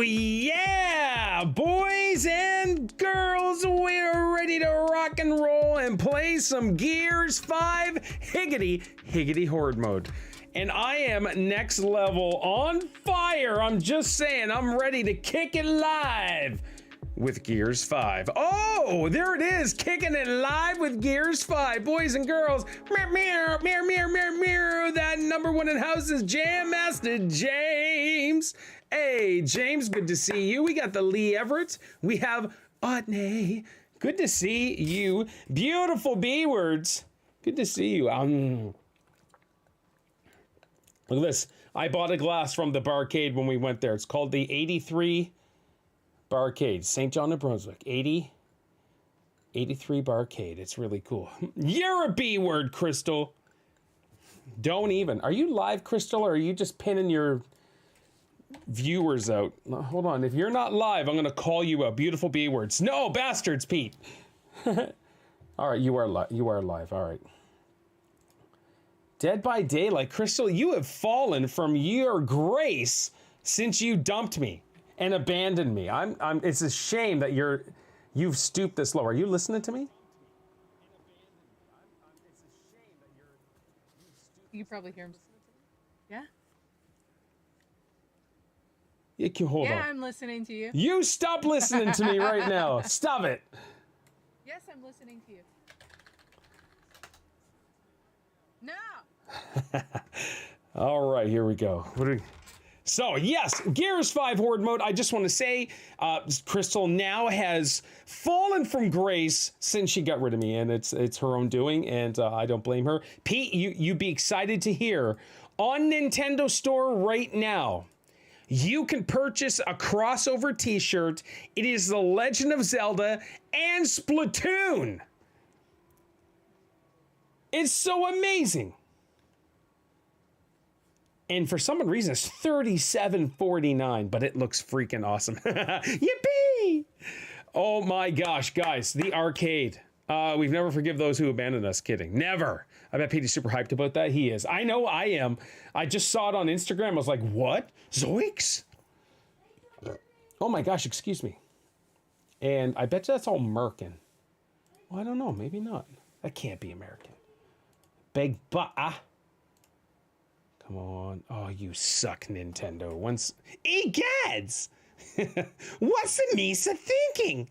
Yeah, boys and girls, we're ready to rock and roll and play some Gears 5 Higgity Horde Mode. And I am next level on fire. I'm just saying, I'm ready to kick it live with Gears 5. Oh, there it is, kicking it live with Gears 5. Boys and girls, meow, that number one in house is Jam Master James. Hey, James, good to see you. We got the Lee Everett. We have Otney. Good to see you. Beautiful B-words. Good to see you. Look at this. I bought a glass from the barcade when we went there. It's called the 83 Barcade, St. John, New Brunswick. 83 Barcade. It's really cool. You're a B-word, Crystal. Don't even. Are you live, Crystal, or are you just pinning your viewers out? No, hold on. If you're not live, I'm going to call you out. Beautiful B-words. No, bastards, Pete. All right, you are live. All right. Dead by Daylight. Crystal, you have fallen from your grace since you dumped me and abandoned me. It's a shame that you've stooped this low. Are you listening to me? You probably hear him. Yeah? You can hold on. Yeah, I'm listening to you. You stop listening to me right now. Stop it. Yes, I'm listening to you. No. All right, here we go. So, yes, Gears 5 Horde Mode. I just want to say, Crystal now has fallen from grace since she got rid of me, and it's her own doing, and I don't blame her. Pete, you'd be excited to hear, on Nintendo Store right now, you can purchase a crossover t-shirt. It is The Legend of Zelda and Splatoon. It's so amazing. And for some reason, it's $37.49, but it looks freaking awesome. Yippee! Oh my gosh, guys, the arcade. We've never forgive those who abandoned us. Kidding. Never. I bet Petey's super hyped about that. He is. I know I am. I just saw it on Instagram. I was like, what? Zoinks? Oh my gosh, excuse me. And I bet you that's all American. Well, I don't know. Maybe not. That can't be American. Big butt. Come on. Oh, you suck, Nintendo. Egads! What's the Misa thinking?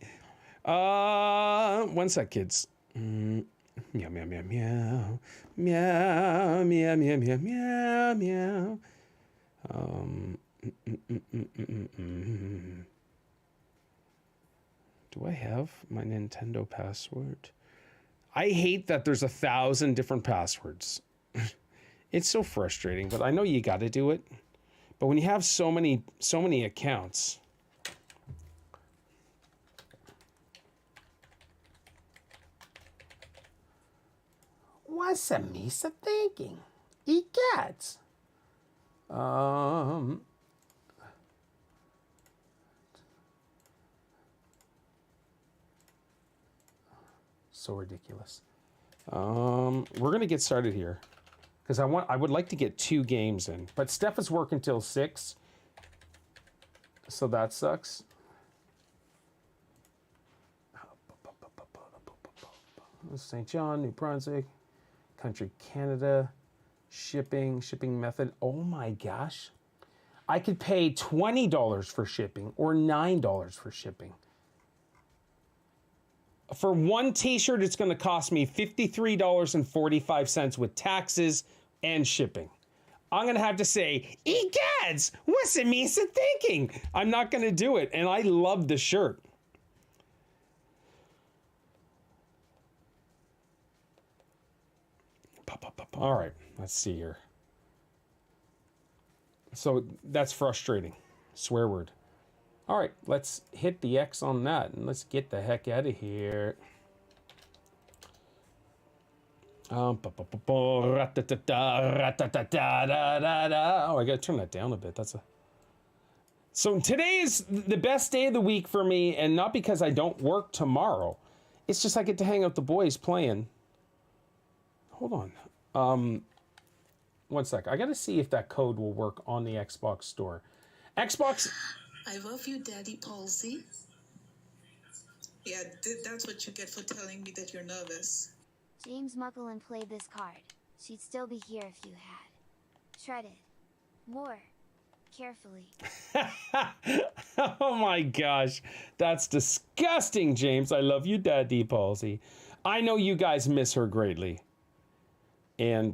1 sec, kids. Meow, meow, meow, meow. Meow, meow, meow, meow, meow, meow. Do I have my Nintendo password? I hate that there's 1,000 different passwords. It's so frustrating, but I know you got to do it. But when you have so many accounts, what's a Misa thinking? Egads. So ridiculous. We're gonna get started here. Because I would like to get 2 games in. But Steph is working till 6. So that sucks. St. John, New Brunswick. Country, Canada. Shipping method. Oh my gosh. I could pay $20 for shipping or $9 for shipping. For one t-shirt, it's going to cost me $53.45 with taxes and shipping. I'm going to have to say, egads, what's the Misa thinking? I'm not going to do it, and I love the shirt. All right, let's see here. So that's frustrating. Swear word. All right, let's hit the X on that and let's get the heck out of here. Oh, I gotta turn that down a bit. So today is the best day of the week for me, and not because I don't work tomorrow. It's just I get to hang out with the boys playing. Hold on. 1 sec. I gotta see if that code will work on the Xbox store. Xbox I love you, Daddy Palsy. Yeah, that's what you get for telling me that you're nervous. James Mucklen played this card. She'd still be here if you had. Tread it. More. Carefully. Oh my gosh. That's disgusting, James. I love you, Daddy Palsy. I know you guys miss her greatly. And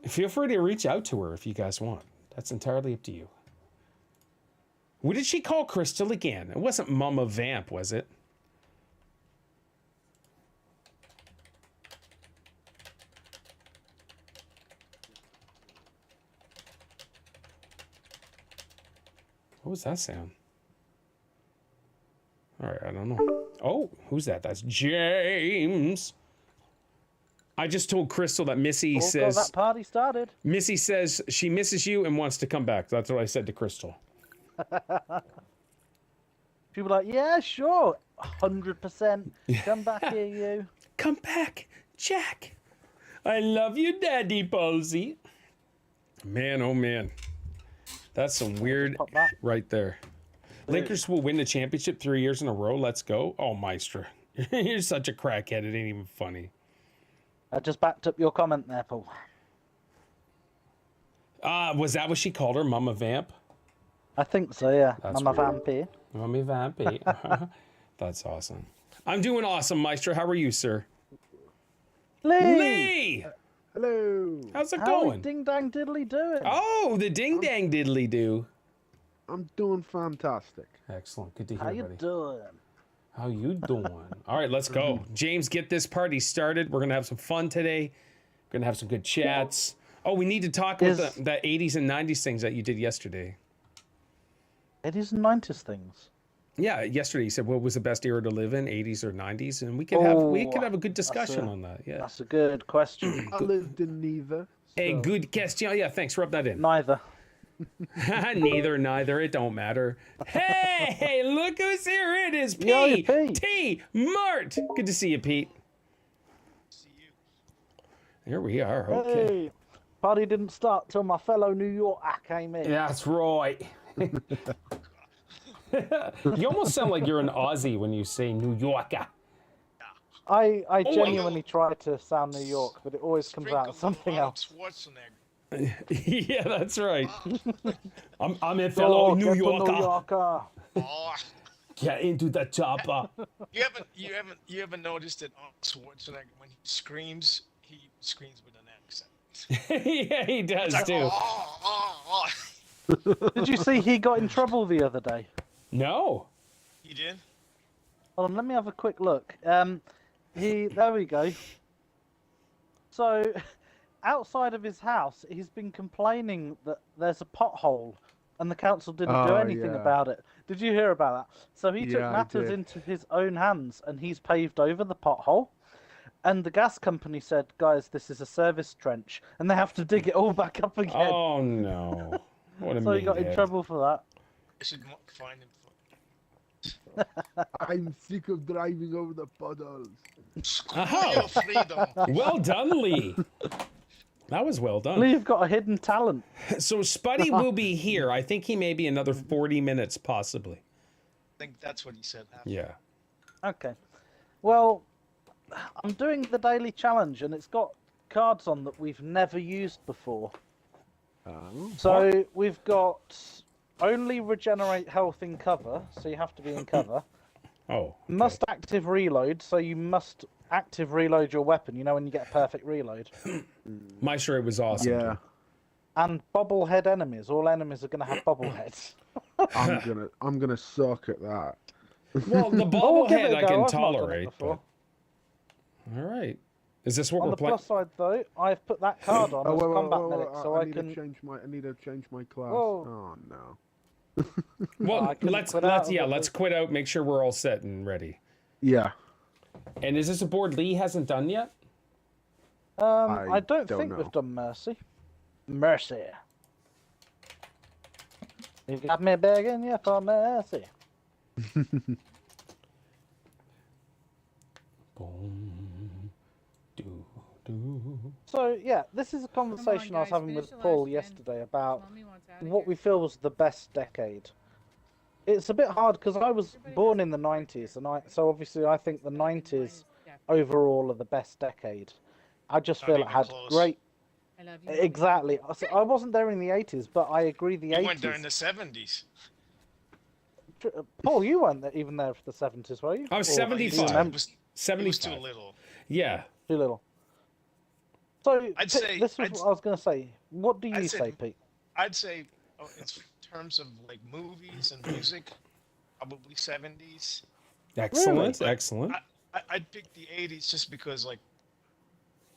feel free to reach out to her if you guys want. That's entirely up to you. What did she call Crystal again? It wasn't Mama Vamp, was it? What was that sound? All right, I don't know. Oh, who's that? That's James. I just told Crystal that Missy says... that party started. Missy says she misses you and wants to come back. That's what I said to Crystal. People are like, yeah, sure. 100%. Come back here, you. Come back, Jack. I love you, Daddy Palsy. Man, oh man. That's some weird right there. Lakers will win the championship 3 years in a row. Let's go. Oh, Maestra. You're such a crackhead. It ain't even funny. I just backed up your comment there, Paul. Was that what she called her? Mama Vamp? I think so, yeah. That's Mama weird. Vampy. Mommy Vampy. That's awesome. I'm doing awesome, Maestro. How are you, sir? Lee! Lee! Hello. How's it How going? is Ding Dang Diddly doing? Oh, the ding dang diddly do. I'm doing fantastic. Excellent. Good to hear, How you buddy. doing? How you doing? All right, let's go. James, get this party started. We're going to have some fun today. We're going to have some good chats. Oh, we need to talk about the 80s and 90s things that you did yesterday. 80s and 90s things. Yeah, yesterday you said what was the best era to live in, 80s or 90s, and we could have a good discussion on that. Yeah. That's a good question. I lived in neither. A so- good question. Yeah, thanks. Rub that in. Neither. Neither. It don't matter. Hey, look who's here. It is Yo, Pete. Pete. T. Mart. Good to see you, Pete. Here we are. Okay. Hey, party didn't start till my fellow New Yorker came in. That's right. You almost sound like you're an Aussie when you say New Yorker. I genuinely try to sound New York, but it always comes out as something else. Yeah, that's right. I'm a fellow New get the Yorker. New Yorker. Oh, Get into the chopper. you haven't noticed that Schwarzenegger, when he screams with an accent. Yeah, he does It's like, too. Did you see he got in trouble the other day? No. He did? Hold on, let me have a quick look. There we go. So, outside of his house, he's been complaining that there's a pothole, and the council didn't do anything about it. Did you hear about that? So he took Yeah, I matters did. into his own hands, and he's paved over the pothole. And the gas company said, guys, this is a service trench, and they have to dig it all back up again. Oh no. What a so he got in meathead. trouble for that. I should find him. I'm sick of driving over the puddles. Aha. Freedom. Well done, Lee. That was well done. Lee, you've got a hidden talent. So Spuddy will be here. I think he may be another 40 minutes, possibly. I think that's what he said. Yeah. Okay. Well, I'm doing the daily challenge, and it's got cards on that we've never used before. So we've got only regenerate health in cover, so you have to be in cover. Oh. Okay. Must active reload, so you must active reload your weapon. You know when you get a perfect reload. My sure it was awesome. Yeah, And bobblehead enemies. All enemies are going to have bobbleheads. I'm gonna suck at that. Well, the We'll give it bobblehead a I go. can I've not done it tolerate. before. But... All right. Is this what On we're the playing? plus side, though, I've put that card on as combat medic, so I I need can. to change my. I need to change my class. Whoa. Oh no. Well, I couldn't let's quit out of it, let's quit out. Make sure we're all set and ready. Yeah. And is this a board Lee hasn't done yet? I don't think know. we've done Mercy. Mercy. You got me begging you for mercy. Boom. Do So yeah, this is a conversation I was guys, having finish with the Paul last gen. yesterday about Mommy wants out of what here. we feel was the best decade. It's a bit hard because I was born in the 90s, and so obviously I think the 90s overall are the best decade. I just Not feel it even had close. great. I love you. Mommy. Exactly. So I wasn't there in the 80s, but I agree the You 80s. went there in the 70s. Paul, you weren't even there for the 70s, were you? I was Or do you 75. remember? It was 75. too little. Yeah. Too little. So I'd Pete, say- this was I'd- what I was going to say. What do you I'd say, say- Pete? I'd say, in terms of like movies and music, probably 70s. Excellent. Really? Excellent. I'd pick the 80s just because like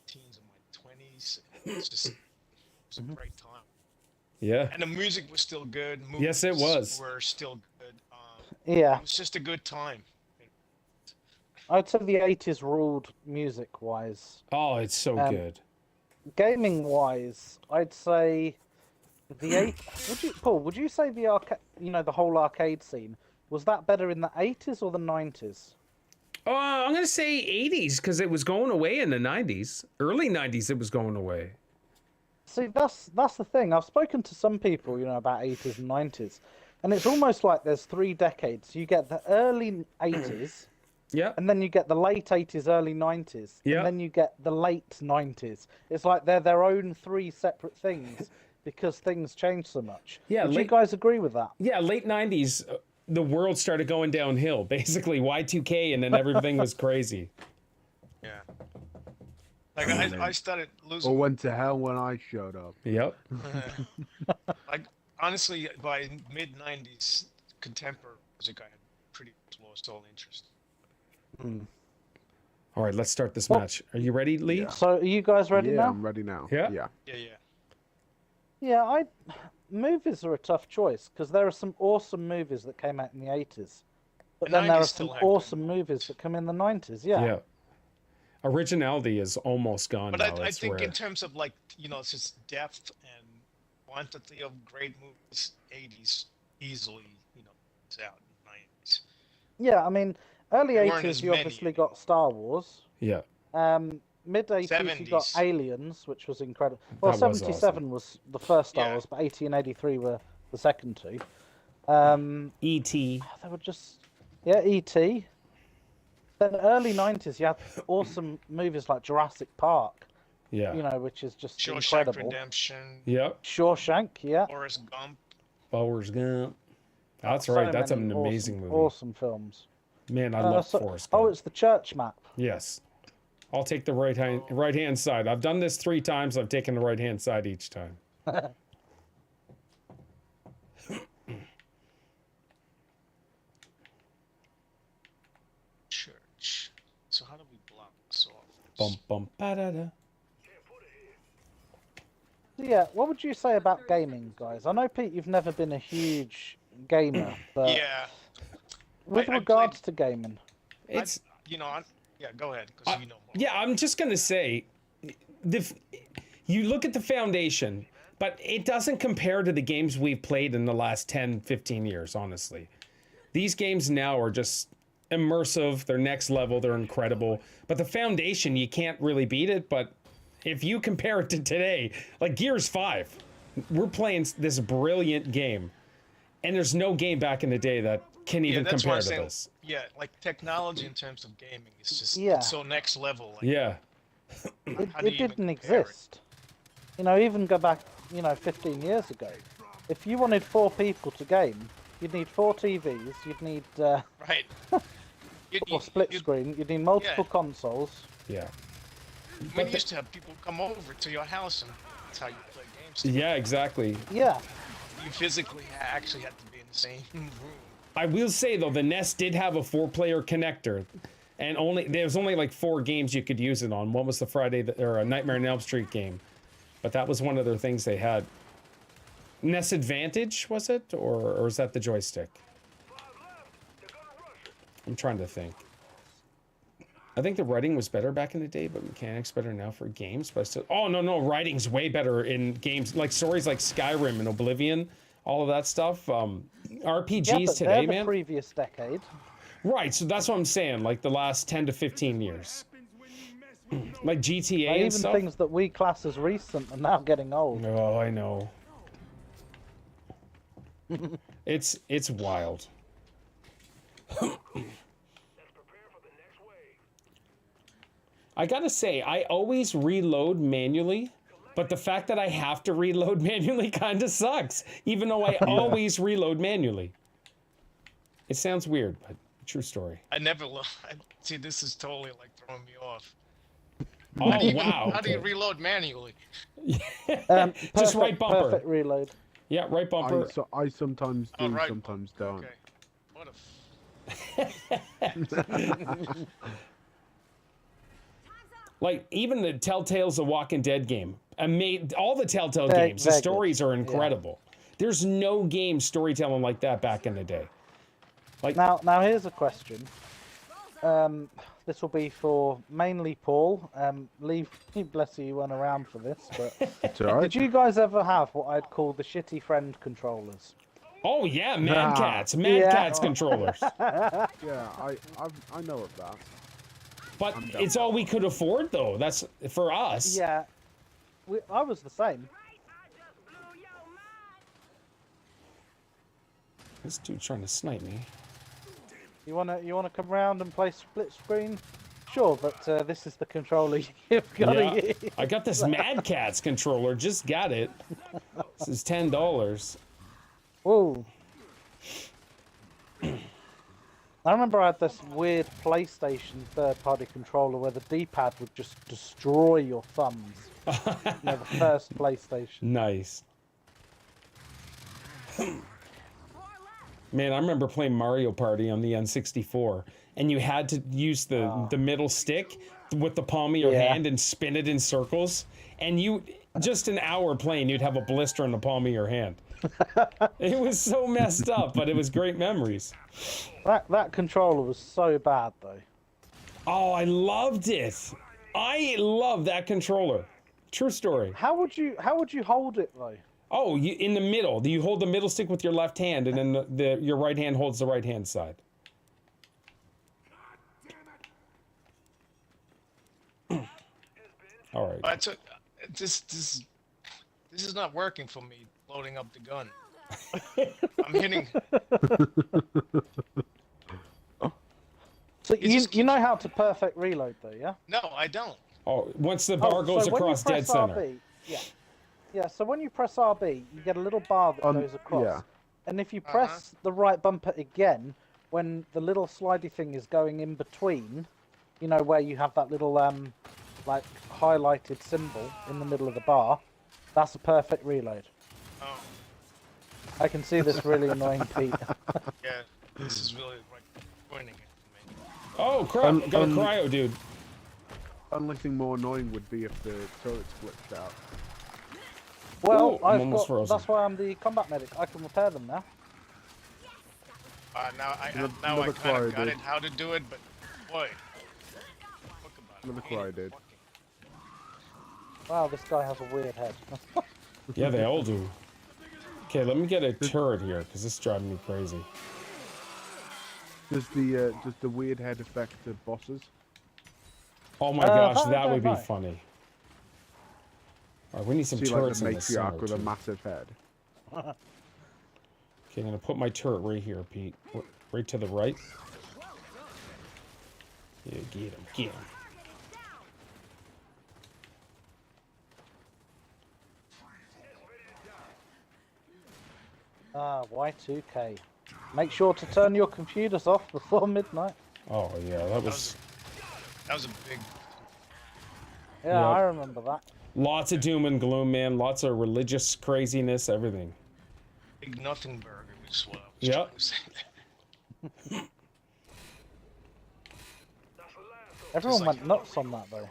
teens and my 20s. It was a great time. Yeah. And the music was still good. Movies Yes, it was. Were still good. Yeah, It was just a good time. I'd say the 80s ruled music-wise. Oh, it's so Um, good. Gaming-wise, I'd say the Paul, would you say the the whole arcade scene, was that better in the 80s or the 90s? I'm gonna say 80s because it was going away in the 90s. Early 90s, it was going away. See, that's the thing. I've spoken to some people, about 80s and 90s, and it's almost like there's 3 decades. You get the early 80s, Yeah. and then you get the late 80s, early 90s, Yeah. and then you get the late 90s. It's like they're their own 3 separate things because things change so much. Yeah, Would you late- guys agree with that? Yeah, late 90s, the world started going downhill. Basically, Y2K, and then everything was crazy. Yeah. Like I started losing. Or went to hell when I showed up. Yep. Like honestly, by mid 90s, contemporary music I had pretty much lost all interest. All right, let's start this Well- match. Are you ready, Lee? Yeah. So, are you guys ready yeah, now? I'm ready now. Yeah? Yeah. Yeah. Yeah, movies are a tough choice because there are some awesome movies that came out in the 80s, but The then there 90s are still some had good awesome movies that come in the 90s. Yeah. Originality is almost gone But now. I It's think rare. in terms of like it's just depth and quantity of great movies, 80s easily is out. 90s. Yeah, I mean, early There weren't 80s as you many obviously got Star Wars. Yeah. Mid 80s you got 70s. Aliens, which was incredible. Well, That was 77 was the first Star Yeah. Wars, but 80 and 83 were the second two. E.T. They were just E.T. Then early 90s you had awesome movies like Jurassic Park, Yeah. which is just Shawshank incredible. Redemption, Yep. Shawshank, yeah. Forrest Gump. Forrest Gump. That's So right. That's many an amazing movie. Awesome films. Man, I love Forrest Gump. Oh, it's the church map. Yes. I'll take the right hand side. I've done this 3 times. I've taken the right hand side each time. Church. So how do we block this off? Bum bum ba da da. Yeah, what would you say about gaming, guys? I know, Pete, you've never been a huge gamer, but Yeah. with I regards to gaming, It's Yeah, go ahead, because you know more. yeah. I'm just gonna say, you look at the foundation, but it doesn't compare to the games we've played in the last 10, 15 years. Honestly, these games now are just immersive. They're next level. They're incredible. But the foundation, you can't really beat it. But if you compare it to today, like Gears 5, we're playing this brilliant game, and there's no game back in the day that can even that's what compare I'm to saying. this. Yeah, like technology in terms of gaming is just Yeah. it's so next level. Like, Yeah. it how do you even didn't compare it? exist. Even go back, 15 years ago. If you wanted 4 people to game, you'd need 4 TVs, you'd need Right. or split screen, you'd need multiple Yeah. consoles. Yeah. We used to have people come over to your house and that's how you play games. Yeah. Exactly. Yeah, You physically actually had to be in the same room. I will say though, the NES did have a 4-player connector, and there was only like 4 games you could use it on. One was the or a Nightmare on Elm Street game, but that was one of their things they had. NES Advantage was it, or is that the joystick? I'm trying to think. I think the writing was better back in the day, but mechanics better now for games. But still, oh no, writing's way better in games like stories like Skyrim and Oblivion, all of that stuff. RPGs yeah, but today, they're the man. previous decade. Right, so that's what I'm saying, like the last 10 to 15 years. Like GTA Like, and even stuff. things that we class as recent are now getting old. Oh, I know. It's wild. I gotta say, I always reload manually, but the fact that I have to reload manually kind of sucks, even though I always reload manually. It sounds weird, but true story. I never see. This is totally like throwing me off. Oh, wow. How do you Okay. reload manually? Just right bumper. Perfect reload. Yeah, right bumper. I sometimes do, Oh, right. sometimes don't. Okay. What a. Like, even the Telltale's The Walking Dead game. All the Telltale They're- games, the they're stories good. are incredible. There's no game storytelling like that back in the day. Like, Now here's a question. This will be for mainly Paul. Leave, bless you, you weren't around for this, but It's alright. did you guys ever have what I'd call the shitty friend controllers? oh yeah, Mad Nah. Cats Yeah. controllers. Yeah, I know of that. But I'm down it's for all we could afford, though. That's for us. Yeah, I was the same. This dude's trying to snipe me. You wanna come round and play split screen? Sure, but this is the controller you've got to Yeah, use. I got this Mad Cats controller. Just got it. This is $10. Whoa. I remember I had this weird PlayStation third-party controller where the D-pad would just destroy your thumbs. The first PlayStation. Nice. Man, I remember playing Mario Party on the N64, and you had to use the middle stick with the palm of your hand and spin it in circles, and you just an hour playing, you'd have a blister in the palm of your hand. It was so messed up, but it was great memories. That controller was so bad though. Oh, I loved it. I love that controller. True story. How would you hold it though? Oh, you in the middle. You hold the middle stick with your left hand, and then your right hand holds the right hand side. All right. But this is not working for me. Loading up the gun. I'm hitting. So It you just you know how to perfect reload though, yeah? No, I don't. Oh, once the bar goes so when you across dead press center. RB, yeah. So when you press RB, you get a little bar that goes across. yeah. And if you press the right bumper again, when the little slidey thing is going in between, you know where you have that little like highlighted symbol in the middle of the bar, that's a perfect reload. Oh, I can see this really annoying Pete. yeah. This is really like pointing it to me. Oh, crap. Got a cryo, dude. Only thing more annoying would be if the turret's glitched out. Well, Ooh, I'm almost got, frozen. that's why I'm the combat medic. I can repair them now. Now I Another kind cryo, of got dude. it how to do it, but boy. Another cryo, dude. Wow, this guy has a weird head. Yeah, they all do. Okay, let me get a turret here, because this is driving me crazy. Does the weird head affect the bosses? Oh my gosh, I that don't would be know. funny. All right, we need some See, like turrets the in the center, matriarch with a too. massive head. Okay, I'm gonna put my turret right here, Pete. Right to the right. Yeah, get him, get him. Y2K. Make sure to turn your computers off before midnight. Oh yeah, that was That was a big. Yeah, Yep. I remember that. lots of doom and gloom, man. Lots of religious craziness, everything. Big nothing burger is what I was Yep. trying to say. Everyone like- went nuts on that though.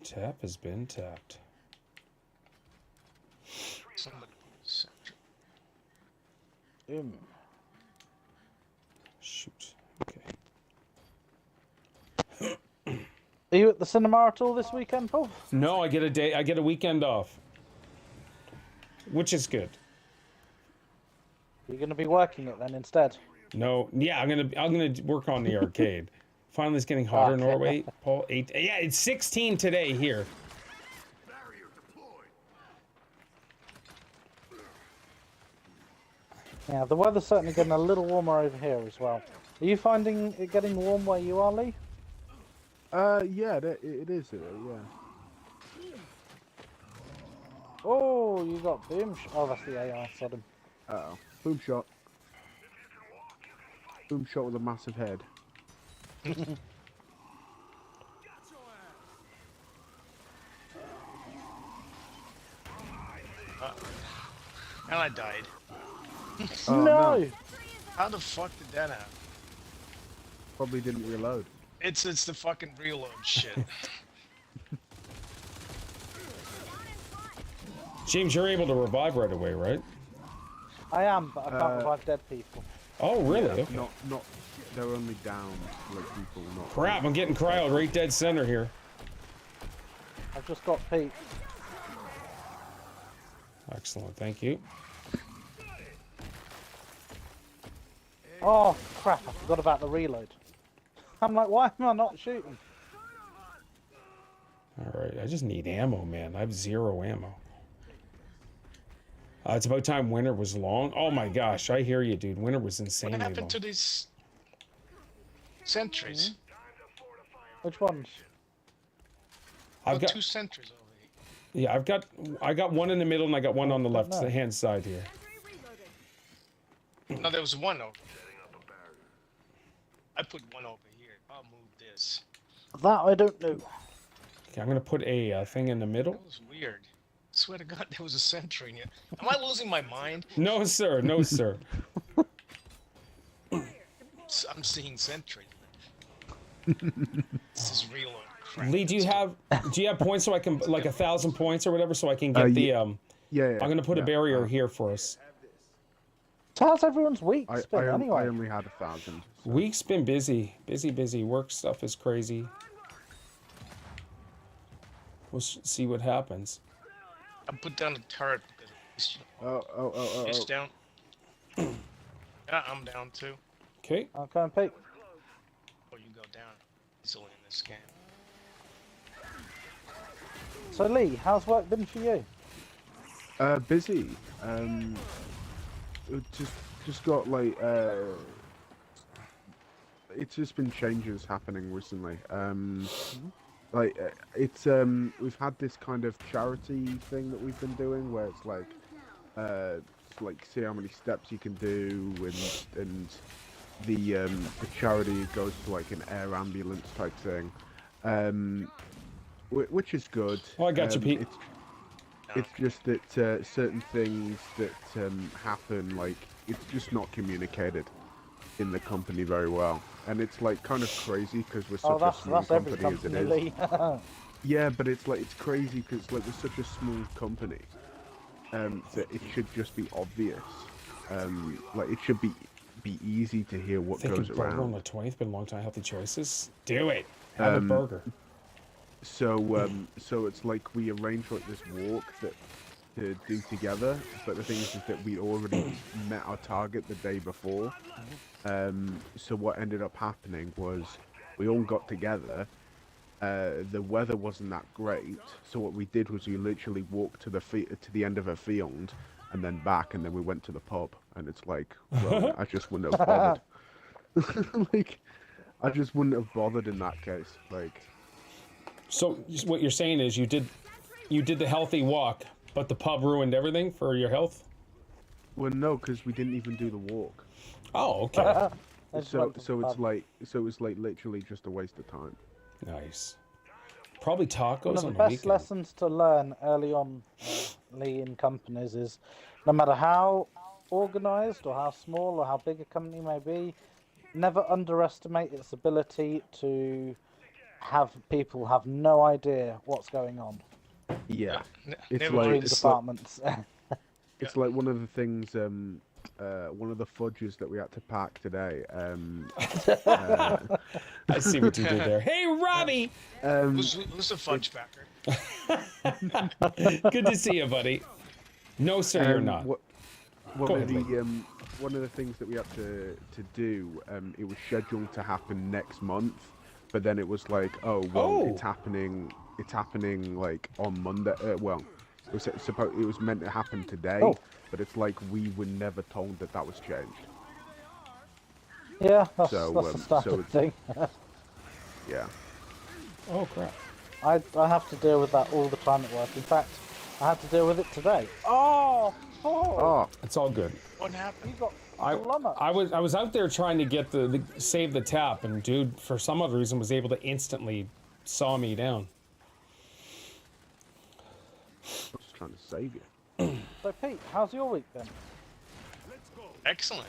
Tap has been tapped. Somebody Shoot. Okay. Are you at the cinema at all this weekend, Paul? No, I get a weekend off. Which is good. You're going to be working it then instead. No, yeah, I'm gonna work on the arcade. Finally, it's getting hotter in Okay. Norway. Paul, 8. Yeah, it's 16 today here. Yeah, the weather's certainly getting a little warmer over here as well. Are you finding it getting warm where you are, Lee? Yeah, it is. Yeah. Oh, you got boom. Oh, that's the AI. Sodom. Uh-oh. Boom shot. Boom shot with a massive head. And I died. Oh, no! How the fuck did that happen? Probably didn't reload. It's the fucking reload shit. James, you're able to revive right away, right? I am, but I can't revive dead people. Oh, really? Yeah, Okay. not. They're only down like people. Not. Crap, I'm getting cryoed right dead center here. I've just got Pete. Excellent, thank you. Oh, crap, I forgot about the reload. I'm like, why am I not shooting? All right, I just need ammo, man. I have 0 ammo. It's about time winter was long. Oh my gosh, I hear you, dude. Winter was What insanely happened long. to these sentries? Which ones? I've got 2 sentries over here. yeah, I got one in the middle and I got one on the left no. hand side here. No, there was one over here. I put one over here. I'll move this. That I don't know. Okay, I'm gonna put a thing in the middle. That was weird. Swear to God, there was a sentry in here. Am I losing my mind? No, sir. No, sir. I'm seeing sentry. This is real crap. Lee, do you have points so I can like 1,000 points or whatever so I can get the Yeah. I'm gonna put a barrier here for us. So how's everyone's week I been anyway? I only had 1,000. So. Week's been busy. Busy. Work stuff is crazy. We'll see what happens. I put down a turret because it's Oh. down. Yeah, I'm down too. Okay. I'll go and Pete. Or you go down easily in this game. So Lee, how's work been for you? Busy. Just got like it's just been changes happening recently. Like we've had this kind of charity thing that we've been doing where it's like see how many steps you can do, and the charity goes to like an air ambulance type thing, which is good. Oh, I got you, Pete. It's just that certain things that happen, like it's just not communicated in the company very well, and it's like kind of crazy because we're such a small that's every company as it company, is. Lee. Yeah, but it's like it's crazy because like we're such a small company that it should just be obvious. Like it should be easy to hear what Thinking goes burger on around. the 20th. Been a long time. Healthy choices. Do it. Have a burger. So it's like we arranged like this walk to do together, but the thing is that we already met our target the day before. So what ended up happening was we all got together. The weather wasn't that great, so what we did was we literally walked to the end of a field and then back, and then we went to the pub. And it's like, well, I just wouldn't have bothered. Like, I just wouldn't have bothered in that case. Like. So what you're saying is you did the healthy walk, but the pub ruined everything for your health? Well, no, because we didn't even do the walk. Oh, okay. So it's like literally just a waste of time. Nice. Probably tacos One of on the the best weekend. lessons to learn early on, Lee, in companies is no matter how organized or how small or how big a company may be, never underestimate its ability to have people have no idea what's going on Yeah, it's Never like between it's departments. like one of the things, one of the fudges that we had to pack today. I see what you did there. Hey, Robbie! Who's the fudge backer? Good to see you, buddy. No, sir, you're not. What Go one of ahead, the one of the things that we had to do, it was scheduled to happen next month, but then it was like, oh well, Oh. it's happening like on Monday. Well, it was meant to happen today, Oh. but it's like we were never told that was changed. Yeah, that's So, a so standard it's- thing. Yeah. Oh crap. I have to deal with that all the time at work. In fact, I had to deal with it today. Oh! Oh, It's all good. What happened? You got I flummoxed. I was out there trying to get the save the tap, and dude, for some other reason, was able to instantly saw me down. I was just trying to save you. So Pete, how's your week then? Excellent.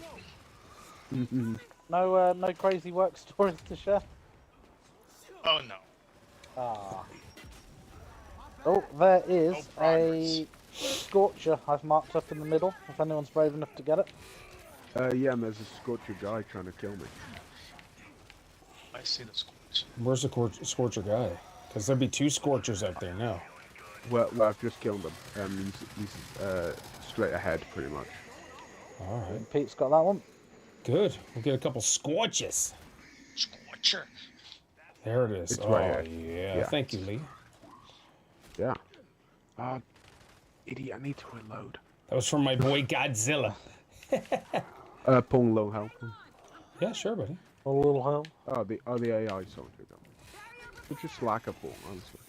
No crazy work stories to share? Oh no. Ah. Oh, there is No a progress. scorcher I've marked up in the middle, if anyone's brave enough to get it. Yeah, and there's a Scorcher guy trying to kill me. I see the scores. Where's the Scorcher guy? Because there'd be 2 Scorchers out there now. Well, I've just killed him. He's straight ahead, pretty much. All right, Pete's got that one. good. We'll get a couple Scorches. Scorcher. There it is. It's Oh right yeah. Yeah. Thank you, Lee. Yeah. Idiot, I need to reload. That was from my boy Godzilla. Pong low health. Yeah, sure, buddy. A little hell. Oh, the AI soldier gun. It's just slacker Pong, honestly.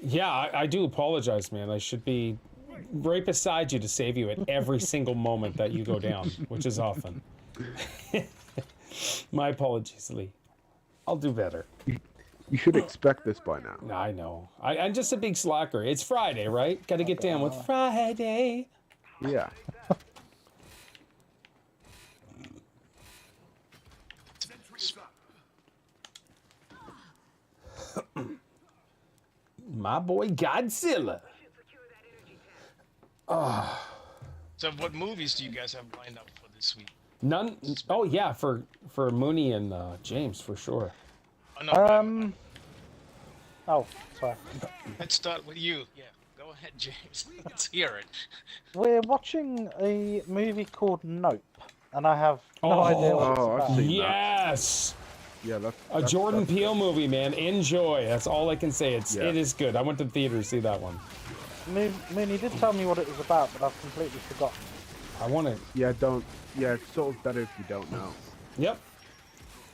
Yeah, I do apologize, man. I should be right beside you to save you at every single moment that you go down, which is often. My apologies, Lee. I'll do better. You should expect this by now. I know. I'm just a big slacker. It's Friday, right? Got to get down with Friday. Yeah. My boy Godzilla. So what movies do you guys have lined up for this week? None. Oh yeah, for Mooney and James for sure. Oh, no, Oh, sorry. let's start with you. Yeah, go ahead, James. Let's hear it. We're watching a movie called Nope, and I have no idea what it's Oh, I've about. seen Yes. Yeah, A Jordan Peele movie, man. Enjoy. That's all I can say. Yeah. It is good. I went to the theater to see that one. Mooney did tell me what it was about, but I've completely forgotten. I want to. Yeah, it's sort of better if you don't know. Yep.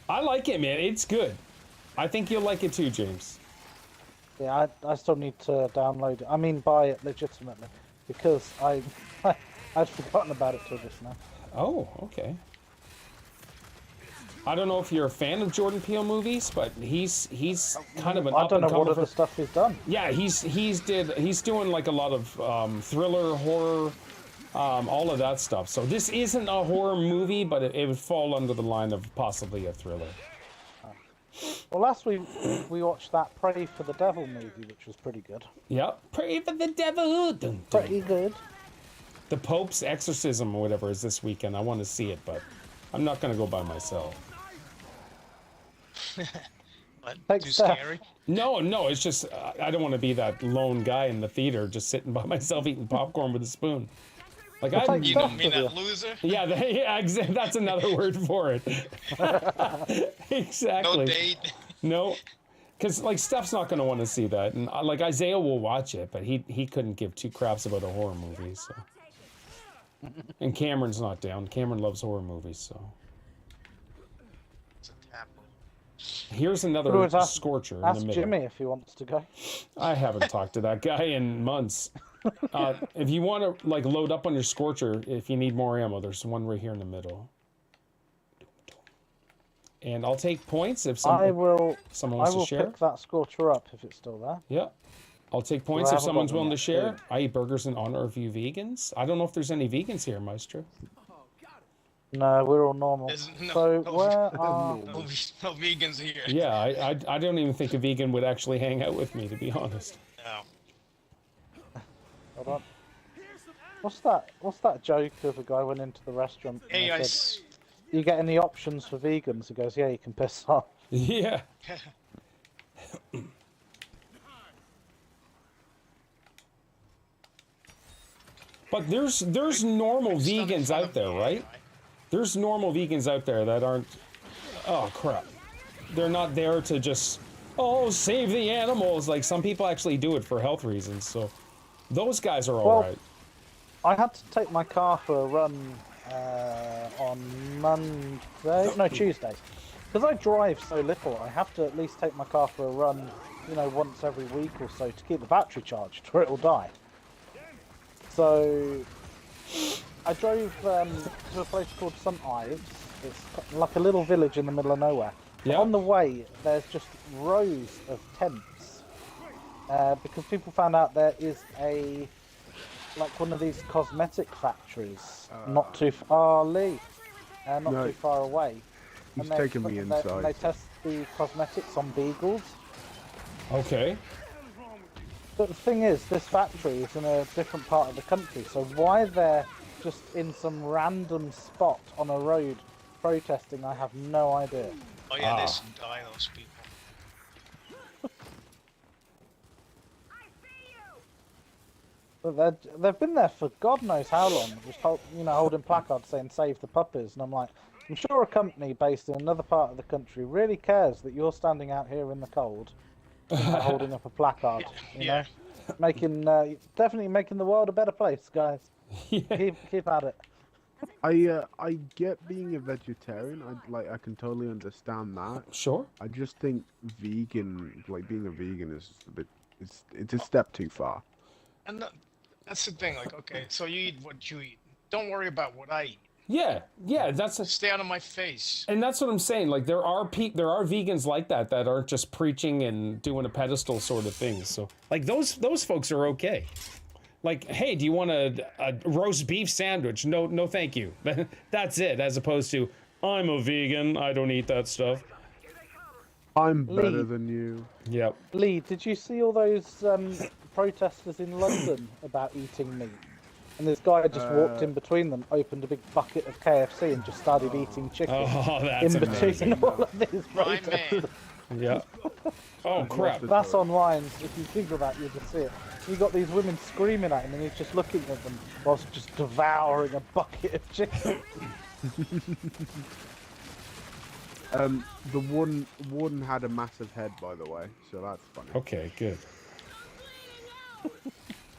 I like it, man. It's good. I think you'll like it too, James. Yeah, I still need to download it. I mean, buy it legitimately, because I'd forgotten about it till just now. Oh, okay. I don't know if you're a fan of Jordan Peele movies, but he's kind of an I don't know what up-and-comer other stuff he's done. Yeah, he's doing like a lot of thriller, horror, all of that stuff. So this isn't a horror movie, but it would fall under the line of possibly a thriller. Well, last week we watched that Pray for the Devil movie, which was pretty good. Yep. Pray for the devil. Dun, dun. Pretty good. The Pope's exorcism or whatever is this weekend. I want to see it, but I'm not going to go by myself. What? Thanks, Too Steph. scary? No, it's just I don't want to be that lone guy in the theater just sitting by myself eating popcorn with a spoon. Like I, thanks, You don't Steph, mean with that you. loser? yeah, that's another word for it. Exactly. No date. No, because like Steph's not going to want to see that, and like Isaiah will watch it, but he couldn't give 2 craps about a horror movie. So, and Cameron's not down. Cameron loves horror movies, so. It's a tap. Here's another Otherwise, ask- scorcher in the Ask middle. Jimmy if he wants to go. I haven't talked to that guy in months. If you want to like load up on your scorcher, if you need more ammo, there's one right here in the middle. And I'll take points if I will someone wants to share. pick that scorcher up if it's still there. Yeah. I'll take points I if haven't someone's got one willing to yet. share. I eat burgers in honor of you vegans. I don't know if there's any vegans here, Maestro. No, we're all normal. There's no- So no- where are? No vegans here. Yeah, I don't even think a vegan would actually hang out with me, to be honest. No. Hold on. What's that joke of a guy went into the restaurant and Hey, they I said, "You get any options for vegans?" He goes, "Yeah, you can piss off." Yeah. But there's normal vegans out there, right? There's normal vegans out there that aren't. Oh crap! They're not there to just save the animals. Like some people actually do it for health reasons. So those guys are all right. I had to take my car for a run on Tuesday. Because I drive so little, I have to at least take my car for a run, once every week or so to keep the battery charged, or it'll die. So I drove to a place called St Ives. It's like a little village in the middle of nowhere. Yeah. On the way, there's just rows of tents because people found out there is one of these cosmetic factories not too far, Lee, not too far away. He's taking me inside. They test the cosmetics on beagles. Okay. But the thing is, this factory is in a different part of the country, so why they're just in some random spot on a road protesting, I have no idea. Oh yeah, they should die, those people. But they've been there for God knows how long, just holding placards saying "Save the puppies," and I'm like, I'm sure a company based in another part of the country really cares that you're standing out here in the cold, holding up a placard. You know, definitely making the world a better place, guys. Yeah. Keep at it. I get being a vegetarian. I can totally understand that. Sure. I just think being a vegan is a bit. It's a step too far. And that's the thing. Like, okay, so you eat what you eat. Don't worry about what I eat. Yeah, Stay out of my face. And that's what I'm saying. Like there are vegans like that aren't just preaching and doing a pedestal sort of thing. So like those folks are okay. Like, hey, do you want a roast beef sandwich? No, thank you. That's it. As opposed to, I'm a vegan. I don't eat that stuff. I'm better than you. Yep. Lee, did you see all those protesters in London about eating meat? And this guy just walked in between them, opened a big bucket of KFC and just started eating chicken. Oh, that's in between amazing. all of these My protesters. man. Yeah. Oh crap. That's online. If you Google that, you'll just see it. You got these women screaming at him, and he's just looking at them whilst just devouring a bucket of chicken. The warden had a massive head, by the way, so that's funny. Okay, good.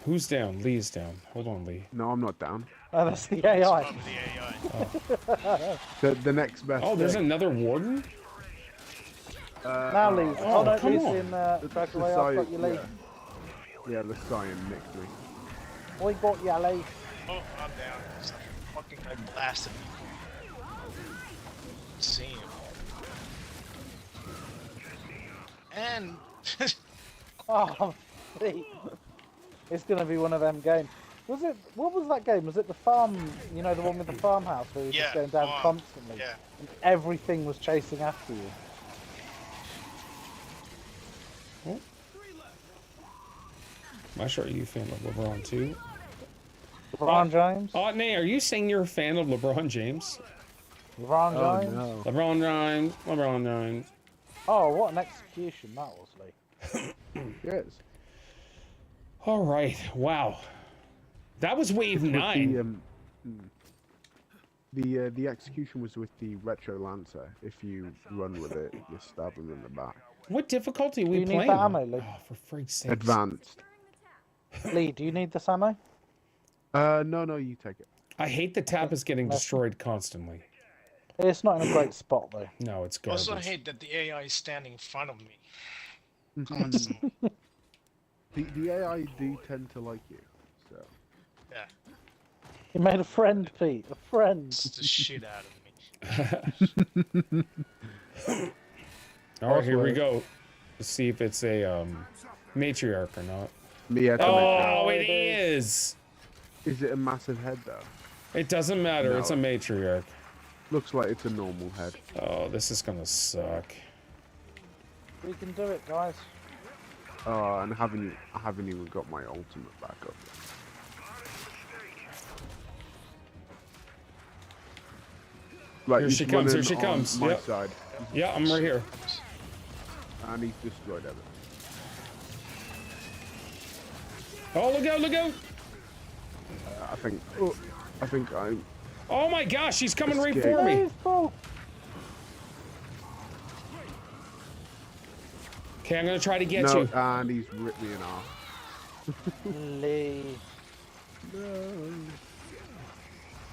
Who's down? Lee's down. Hold on, Lee. No, I'm not down. Oh, that's the AI. Probably the AI. The next best. Oh, there's thing. another warden? Now, Lee. Oh, no, come Lee's on. in drag away. I've got you, Lee. Yeah, the Scion nicked me. I got you, Lee. Oh, I'm down. Some fucking guy blasted me. See him. And Oh, Lee. It's gonna be one of them games. What was that game? Was it the farm? The one with the farmhouse where you're just going down constantly, yeah. and everything was chasing after you. Oh. Am I sure you a fan of LeBron too? LeBron James. Otney, are you saying you're a fan of LeBron James? LeBron Oh James. no. LeBron James. Oh, what an execution that was, Lee. Yes. All right. Wow. That was wave 9. The execution was with the Retro Lancer. If you run with it, you stab him in the back. What difficulty are we Do you need playing? that ammo, Lee? Oh, for freak's sake. Advanced. Lee, do you need this ammo? No, you take it. I hate the tap is getting destroyed constantly. It's not in a great spot though. No, it's garbage. Also, I hate that the AI is standing in front of me. Constantly. The AI do tend to like you, so. Yeah, You made a friend, Pete. A friend. it's the shit out of me. All right, here we go. Let's see if it's a matriarch or not. Yeah, it's a Oh, matriarch. it is. Is it a massive head though? It doesn't matter. No. It's a matriarch. Looks like it's a normal head. Oh, this is gonna suck. We can do it, guys. Oh, and I haven't even got my ultimate back up. Like, Here he's she comes, here running she comes, on My yep. side, Yeah, I'm right here. and he's destroyed everything. Oh, look out, look out! I think Oh my gosh, she's coming right Escape. for me. Please, Paul. Okay, I'm gonna try to get No, you. and he's ripped me in half. Lee.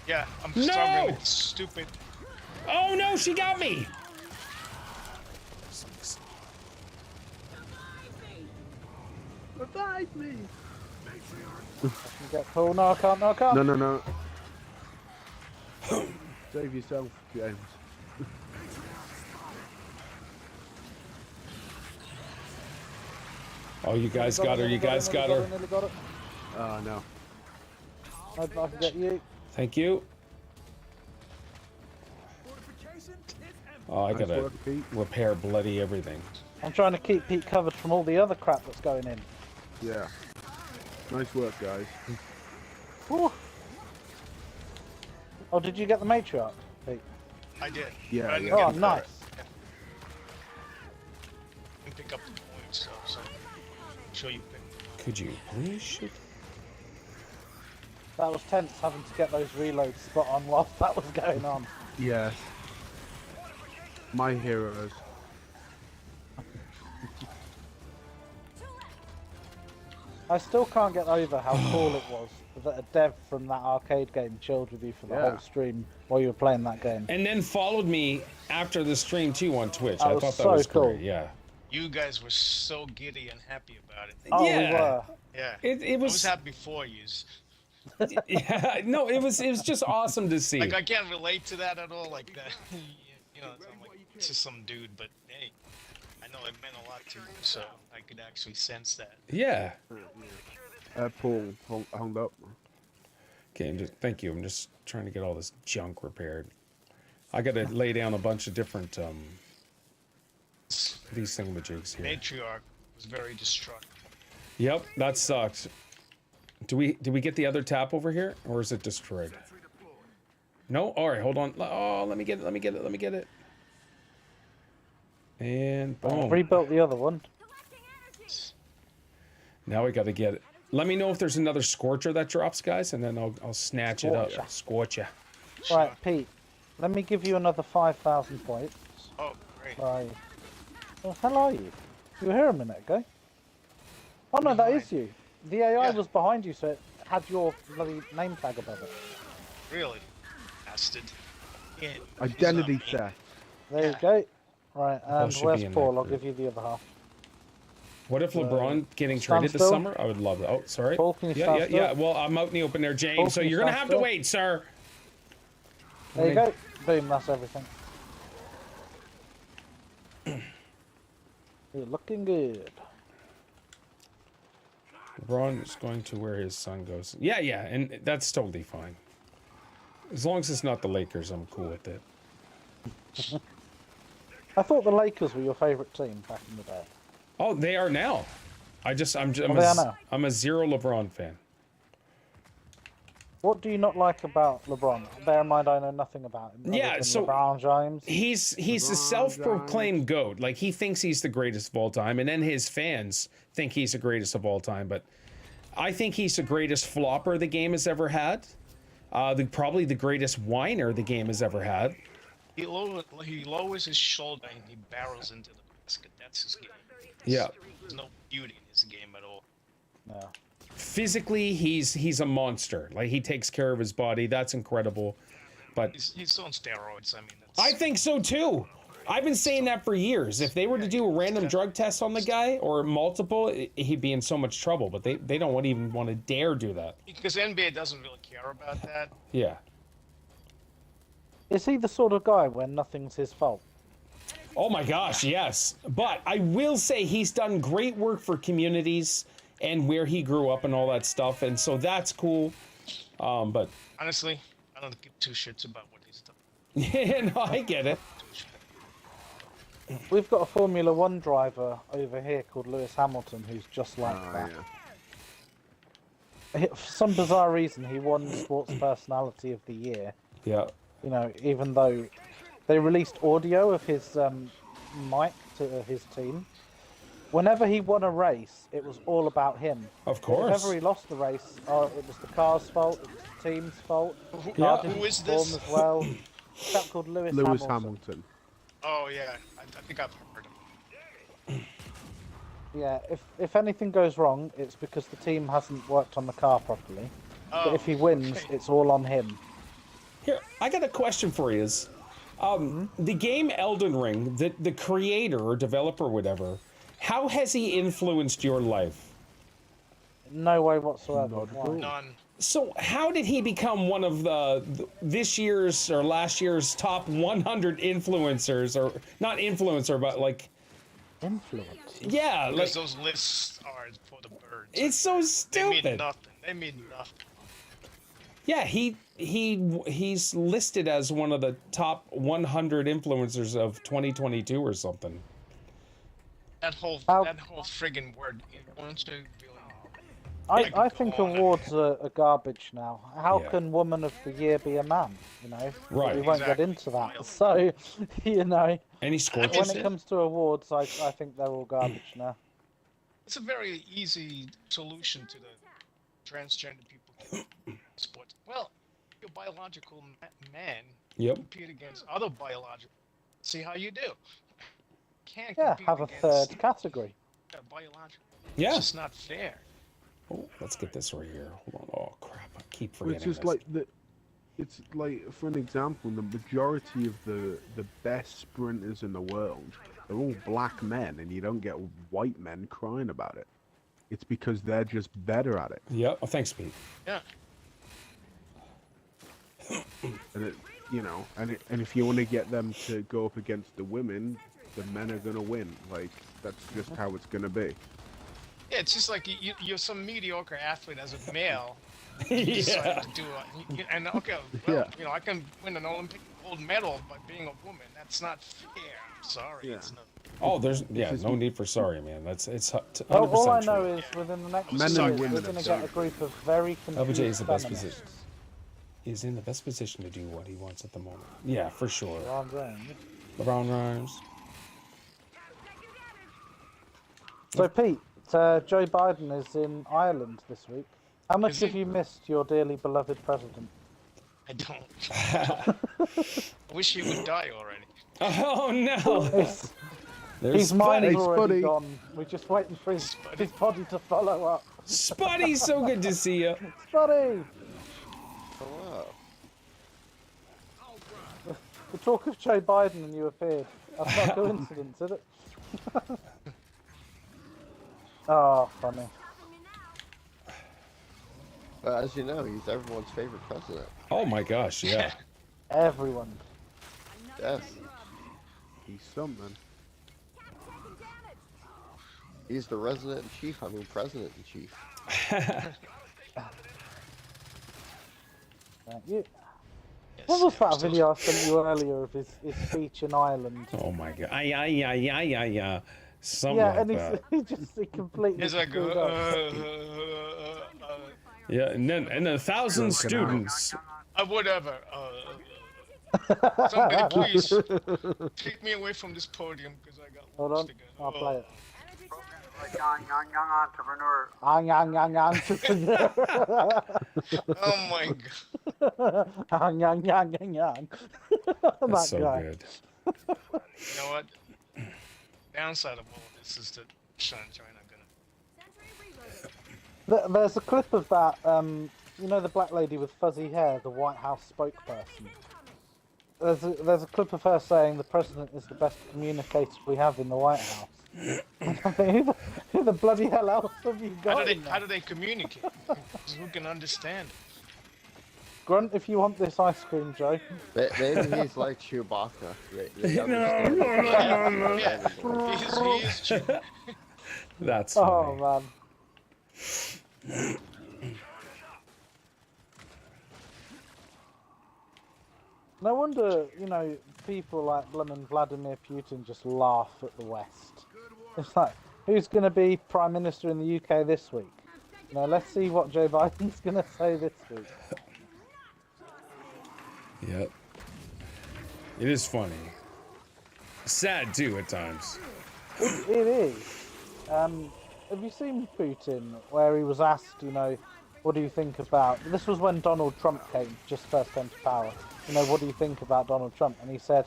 Yeah, I'm No! struggling with stupid. Oh no, she got me. Revive me! Get Paul. No, I can't. No, I can't. No, no, no. Save yourself, James. Oh, you guys got her. You guys got her. Nearly got it. Oh, no. I can get you. Thank you. Oh, I Nice gotta work, Pete. repair bloody everything. I'm trying to keep Pete covered from all the other crap that's going in. Yeah. Nice work, guys. Whew. Oh, did you get the matriarch, Pete? I did. Yeah, but I didn't yeah. get Oh, the- nice. You pick up the points, so I'm sure you pick. Could you please shoot? That was tense having to get those reloads spot on whilst that was going on. Yes. My heroes. I still can't get over how cool it was that a dev from that arcade game chilled with you for the Yeah. whole stream while you were playing that game. And then followed me after the stream too on Twitch. That I was thought that so was cool. great. Yeah. You guys were so giddy and happy about it. Oh, yeah. we were. Yeah. It I was was. happy for you. Yeah. No, it was just awesome to see. Like I can't relate to that at all. Like that, you know, I'm like it's just some dude, but hey, I know it meant a lot to you, so I could actually sense that. Yeah. Paul, hold up. Okay. Thank you. I'm just trying to get all this junk repaired. I got to lay down a bunch of different these thingamajigs here. Matriarch was very destructive. Yep, that sucks. Do we get the other tap over here, or is it destroyed? No. All right, hold on. Oh, let me get it. And I've boom. rebuilt the other one. Now we got to get it. Let me know if there's another scorcher that drops, guys, and then I'll snatch it up. Scorcher. Right, Pete. Let me give you another 5,000 points. Oh, great. Right. Well, hell are you? You were here a minute ago. Oh no, that is you. The AI Yeah. was behind you, so it had your bloody name tag above it. Really, bastard. Yeah, Identity he's not me. theft. There you Yeah. go. Right, and should be where's in Paul? that I'll group. give you the other half. What if LeBron getting stand traded this still. summer? I would love it. Oh, sorry. Paul, can you yeah, stand yeah, still? yeah. Well, I'm out in the open there, James. Paul, So can you you're gonna stand have to still? wait, sir. There you go. Boom, that's everything. You're looking good. LeBron is going to where his son goes. Yeah, yeah, and that's totally fine. As long as it's not the Lakers, I'm cool with it. I thought the Lakers were your favourite team back in the day. Oh, they are now. I'm they are now. I'm a zero LeBron fan. What do you not like about LeBron? Bear in mind, I know nothing about him. other Yeah, than so- LeBron James. He's a LeBron self-proclaimed GOAT. Like, he thinks he's the greatest of all time, and then his fans think he's the greatest of all time. But I think he's the greatest flopper the game has ever had. Probably the greatest whiner the game has ever had. He lowers his shoulder and he barrels into the basket. That's his game. Yeah. There's no beauty in his game at all. No. Physically, he's a monster. Like, he takes care of his body. That's incredible. But He's on steroids. I mean, that's, I think so too. I've been saying that for years. If they were to do a random drug test on the guy or multiple, he'd be in so much trouble. But they don't even want to dare do that. because NBA doesn't really care about that. Yeah. Is he the sort of guy when nothing's his fault? Oh my gosh, yes. But I will say he's done great work for communities and where he grew up and all that stuff, and so that's cool. But Honestly, I don't give two shits about what he's done. yeah, no, I get it. We've got a Formula One driver over here called Lewis Hamilton who's just like Oh, that. yeah. For some bizarre reason, he won Sports Personality of the Year. Yeah. You know, even though they released audio of his mic to his team, whenever he won a race, it was all about him. Of But course. if ever he lost the race, it was the car's fault, it was the team's fault. The Yeah. car didn't Who is perform this? as well. A chap called Lewis Lewis Hamilton. Hamilton. Oh yeah, I think I've heard of him. Yeah, if anything goes wrong, it's because the team hasn't worked on the car properly. But if he wins, okay. it's all on him. Here, I got a question for you. The game Elden Ring, the creator or developer, whatever, how has he influenced your life? No way whatsoever. Not at Why? all. None. So how did he become one of this year's or last year's top 100 influencers, or not influencer, but like, Influence. yeah, like Because those lists are for the birds. it's so They stupid. mean nothing. They mean nothing. Yeah, he's listed as one of the top 100 influencers of 2022 or something. That whole How- friggin' word influencer really. I think Go on. awards are garbage now. How Yeah. can Woman of the Year be a man? You know, Right. We won't Exactly. get into that. So, you know, And he scored when Is it it? comes to awards, I think they're all garbage now. It's a very easy solution to the transgender people sport. Well, you're a biological man. Yep. Compete against other biological. See how you do. Can't Yeah, compete have a against third category. biological. Yeah. It's just not fair. Oh, let's get this right here. Hold on. Oh crap! I keep Well, forgetting. it's just this. like it's like, for an example, the majority of the best sprinters in the world, they're all black men, and you don't get white men crying about it. It's because they're just better at it. Yep. Oh, thanks, Pete. Yeah. And it, you know, and if you want to get them to go up against the women, the men are gonna win. Like, that's just how it's gonna be. Yeah, it's just like you're some mediocre athlete as a male. Yeah. Decide to do and okay, well, Yeah. you know, I can win an Olympic gold medal by being a woman. That's not fair. I'm sorry. Yeah. It's not. Oh, there's is- no need for sorry, man. It's 100% All I true. know is within the next Men few and years, women we're are going to so get a group of very LBJ confused is the best feminists. position. He's in the best position to do what he wants at the moment. Yeah, for sure. Well, I'm saying. LeBron James. So, Pete, Joe Biden is in Ireland this week. How much Is have he? you missed your dearly beloved president? I don't. I wish he would die already. Oh no! His, There's his mind is Spuddy. already Spuddy. gone. We're just waiting for his body to follow up. Spuddy, so good to see you. Spuddy! Hello. The talk of Joe Biden and you appeared. That's not a coincidence, is it? Oh, funny. Well, as you know, he's everyone's favorite president. Oh my gosh, yeah. Everyone. Yes. He's something. He's the resident in chief. I mean, president in chief. Thank you. Yes, What was yeah, that I'm still- video I sent you earlier of his speech in Ireland? Oh my god. Yeah. Something Yeah, like and that. he just he completely It's like screwed up. Yeah, and then 1,000 Broken out. students. Whatever. Somebody please take me away from this podium because I got Hold lost on, again. I'll play it. Young entrepreneur. Oh my god. That's That so guy. good. You know what? Downside of all of this is that China gonna. There's a clip of that, you know the black lady with fuzzy hair, the White House spokesperson. There's a clip of her saying the president is the best communicator we have in the White House. And I think, who the bloody hell else have you got in How there? do they communicate? Who can understand it? Grunt if you want this ice cream, Joe. Maybe he's like Chewbacca. They No, understand Yeah, he is cheap. That's Oh funny. man. No wonder, you know, people like Blum Vladimir Putin just laugh at the West. It's like, who's going to be Prime Minister in the UK this week? You know, let's see what Joe Biden's going to say this week. Yep. It is funny. Sad too at times. It is. Have you seen Putin where he was asked, you know, what do you think about... This was when Donald Trump just first came to power. You know, what do you think about Donald Trump? And he said,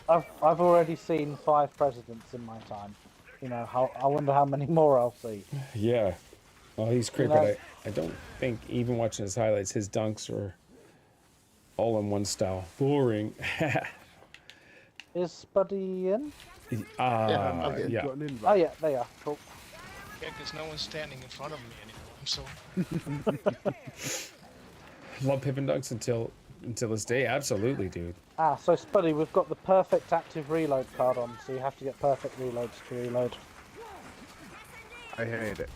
I've already seen 5 presidents in my time. You know, I wonder how many more I'll see. Yeah. Well, he's great, You know- but I don't think, even watching his highlights, his dunks are all in one style. Boring. Is Spuddy in? Yeah. Got an invite. Oh yeah, they are. Cool. Yeah, because no one's standing in front of me anymore. So Love Pippin dunks until this day. Absolutely, dude. Ah, so Spuddy, we've got the perfect active reload card on, so you have to get perfect reloads to reload. I hate it.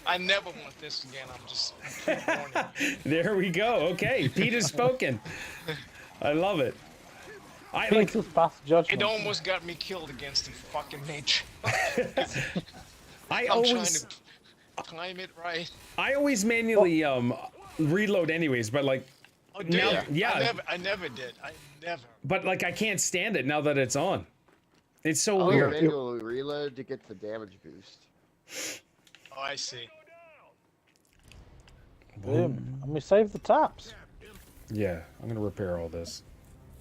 I never want this again. I'm just warning you. There we go. Okay, Pete has spoken. I love it. I like. Peter's past judgment. It almost got me killed against the fucking nature. I I'm trying always. to time it right. I always manually reload anyways, but like. Oh, do Now- you? yeah. I never did. I never. But like I can't stand it now that it's on. It's so I'll weird. manually reload to get the damage boost. Oh, I see. Boom. And we save the taps. Yeah, I'm gonna repair all this.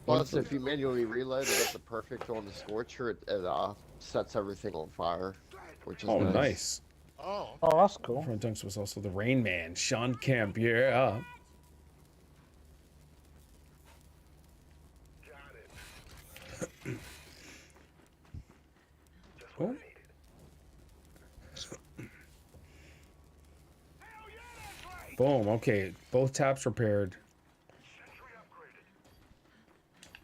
Plus, if you manually reload and get the perfect on the Scorcher, it sets everything on fire, which is Oh, nice. nice. Oh. Oh, that's cool. Front dunks was also the Rain Man, Sean Kemp. Yeah. Oh. Boom. Okay, both taps repaired.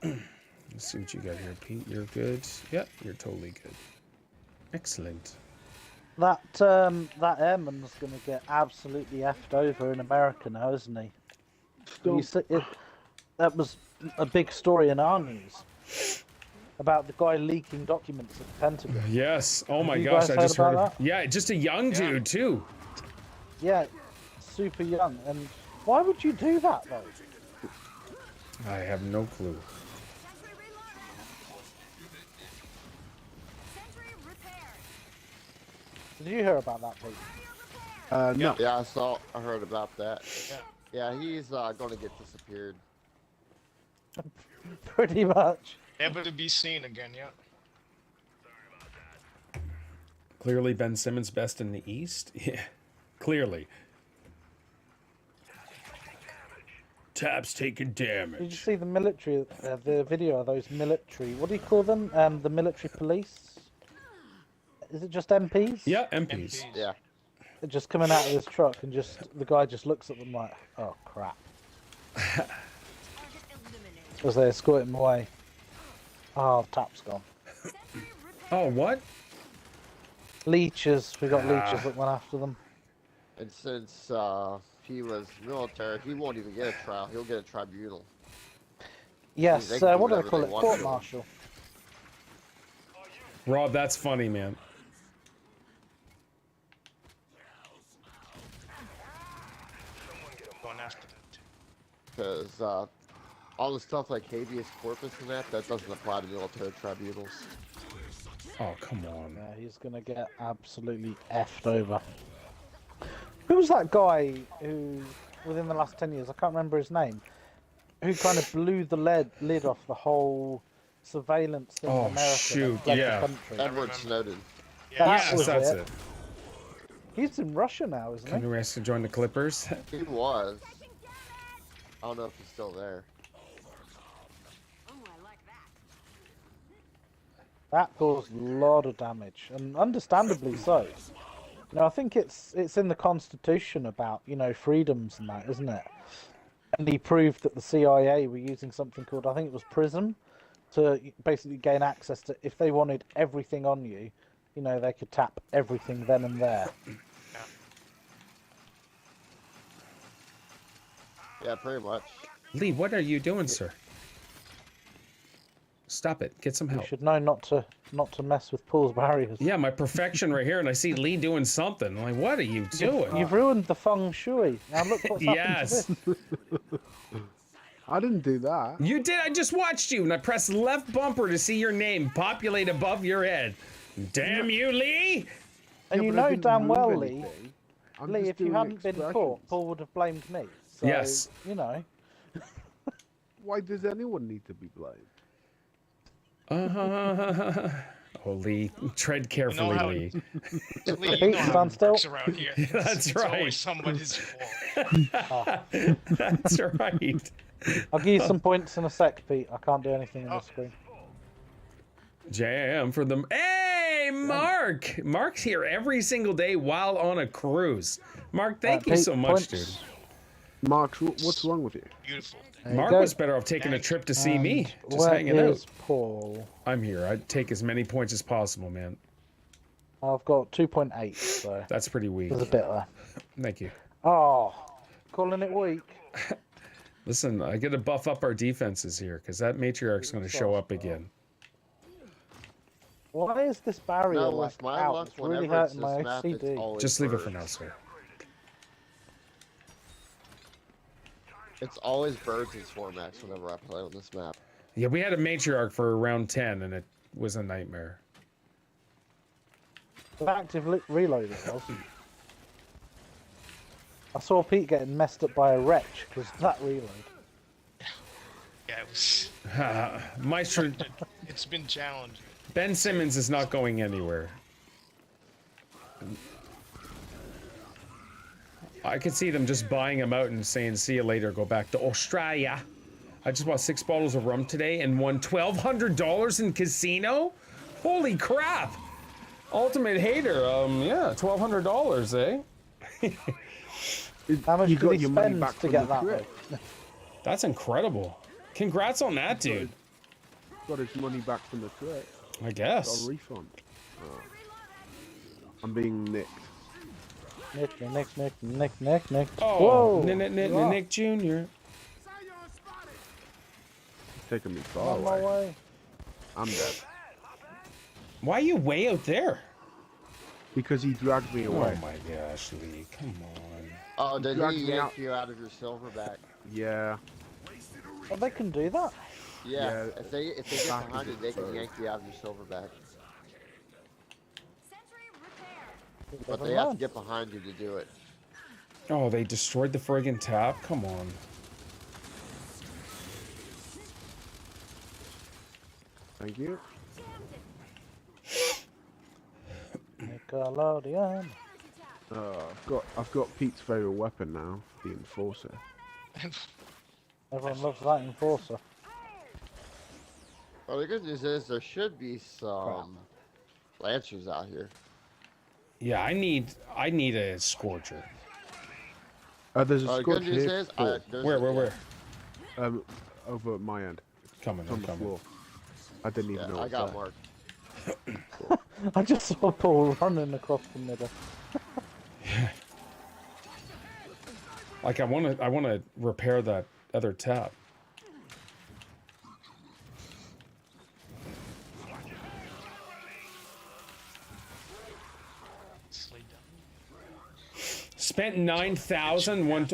Let's see what you got here, Pete. You're good. Yep, you're totally good. Excellent. That airman's gonna get absolutely effed over in America now, isn't he? You see, that was a big story in our news about the guy leaking documents at the Pentagon. Yes. Oh my you gosh, guys I just heard heard. about Yeah, just a young dude too. Yeah, super young. And why would you do that though? I have no clue. Did you hear about that, Pete? No. Yeah, I heard about that. Yeah, he's gonna get disappeared. Pretty much. Never to be seen again, yeah. Clearly, Ben Simmons best in the East. Yeah, clearly. Tabs taking Did you damage. see the military, the video of those military, what do you call them? The military police? Is it just MPs? Yeah, MPs. Yeah. They're just coming out of this truck and the guy just looks at them like, oh crap. As they escort him away. Oh, tap's gone. Oh, what? Leeches, we got leeches that went after them. And since he was military, he won't even get a trial. He'll get a tribunal. Yes, They can do what do they whatever call they it? want Court to him. martial. Rob, that's funny, man. Going after that. Because all the stuff like habeas corpus and that doesn't apply to military tribunals. Oh, come on. Yeah, he's gonna get absolutely effed over. Who was that guy who, within the last 10 years, I can't remember his name, who kind of blew the lid off the whole surveillance thing Oh, in America? shoot, that led yeah. the country? Edward Snowden. Yeah. That Yes, was that's it. it. He's in Russia now, isn't he? Kanye has to join the Clippers. He was. I don't know if he's still there. That caused a lot of damage, and understandably so. You know, I think it's in the Constitution about, you know, freedoms and that, isn't it? And he proved that the CIA were using something called, I think it was PRISM, to basically gain access to, if they wanted everything on you, you know, they could tap everything then and there. Yeah, pretty much. Lee, what are you doing, sir? Stop it. Get some You help. should know not to mess with Paul's barriers. Yeah, my perfection right here, and I see Lee doing something. I'm like, what are you doing? You've ruined the feng shui. Now look what's happened Yes. to this. I didn't do that. You did. I just watched you, and I pressed left bumper to see your name populate above your head. Damn you, Lee! And Yeah, you but I know didn't damn move well, Lee. anything. I'm Lee, just if you doing hadn't been expressions. caught, Paul would have blamed me. So, Yes. You know. Why does anyone need to be blamed? Oh, Lee, tread You carefully, know how, Lee. Lee, you know how Stand it still. works around here. That's it's right. always somebody's fault. That's right. I'll give you some points in a sec, Pete. I can't do anything in this screen. Jam for them. Hey, Mark! Mark's here every single day while on a cruise. Mark, thank you Pete, so much, dude. points. Mark, what's wrong with you? Beautiful. There you Mark go. was better off taking a trip to see me, just Where hanging out. is Paul? I'm here. I'd take as many points as possible, man. I've got 2.8, so That's pretty weak. there's a bit there. Thank you. Oh, calling it weak. Listen, I got to buff up our defenses here, because that matriarch's going to show up again. Why is this barrier No, like with my out? luck, It's really whenever it's hurting this my map, it's OCD. always Just leave it for birds. now, sir. It's always birds and Swarmax whenever I play on this map. Yeah, we had a matriarch for round 10, and it was a nightmare. The active reload it was. I saw Pete getting messed up by a wretch because that reload. Yeah, it was. Maestro, It's been challenging. Ben Simmons is not going anywhere. I could see them just buying him out and saying, see you later, go back to Australia. I just bought 6 bottles of rum today and won $1,200 in casino? Holy crap! Ultimate hater, yeah, $1,200, eh? How much You did got he your money spend back to from get the that? trip. Though? That's incredible. Congrats on that, dude. Got his money back from the trip. I Got guess. a refund. Oh. I'm being nicked. Nick. Oh, Whoa! Nick Jr. Taking me far On my away. way. I'm dead. Why are you way out there? Because he dragged me Oh away. my gosh, Lee, come on. Oh, did dragged he me yank out. you out of your silverback? Yeah. Oh, they can do that. Yeah, Yeah, if they get back behind is you, they can absurd. yank you out of your silverback. But Never they have to mind. get behind you to do it. Oh, they destroyed the friggin' tap? Come on. Thank you. Nickelodeon. I've got Pete's favorite weapon now, the Enforcer. Everyone loves that enforcer. Well, the good news is there should be some Lancers out here. Yeah, I need a Scorcher. There's a The Scorch good news here. is there's Where? Over at my end. Coming, It's on I'm the coming. floor. I didn't even Yeah, know. I it was got there. marked. I just saw Paul running across the middle. Like I wanna repair that other tap. Slay down. Spent 9,000 one.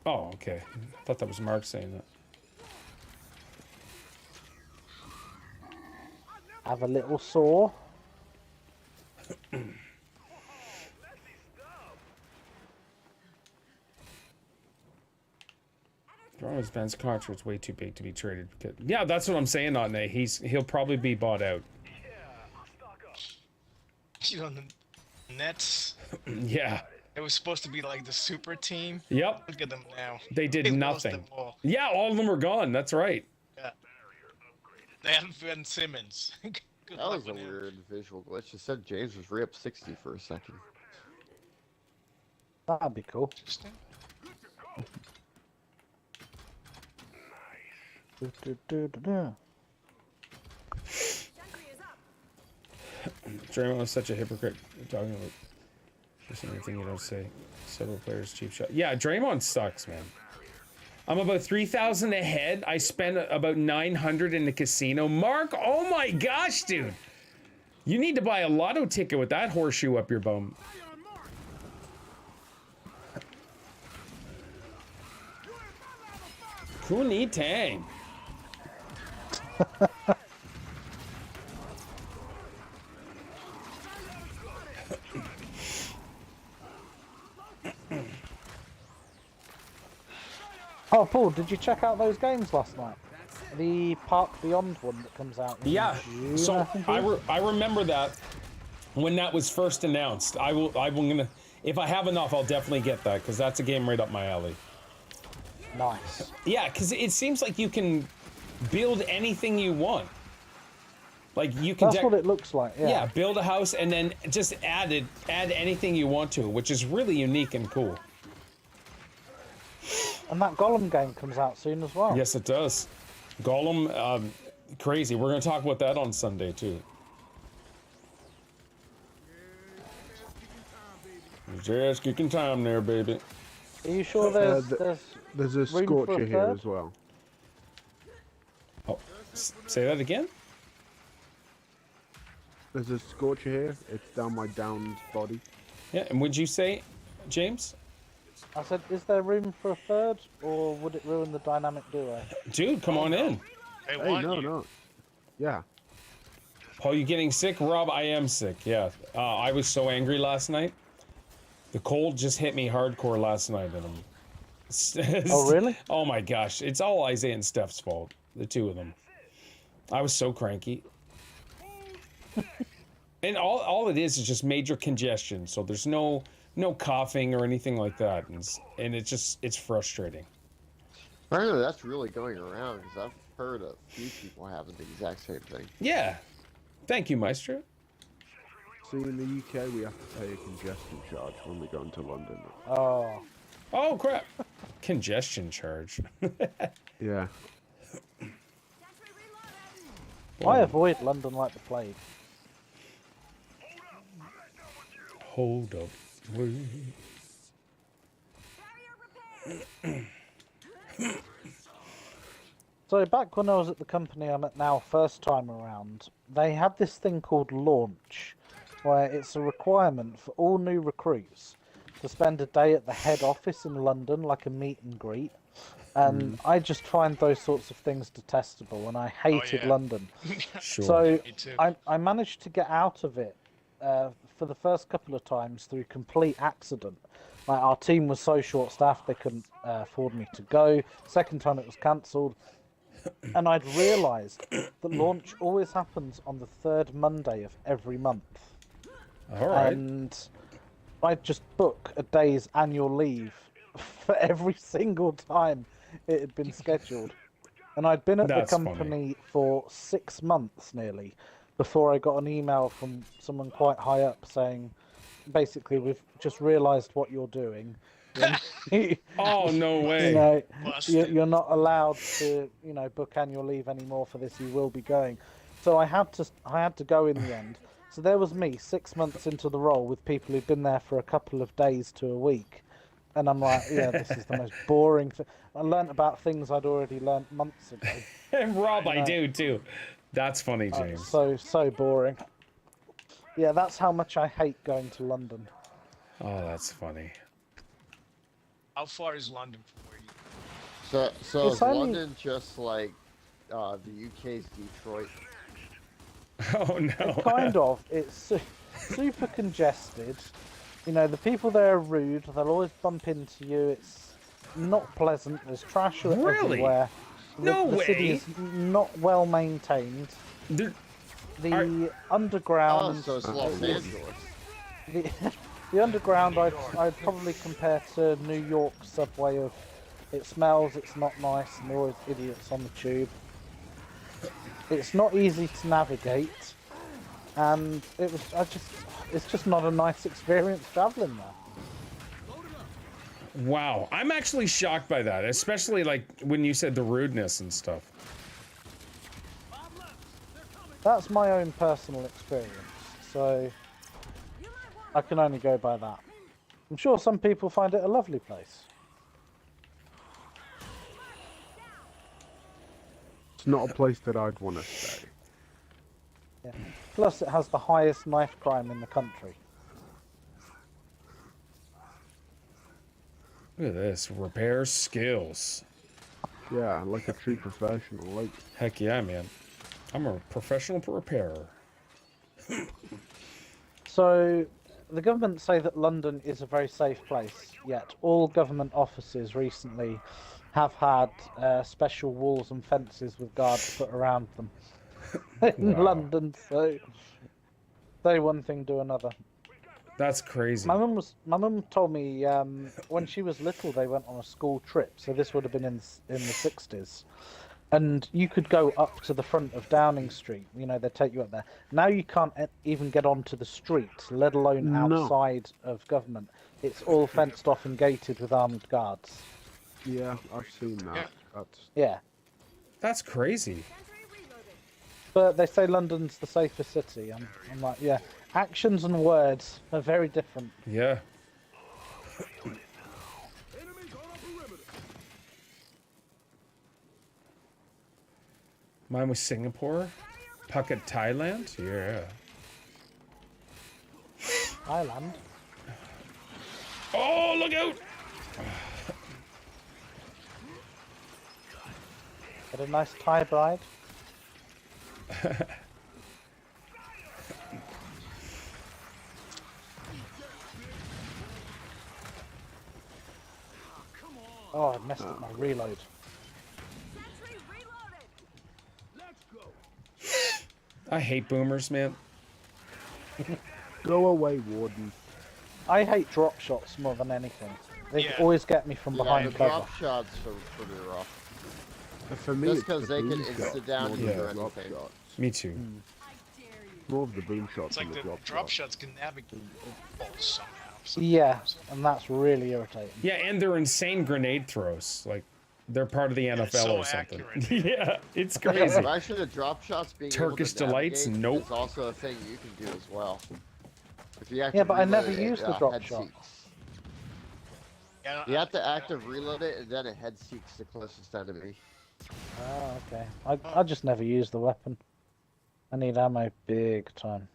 Oh, okay. I thought that was Mark saying that. Have a little saw. Throwing Ben's cartridge way too big to be traded. Yeah, that's what I'm saying on there. He'll probably be bought out. You know, the Nets, Yeah. it was supposed to be like the super team. Yep. Look at them now. They did lost nothing. them all. Yeah, all of them are gone. That's right. Yeah. They have Ben Simmons. Good That luck was a with him. weird visual glitch. It said James was re-up 60 for a second. That'd be cool. Interesting. Draymond is such a hypocrite. Talking about just anything you don't say. Several players cheap shot. Yeah, Draymond sucks, man. I'm about 3,000 ahead. I spent about 900 in the casino. Mark, oh my gosh, dude. You need to buy a lotto ticket with that horseshoe up your bum. Kuni Tang. Oh, Paul, did you check out those games last night? The Park Beyond one that comes out in Yeah. June, So I think it is? I remember that when that was first announced. I'm gonna, if I have enough, I'll definitely get that because that's a game right up my alley. Nice. Yeah, because it seems like you can build anything you want. Like you can. That's what it looks like. Yeah. Yeah, build a house and then just add anything you want to, which is really unique and cool. And that Golem game comes out soon as well. Yes, it does. Golem, crazy. We're going to talk about that on Sunday, too. Just kicking time there, baby. Are you sure There's a room for Scorcher a here third? as well. Oh, say that again? There's a Scorcher here. It's down my downed body. Yeah, and would you say, James? I said, is there room for a third, or would it ruin the dynamic duo? Dude, come on in. They Hey, want no, you. no. Yeah. Oh, you getting sick? Rob, I am sick, yeah. I was so angry last night. The cold just hit me hardcore last night. And Oh, really? Oh my gosh, it's all Isaiah and Steph's fault. The two of them. I was so cranky. And all it is just major congestion. So there's no coughing or anything like that, and it's frustrating. Apparently that's really going around because I've heard a few people having the exact same thing. Yeah. Thank you, Maestro. See, in the UK, we have to pay a congestion charge when we go into London. Oh. Oh crap! Congestion charge. Yeah. I avoid London like the plague. Hold up. So back when I was at the company I'm at now, first time around, they had this thing called launch, where it's a requirement for all new recruits to spend a day at the head office in London, like a meet and greet. And I just find those sorts of things detestable, and I hated yeah. London. Sure. So Me too. I managed to get out of it for the first couple of times through complete accident. Like our team was so short-staffed they couldn't afford me to go. Second time it was cancelled, and I'd realised that launch always happens on the third Monday of every month. All right. And I'd just book a day's annual leave for every single time it had been scheduled. And I'd been at That's the funny. company for 6 months nearly before I got an email from someone quite high up saying, basically, we've just realised what you're doing. Oh no way. You know, Busted. you're not allowed to, book annual leave anymore for this. You will be going. So I had to go in the end. So there was me 6 months into the role with people who'd been there for a couple of days to a week. And I'm like, yeah, this is the most boring thing. I learnt about things I'd already learnt months ago. Rob, I do too. That's funny, James. So boring. Yeah, that's how much I hate going to London. Oh, that's funny. How far is London from where you? So It's is only- London just like the UK's Detroit? Oh no. Kind of. It's super congested. The people there are rude. They'll always bump into you. It's not pleasant. There's trash Really? everywhere. No the city way. is not well maintained. There- The Oh, underground. so it's Los Angeles. The underground, I'd probably compare to New York subway. Of it smells, it's not nice, and there are always idiots on the tube. It's not easy to navigate, and it's just not a nice experience traveling there. Wow, I'm actually shocked by that, especially like when you said the rudeness and stuff. That's my own personal experience, so I can only go by that. I'm sure some people find it a lovely place. It's not a place that I'd want to stay. Yeah. Plus, it has the highest knife crime in the country. Look at this, repair skills. Yeah, like a true professional. Like, Heck yeah, man. I'm a professional repairer. So, the government say that London is a very safe place, yet all government offices recently have had special walls and fences with guards put around them in Wow. London. So, say one thing, do another. That's crazy. My mum told me when she was little they went on a school trip, so this would have been in the 60s. And you could go up to the front of Downing Street. You know, they'd take you up there. Now you can't even get onto the street, let alone No. outside of government. It's all fenced off and gated with armed guards. yeah, I've seen that. Yeah. That's Yeah. That's crazy. But they say London's the safest city. I'm like, yeah. Actions and words are very different. Yeah. Mine was Singapore. Phuket, Thailand. Yeah. Thailand. Oh, look out! Got a nice Thai bride. Oh, I messed up my reload. I hate boomers, man. go away, Warden. I hate drop shots more than anything. They Yeah. always get me from Yeah, behind the cover. drop shots are pretty rough. For me, Just it's 'cause the they can boom insta shots down more you than or the drop anything. shots. Me too. More of the boom shots It's like than the the drop shots. shots can navigate balls somehow. Yeah, sometimes. and that's really irritating. Yeah, and they're insane grenade throws. Like, they're part of the NFL so or something. accurate. Yeah, it's Yeah, crazy. but actually the drop shots being Turkish able to delights? navigate Nope. is also a thing you can do as well. If you Yeah, but I never reload it, used the drop head shot. seeks. Yeah, You have to active reload it and then it head seeks the closest enemy. Oh, okay. I just never use the weapon. I need ammo big time.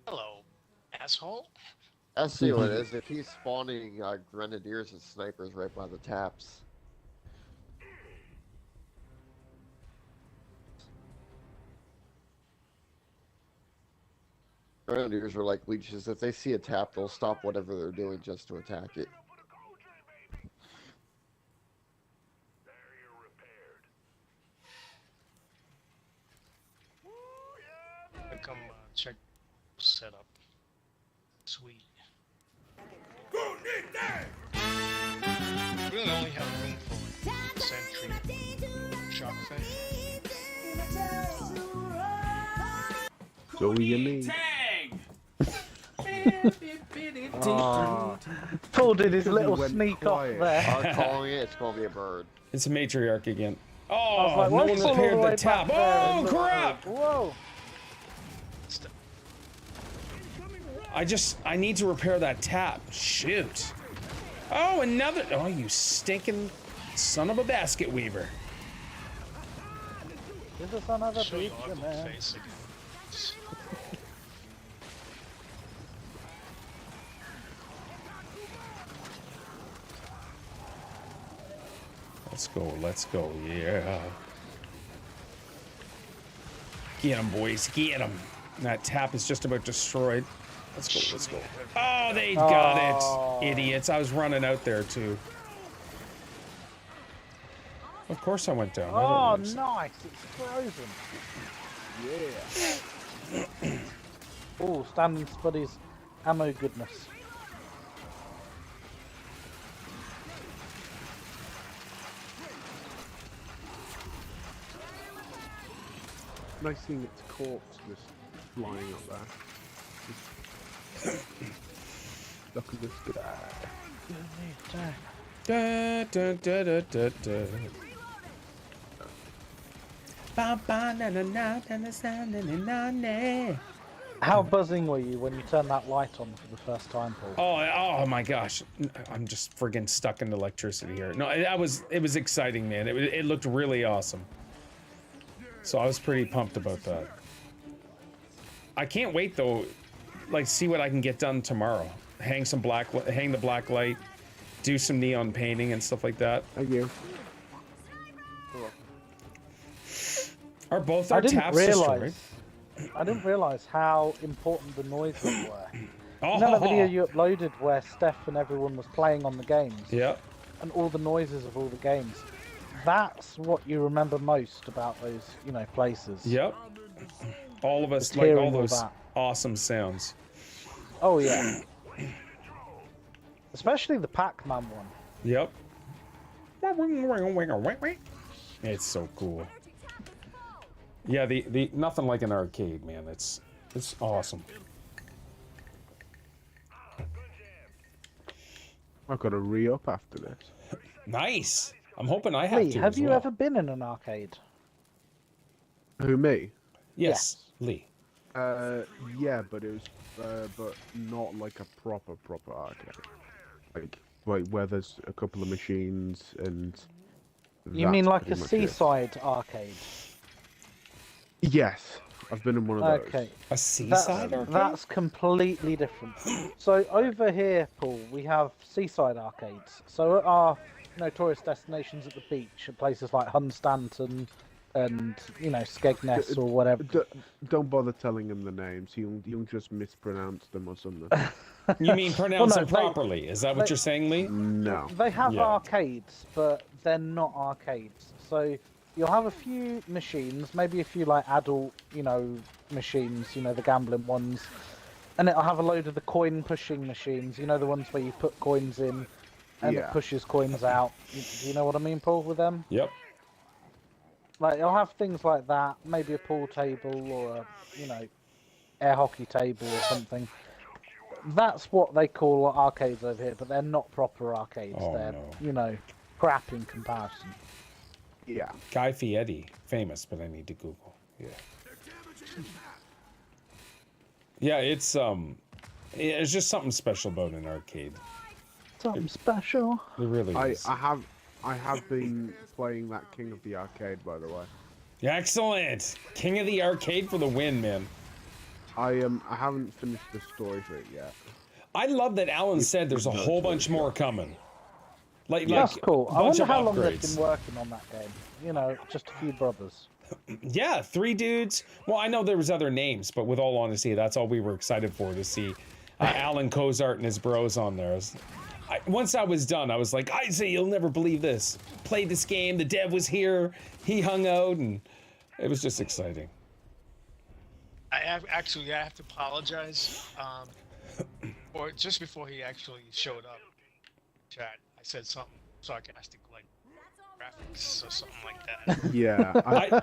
hello, asshole. I see what it is. If he's spawning grenadiers and snipers right by the taps. Grenadiers are like leeches. If they see a tap, they'll stop whatever they're doing just to attack it. I come check setup. Sweet. We really only have room for like sentry shock thing. That's all you need. Oh. Paul did his little went sneak off quiet. there. I'm calling it. It's gonna be a bird. It's a matriarch again. I Oh, was like, no why one is Paul all repaired the the way tap. back there? Oh, crap! Whoa. I need to repair that tap. Shoot. Oh, another. Oh, you stinking son of a basket weaver. Is this another Show your beach, ugly man? face again. Let's go, yeah. Get him, boys, get him. That tap is just about destroyed. Let's go. Oh, they got it, idiots. I was running out there, too. Of course I went down. I Oh, don't nice. It's frozen. Yeah. Oh, standing Spuddy's ammo goodness. Nice seeing its corpse just flying up there. Look at this guy. Da, da, da, da, da. Ba, ba, na, na, na, na, na, na, na, na, na. How buzzing were you when you turned that light on for the first time, Paul? Oh my gosh. I'm just friggin' stuck in electricity here. No, it was exciting, man. It looked really awesome. So I was pretty pumped about that. I can't wait though, like see what I can get done tomorrow. hang the black light, do some neon painting and stuff like that. Thank you. Are both our taps destroyed? I didn't realize how important the noises were. Oh, You know that video you uploaded where Steph and everyone was playing on the games? Yep. And all the noises of all the games. That's what you remember most about those, you know, places. Yep. All of us, Just like hearing all all those that. awesome sounds. Oh yeah. Especially the Pac-Man one. Yep. It's so cool. Yeah, the nothing like an arcade, man. It's awesome. I've got to re-up after this. Nice. I'm hoping I have Lee, to. have as you well. ever been in an arcade? Who, me? Yes, Lee. Yeah, but it was, but not like a proper arcade. Like where there's a couple of machines and. You mean like a pretty much it. seaside arcade? Yes, I've been in one of those. Okay. A seaside arcade? That's completely different. So over here, Paul, we have seaside arcades. So at our tourist destinations at the beach, at places like Hunstanton and Skegness or whatever. Don't bother telling him the names. He'll just mispronounce them or something. You mean pronounce Well, no, them properly? Is that what you're saying, Lee? No. They have Yeah. arcades, but they're not arcades. So you'll have a few machines, maybe a few like adult, machines, the gambling ones. And it'll have a load of the coin pushing machines, the ones where you put coins in and it Yeah. pushes coins out. You know what I mean, Paul, with them? Yep. Like, you'll have things like that, maybe a pool table or a, air hockey table or something. That's what they call arcades over here, but they're not proper arcades. Oh, they're, no. crap in comparison. Yeah. Guy Fieri, famous, but I need to Google. Yeah. Yeah, it's just something special about an arcade. Something special. It really I is. have been playing that King of the Arcade, by the way. Excellent! King of the Arcade for the win, man. I haven't finished the story for it yet. I love that Alan said there's a whole bunch more coming. That's cool. a I bunch wonder of how long they've upgrades. been working on that game. Just a few brothers. Yeah, 3 dudes. Well, I know there was other names, but with all honesty, that's all we were excited for, to see Alan Cozart and his bros on there. Once I was done, I was like, Isaac, you'll never believe this. Played this game, the dev was here, he hung out, and it was just exciting. I have to apologize. Or just before he actually showed up, chat, I said something sarcastic like graphics or something like that. Yeah, I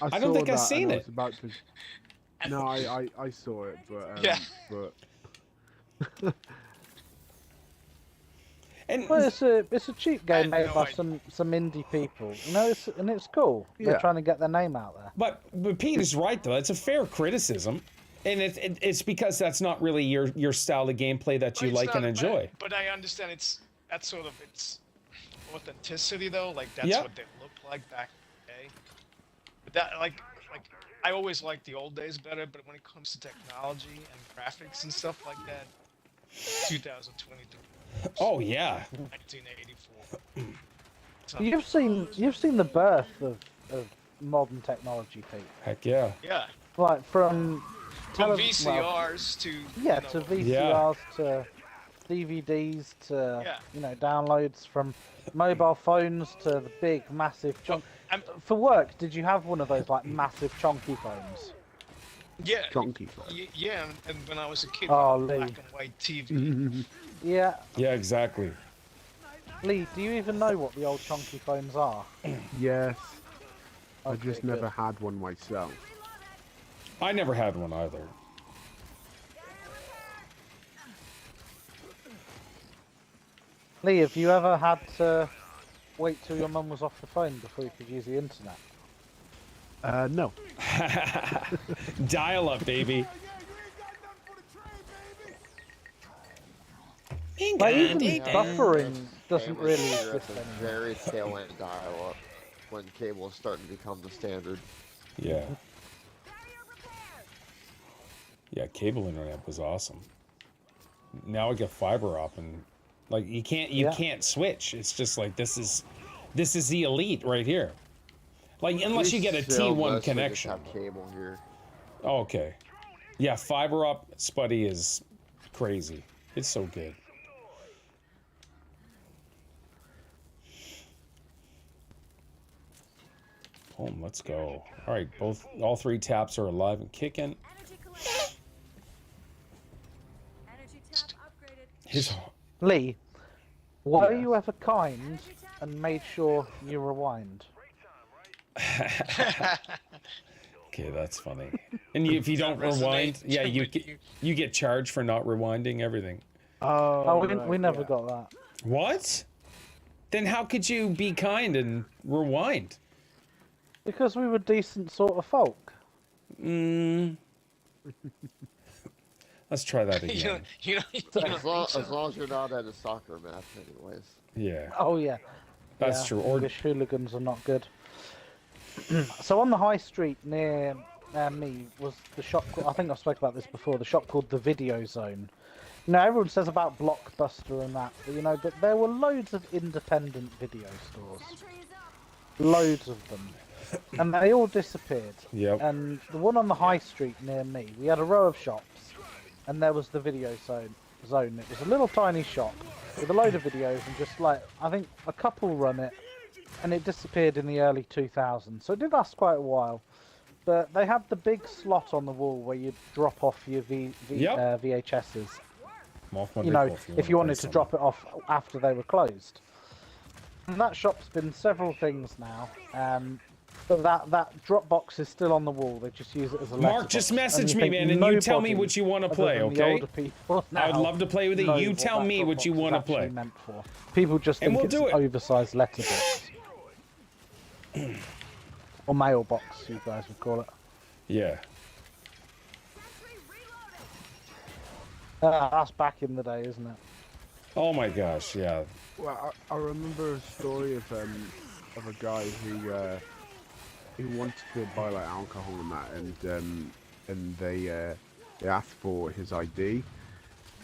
I don't saw think I've that seen and I it. was about to... No, I saw it, but Yeah. but And Well, it's a cheap I game had made no by idea. some indie people. It's cool. They're Yeah. trying to get their name out there. but Pete is right though. It's a fair criticism, and it's because that's not really your style of gameplay that But you it's like not- and enjoy. But I understand that's sort of its authenticity though. Like that's Yeah. what they looked like back in the day. But that like I always liked the old days better. But when it comes to technology and graphics and stuff like that, 2023, Oh yeah, 1984. You've seen the birth of modern technology, Pete. heck yeah. Yeah, Like from from well, VCRs to to VCRs to DVDs to Yeah. downloads from mobile phones to the big massive chunk. I'm- For work, did you have one of those like massive chunky phones? yeah, chunky. yeah. And when I was a kid, Oh, black Lee. and white TV. Yeah, Yeah, exactly. Lee, do you even know what the old chunky phones are? Yes, I Okay, just good. never had one myself. I never had one either. Lee, have you ever had to wait till your mum was off the phone before you could use the internet? No. Dial up, baby. Like, even Yeah, buffering that's doesn't famous really here at exist the anymore. very tail end dial-up when cable is starting to become the standard. Yeah. Yeah, cable internet was awesome. now I get fiber up, and like you can't switch. It's just like this is the elite right here. Like unless you get a T1 connection. Just have cable here. Okay. Yeah, fiber up Spuddy is crazy. It's so good. Boom, let's go. All right, all 3 taps are alive and kicking. Lee, were you ever kind and made sure you rewind? Okay, that's funny. And if you don't rewind, yeah, you get charged for not rewinding everything. Oh, we never got that. What? Then how could you be kind and rewind? Because we were decent sort of folk. Let's try that again. As long as you're not at a soccer match, anyways. Yeah. Oh yeah. That's true. Or English hooligans are not good. So on the high street near me was the shop. I think I've spoken about this before. The shop called the Video Zone. You know, everyone says about Blockbuster and that, but there were loads of independent video stores. Loads of them. And they all disappeared. Yep. And the one on the high street near me, we had a row of shops, and there was the Video Zone. It was a little tiny shop with a load of videos, and just like, I think a couple run it, and it disappeared in the early 2000s. So it did last quite a while. But they had the big slot on the wall where you drop off your VHSs. You know, if you wanted to drop it off after they were closed. And that shop's been several things now. But that drop box is still on the wall. They just use it as a Mark, just message me, man, and you tell me what you want to play, okay? I would love to play with it. You tell me what you want to play. Meant for. People just think it's an oversized letterbox. Or mailbox, you guys would call it. Yeah. That's back in the day, isn't it? Oh my gosh, yeah. Well, I remember a story of a guy who wanted to buy like alcohol and that, and they asked for his ID,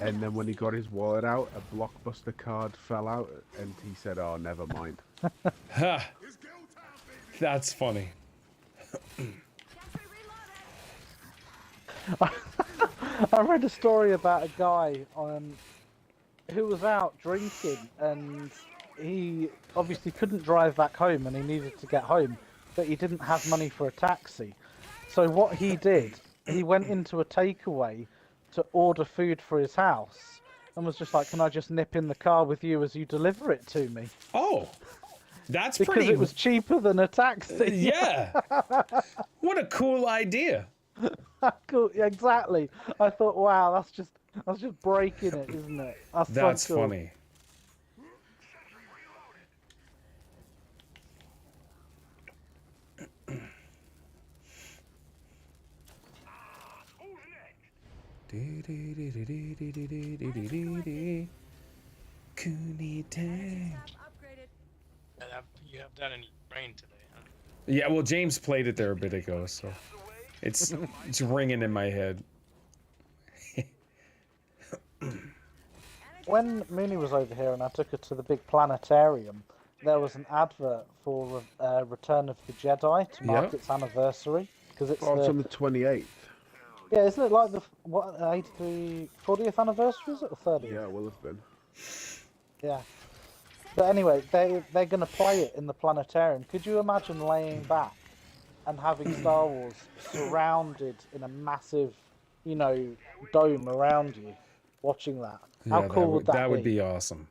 and then when he got his wallet out, a Blockbuster card fell out, and he said, "Oh, never mind." Ha! That's funny. I read a story about a guy who was out drinking, and he obviously couldn't drive back home, and he needed to get home, but he didn't have money for a taxi. So what he did, he went into a takeaway to order food for his house, and was just like, "Can I just nip in the car with you as you deliver it to me?" Oh, that's because pretty. It was cheaper than a taxi. Yeah. What a cool idea. Cool. Yeah, exactly. I thought, wow, that's just breaking it, isn't it? That's so cool. funny. You have that in your brain today, huh? Yeah, well, James played it there a bit ago, so it's ringing in my head. When Mooney was over here and I took her to the big planetarium, there was an advert for Return of the Jedi to mark its anniversary, because it's on the 28th. Yeah, isn't it like the 40th anniversary? Is it or 30th? Yeah, it will have been. Yeah. But anyway, they're going to play it in the planetarium. Could you imagine laying back and having Star Wars surrounded in a massive, dome around you, watching that? How cool would that be? That would be awesome.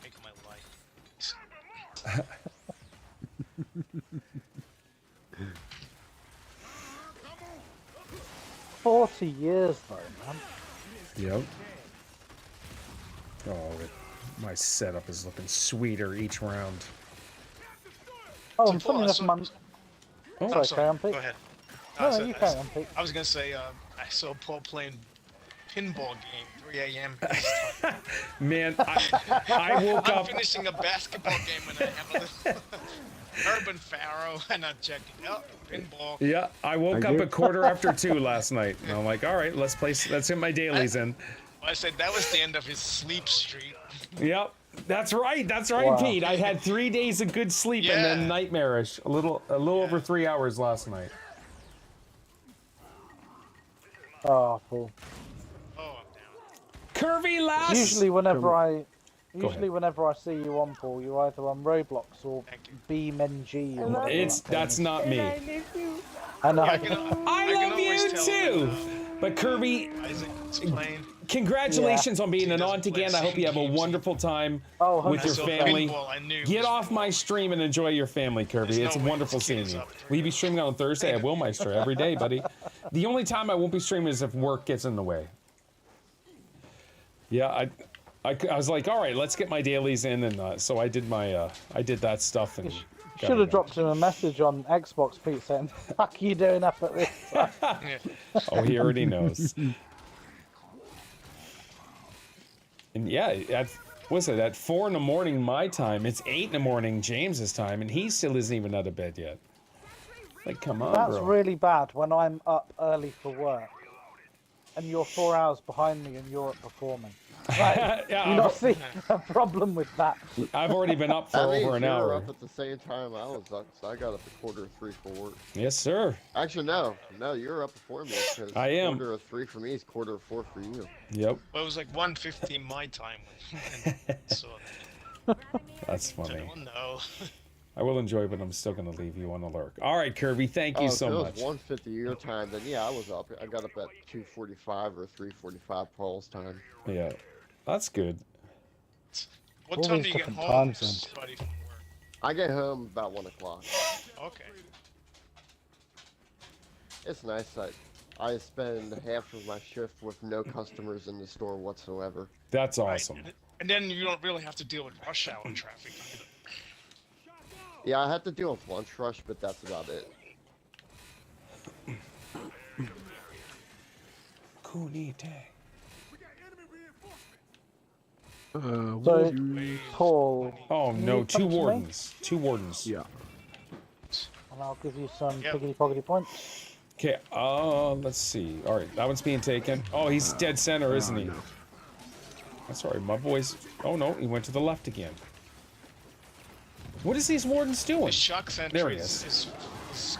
Make my life. 40 years though, man. Yep. Oh, my setup is looking sweeter each round. Oh, and funny enough, man. Oh, sorry, carry on, Pete. Go ahead. No, you carry on, Pete. I was gonna say, I saw Paul playing pinball game, 3 a.m. Man, I woke I'm up. finishing a basketball game and I have Urban Pharaoh, and I'm checking. Oh, pinball. Yeah, I woke up at 2:15 last night, and I'm like, all right, let's get my dailies in. I said that was the end of his sleep streak. Yep, that's right, Wow. Pete. I had 3 days of good sleep and then Yeah. nightmarish. A little over 3 hours last night. Oh, Paul. Oh, I'm down. Curvy lass. Usually whenever I ahead. see you on, Paul, you're either on Roblox or Thank you. BeamNG. or whatever It's that that's thing not me. I know. I I love always you tell too. when, But Kirby, Isaac's playing. congratulations on being He an doesn't aunt play again. I hope you have a games. wonderful time Oh, with your So family. pinball, I knew Get was- off my stream and enjoy your family, Kirby. There's It's no way wonderful this seeing kid's you. up. Will you be streaming on Thursday? I will, Meister, every day, buddy. The only time I won't be streaming is if work gets in the way. Yeah, I was like, all right, let's get my dailies in, and so I did that stuff. And Should have dropped him a message on Xbox, Pete, saying, "Fuck you doing up at this time?" Yeah. Oh, he already knows. And yeah, at 4 in the morning my time? It's 8 in the morning James's time, and he still isn't even out of bed yet. Like, come on, That's bro. really bad when I'm up early for work, and you're 4 hours behind me in Europe before me. Right? Yeah, You not see a problem with that? I've already been up for That means over an you were hour. up at the same time I was up, so I got up at 2:45 for work. Yes, sir. Actually, no, you're up before me. Because I am. 3:45 for me is 4:45 for you. Yep, Well, it was like 1:15 my time. So, that's funny. oh no. I will enjoy, but I'm still gonna leave you on the lurk. All right, Kirby, thank you so if it much. was 1:50 your time, then yeah, I was up. I got up at 2:45 or 3:45 Paul's time. Yeah, that's good. What All time these do you get different home, time zones. buddy, from work? I get home about 1 o'clock. Okay. It's nice that I spend half of my shift with no customers in the store whatsoever. That's Right. awesome. And then you don't really have to deal with rush hour traffic either. Yeah, I have to deal with lunch rush, but that's about it. Kunite. So, Paul, Oh can no, you 2 come to me? wardens. 2 wardens. Yeah. And I'll give you some Yep. piggity points. Okay, let's see. All right, that one's being taken. Oh, he's dead center, isn't he? no. That's all right, my boy's... Oh, no, he went to the left again. What is these wardens doing? The shock sentry There he is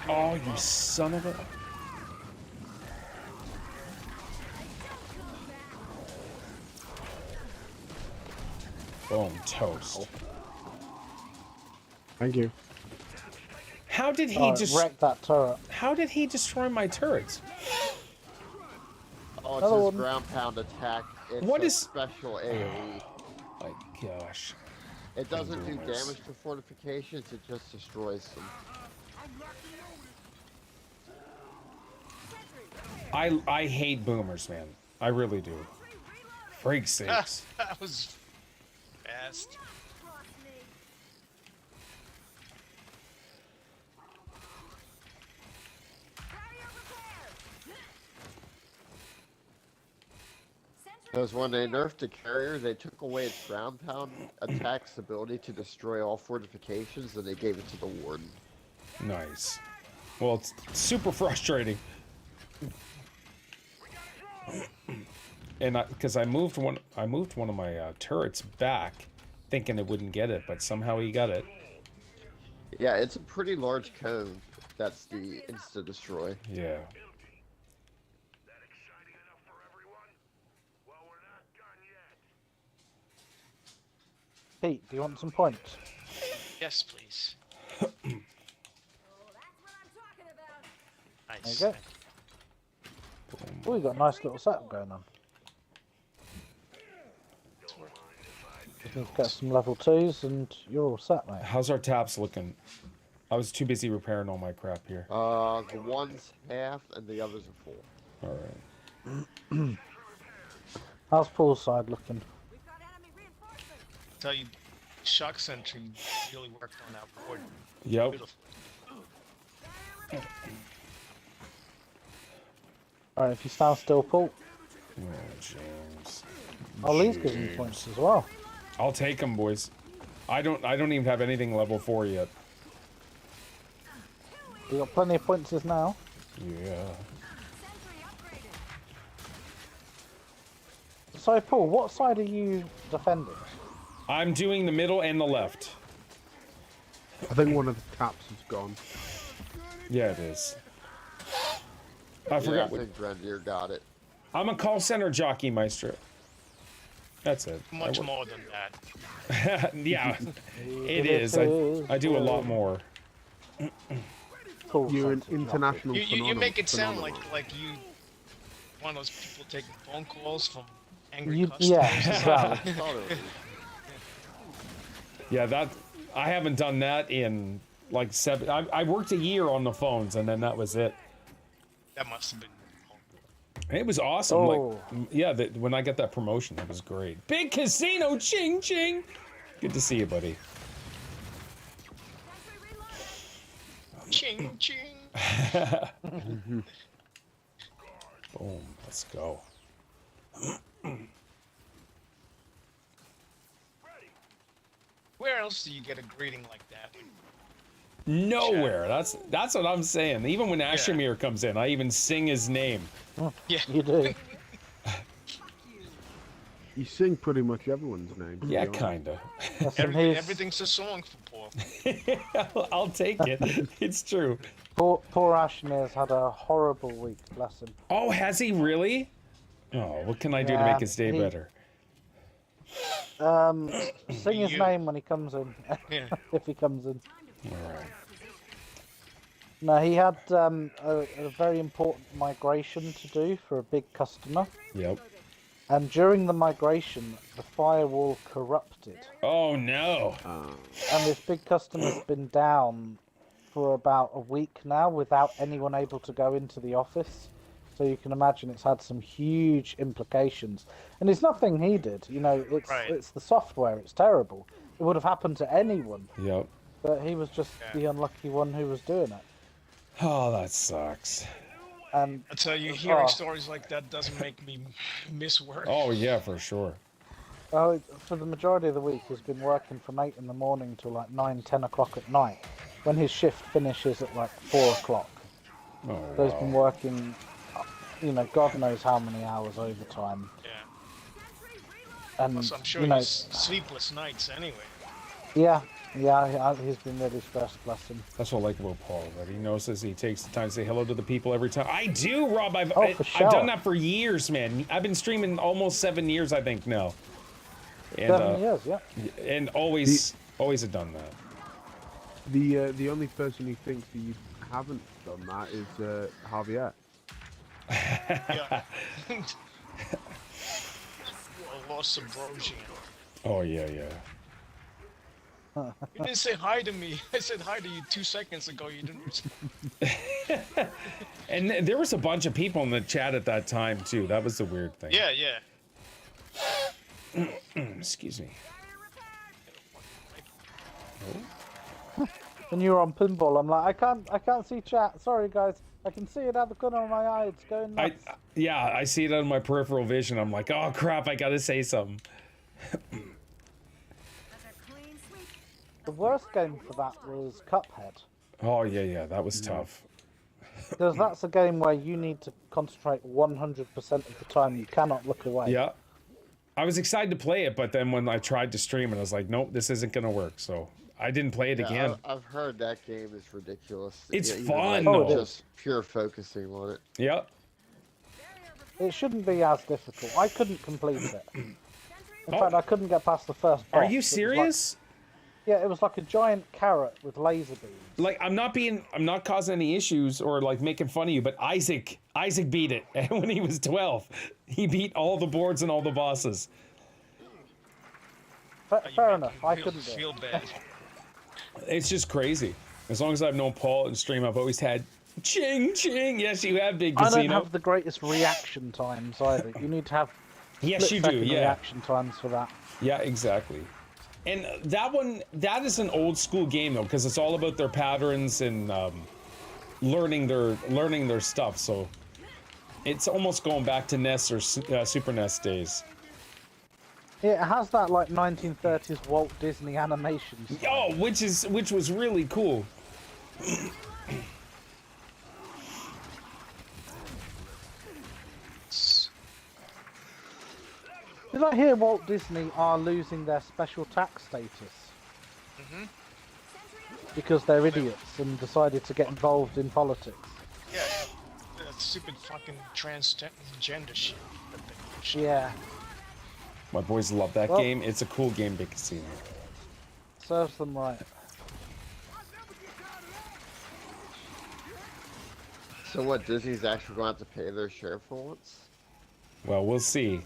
Oh, you son of a... Boom, toast. Thank you. How did he Wreck that turret. How did he destroy my turrets? Oh, it's Another his one. ground pound attack. It's What a is- special AoE. My gosh. It doesn't do Boomers. damage to fortifications, it just destroys them. I hate boomers, man. I really do. Freak's sakes. that was fast. Because when they nerfed the carrier, they took away its ground pound attack's ability to destroy all fortifications, and they gave it to the warden. Nice. Well, it's super frustrating. And because I moved one of my turrets back, thinking it wouldn't get it, but somehow he got it. Yeah, it's a pretty large cone. That's the insta destroy. Yeah. Pete, do you want some points? Yes, please. Nice. There you go. Oh, you got a nice little setup going on. Just get some level 2s and you're all set, mate. How's our taps looking? I was too busy repairing all my crap here. The one's half, and the others are full. All right. How's Paul's side looking? Tell you, shock sentry really worked on that board. Yep. Beautiful. Alright, if you stand still, Paul. Oh, James. Oh, Lee's giving you points as well. I'll take them, boys. I don't even have anything level 4 yet. You got plenty of points now. Yeah. So, Paul, what side are you defending? I'm doing the middle and the left. I think one of the taps is gone. Yeah, it is. I Yeah, forgot I what. think Grenadier got it. I'm a call center jockey, Maestro. That's it. Much more than that. Yeah, it is. I do a lot more. Cool. You're an international You make it sound phenomenon. like you one of those people taking phone calls from angry You, customers. yeah, exactly. Totally. Yeah, that I haven't done that in like 7. I worked a year on the phones, and then that was it. That must have been. It was awesome. Oh. Like, yeah, when I got that promotion, that was great. Big casino, ching ching. Good to see you, buddy. Ching ching. Boom. Let's go. Where else do you get a greeting like that? Nowhere. That's what I'm saying. Even when Ashimir comes in, I even sing his name. Yeah. You do. You sing pretty much everyone's name. to be Yeah, honest. kinda. Listen, he's- Everything's a song for Paul. I'll take it. It's true. poor Ashmir's had a horrible week, bless him. Oh, has he really? Oh, what can I do to Yeah, make his day he- better? Sing his You- name when he comes in, Yeah. if he comes in. All right. No, he had a very important migration to do for a big customer, Yep. and during the migration, the firewall corrupted, Oh no. and this big customer's been down for about a week now without anyone able to go into the office. So you can imagine it's had some huge implications, and it's nothing he did. You know, it's the software. It's terrible. It would have happened to anyone, Yep. but he was just the unlucky one who was doing it. Oh, that sucks. And I tell you, hearing Oh. stories like that doesn't make me miss work. Oh yeah, for sure. for the majority of the week, he's been working from 8 in the morning till like 9, 10 o'clock at night, when his shift finishes at like 4 o'clock. Oh, So he's been wow. working, you know, God knows how many hours overtime. Yeah. And Plus, I'm sure you know, he's sleepless nights anyway. yeah, he's been really stressed, bless him. That's what I like about Paul, that he knows that he takes the time to say hello to the people every time. I do, Rob. I've for sure. done that for years, man. I've been streaming almost 7 years, I think, now. And 7 years, yeah. and always have done that. The only person who thinks that you haven't done that is Javier. Yeah. Lost Ambrosian. Oh yeah, yeah. You didn't say hi to me. I said hi to you 2 seconds ago. You didn't. And there was a bunch of people in the chat at that time too. That was the weird thing. Yeah, yeah. Excuse me. When you were on pinball, I'm like, I can't see chat. Sorry, guys. I can see it out the corner of my eye. It's going nuts. I see it on my peripheral vision. I'm like, oh crap, I gotta say something. The worst game for that was Cuphead. Oh yeah, that was tough. Because that's a game where you need to concentrate 100% of the time. You cannot look away. Yeah. I was excited to play it, but then when I tried to stream it, I was like, nope, this isn't gonna work. So I didn't play it again. I've heard that game is ridiculous. It's even fun, like though. just pure focusing on it. Yep. It shouldn't be as difficult. I couldn't complete it. In Oh. fact, I couldn't get past the first boss. Are It you was serious? yeah, it was like a giant carrot with laser beams. Like I'm not causing any issues or like making fun of you, but Isaac beat it when he was 12. He beat all the boards and all the bosses. Fair enough. I couldn't do feel it. bad. It's just crazy. As long as I've known Paul and stream, I've always had ching ching. Yes, you have, Big I don't Casino. have the greatest reaction times either. You need to have Yes, you do. split-second Yeah. reaction times for that. Yeah, exactly. And that is an old school game though, because it's all about their patterns and learning their stuff. So it's almost going back to NES or Super NES days. Yeah, it has that like 1930s Walt Disney animation style. Oh, which was really cool. Did I hear Walt Disney are losing their special tax status? Mm-hmm. Because they're idiots and decided to get involved in politics. Yeah, that stupid fucking transgender shit. that they push. Yeah, My boys love that Well- game. It's a cool game, Big Casino. serves them right. So what? Disney's actually going to have to pay their share for once? Well, we'll see.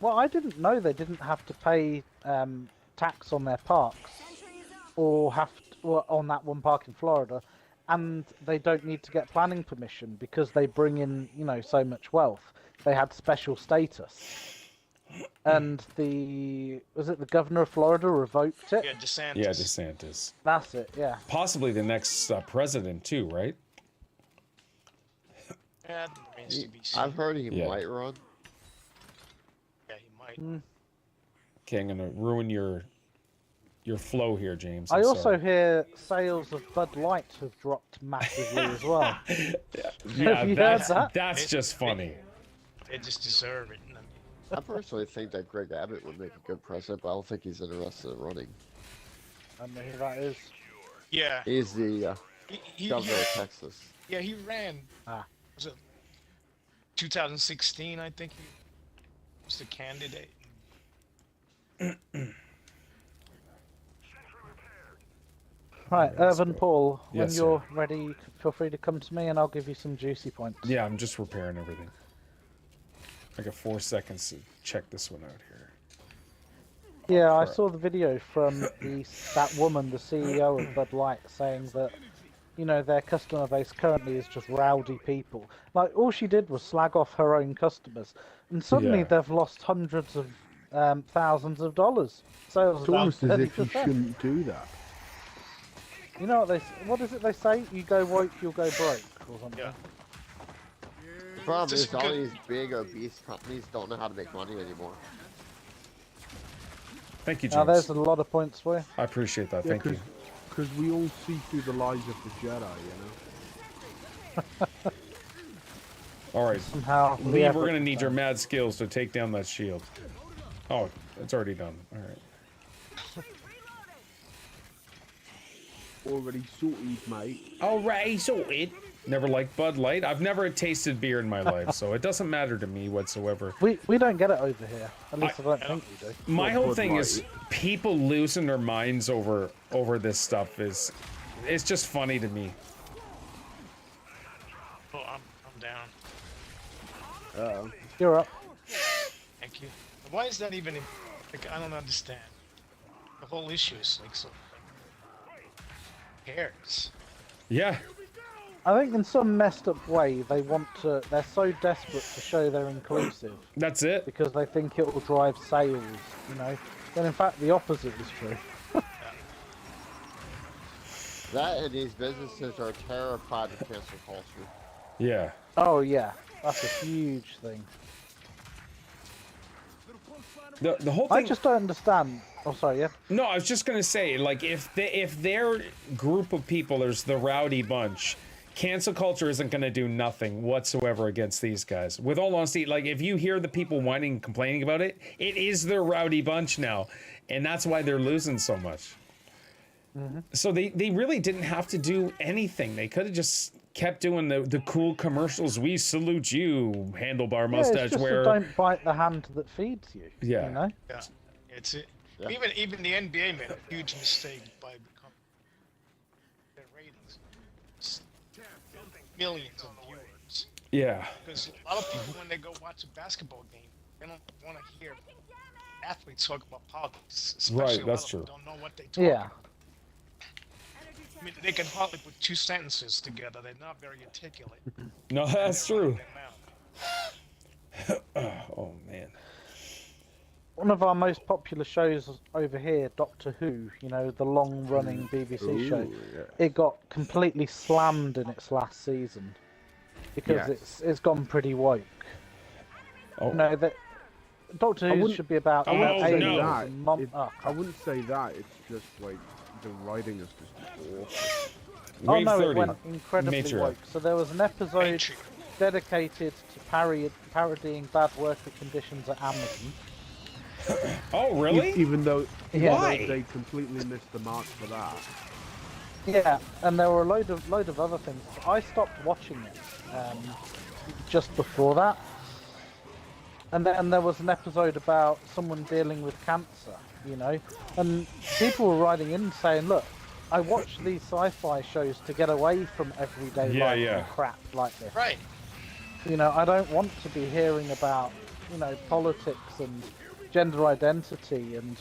Well, I didn't know they didn't have to pay tax on their parks, or on that one park in Florida, and they don't need to get planning permission because they bring in, so much wealth. They had special status, and was it the governor of Florida revoked it? Yeah, DeSantis. Yeah, DeSantis. That's it. Yeah. Possibly the next president too, right? Yeah, that remains to be seen. I've heard he Yeah. might run. Yeah, he might. Okay, I'm gonna ruin your flow here, James. I I'm also sorry. hear sales of Bud Light have dropped massively as well. Yeah, Have you heard that's that? that's just funny. They just deserve it. I mean, I personally think that Greg Abbott would make a good president, but I don't think he's interested in running. I don't know who that is. yeah. He's the He, governor of Texas. yeah, he ran. Ah. Was it 2016? I think he was the candidate. Right, let's Irvin go. Paul, when Yes, sir. you're ready, feel free to come to me and I'll give you some juicy points. Yeah, I'm just repairing everything. I got 4 seconds to check this one out here. Yeah, I crap. saw the video from that woman, the CEO of Bud Light, saying that, their customer base currently is just rowdy people. Like, all she did was slag off her own customers, and suddenly Yeah. they've lost hundreds of thousands of dollars. Sales It's down almost as if you 30%. shouldn't do that. You know what is it they say? You go woke, you'll go broke, or something. Yeah. The problem Just is all because- these big obese companies don't know how to make money anymore. Thank you, Now there's James. a lot of points for you. I appreciate that. Thank you. Because we all see through the lies of the Jedi, All right, Somehow. Lee, yeah, we're but- gonna need your mad skills to take down that shield. Oh, it's already done. All right. Already sorted, mate. Alright, sorted. Never liked Bud Light. I've never tasted beer in my life, so it doesn't matter to me whatsoever. We don't get it over here. At least I don't think we do. My whole Bud thing Light. is people losing their minds over this stuff it's just funny to me. Oh, I'm down. Uh-oh. You're up. Thank you. Why is that even? Like, I don't understand. The whole issue is like so. Who cares? Yeah. I think in some messed up way they're so desperate to show they're inclusive That's it. because they think it will drive sales, when in fact the opposite is true. That and these businesses are terrified of cancel culture. Yeah. Oh yeah, that's a huge thing. The whole I thing. just don't understand. Oh sorry, yeah. No, I was just gonna say, like, if their group of people is the rowdy bunch, cancel culture isn't gonna do nothing whatsoever against these guys. With all honesty, like, if you hear the people whining and complaining about it, it is their rowdy bunch now, and that's why they're losing so much. So they really didn't have to do anything. They could have just kept doing the cool commercials. We salute you, handlebar Yeah, mustache it's just wearer. don't bite the hand that feeds you. Yeah. Yeah, it's it. Yeah. Even the NBA made a huge mistake by becoming their ratings. It's millions of viewers. Yeah. Because a lot of people, when they go watch a basketball game, they don't want to hear athletes talk about politics. Especially Right, a lot that's of them true. don't know what they talk Yeah. about. I mean, they can hardly put two sentences together. They're not very articulate. No, that's true. Their mouth. Oh man. One of our most popular shows over here, Doctor Who, the long-running BBC show, Ooh, yeah. it got completely slammed in its last season because Yes. it's gone pretty woke. Oh. That Doctor Who wouldn't- should be about I wouldn't say aliens that. and I wouldn't say that. It's just like the writing is just awful. Oh Wave no, 30. it went incredibly Matriarch. woke. So there was an episode Matriarch. dedicated to parodying bad worker conditions at Amazon. Oh, really? Even though Why? they completely missed the mark for that. Yeah, and there were a load of other things. I stopped watching it just before that, and then there was an episode about someone dealing with cancer, you know, and people were writing in saying, "Look, I watch these sci-fi shows to get away from everyday life and crap like this. Right. You know, I don't want to be hearing about, you know, politics and gender identity, and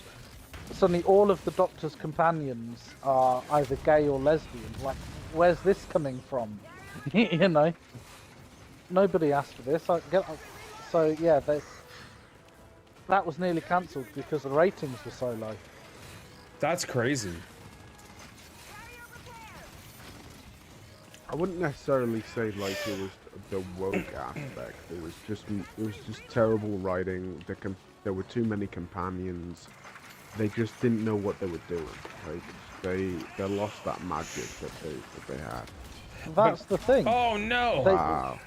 suddenly all of the Doctor's companions are either gay or lesbian. Like, where's this coming from? You know, nobody asked for this. So yeah, that was nearly cancelled because the ratings were so low. That's crazy. I wouldn't necessarily say like it was the woke aspect. It was just terrible writing. There were too many companions. They just didn't know what they were doing. Like they lost that magic that they had. That's the thing. Oh no! Wow.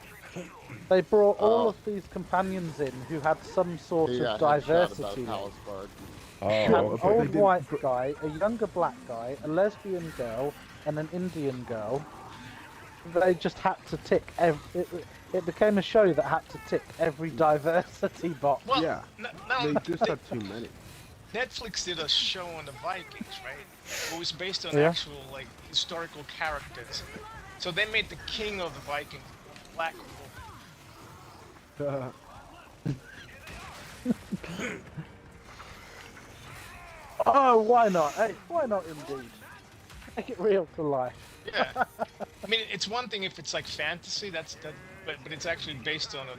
They brought all of these companions in who had some sort of diversity. An old white guy, a younger black guy, a lesbian girl, and an Indian girl. They just had to tick it became a show that had to tick every diversity box. Well, yeah, they just had too many. Netflix did a show on the Vikings, right? It was based on actual, like, historical characters. So they made the king of the Vikings a black woman. Oh, why not? Hey, why not indeed? Make it real to life. Yeah. I mean, it's one thing if it's like fantasy, but it's actually based on a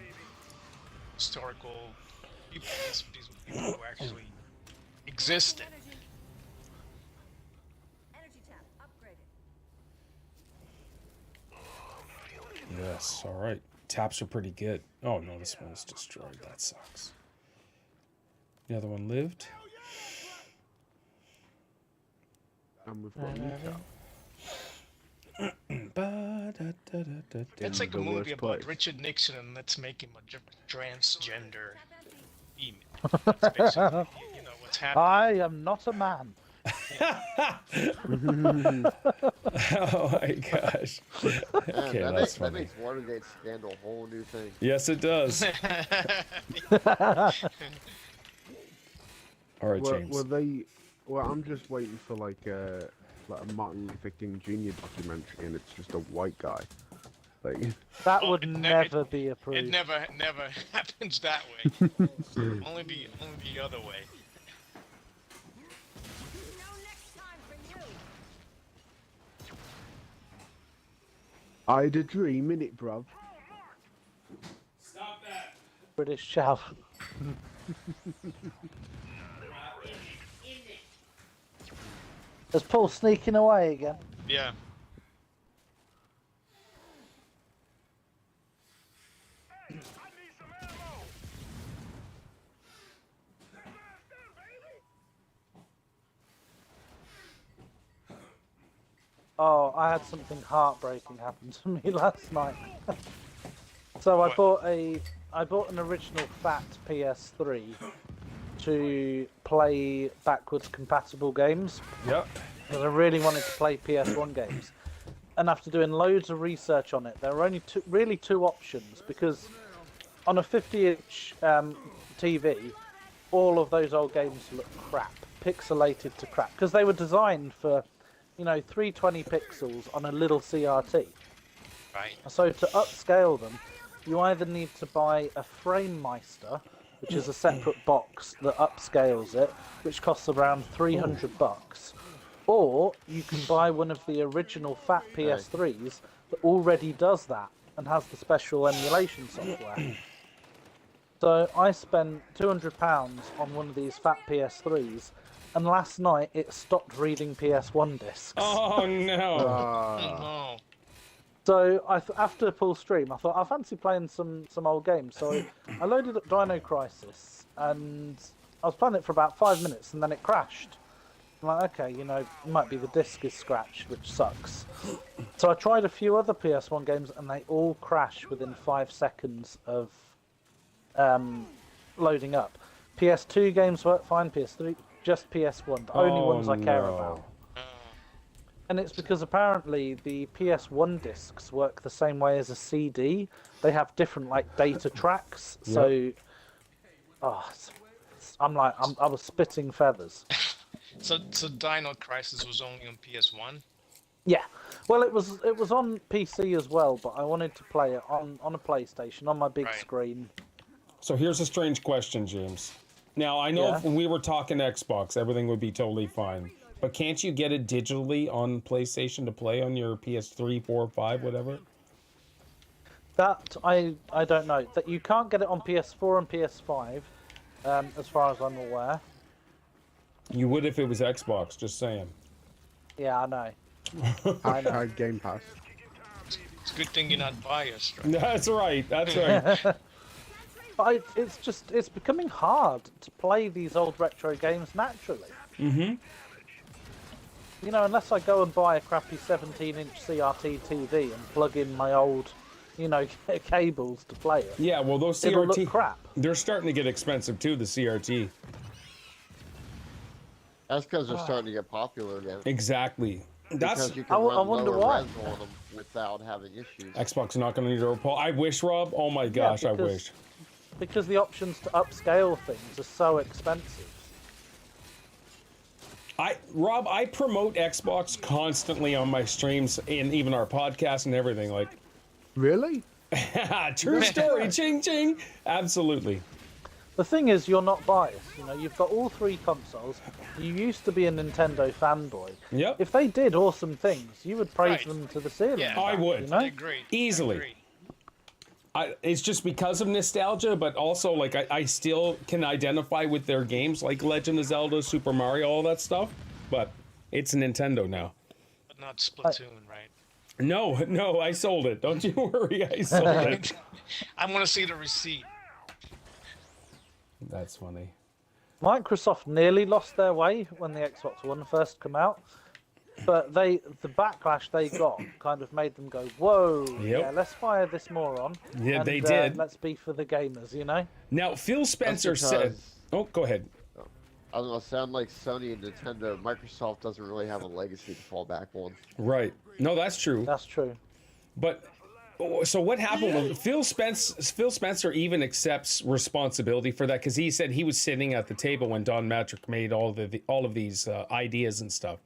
historical people, these people who actually existed. Yes, alright. Taps are pretty good. Oh no, this one was destroyed. That sucks. The other one lived. And we've got Utah. It's like a movie about Richard Nixon, and let's make him a transgender female. That's basically, you know, what's happening. I am not a man. Oh my gosh. Okay, that's funny. That makes Watergate scandal a whole new thing. Yes, it does. Alright, James. Well, I'm just waiting for like a Martin Luther King Jr. documentary, and it's just a white guy. Like that would never be approved. It never happens that way. only the other way. I had a dream, innit, bruv? Stop that. British shout. Is Paul sneaking away again? Yeah. Oh, I had something heartbreaking happen to me last night. So I bought an original fat PS3 to play backwards compatible games. Yep. Because I really wanted to play PS1 games. And after doing loads of research on it, there were only two options, because on a 50-inch TV, all of those old games look crap, pixelated to crap, because they were designed for, you know, 320 pixels on a little CRT. Right. So to upscale them, you either need to buy a FrameMeister, which is a separate box that upscales it, which costs around $300, or you can buy one of the original fat PS3s that already does that and has the special emulation software. So I spent £200 on one of these fat PS3s, and last night it stopped reading PS1 discs. Oh no! No. So after Paul's stream, I thought I fancy playing some old games. So I loaded up Dino Crisis, and I was playing it for about 5 minutes, and then it crashed. I'm like, okay, you know, it might be the disc is scratched, which sucks. So I tried a few other PS1 games, and they all crash within 5 seconds of loading up. PS2 games work fine, PS3, just PS1, the only ones I care about. And it's because apparently the PS1 discs work the same way as a CD. They have different like data tracks, so I was spitting feathers. So Dino Crisis was only on PS1? Yeah, well, it was on PC as well, but I wanted to play it on a PlayStation on my big screen. So here's a strange question, James. Now I know if we were talking Xbox, everything would be totally fine. But can't you get it digitally on PlayStation to play on your PS3, 4, 5, whatever? That I don't know. That you can't get it on PS4 and PS5, as far as I'm aware. You would if it was Xbox. Just saying. Yeah, I know. Game Pass. It's a good thing you're not biased, right? That's right. That's right. But it's becoming hard to play these old retro games naturally. Mm-hmm. You know, unless I go and buy a crappy 17-inch CRT TV and plug in my old, cables to play it. Yeah, well, those It'll CRT, look crap. They're starting to get expensive too, the CRT. That's because they're starting to get popular again. Because you can run wonder lower why. res on them without having issues. Xbox is not going to need a report. I wish, Rob. Oh my gosh, I wish. Because the options to upscale things are so expensive. Rob, I promote Xbox constantly on my streams and even our podcast and everything. Like, really? True story. Ching ching. Absolutely. The thing is, you're not biased. You've got all three consoles. You used to be a Nintendo fanboy. Yep. If they did awesome things, you would praise them to the ceiling. Yeah, I would. I agree. Easily. I agree. It's just because of nostalgia, but also like I still can identify with their games like Legend of Zelda, Super Mario, all that stuff. But it's Nintendo now. But not Splatoon, right? No, I sold it. Don't you worry, I sold it. I want to see the receipt. That's funny. Microsoft nearly lost their way when the Xbox One first came out. But the backlash they got kind of made them go, whoa, yeah, let's fire this moron. Yeah, and, they did. Let's be for the gamers, Now, Phil Spencer said... Oh, go ahead. I don't know, sound like Sony and Nintendo, Microsoft doesn't really have a legacy to fall back on. Right. No, that's true. That's true. But... So what happened was Phil Spencer even accepts responsibility for that because he said he was sitting at the table when Don Matrick made all of these ideas and stuff.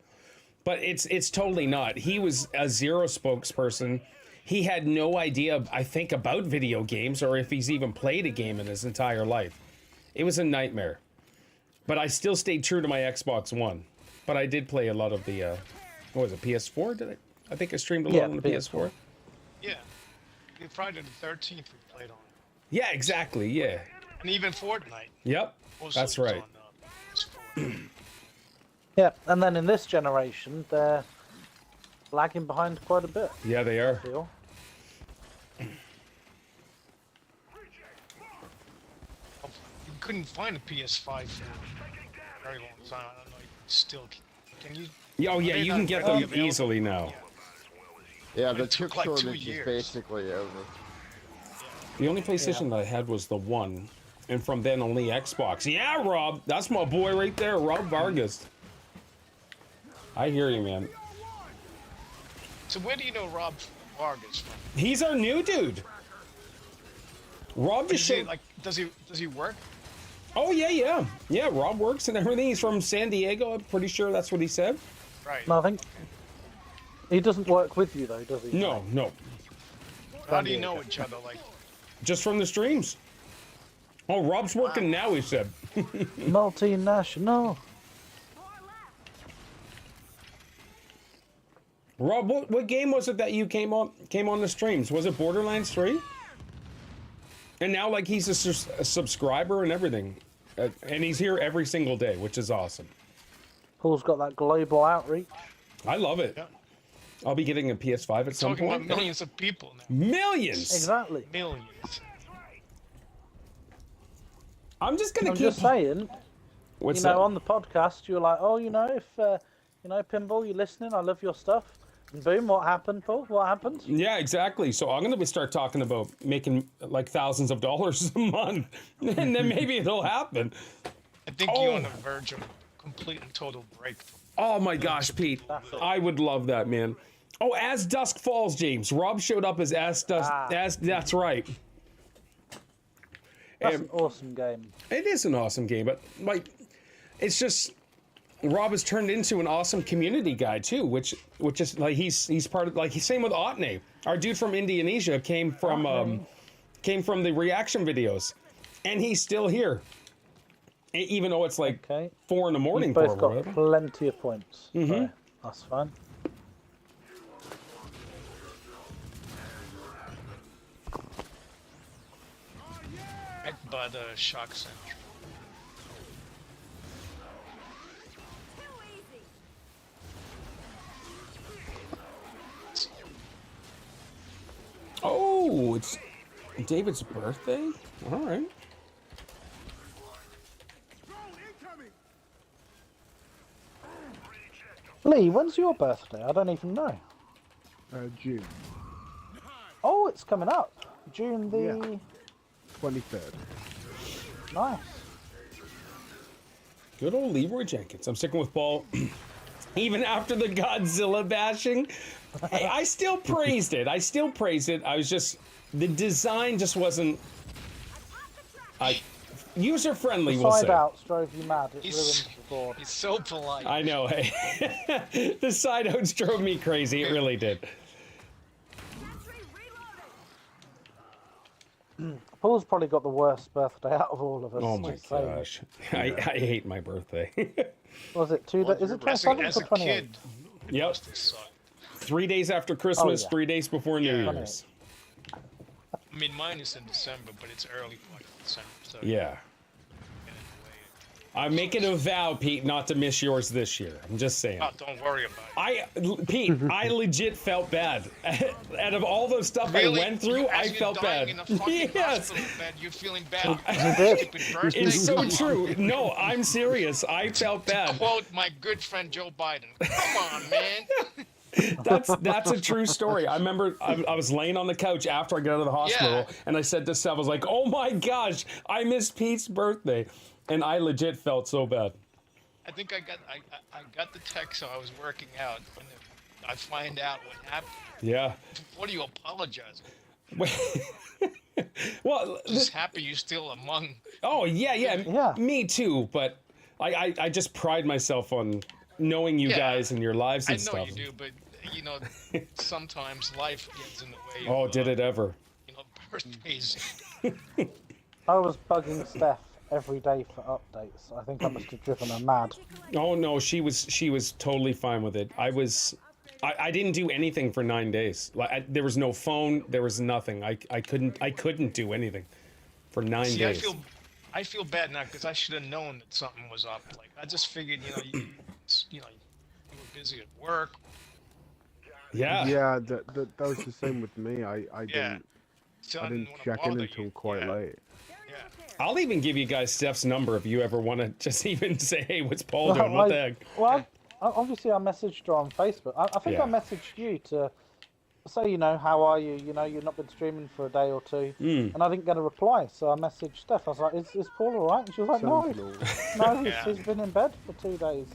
But it's totally not. He was a zero spokesperson. He had no idea, I think, about video games or if he's even played a game in his entire life. It was a nightmare. But I still stayed true to my Xbox One. But I did play a lot of the, what was it, PS4? I think I streamed a lot on the PS4. Yeah. Friday the 13th we played on. Yeah, exactly, yeah. And even Fortnite. Yep, that's right. Yeah, and then in this generation, they're lagging behind quite a bit. Yeah, they are. You couldn't find a PS5 for a very long time. I don't know. Still, can you? Oh yeah, you can get them easily now. Yeah, the chip shortage is basically over. The only PlayStation that I had was the one, and from then only Xbox. Yeah, Rob, that's my boy right there, Rob Vargas. I hear you, man. So where do you know Rob Vargas from? He's our new dude. Rob just showed... does he work? Oh yeah. Rob works and everything. He's from San Diego. I'm pretty sure that's what he said. Right. No, I think he doesn't work with you though, does he? No. How do you know each other? Just from the streams. Oh, Rob's working now, he said. Multinational. Rob, what game was it that you came on the streams? Was it Borderlands 3? And now, he's a subscriber and everything. And he's here every single day, which is awesome. Paul's got that global outreach. I love it. Yeah. I'll be getting a PS5 at some point. Talking about millions of people now. Millions! Exactly. Millions. I'm just going to keep... just saying, What's that? on the podcast, you're like, oh, if, Pinball, you're listening, I love your stuff. Boom, what happened, Paul? What happened? Yeah, exactly. So I'm gonna start talking about making like thousands of dollars a month, and then maybe it'll happen. I think you're on the verge of complete and total breakthrough. Oh my gosh, Pete, I would love that, man. Oh, As Dusk Falls, James. Rob showed up as Dusk. That's right. That's an awesome game. It is an awesome game, but like, it's just Rob has turned into an awesome community guy too, which is like he's part of, like, he's same with Otney. Our dude from Indonesia came from the reaction videos, and he's still here, even though it's like 4 in the morning. You've both got plenty of points. So that's fine. Right by the shock center. Oh, it's David's birthday? All right. Lee, when's your birthday? I don't even know. June. Oh, it's coming up. June the 23rd. Nice. Good old Leroy Jenkins. I'm sticking with Paul. Even after the Godzilla bashing, I still praised it. I still praised it. I was just, the design just wasn't user friendly. We'll say. Outs drove you mad. It ruined the board. He's so polite. I know. Hey, the side outs drove me crazy. It really did. Paul's probably got the worst birthday out of all of us. Oh my gosh, I hate my birthday. Was it 2 days? Is it 27th or 28th? Yep. 3 days after Christmas, 3 days before New Year's. I mean, mine is in December, but it's early part of December. So Yeah. I'm making a vow, Pete, not to miss yours this year. I'm just saying. Oh, don't worry about it. Pete, I legit felt bad. Out of all the stuff I went through, I felt bad. In a fucking hospital bed, you're feeling bad. It's so true. No, I'm serious. I felt bad. Quote my good friend Joe Biden. Come on, man. That's a true story. I remember I was laying on the couch after I got out of the hospital, and I said to Seth, I was like, "Oh my gosh, I missed Pete's birthday," and I legit felt so bad. I think I got the text, so I was working out, and I find out what happened. Yeah. What are you apologizing? Well, just happy you're still among. Oh yeah. Me too. But I just pride myself on knowing you guys and your lives and stuff. I know you do, but you know, sometimes life gets in the way. Oh, did it ever? You know, birthdays. I was bugging Steph every day for updates. I think I must have driven her mad. Oh no, she was totally fine with it. I didn't do anything for 9 days. Like there was no phone, there was nothing. I couldn't do anything for 9 days. I feel bad now because I should have known that something was up. Like I just figured, you were busy at work. Yeah. Yeah, that was the same with me. I didn't check in until quite late. I'll even give you guys Steph's number if you ever want to just even say, "Hey, what's Paul doing? What the heck?" Well, obviously I messaged her on Facebook. I think I messaged you to say, how are you? You've not been streaming for a day or two, and I didn't get a reply. So I messaged Steph. I was like, "Is Paul all right?" And she was like, "No, he's been in bed for 2 days."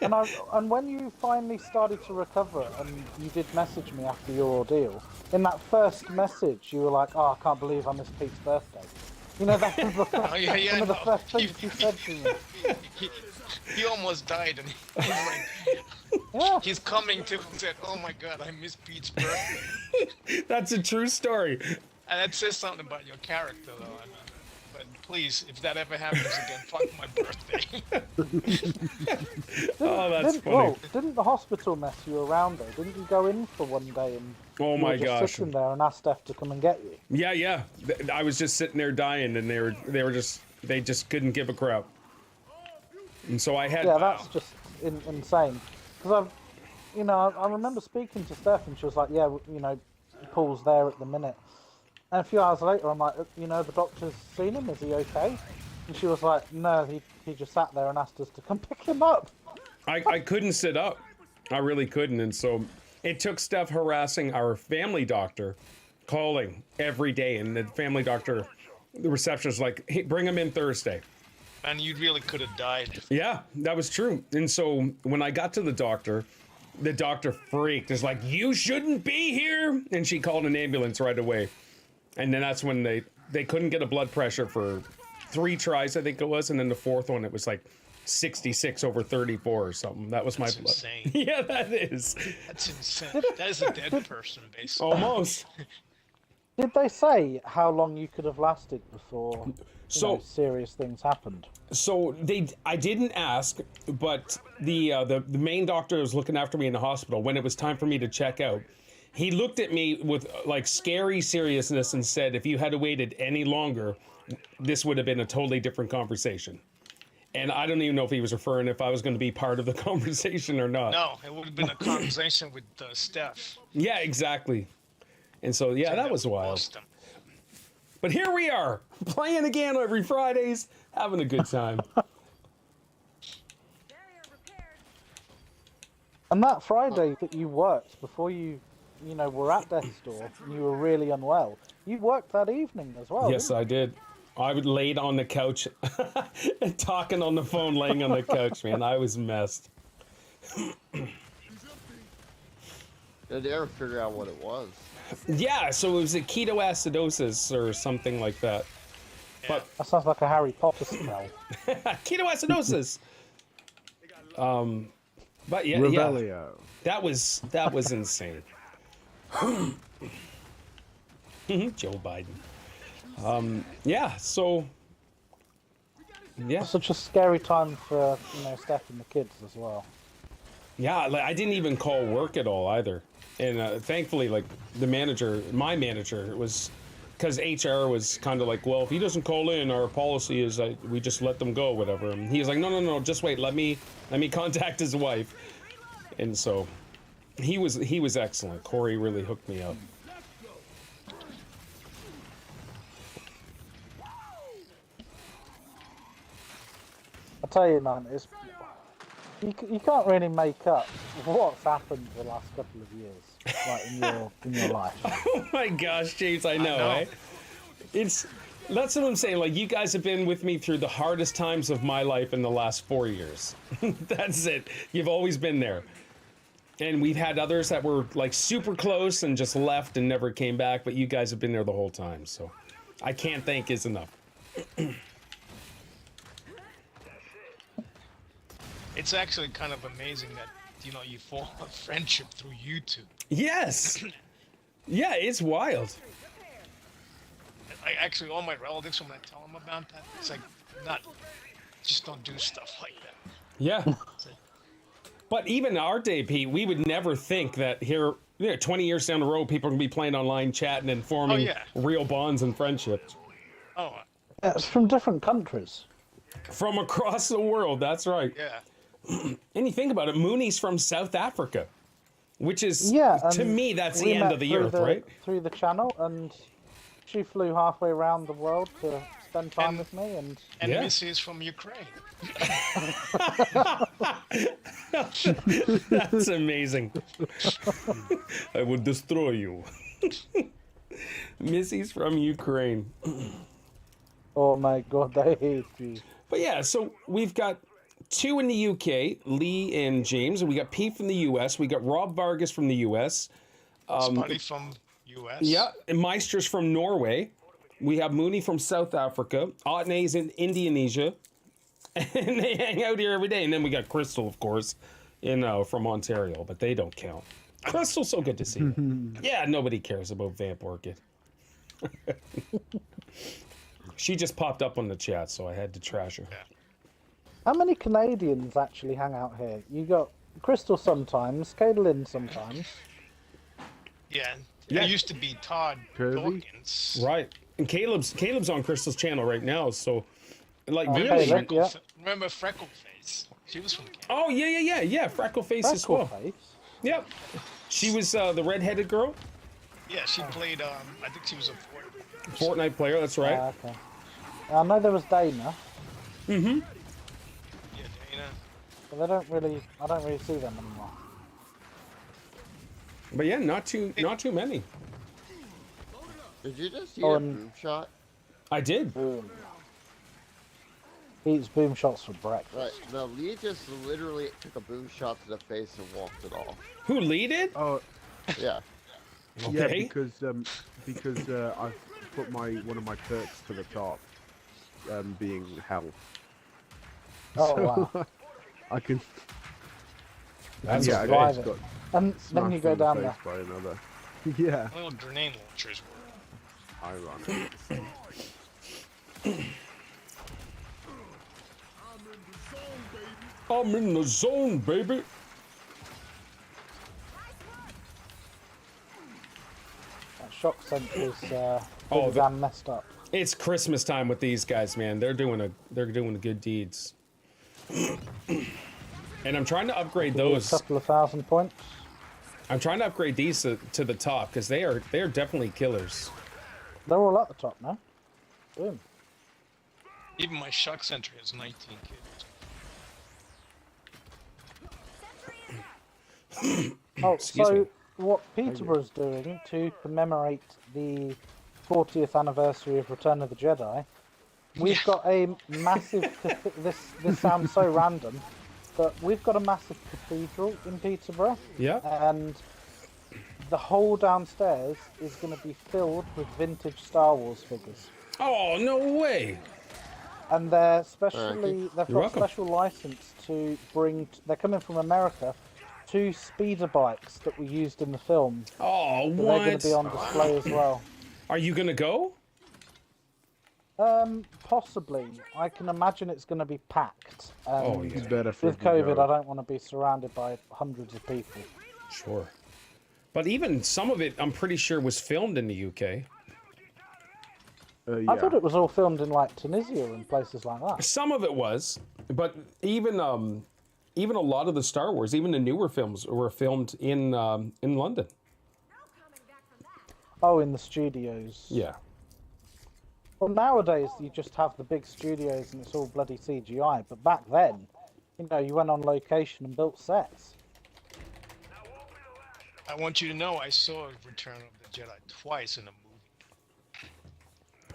And when you finally started to recover, and you did message me after your ordeal, in that first message, you were like, "Oh, I can't believe I missed Pete's birthday." That was the first, one of the first things you said to me. He almost died, and he's like, he's coming to and said, "Oh my God, I missed Pete's birthday." That's a true story. And that says something about your character, though. I mean, but please, if that ever happens again, fuck my birthday. Oh, that's funny. Didn't the hospital mess you around though? Didn't you go in for one day and oh my you were just sitting there and asked Steph to come and get you? Yeah. I was just sitting there dying, and they just couldn't give a crap. And so I had. Yeah, that's just insane. Because I remember speaking to Steph, and she was like, "Yeah, Paul's there at the minute." And a few hours later, I'm like, "The doctor's seen him. Is he okay?" And she was like, "No, he just sat there and asked us to come pick him up." I couldn't sit up. I really couldn't. And so it took Steph harassing our family doctor, calling every day. And the family doctor, the receptionist was like, hey, bring him in Thursday. And you really could have died. Yeah, that was true. And so when I got to the doctor freaked. It's like, you shouldn't be here. And she called an ambulance right away. And then that's when they couldn't get a blood pressure for 3 tries, I think it was. And then the 4th one, it was like 66 over 34 or something. That was That's my blood. insane. Yeah, that is. That's insane. That is a dead person, basically. Almost. Did they say how long you could have lasted before serious things happened? So I didn't ask, but the main doctor who was looking after me in the hospital, when it was time for me to check out, he looked at me with like scary seriousness and said, if you had waited any longer, this would have been a totally different conversation. And I don't even know if he was referring if I was going to be part of the conversation or not. No, it would have been a conversation with Steph. Yeah, exactly. And so, yeah, that was wild. But here we are, playing again every Fridays, having a good time. And that Friday that you worked before you were at death's door and you were really unwell, you worked that evening as well. Yes, I did. I would laid on the couch and talking on the phone, laying on the couch, man. I was messed. Did they ever figure out what it was? Yeah, so it was a ketoacidosis or something like that. But that sounds like a Harry Potter spell. Ketoacidosis. But yeah, Rebellio. That was insane. Joe Biden. Yeah, so yeah. Such a scary time for Steph and the kids as well. Yeah, like I didn't even call work at all either. And thankfully, like my manager was, because HR was kind of like, well, if he doesn't call in, our policy is that we just let them go, whatever. And he was like, no, just wait, let me contact his wife. And so he was excellent. Corey really hooked me up. I tell you, man, you can't really make up what's happened the last couple of years, like in your life. Oh my gosh, James, I know. Eh? That's what I'm saying. Like, you guys have been with me through the hardest times of my life in the last 4 years. That's it. You've always been there. And we've had others that were like super close and just left and never came back, but you guys have been there the whole time. So I can't thank is enough. It's actually kind of amazing that, you form a friendship through YouTube. Yes. Yeah, it's wild. Actually, all my relatives, when I tell them about that, it's like, just don't do stuff like that. Yeah. But even our day, Pete, we would never think that here, 20 years down the road, people are going to be playing online, chatting, and forming real bonds and friendships. Oh. It's from different countries. From across the world, that's right. Yeah. And you think about it, Mooney's from South Africa, which is, to me, that's the end of the earth, right? Through the channel, and she flew halfway around the world to spend time with me. And Missy is from Ukraine. That's amazing. I will destroy you. Missy's from Ukraine. Oh my God, I hate you. But yeah, so we've got 2 in the UK, Lee and James, and we got Pete from the US. We got Rob Vargas from the US. Buddy from US. Yeah, and Meister's from Norway. We have Mooney from South Africa. Otney's in Indonesia. And they hang out here every day. And then we got Crystal, of course, from Ontario, but they don't count. Crystal, so good to see you. Yeah, nobody cares about Vamp Orchid. She just popped up on the chat, so I had to trash her. Yeah. How many Canadians actually hang out here? You got Crystal sometimes, Caitlin sometimes. Yeah, it used to be Todd Dawkins. Right, and Caleb's on Crystal's channel right now, so like remember Freckleface? She was from Canada. Oh yeah, Freckleface as well. Yep, she was the redheaded girl. Yeah, she played. I think she was a Fortnite player. That's right. Okay. I know there was Dana. Yeah, Dana. But I don't really see them anymore. But yeah, not too many. Did you just see Oh, a and- boom shot? I did. Boom. He eats boom shots for breakfast. Right. No, Lee just literally took a boom shot to the face and walked it off. Who lead it? Oh, Yeah. yeah, Okay. because I've put one of my perks to the top, being health. Oh, So, wow. I can. That's yeah, I great. just got And then you smashed go in the down face there. by another. Yeah, Little grenade launchers were. ironic. I'm in the zone, baby. That shock sentry's Oh, pretty damn messed up. It's Christmas time with these guys, man. They're doing good deeds. And I'm trying to upgrade A those. couple of 1,000 points. I'm trying to upgrade these to the top because they are definitely killers. They're all at the top now. Boom. Even my shock sentry has 19 kills. Oh, Excuse so me. what Peterborough's doing to commemorate the 40th anniversary of Return of the Jedi, we've got a massive. This sounds so random, but we've got a massive cathedral in Peterborough, Yeah. and the whole downstairs is going to be filled with vintage Star Wars figures. Oh, no way. And they're specially, they've You're got welcome. special license to bring. They're coming from America. 2 speeder bikes that were used in the film. Oh, They're going what? to be on display as well. Are you gonna go? Possibly. I can imagine it's going to be packed. Oh, It's yeah. better for With it to COVID, go. I don't want to be surrounded by hundreds of people. Sure. But even some of it, I'm pretty sure, was filmed in the UK. Yeah. I thought it was all filmed in like Tunisia and places like that. Some of it was, but even a lot of the Star Wars, even the newer films, were filmed in London. Oh, in the studios. Yeah. Well, nowadays you just have the big studios and it's all bloody CGI. But back then, you know, you went on location and built sets. I want you to know I saw Return of the Jedi twice in a movie.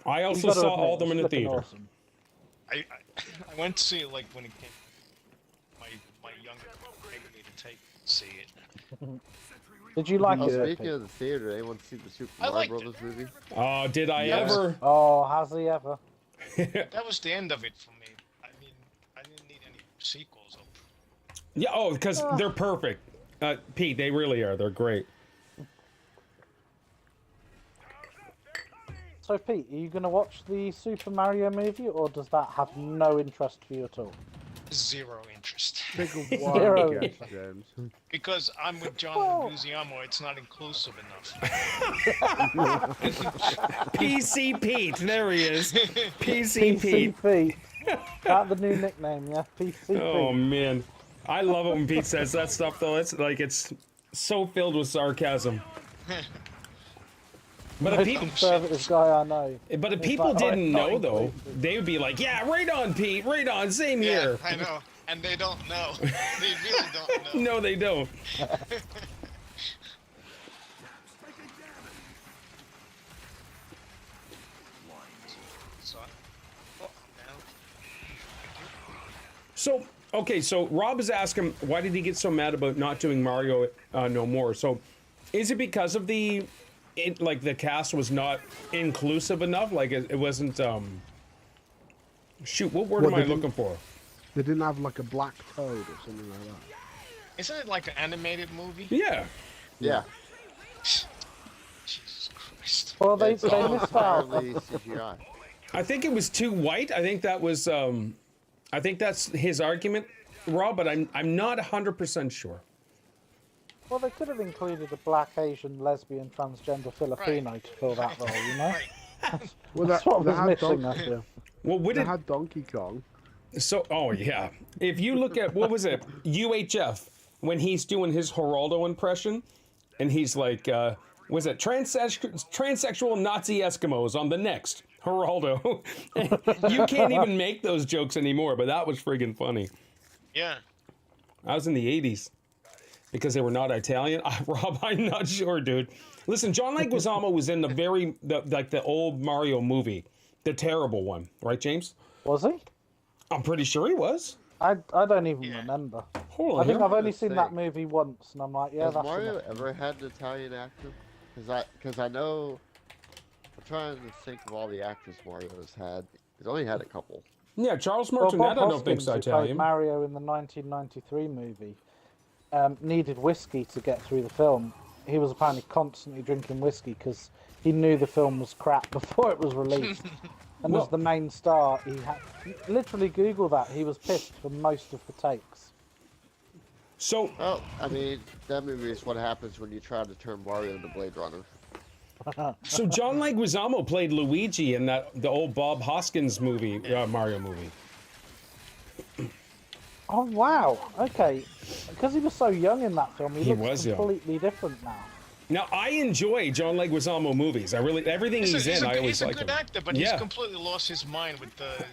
I You also gotta saw admit, all of them in it's the flipping theater. awesome. I went to see it like when it came. My younger brother made me to take see it. Did you like Oh, it? speaking of the theater, anyone see the Super I Mario liked Brothers it. movie? Oh, did I Yes. ever? Oh, has he ever? That was the end of it for me. I mean, I didn't need any sequels. Yeah. Oh, because they're perfect. Pete, they really are. They're great. So, Pete, are you going to watch the Super Mario movie, or does that have no interest for you at all? Zero interest. Take a Zero. while, James. Because I'm with John Well- Leguizamo, it's not inclusive enough. PC Pete. There he is. PC Pete. PCP. That's the new nickname, yeah? PCP. Oh man, I love it when Pete says that stuff though. It's so filled with sarcasm. But if Most people, conservative guy I know. but if It's people like, oh, didn't it's not know though, inclusive. they would be like, "Yeah, right on, Pete. Right on. Same Yeah, here." I know. And they don't know. They really don't know. No, they don't. So, oh, now. So okay, so Rob is asking why did he get so mad about not doing Mario no more? So is it because of the cast was not inclusive enough? Like it wasn't shoot, what word Well, am I they didn't- looking for? They didn't have like a black toad or something like that. Isn't it like an animated movie? Yeah. Yeah. Jesus Christ. Well, they It's all missed out. entirely CGI. I think it was too white. I think that was I think that's his argument, Rob, but I'm not 100% sure. Well, they could have included a black, Asian, lesbian, transgender Filipino to fill that role, you know? Right. Well, That's what they was had missing, I Donkey, feel. Well, would they it had Donkey Kong. so oh yeah. If you look at what was it? UHF when he's doing his Geraldo impression and he's like was it transsexual Nazi Eskimos on the next Geraldo. You can't even make those jokes anymore, but that was friggin' funny. Yeah. I was in the 80s. because they were not Italian. Rob, I'm not sure, dude. Listen, John Leguizamo was in the old Mario movie, the terrible one, right, James? Was he? I'm pretty sure he was. I don't even remember. Hold on, I think here. I've only seen that movie once, and I'm like, yeah, Has that's Mario enough. ever had an Italian actor? Because I know. I'm trying to think of all the actors Mario has had. He's only had a couple. Yeah, Charles Well, Martinet, Bob I don't think Hoskins, so who played Italian. Mario in the 1993 movie, needed whiskey to get through the film. He was apparently constantly drinking whiskey because he knew the film was crap before it was released. And as the main star, he had literally Google that. He was pissed for most of the takes. So, Well, I mean, that movie is what happens when you try to turn Mario into Blade Runner. so John Leguizamo played Luigi in the old Bob Hoskins movie, Mario movie. Oh wow! Okay, because he was so young in that film, he looks was young. completely different now. Now, I enjoy John Leguizamo movies. I really, everything he's in, I always like He's a him. good actor, but he's completely lost his mind with the.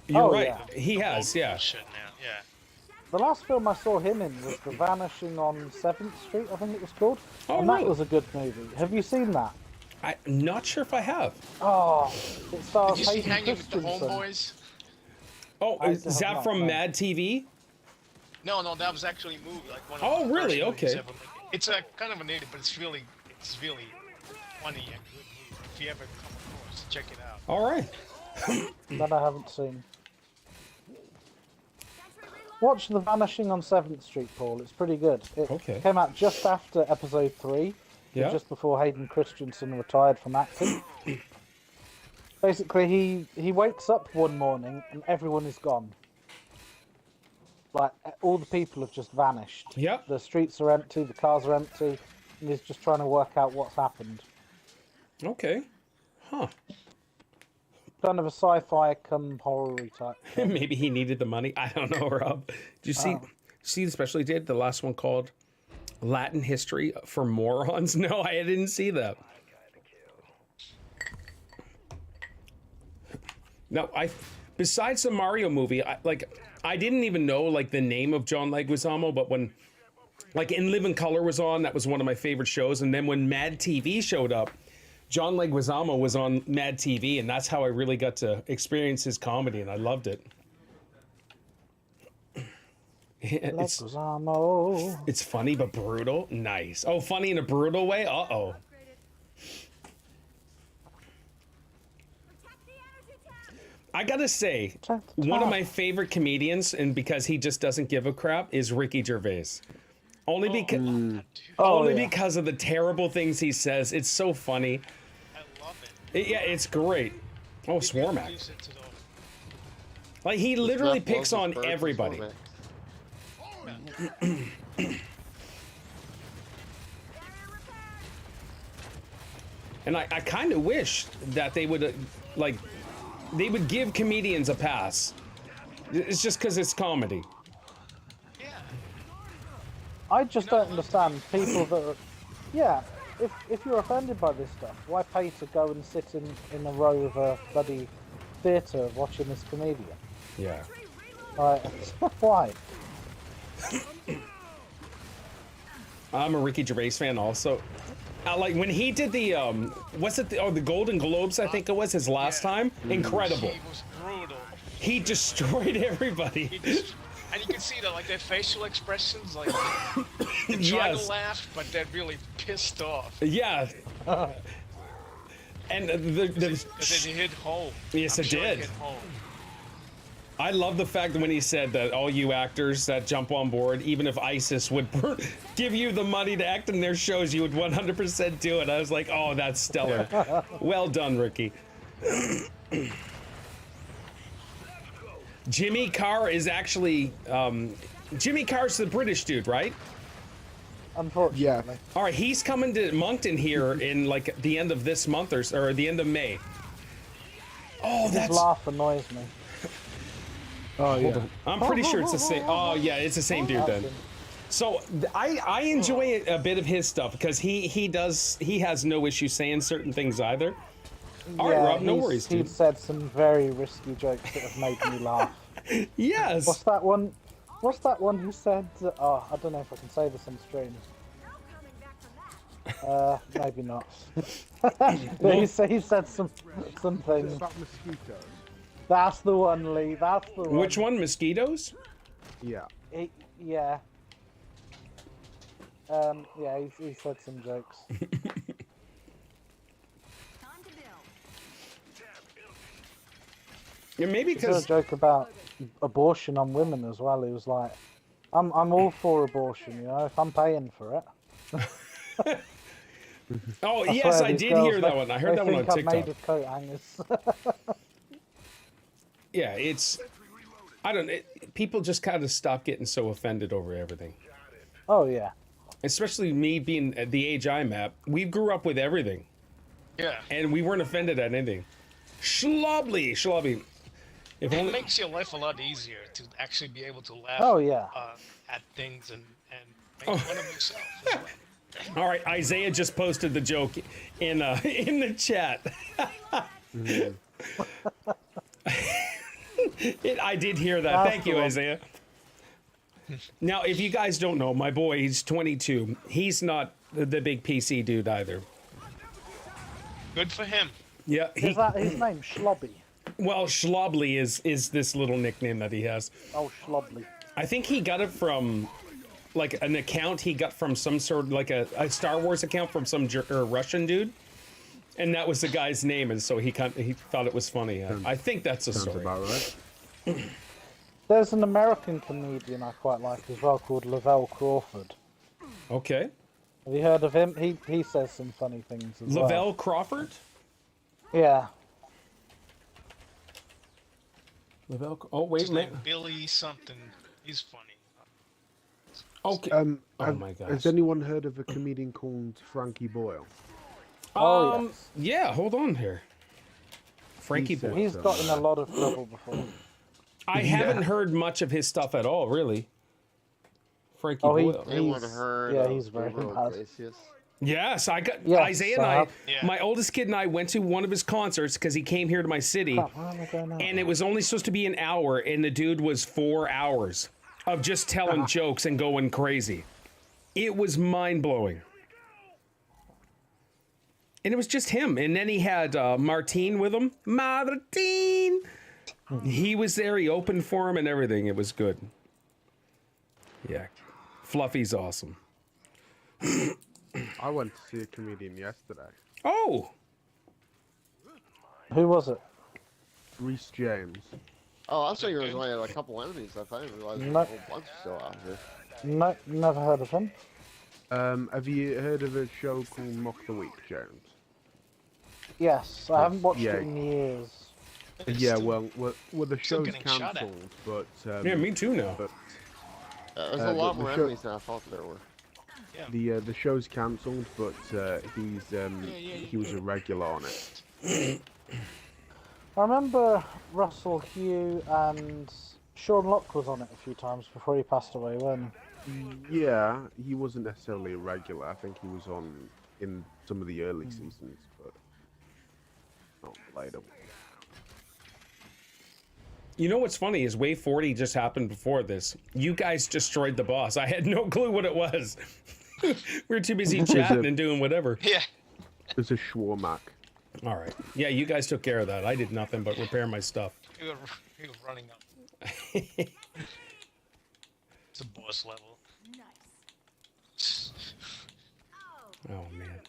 You're Oh, right. yeah. He has, yeah. Shit now, yeah. The last film I saw him in was The Vanishing on 7th Street, I think it was called. Oh, and that really? was a good movie. Have you seen that? I'm not sure if I have. Oh, it stars Did you see Hayden Hanging with the Christensen. Homeboys? Oh, I is have that not, from no. Mad TV? No, that was actually a movie. Like one of Oh, the really? first movies Okay. ever made. It's a kind of a native, but it's really funny and good movie. If you ever come across, check it out. All right. That I haven't seen. Watch The Vanishing on 7th Street, Paul. It's pretty good. It Okay. came out just after episode 3, Yeah. just before Hayden Christensen retired from acting. Basically, he wakes up one morning and everyone is gone. Like, all the people have just vanished. Yep. The streets are empty, the cars are empty, and he's just trying to work out what's happened. Okay. Huh. Kind of a sci-fi come horror type. Maybe he needed the money. I don't know, Rob. Did you see the special he did? The last one called Latin History for Morons? No, I didn't see that. No, besides the Mario movie, I didn't even know like the name of John Leguizamo, but when like In Living Color was on, that was one of my favorite shows, and then when Mad TV showed up, John Leguizamo was on Mad TV, and that's how I really got to experience his comedy, and I loved it. Leguizamo. It's funny but brutal. Nice. Oh, funny in a brutal way? Uh-oh. I gotta say, one of my favorite comedians, and because he just doesn't give a crap, is Ricky Gervais. Only because of the terrible things he says. It's so funny. I love it. Yeah, it's great. Oh, Swarmac. Use it to the- Like, he literally Jeff loves picks his on birds, everybody. Swarmac. And I kind of wish that they would, they would give comedians a pass. It's just because it's comedy. Yeah. I just don't understand people that are... Yeah, if you're offended by this stuff, why pay to go and sit in a row of a bloody theatre watching this comedian? Yeah. Why? I'm a Ricky Gervais fan also. Like when he did the the Golden Globes, I think it was his last time. Incredible. He was brutal. He destroyed everybody. And you can see their facial expressions, like they're trying Yes. to laugh, but they're really pissed off. Yeah. And Because it hit home. Yes, I'm it sure did. hit home. I love the fact that when he said that all you actors that jump on board, even if ISIS would give you the money to act in their shows, you would 100% do it. I was like, oh, that's stellar. Well done, Ricky. Jimmy Carr is actually, Jimmy Carr's the British dude, right? Unfortunately. Yeah. All right, he's coming to Moncton here in like the end of this month or the end of May. Oh, His that's... laugh annoys me. Oh yeah. I'm pretty sure it's the same. Oh yeah, it's the same dude then. So I enjoy a bit of his stuff because he has no issue saying certain things either. All right, Rob, no worries, dude. He's said some very risky jokes that have made me laugh. Yes. What's that one? What's that one who said? Oh, I don't know if I can say this on stream. Maybe not. But he said something. About mosquitoes. That's the one, Lee. That's the one. Which one? Mosquitoes? Yeah. Yeah. Yeah, he said some jokes. Yeah, maybe He said a because joke about abortion on women as well. He was like, I'm all for abortion, you know, if I'm paying for it. oh I yes, swear I these did girls, hear that one. I heard that one on I've TikTok. made of coat hangers. Yeah, it's people just kind of stop getting so offended over everything. Oh yeah. Especially me being at the age I'm at. We grew up with everything. Yeah. And we weren't offended at anything. Schlubby. If It only... makes your life a lot easier to actually be able to laugh Oh yeah. at things and make fun of yourself as well. All right, Isaiah just posted the joke in the chat. I did hear that. That's Thank you, the one. Isaiah. Now, if you guys don't know, my boy, he's 22. He's not the big PC dude either. Good for him. Yeah, Is that his name? Schlobby. well, Schlobly is this little nickname that he has. Oh, Schlobly. I think he got it from like an account he got from some sort of like a Star Wars account from some Russian dude, and that was the guy's name, and so he thought it was funny. I think that's a Sounds story. about right. There's an American comedian I quite like as well called Lavelle Crawford. Okay, Have you heard of him? He says some funny things as well. Lavelle Crawford. Yeah. Lavelle. Oh wait, His man. name Billy something. He's funny. Okay. Oh my gosh. Has anyone heard of a comedian called Frankie Boyle? Oh, yes. Yeah. Hold on here. Frankie He said Boy. He's got in a lot of trouble before. I haven't heard much of his stuff at all, really. Frankie Oh, Boyle. Anyone heard yeah, of he's very Gabriel bad. Iglesias? Yes, I got Yes, Isaiah and I I. have. Yeah. My oldest kid and I went to one of his concerts because he came here to my city, Crap, where am I going now? and it was only supposed to be an hour, and the dude was 4 hours of just telling jokes and going crazy. It was mind blowing, and it was just him. And then he had Martine with him. Martine. He was there. He opened for him and everything. It was good. Yeah, Fluffy's awesome. I went to see a comedian yesterday. Oh, Who was it? Reese James. Oh, I thought you were only had a couple enemies. I didn't realize there No. was a whole bunch still out here. No, never heard of him. Have you heard of a show called Mock the Week, James? Yes, I haven't watched Yeah. it in years. Yeah, well, the Still show's getting shot at. cancelled, but yeah, me too now. But There's Uh, a lot the more show- enemies than I thought there were. the show's cancelled, but he was a regular on it. I remember Russell Hugh and Sean Locke was on it a few times before he passed away, weren't Yeah, he wasn't necessarily a regular. I think he was on in some of the early seasons, but not later. You know what's funny is Wave 40 just happened before this. You guys destroyed the boss. I had no clue what it was. We were too busy chatting and doing whatever. Yeah. It's a Schwarmack. All right. Yeah, you guys took care of that. I did nothing but repair my stuff. He was running up. It's a boss level. Oh, man.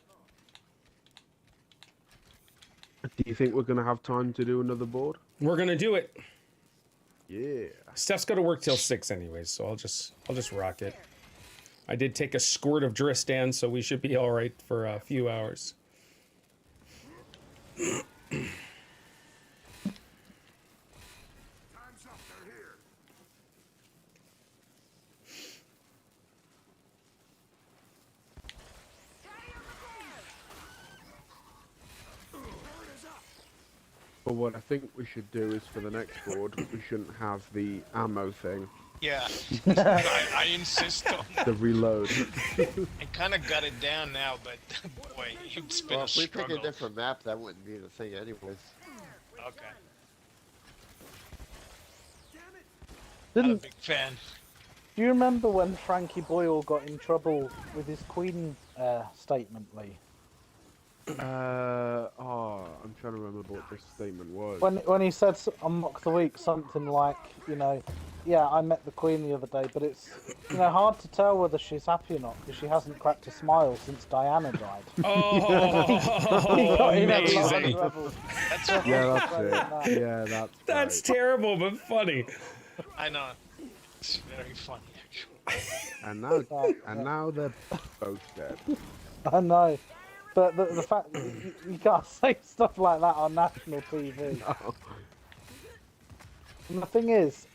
Do you think we're gonna have time to do another board? We're going to do it. Yeah. Steph's got to work till 6 anyways, so I'll just rock it. I did take a squirt of Dristan, so we should be all right for a few hours. But what I think we should do is for the next board, we shouldn't have the ammo thing, Yeah. I insist on that. the reload. I kind of got it down now, but boy, it's been Well, a if we pick struggle. a different map, that wouldn't be the thing anyways. Okay. he? Not a Didn't big fan. Do you remember when Frankie Boyle got in trouble with his Queen statement, Lee? I'm trying to remember what this statement was. When he said on Mock the Week something like, you know, yeah, I met the Queen the other day, but it's, you know, hard to tell whether she's happy or not because she hasn't cracked a smile since Diana died. Oh, He got in a lot of amazing. trouble. Yeah, that's it. Yeah, That's right. terrible, but funny. I know. It's very funny, actually. And now they're both dead. I know. But the fact that you can't say stuff like that on national TV. No. And the thing is,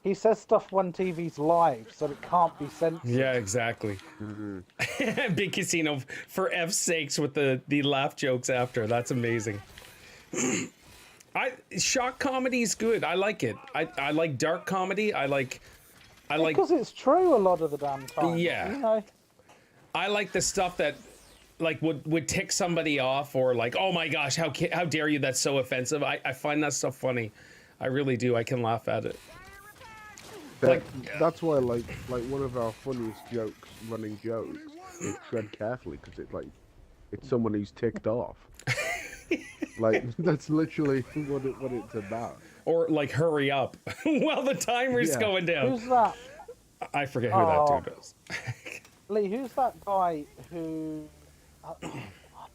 he says stuff when TV's live, so it can't be censored. Yeah, exactly. Big Casino, for F's sakes, with the laugh jokes after. That's amazing. Shock comedy is good. I like it. I like dark comedy. I like. Because it's true a lot of the damn time. Yeah. You know. I like the stuff that, like, would tick somebody off, or like, oh my gosh, how dare you? That's so offensive. I find that stuff funny. I really do. I can laugh at it. That's why, like one of our funniest running jokes is tread carefully, because it's someone who's ticked off. Like, that's literally what it's about. Or like, hurry up while the timer's going down. Who's that? I forget who that dude is. Lee, who's that guy who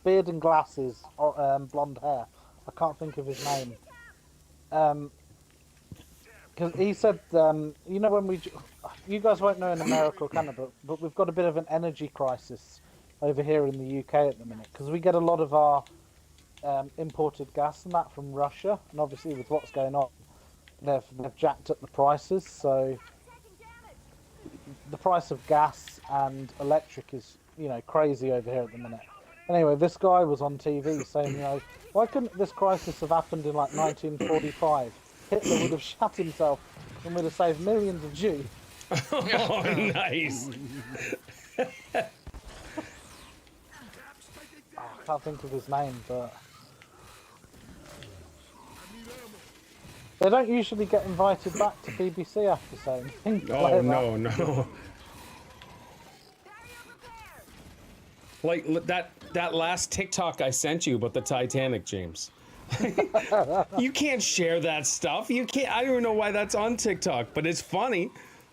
beard and glasses, blonde hair? I can't think of his name. Because he said, you know, when you guys won't know in America or Canada, but we've got a bit of an energy crisis over here in the UK at the minute, because we get a lot of our imported gas and that from Russia, and obviously with what's going on, they've jacked up the prices, so the price of gas and electric is, you know, crazy over here at the minute. Anyway, this guy was on TV saying, you know, why couldn't this crisis have happened in like 1945? Hitler would have shot himself and would have saved millions of Jews. Oh, nice. I can't think of his name, but they don't usually get invited back to BBC after saying things like no, no. Like that last TikTok I sent you about the Titanic, James. You can't share that stuff. You can't. I don't even know why that's on TikTok, but it's funny.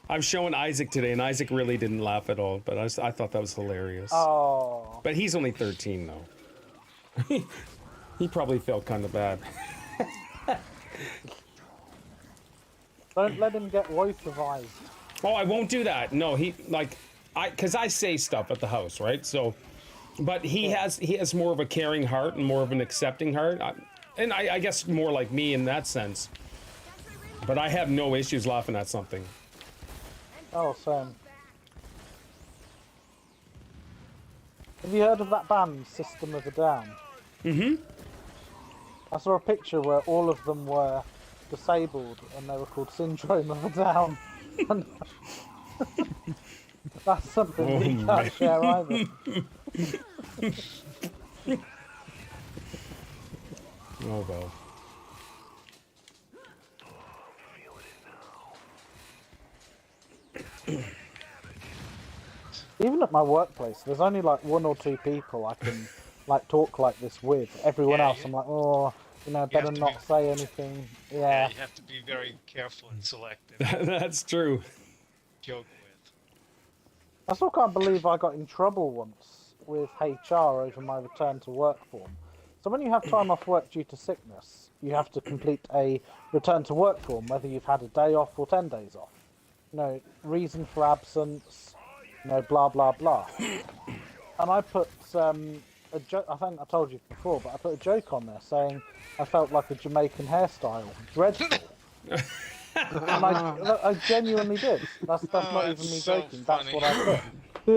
I'm showing Isaac today, and Isaac really didn't laugh at all, but I thought that was hilarious. Oh. But he's only 13, though. He probably felt kind of bad. Don't let him get wokeized. Oh, I won't do that. No, because I say stuff at the house, right? So, but he has more of a caring heart and more of an accepting heart, and I guess more like me in that sense. But I have no issues laughing at something. Oh, same. Have you heard of that band, System of a Down? Mm-hmm. I saw a picture where all of them were disabled and they were called Syndrome of a Down. That's something we can't share either. Oh, well. Even at my workplace, there's only like 1 or 2 people I can like talk like this with. Everyone else, I'm like, oh, you know, better not say anything. Yeah. You have to be very careful and selective. That's true. Joke with. I still can't believe I got in trouble once with HR over my return to work form. So when you have time off work due to sickness, you have to complete a return to work form, whether you've had a day off or 10 days off. You know, reason for absence, you know, blah, blah, blah. And I put a joke, I think I told you before, but I put a joke on there saying I felt like a Jamaican hairstyle. Dreadful. And I genuinely did. That's not even me so joking. funny. That's what I put.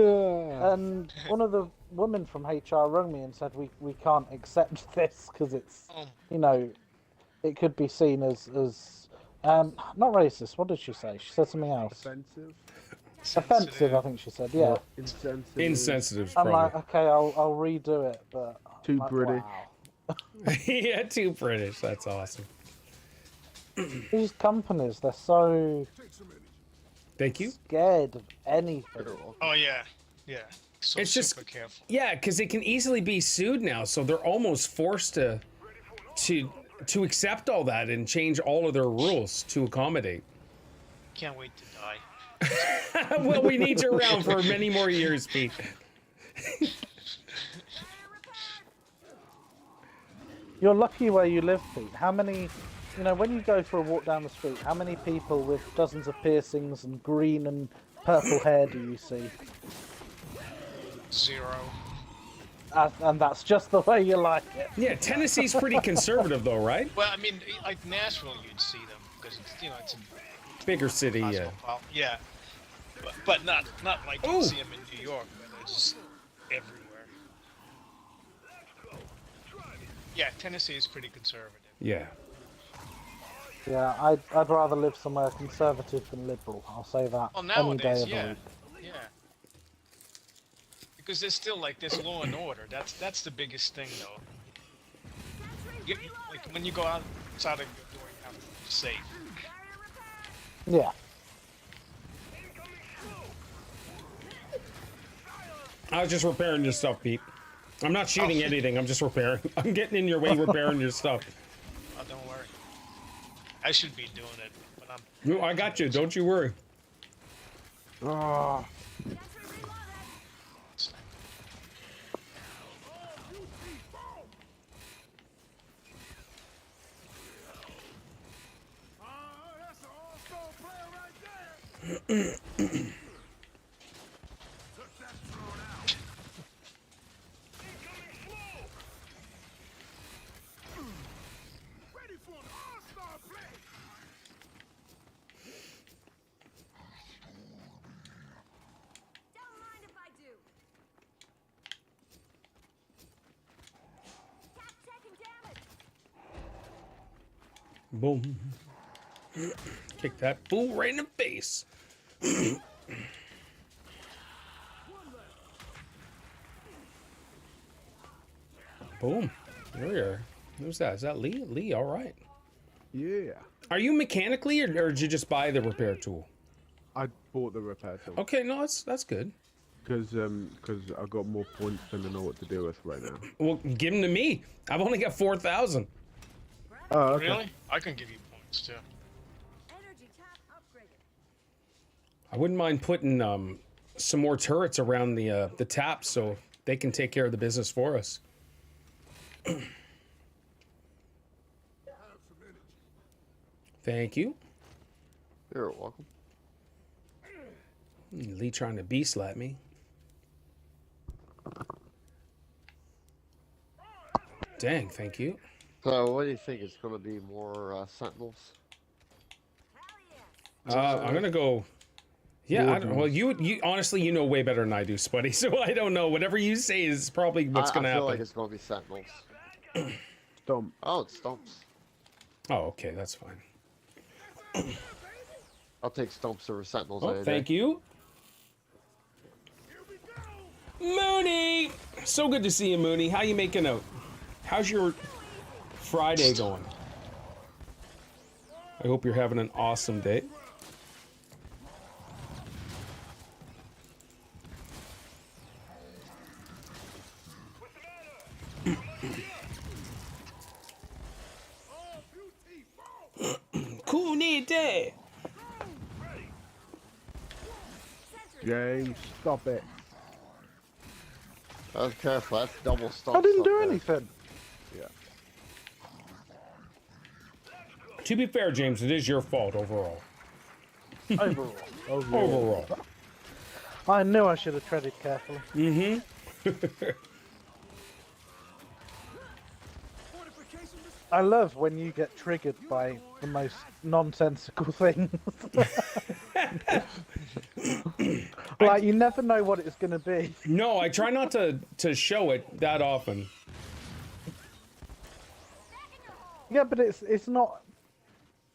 And one of the women from HR rang me and said, we can't accept this because it's, you know, it could be seen as not racist. What did she say? She said something else. Offensive? Offensive, I think she said. Yeah. Insensitive. Insensitive. I'm Probably. like, okay, I'll redo it, but Too like, British. wow. Yeah, too British. That's awesome. These companies, they're so Thank you. Scared of anything. Oh yeah, yeah. So It's just super careful. yeah, because they can easily be sued now, so they're almost forced to accept all that and change all of their rules to accommodate. Can't wait to die. Well, we need you around for many more years, Pete. You're lucky where you live, Pete. How many, you know, when you go for a walk down the street, how many people with dozens of piercings and green and purple hair do you see? 0. And that's just the way you like it. Yeah, Tennessee's pretty conservative, though, right? Well, I mean, like Nashville, you'd see them because it's it's a Bigger city, yeah. cosmopolitan. Yeah, but not like you see them in New York, where they're just everywhere. Yeah, Tennessee is pretty conservative. Yeah. Yeah, I'd rather live somewhere conservative than liberal. I'll say that Well, any day nowadays, of the yeah, week. yeah. Because there's still like this law and order. That's the biggest thing, though. Like when you go outside of your door, you have to be safe. Yeah. I was just repairing your stuff, Pete. I'm not shooting anything. I'm just repairing. I'm getting in your way, repairing your stuff. Oh, don't worry. I should be doing it, but I'm. No, I got you. Don't you worry. Oh, Boom. Kick that fool right in the face. Boom. There we are. Who's that? Is that Lee? Lee, all right. yeah. Are you mechanically, or did you just buy the repair tool? I bought the repair tool. Okay, no, that's good. Because I got more points than I know what to do with right now. Well, give them to me. I've only got 4,000. Oh, okay. Really? I can give you points too. I wouldn't mind putting some more turrets around the tap so they can take care of the business for us. Thank you. You're welcome. Lee trying to bee slap me. Dang, thank you. So, what do you think? It's going to be more Sentinels? I'm gonna go. Yeah, I don't, well, you honestly, you know way better than I do, Spuddy. So I don't know. Whatever you say is probably what's gonna I happen. feel like it's going to be Sentinels. Stomp. Oh, it's Stumps. Oh, okay, that's fine. I'll take Stumps over Sentinels. Oh, thank you. Mooney! So good to see you, Mooney. How you making out? How's your Friday going? I hope you're having an awesome day. Kunite! James, stop it. I was careful. That's double Stumps. I didn't up do there. anything. Yeah. To be fair, James, it is your fault overall. Overall. Overall. I knew I should have treaded carefully. Mm-hmm. I love when you get triggered by the most nonsensical things. Like, you never know what it's going to be. No, I try not to show it that often. Yeah, but it's not...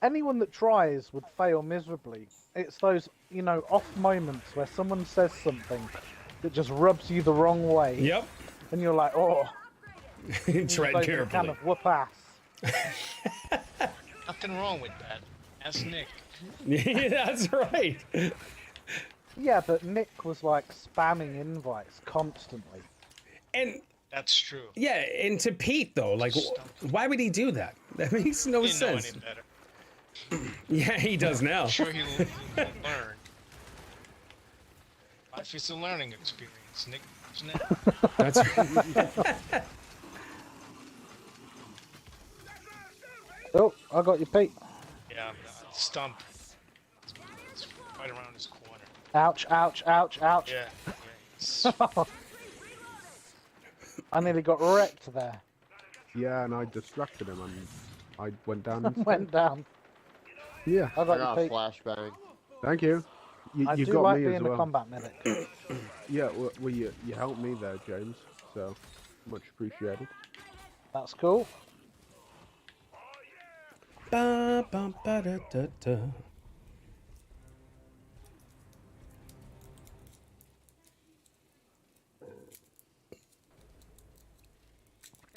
Anyone that tries would fail miserably. It's those, you know, off moments where someone says something that just rubs you the wrong way. Yep. And you're like, oh. Tread Kind carefully. of whoop ass. Nothing wrong with that. Ask Nick. Yeah, that's right. Yeah, but Nick was like spamming invites constantly. And That's true. yeah, and to Pete though, like, why would he do that? That makes no He didn't know sense. any better. Yeah, he does now. I'm sure he'll learn. Life is a learning experience, Nick. Isn't it? That's Oh, I got you, Pete. Yeah, stump. It's right around his corner. Ouch, ouch, ouch, ouch. Yeah. I nearly got wrecked there. Yeah, and I distracted him, and I went down. Instead. Went down. Yeah. I I got got you, a Pete. flashbang. Thank you. I You do got like me as being a well. combat medic. Yeah, well, you helped me there, James. So much appreciated. That's cool. Ba, ba, ba, da, da, da.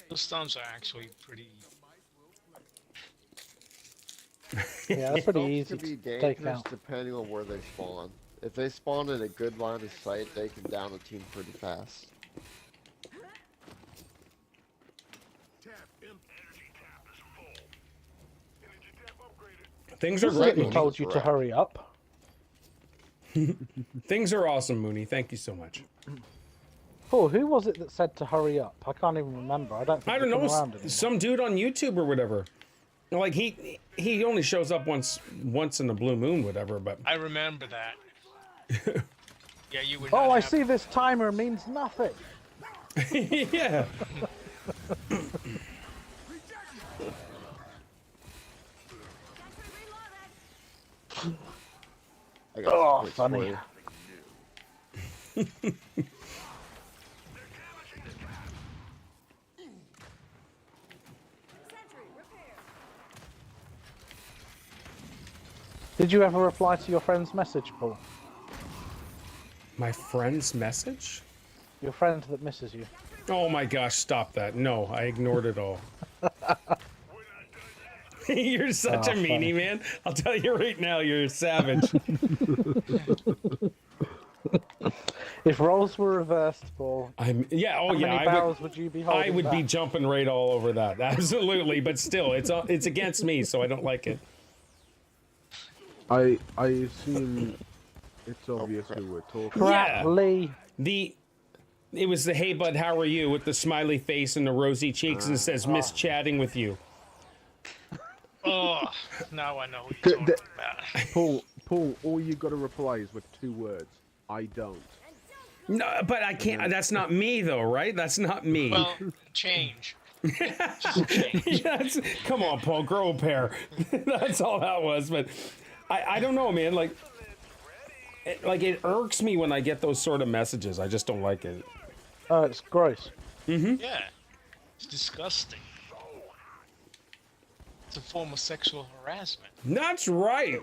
Those stumps are actually pretty. Yeah, that's pretty Stumps easy can be to take dangerous out. depending on where they spawn. If they spawn in a good line of sight, they can down a team pretty fast. Things are Just great, getting Mooney. told you to hurry up. Things are awesome, Mooney. Thank you so much. Oh, who was it that said to hurry up? I can't even remember. I don't think I don't they know, come around anymore. some dude on YouTube or whatever. Like he only shows up once in the blue moon, whatever. But I remember that. Yeah, you would. Oh, not I have- see this timer means nothing. yeah, I got Oh, some hits funny. for you. Did you ever reply to your friend's message, Paul? my friend's message. Your friend that misses you. Oh my gosh, stop that! No, I ignored it all. You're such a Oh, meanie, funny. man. I'll tell you right now, you're a savage. If roles were reversed, Paul, Yeah. Oh how yeah. many I barrels would you be holding I would be back? jumping right all over that. Absolutely. But still, it's against me, so I don't like it. I assume it's obvious who we're talking. Crap, Yeah. Lee. It was the "Hey bud, how are you?" with the smiley face and the rosy cheeks, and it says "Miss chatting with you." Oh, now I know who The- you're the- talking about. Paul, all you got to reply is with 2 words. I don't. No, but I can't. That's not me, though, right? That's not me. Well, change. Just change. Come on, Paul, grow a pair. That's all that was. But I don't know, man. Like it irks me when I get those sort of messages. I just don't like it. Oh, it's gross. Yeah, it's disgusting. It's a form of sexual harassment. That's right.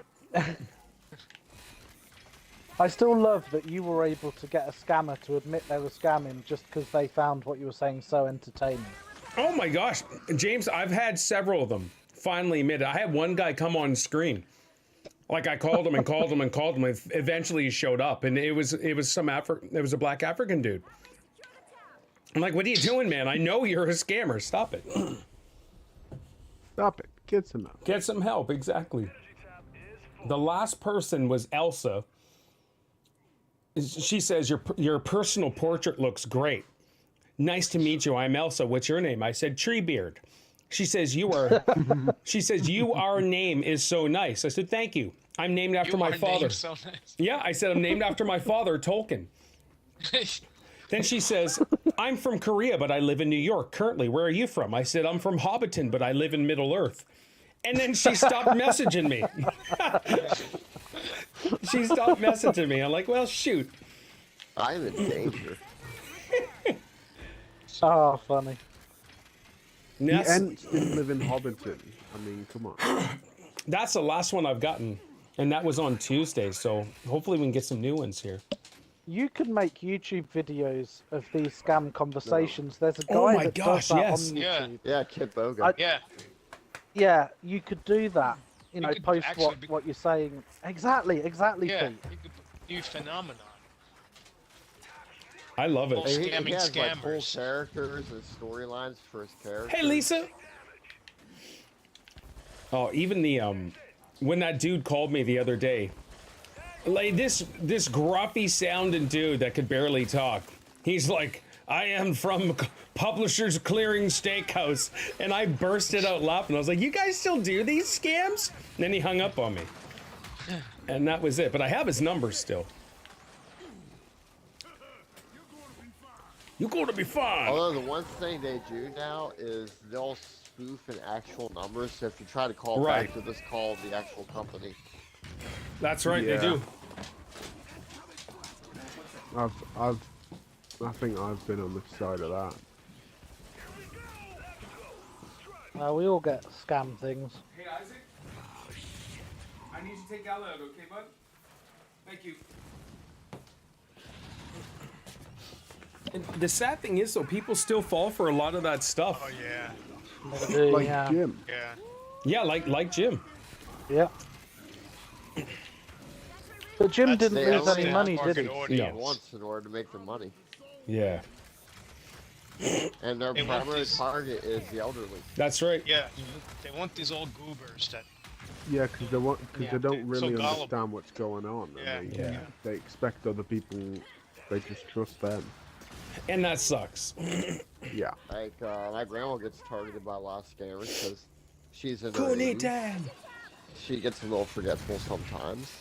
I still love that you were able to get a scammer to admit they were scamming just because they found what you were saying so entertaining. Oh my gosh, James, I've had several of them finally admit it. I had one guy come on screen. Like I called him and called him and called him, and eventually he showed up, and it was a black African dude. I'm like, what are you doing, man? I know you're a scammer. Stop it. Stop it. Get some help. Get some help, exactly. The last person was Elsa. She says, your personal portrait looks great. Nice to meet you. I'm Elsa. What's your name? I said, Treebeard. She says, your name is so nice. I said, thank you. I'm named after my father. So nice. Yeah, I said, I'm named after my father, Tolkien. Then she says, I'm from Korea, but I live in New York currently. Where are you from? I said, I'm from Hobbiton, but I live in Middle Earth. And then she stopped messaging me. She stopped messaging me. I'm like, well, shoot. I'm in danger. Oh, funny. The That's, Ents didn't live in Hobbiton. I mean, come on. that's the last one I've gotten. And that was on Tuesday, so hopefully we can get some new ones here. You could make YouTube videos of these scam conversations. There's a guy Oh my that gosh, does that yes. on Yeah. YouTube. Yeah, Kid Boga. Yeah. Yeah, you could do that you know, could post actually be- what you're saying. Exactly, Yeah, Pete. you could put new phenomenon. I love it. Well, He scamming has like full scammers. characters and storylines for his characters. Hey, Lisa. Oh, even the when that dude called me the other day, like this gruffy sounding dude that could barely talk. He's like, I am from Publishers Clearing Steakhouse, and I bursted out laughing. I was like, you guys still do these scams? And then he hung up on me, and that was it. But I have his number still. You're going to be fine. Although the one thing they do now is they'll spoof an actual number, so if you try to call Right. back to this call the actual company. That's right, Yeah. they do. I think I've been on the side of that. We all get scam things. Hey, Isaac. I need you to take allot, okay, bud? Thank you. And the sad thing is, though, people still fall for a lot of that stuff. Oh yeah. Never do, Like yeah. Jim. Yeah. Yeah, like Jim. Yeah. But Jim That's didn't the lose any only money, did he? target audience. No. Once in order to make the money. Yeah, And their They want primary this- target is the elderly. that's right. Yeah. They want these old goobers that. Yeah, because Yeah. they don't So really gullible. understand what's going on. Yeah. And Yeah. they expect other people, they just trust them. And that sucks. Yeah. Like, my grandma gets targeted by a lot of scammers because she's in her 80s. Down. She gets a little forgetful sometimes.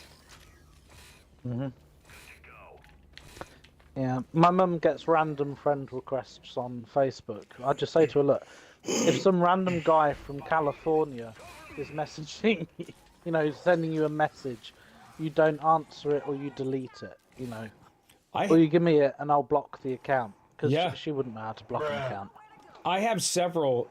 Yeah, my mum gets random friend requests on Facebook. I just say to her, look, if some random guy from California is messaging, you know, sending you a message, you don't answer it or you delete it, you know. Or you give me it and I'll block the account. Because Yeah. she wouldn't know how to block an account. I have several,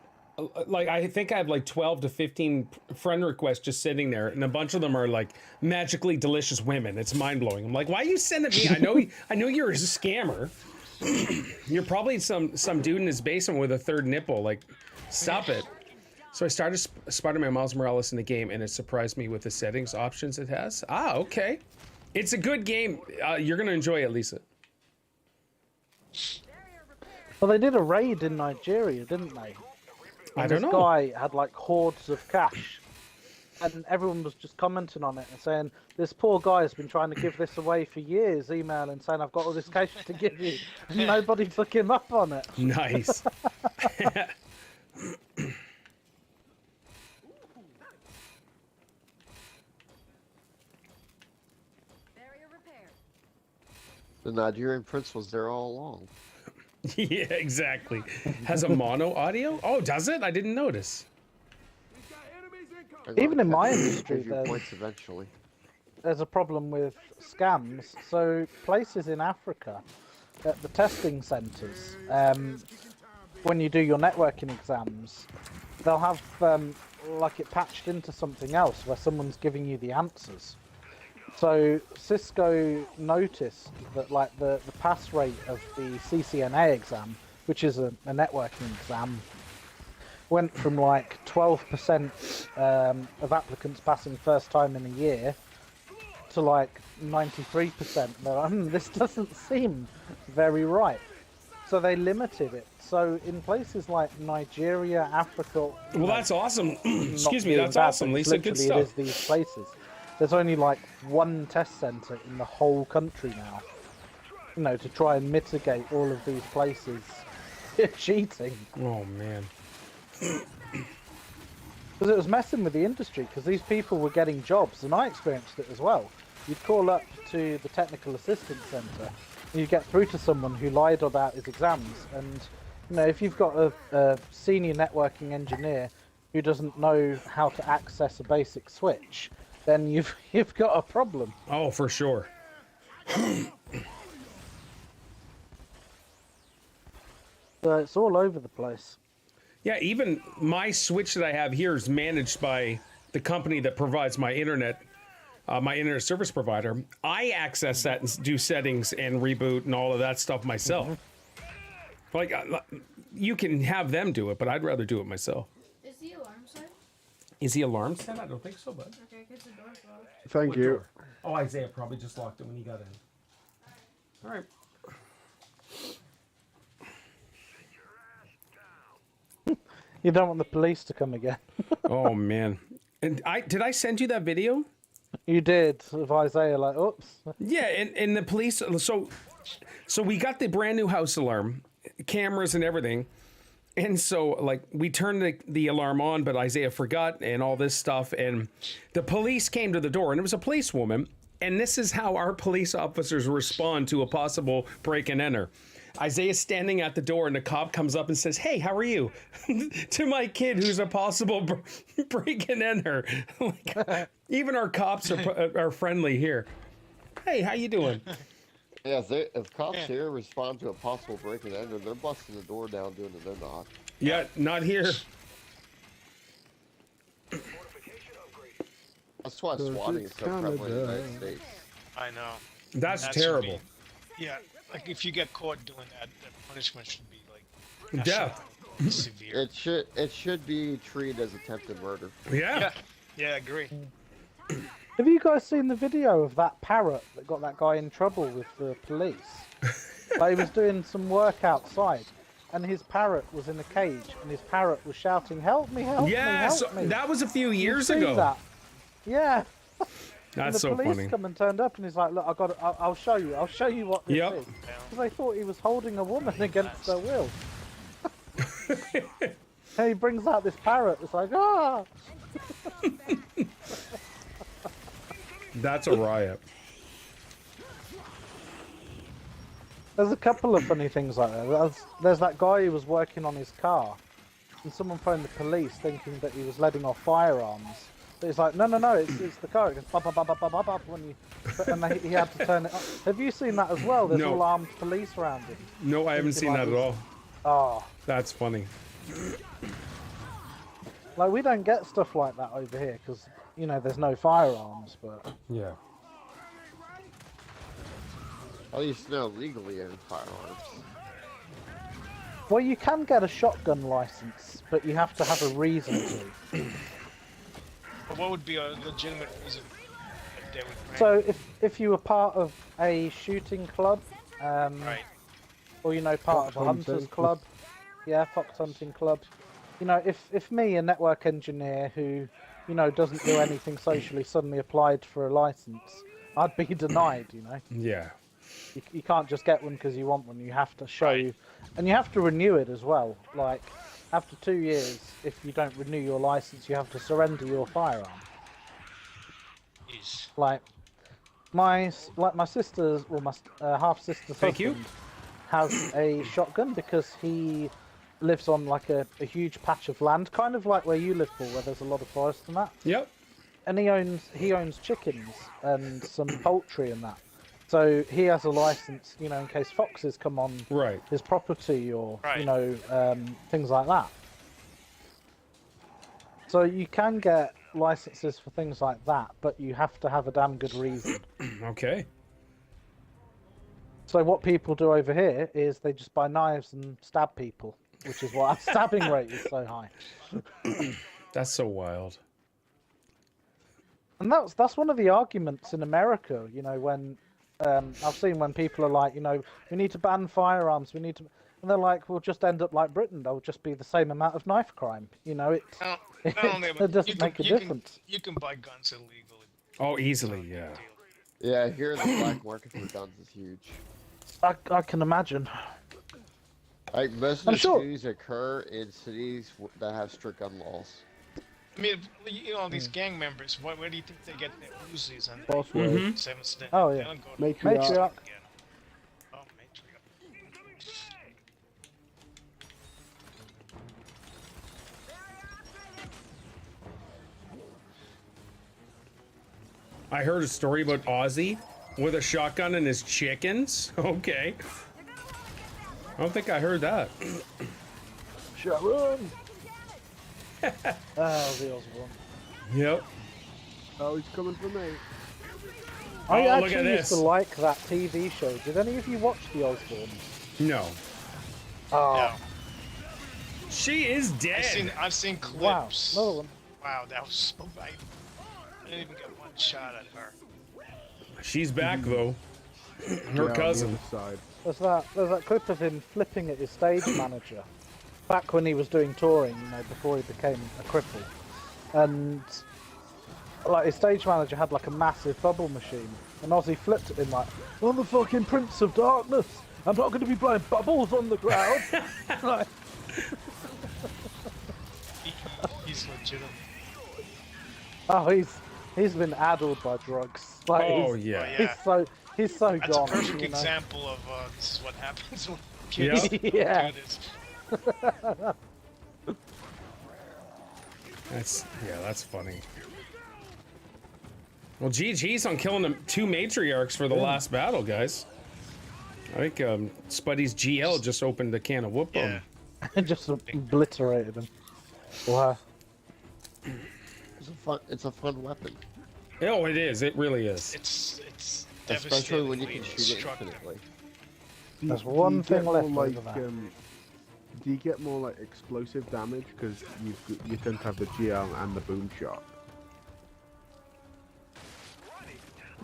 like I think I have like 12 to 15 friend requests just sitting there, and a bunch of them are like magically delicious women. It's mind blowing. I'm like, why are you sending me? I know you're a scammer. You're probably some dude in his basement with a third nipple. Like, stop it. So I started Spider-Man Miles Morales in the game, and it surprised me with the settings options it has. Ah, okay. It's a good game. You're gonna enjoy it, Lisa. Well, they did a raid in Nigeria, didn't they? I And don't this know. guy had like hordes of cash. And everyone was just commenting on it and saying, this poor guy has been trying to give this away for years, emailing saying, I've got all this cash to give you. And nobody took him up on it. Nice. The Nigerian prince was there all along. Yeah, exactly. Has a mono audio? Oh, does it? I didn't notice. Even in my Give industry, you points eventually. there's a problem with scams. So places in Africa, at the testing centres, when you do your networking exams, they'll have like it patched into something else where someone's giving you the answers. So Cisco noticed that like the pass rate of the CCNA exam, which is a networking exam, went from like 12% of applicants passing first time in a year to like 93%. They're like, this doesn't seem very right. So they limited it. So in places like Nigeria, Africa... Well, that's awesome. Excuse me, being that's bad, awesome, but Lisa. Good literally stuff. It is these places. There's only like one test centre in the whole country now, you know, to try and mitigate all of these places cheating. Oh, man. Because it was messing with the industry, because these people were getting jobs, and I experienced it as well. You'd call up to the technical assistance centre, and you'd get through to someone who lied about his exams, and you know, if you've got a senior networking engineer who doesn't know how to access a basic switch, then you've got a problem. Oh, for sure. So it's all over the place. Yeah, even my switch that I have here is managed by the company that provides my internet service provider. I access that and do settings and reboot and all of that stuff myself. Like, you can have them do it, but I'd rather do it myself. Is the alarm set? Is he alarmed, Sam? I don't think so, bud. Okay, get the door closed. Thank What you. door? Oh, Isaiah probably just locked it when he got in. All right. You don't want the police to come again. Oh man. And did I send you that video? You did, of Isaiah, like, oops. Yeah, and the police. So we got the brand new house alarm, cameras and everything, and so like we turned the alarm on, but Isaiah forgot and all this stuff, and the police came to the door, and it was a policewoman, and this is how our police officers respond to a possible break and enter. Isaiah's standing at the door, and the cop comes up and says, "Hey, how are you?" to my kid, who's a possible break and enter. Like, even our cops are friendly here. Hey, how you doing? Yeah, if cops here respond to a possible break and enter, they're busting the door down doing a no-knock. Yeah, not here. That's why swatting is so prevalent in the United States. I know. That's That should terrible. be- yeah, like if you get caught doing that, the punishment should be like Death. severe. It should be treated as attempted murder. Yeah. Yeah, I agree. Have you guys seen the video of that parrot that got that guy in trouble with the police? Like, he was doing some work outside, and his parrot was in a cage, and his parrot was shouting, "Help me, help me, Yeah, help so me." that was a few You've years seen ago. that? Yeah. And That's the so police funny. come and turned up, and he's like, "Look, I'll show you. I'll show you what this Yep. is." Because they thought he was holding a woman against their will. And he brings out this parrot. It's like, ah. That's a riot. There's a couple of funny things like that. There's that guy who was working on his car, and someone phoned the police thinking that he was letting off firearms. But he's like, no, it's the car. It goes, bop, bop, bop, bop, bop, bop, when and he had to turn it up. Have you seen that as well? There's No. all armed police around him. No, I haven't seen that at all. Oh, That's funny. like we don't get stuff like that over here because, you know, there's no firearms, but... Yeah. At least now legally in firearms. Well, you can get a shotgun license, but you have to have a reason to. But what would be a legitimate reason that they would grant? So if you were part of a shooting club, Right. or you know, part Fox of a hunters hunting. club, yeah, fox hunting club. You know, if me, a network engineer who, you know, doesn't do anything socially, suddenly applied for a license, I'd be denied. You know, Yeah. you can't just get one because you want one. You have to show, Right. and you have to renew it as well. Like after 2 years, if you don't renew your license, you have to surrender your firearm. Jeez. Like my sister's, or my half sister's Thank you. husband has a shotgun because he lives on like a huge patch of land, kind of like where you live, Paul, where there's a lot of forest and that. Yep. And he owns chickens and some poultry and that. So he has a license, you know, in case foxes come on Right. his property or Right. you know things like that. So you can get licenses for things like that, but you have to have a damn good reason. Okay. So what people do over here is they just buy knives and stab people, which is why our stabbing rate is so high. That's so wild. And that's one of the arguments in America, you know, when I've seen when people are like, you know, we need to ban firearms, we need to, and they're like, we'll just end up like Britain, there'll just be the same amount of knife crime, you know, Not only, it doesn't make a difference. You can buy guns illegally. Oh, easily, yeah. Yeah, here the black market for guns is huge. I can imagine. Like most of I'm the sure- shootings occur in cities that have strict gun laws. I mean, you know, these gang members, where do you think they get their Uzis and Password. Mhm. 7 Oh, They yeah. don't go to Matriarch. Matriarch. again. Oh, matriarch. I heard a story about Ozzy with a shotgun and his chickens. Okay. I don't think I heard that. Sharon! Oh, the Osborne. Yep. Oh, he's coming for me. I Oh, look at actually used to this. like that TV show. Did any of you watch the Osbornes? No. Oh, Yeah. She is dead. I've seen clips. wow, another one. Wow, that was so right. I didn't even get one shot at her. She's back though. Her Yeah, cousin. On the other side. There's that clip of him flipping at his stage manager, back when he was doing touring, you know, before he became a cripple, and like his stage manager had like a massive bubble machine, and Ozzy flipped at him like, "I'm the fucking Prince of Darkness. I'm not going to be blowing bubbles on the ground." Like, He's legitimate. oh, he's been addled by drugs. Like, Oh he's, yeah. he's so That's gone. a perfect you know? example of this is what happens when kids Yeah. do this. That's funny. Well, GG's on killing them 2 matriarchs for the last battle, guys. I think Spuddy's GL just opened a can of whoop Yeah. Just obliterated him. Wow. It's a fun weapon. Oh, it is. It really is. It's Especially when you can devastatingly shoot it destructive. infinitely. There's Do one you thing get left more, over there. Do you get more like explosive damage because you tend to have the GL and the boom shot?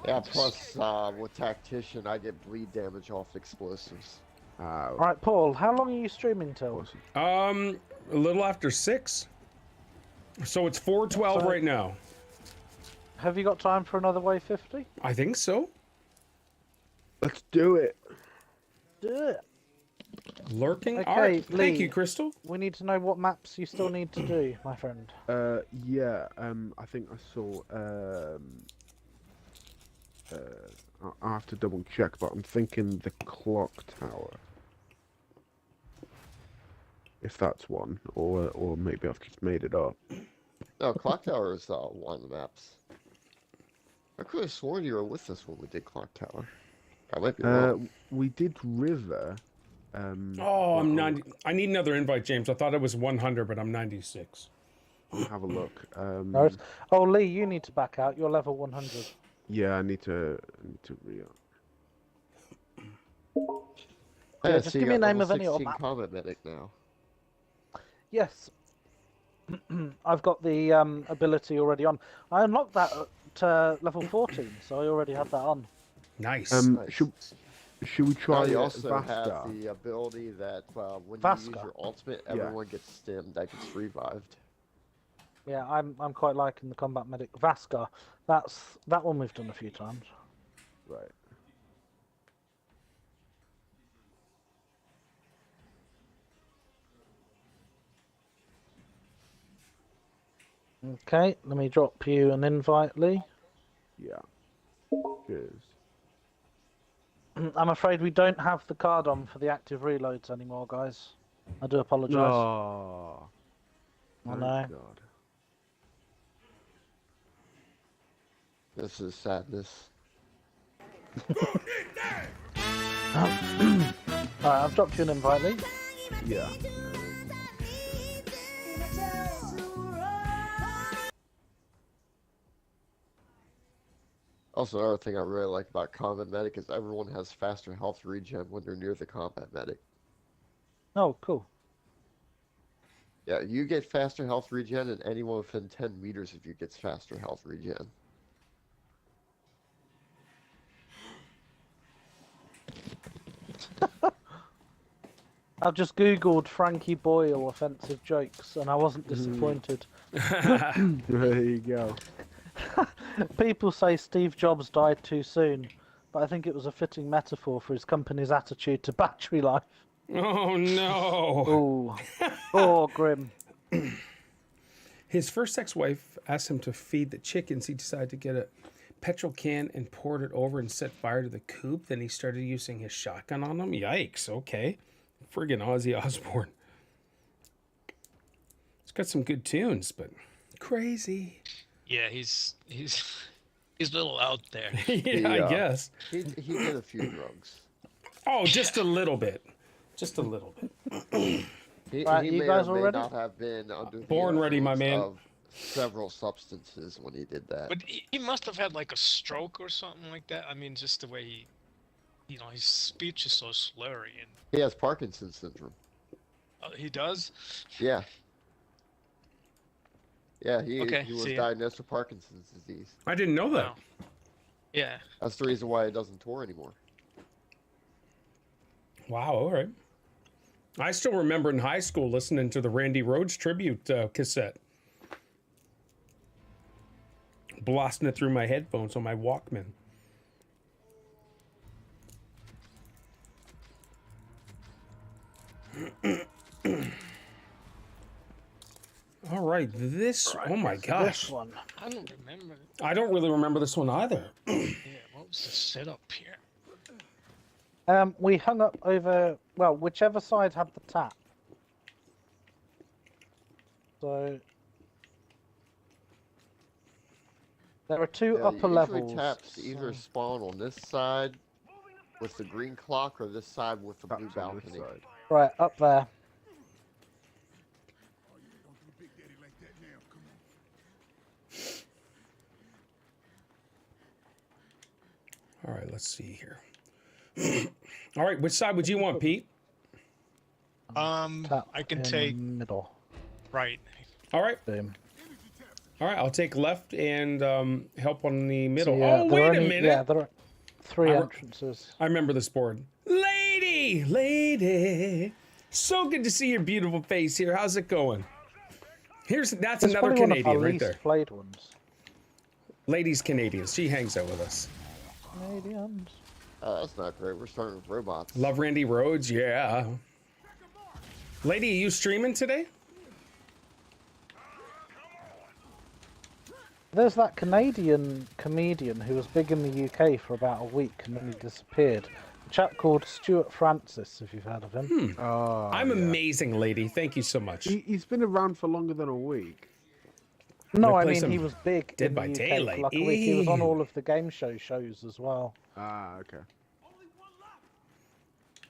Yeah, plus with Tactician, I get bleed damage off explosives. Right, Paul, how long are you streaming till? A little after 6. So it's 4:12 right now. Have you got time for another Wave 50? I think so. Let's do it. Do it. Lurking. Okay, All right. Thank Lee. you, Crystal. We need to know what maps you still need to do, my friend. Yeah. I think I saw. I'll have to double check, but I'm thinking the clock tower. If that's one, or maybe I've just made it up. No, Clock Tower is one of the maps. I could have sworn you were with us when we did Clock Tower. I might be wrong. We did River. Oh, I'm 90. I need another invite, James. I thought it was 100, but I'm 96. I'll have a look. No, oh, Lee, you need to back out. You're level 100. Yeah, I need to re-up. Yeah, Yeah, just so give you me a got name level of any old 16 map. Combat Medic now. Yes. I've got the ability already on. I unlocked that at level 14, so I already had that on. Nice. Should we try you also Vasta? have the ability that when you Vasca. use your ultimate, Yeah. everyone gets stimmed, that gets revived. Yeah, I'm quite liking the combat medic Vasca. That one we've done a few times. Right. Okay, let me drop you an invite, Lee. Yeah. Cheers. I'm afraid we don't have the card on for the active reloads anymore, guys. I do apologise. Oh. I know. God. This is sadness. Alright, I've dropped you an invite, Lee. Yeah. Also, another thing I really like about Combat Medic is everyone has faster health regen when they're near the Combat Medic. Oh, cool. Yeah, you get faster health regen, and anyone within 10 meters of you gets faster health regen. I've just googled Frankie Boyle offensive jokes, and I wasn't disappointed. There you go. People say Steve Jobs died too soon, but I think it was a fitting metaphor for his company's attitude to battery life. Oh no. Ooh. Oh, grim. His first ex-wife asked him to feed the chickens. He decided to get a petrol can and poured it over and set fire to the coop. Then he started using his shotgun on them. Yikes, okay. Friggin' Ozzy Osbourne. It's got some good tunes, but crazy. Yeah, he's a little out there. Yeah, I guess. He did a few drugs. Oh, just a little bit. Just a little bit. He Right, you may guys or all may ready? not have been under the Born ready, my influence man. of several substances when he did that. But he must have had like a stroke or something like that. I mean, just the way his speech is so slurry, and He has Parkinson's syndrome. he does. Yeah. Yeah, he Okay, was see ya. diagnosed with Parkinson's disease. I didn't know that. Wow. Yeah. That's the reason why he doesn't tour anymore. Wow, all right. I still remember in high school listening to the Randy Rhoads tribute cassette. Blasting it through my headphones on my Walkman. All right, this, oh my gosh. This one. I don't remember. I don't really remember this one either. Yeah, what was the setup here? We hung up over, well, whichever side had the tap. So there are two Yeah, upper usually levels. taps either spawn on this side with the green clock or this side with the blue Taps on this balcony. side. Right, up there. All right, let's see here. All right, which side would you want, Pete? Tap I can in take the middle. right. All right. Boom. All right, I'll take left and help on the middle. So, yeah, Oh, there are wait a only- minute. Yeah, there are three I re- entrances. I remember this board. Lady. So good to see your beautiful face here. How's it going? That's It's another probably one of our Canadian right least there. played ones. Lady's Canadian. She hangs out with us. Canadians. Oh, that's not great. We're starting with robots. Love Randy Rhoads, yeah. Lady, are you streaming today? There's that Canadian comedian who was big in the UK for about a week and then he disappeared. A chap called Stuart Francis, if you've heard of him. Oh, I'm yeah. amazing, lady. Thank you so much. He's been around for longer than a week. No, I play mean some he was big Dead in by the UK Daylight. for like a week. He was on Ew. all of the game shows as well. Ah, okay.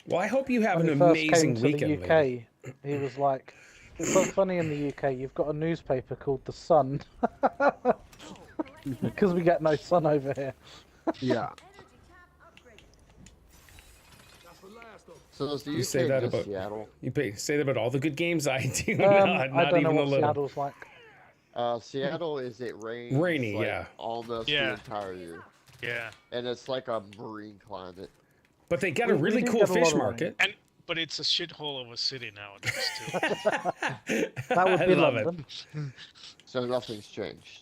Well, I hope you have When an he first amazing came to weekend, the lady. UK, he was like, it's so funny in the UK, you've got a newspaper called The Sun. Because we get no sun over here. Yeah. So does the You UK say that just about- Seattle? say that about all the good games I do. I not don't know even a what little. Seattle's like. Seattle is it rains Rainy, like, yeah. almost Yeah. the entire year, Yeah. and it's like a marine climate. But they got a We really do cool get a lot fish of rain. market. But it's a shithole of a city nowadays too. That would I be love London. So nothing's changed.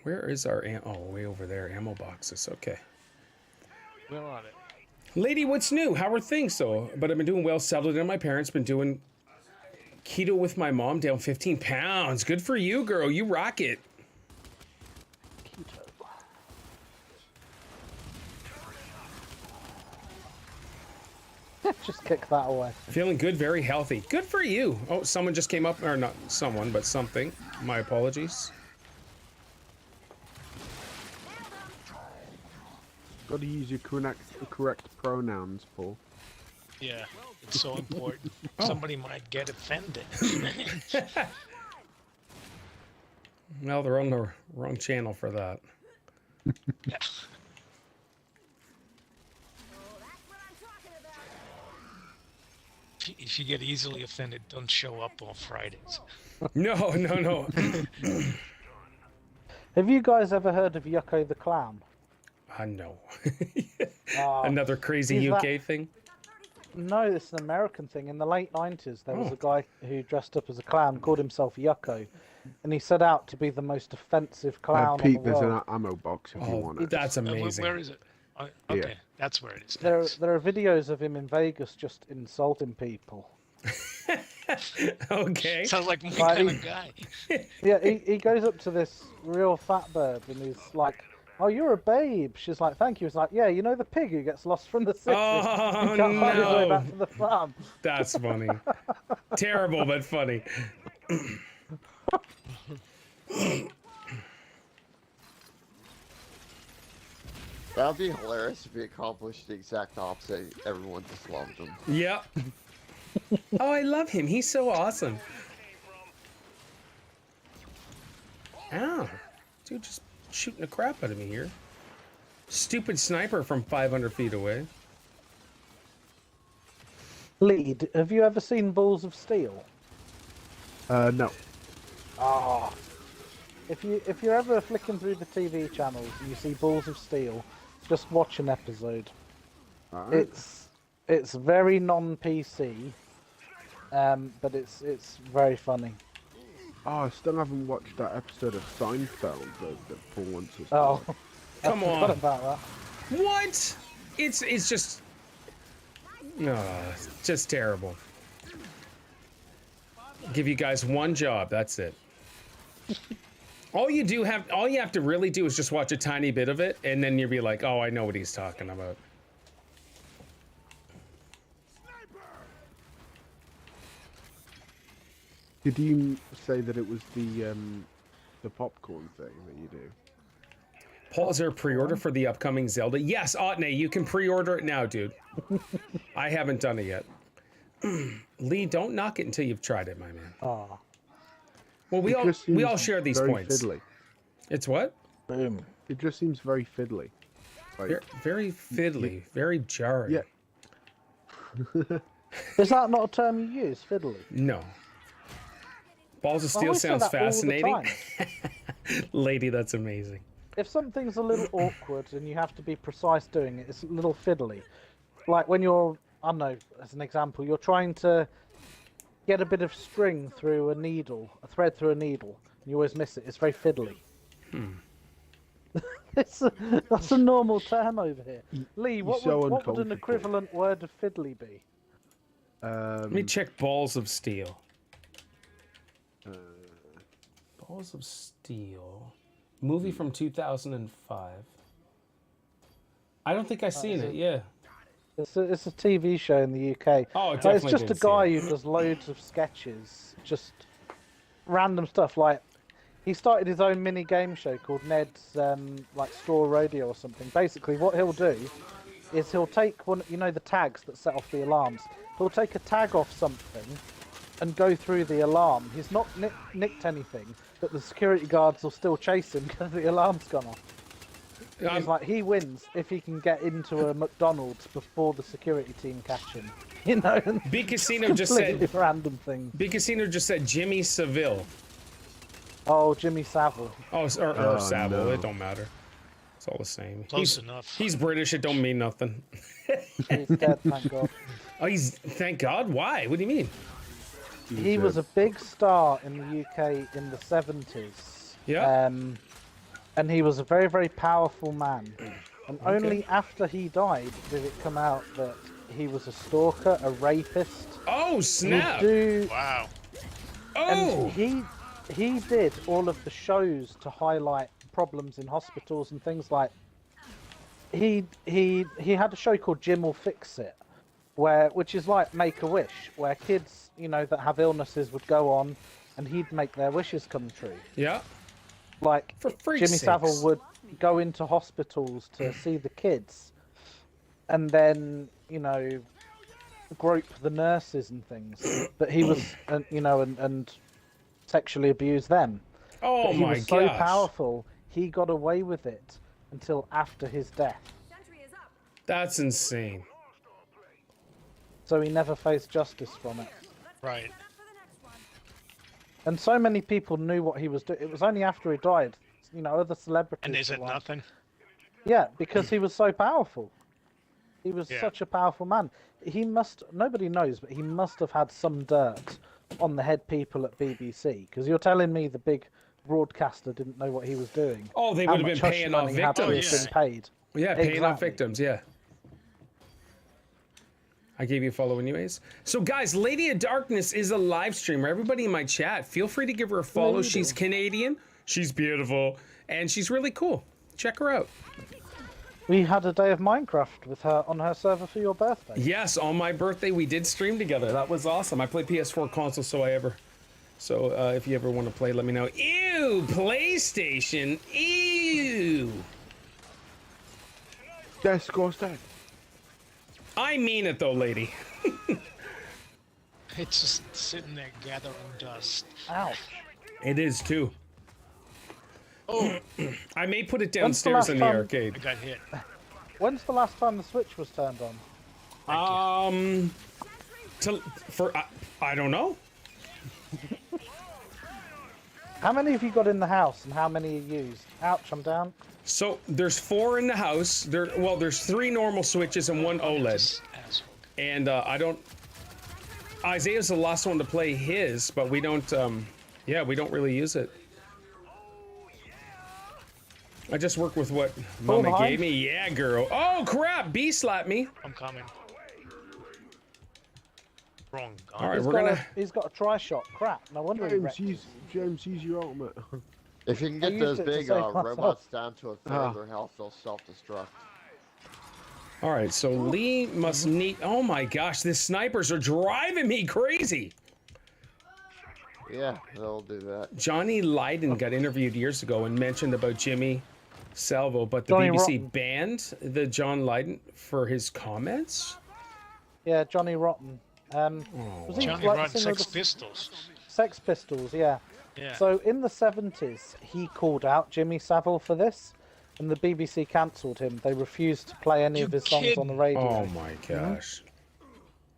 Where is our oh, way over there, ammo boxes. Okay. We're on it. Lady, what's new? How are things though? But I've been doing well, settled in. My parents been doing keto with my mom, down 15 pounds. Good for you, girl. You rock it. Just kick that away. Feeling good, very healthy. Good for you. Oh, someone just came up, or not someone, but something. My apologies. Got to use your correct pronouns, Paul. Yeah. It's so important. Somebody might get offended. Well, they're on the wrong channel for that. Yeah. If you get easily offended, don't show up on Fridays. No. Have you guys ever heard of Yucko the Clown? No. Ah, Another crazy he's UK that- thing. No, it's an American thing. In the late 90s, there was Oh. a guy who dressed up as a clown, called himself Yucko, and he set out to be the most offensive clown Pete, on the there's world. an ammo box if you Oh, want it. that's Where amazing. is it? Okay, that's where it is. There Thanks. are videos of him in Vegas just insulting people. Okay. Sounds like my Right. kind of guy. Yeah, he goes up to this real fat bird and he's like, "Oh, you're a babe." She's like, "Thank you." He's like, "Yeah, you know the pig who gets lost from the city? Oh, He can't find his way no. back to the farm." That's funny. Terrible, but funny. That would be hilarious if he accomplished the exact opposite. Everyone just loved him. Yep. Oh, I love him. He's so awesome. Ow. Dude, just shooting the crap out of me here. Stupid sniper from 500 feet away. Lee, have you ever seen Balls of Steel? No. Ah. If you're ever flicking through the TV channels and you see Balls of Steel, just watch an episode. Alright. It's very non-PC, but it's very funny. Oh, I still haven't watched that episode of Seinfeld that Paul wants us to Oh, watch. Come I forgot on. about that. What? It's just it's just terrible. Give you guys one job, that's it. All you have to really do is just watch a tiny bit of it, and then you'll be like, oh, I know what he's talking about. Did you say that it was the popcorn thing that you do? Paul, is there a pre-order for the upcoming Zelda? Yes, Otney, you can pre-order it now, dude. I haven't done it yet. Lee, don't knock it until you've tried it, my man. Oh, Well, we all share these very points. Fiddly. It's what? boom. It just seems very fiddly. Like, Very fiddly, very jarring. Yeah. Is that not a term you use, fiddly? No. Balls of I Steel always say sounds that all the fascinating. time. Lady, that's amazing. If something's a little awkward and you have to be precise doing it, it's a little fiddly. Like when you're, I don't know, as an example, you're trying to get a bit of string through a needle, a thread through a needle, and you always miss it. It's very fiddly. That's a normal term over here. Lee, what would an equivalent word of fiddly be? Let me check Balls of Steel. Balls of Steel. Movie from 2005. I don't think I've seen it, yeah. It's a TV show in the UK. Oh, But definitely it's just a didn't see guy it. who does loads of sketches, just random stuff. Like he started his own mini game show called Ned's like Store Rodeo or something. Basically, what he'll do is he'll take one, you know, the tags that set off the alarms. He'll take a tag off something and go through the alarm. He's not nicked anything, but the security guards will still chase him because the alarm's gone off. He's like, he wins if he can get into a McDonald's before the security team catch him. You know? Big Casino just said random things. Big Casino just said Jimmy Seville. Oh, Jimmy Savile. Oh, or Savile, it don't matter. It's all the same. Close enough. He's British, it don't mean nothing. He's dead, thank God. Oh, thank God? Why? What do you mean? He was a big star in the UK in the 70s. Yeah. And he was a very, very powerful man. And only after he died did it come out that he was a stalker, a rapist. Oh, snap! Wow. Oh! And he did all of the shows to highlight problems in hospitals and things like. He had a show called Jim Will Fix It, which is like Make-A-Wish, where kids, you know, that have illnesses would go on, and he'd make their wishes come true. Yeah. Like For freak's Jimmy sakes. Savile would go into hospitals to see the kids, and then, you know, grope the nurses and things. But he was, you know, and sexually abuse them. Oh But he my was so gosh. powerful, he got away with it until after his death. That's insane. So he never faced justice from it. Right. And so many people knew what he was doing. It was only after he died, you know, other celebrities. And is were it like- nothing? Yeah, because he was so powerful. He was Yeah. such a powerful man. Nobody knows, but he must have had some dirt on the head people at BBC. Because you're telling me the big broadcaster didn't know what he was doing. Oh, they How would have been much hush paying off money had to have victims. been paid. Yeah, paying off Exactly. victims, yeah. I gave you a follow anyways. So guys, Lady of Darkness is a live streamer. Everybody in my chat, feel free to give her a follow. Lady. She's Canadian, she's beautiful, and she's really cool. Check her out. We had a day of Minecraft with her on her server for your birthday. Yes, on my birthday we did stream together. That was awesome. I play PS4 console, so if you ever want to play, let me know. Ew, PlayStation. Ew. Disgusting. I mean it though, lady. It's just sitting there gathering dust. Ouch. It is too. Oh, I may put it When's the downstairs last in the time- I arcade. got hit. When's the last time the Switch was turned on? I don't know. How many have you got in the house, and how many are used? Ouch, I'm down. So there's 4 in the house. There's 3 normal switches and 1 OLED. And I don't. Isaiah's the last one to play his, but we don't. Yeah, we don't really use it. I just work with what Mama gave me. Yeah, girl. Oh crap! B slapped me. I'm coming. Wrong gun. All right, He's got a tri-shot. Crap. No wonder he wrecked. James, use your ultimate. If you can get those big robots down to a third of their health, they'll self-destruct. All right, so Lee must need. Oh my gosh, these snipers are driving me crazy. Yeah, they'll do that. Johnny Lydon got interviewed years ago and mentioned about Jimmy Salvo, but the Johnny BBC Rotten. banned the John Lydon for his comments. Yeah, Johnny Rotten. Was he Johnny like Rotten, the singer of Sex the Pistols. Sex Pistols, yeah. Yeah. So in the 70s, he called out Jimmy Savile for this, and the BBC cancelled him. They refused to play any of his songs on the radio. Oh my gosh.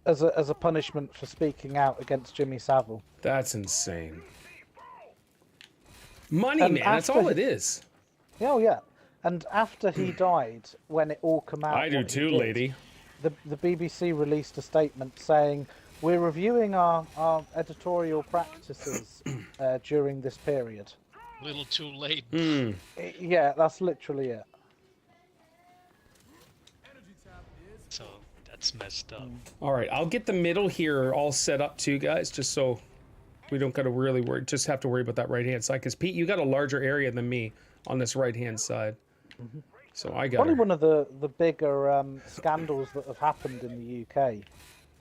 As a punishment for speaking out against Jimmy Savile. That's insane. Money, And man, that's after all he- it is. Yeah, oh yeah. And after he died, when it all came out, I do what he too, did, lady. The BBC released a statement saying, "We're reviewing our editorial practices during this period." A little too late. Yeah, that's literally it. So that's messed up. All right, I'll get the middle here all set up too, guys, just so we don't got to really worry. Just have to worry about that right-hand side, because Pete, you got a larger area than me on this right-hand side. So I got Probably one of the bigger scandals that have happened in the UK,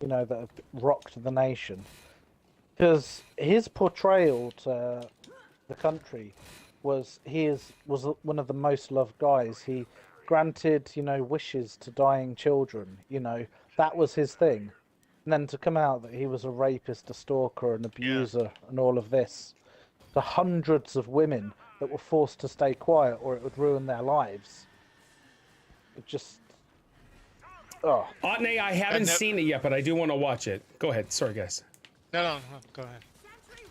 you know, that have rocked the nation. Because his portrayal to the country was was one of the most loved guys. He granted, you know, wishes to dying children. You know, that was his thing. And then to come out that he was a rapist, a stalker, an abuser, and all of this, to hundreds of women that were forced to stay quiet or it would ruin their lives. It just... Oh. Otney, I haven't seen it yet, but I do want to watch it. Go ahead. Sorry, guys. No, go ahead.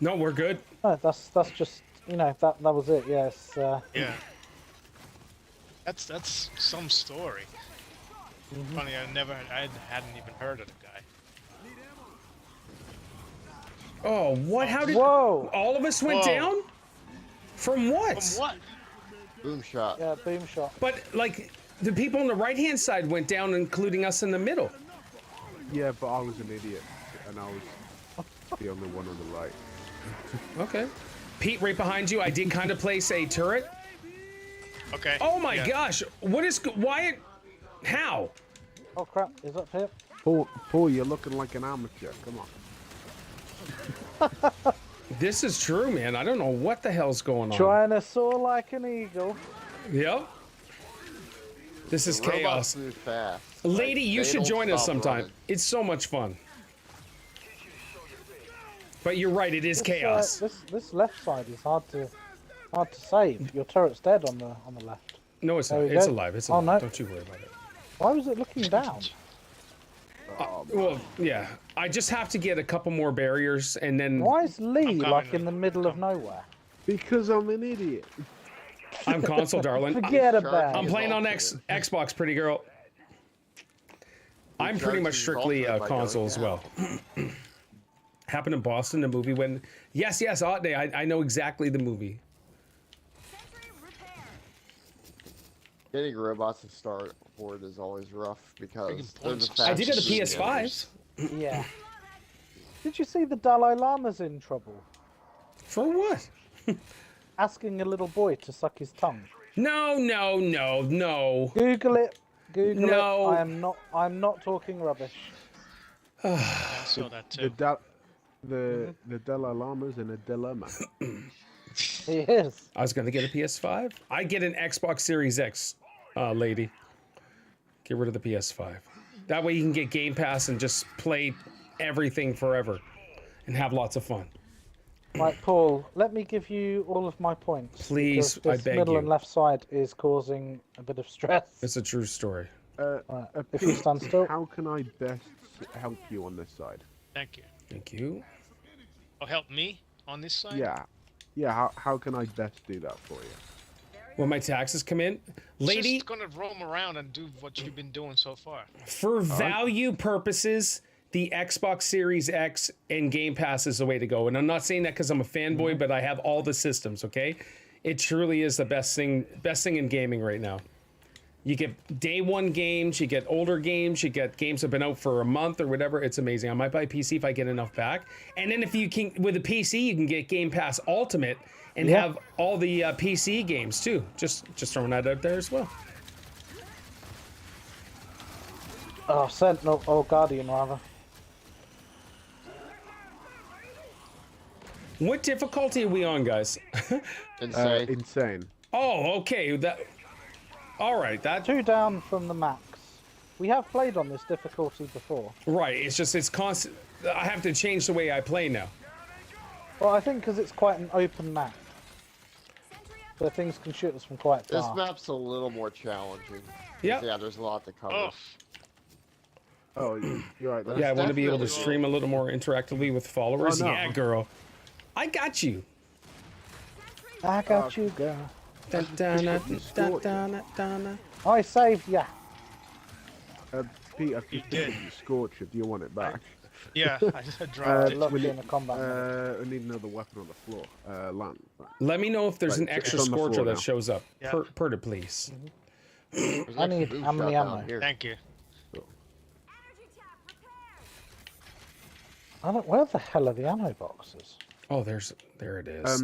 No, we're good. No, that's just, you know, that was it, yes. Yeah. That's some story. Funny, I hadn't even heard of the guy. Oh, what? How did... Whoa! All of us went down? From what? From what? Boom shot. Yeah, boom shot. But, like, the people on the right-hand side went down, including us in the middle. Yeah, but I was an idiot, and I was the only one on the right. Okay. Pete, right behind you, I did kind of place a turret. Okay. Oh my gosh, what is... Why... How? Oh crap, is that here? Paul, you're looking like an amateur, come on. This is true, man. I don't know what the hell's going on. Trying to soar like an eagle. Yep. This is Robots chaos. move fast. Lady, Like, you they should don't join us stop sometime. running. It's so much fun. But you're right, it is This, chaos. this left side is hard to save. Your turret's dead on the left. No, it's not. There we It's go. alive. It's Oh, alive. no. Don't you worry about it. Why was it looking down? Well, yeah. I just have to get a couple more barriers, and then Why is Lee coming, like in the middle of nowhere? Because I'm an idiot. I'm console, darling. Forget about I'm it. playing on Xbox, pretty girl. I'm pretty much strictly console as well. Happened in Boston, the movie when... Yes, Otney, I know exactly the movie. Getting robots to start Horde is always rough because they're the I did it at fastest PS5. Yeah. Did you see the Dalai Lama's in trouble? For what? Asking a little boy to suck his tongue. No. Google it. Google No. it. I'm not talking rubbish. I saw that too. The Dalai Lama's in a dilemma. He is. I was going to get a PS5. I get an Xbox Series X, lady. Get rid of the PS5. That way you can get Game Pass and just play everything forever and have lots of fun. Right, Paul, let me give you all of my points. Please, because I this beg middle you. and left side is causing a bit of stress. It's a true story. Right, if you stand still. How can I best help you on this side? Thank you. Thank you. Oh, help me on this side? Yeah. Yeah, how can I best do that for you? When my taxes come in, lady, Just gonna roam around and do what you've been doing so far. for value purposes, the Xbox Series X and Game Pass is the way to go. And I'm not saying that because I'm a fanboy, but I have all the systems, okay? It truly is the best thing in gaming right now. You get day one games, you get older games, you get games that have been out for a month or whatever. It's amazing. I might buy a PC if I get enough back. And then if you can, with a PC, you can get Game Pass Ultimate and have all the PC games too. Just throwing that out there as well. Oh, Sentinel, or Guardian rather. What difficulty are we on, guys? Insane. Insane. Oh, okay. All right. That 2 down from the max. We have played on this difficulty before. right. It's constant. I have to change the way I play now. Well, I think because it's quite an open map. So things can shoot us from quite This far. map's a little more challenging. Yeah. Yeah, there's a lot to cover. Oh, Oh, you're right. Yeah, I want to be able to definitely- stream a little more interactively with followers. Oh, no. Yeah, girl. I got you. I got you, girl. I saved ya. Pete, I've just did. Scorcher. Do you want it back? yeah, I just dropped it. Look will in the combat mode. I need another weapon on the floor. Land. Let me know if there's Right, an extra it's on the floor scorcher that now. shows up. Yeah. Perta, please. There's I actually need blue how many shot down ammo? here. Thank you. Where the hell are the ammo boxes? Oh, there it is.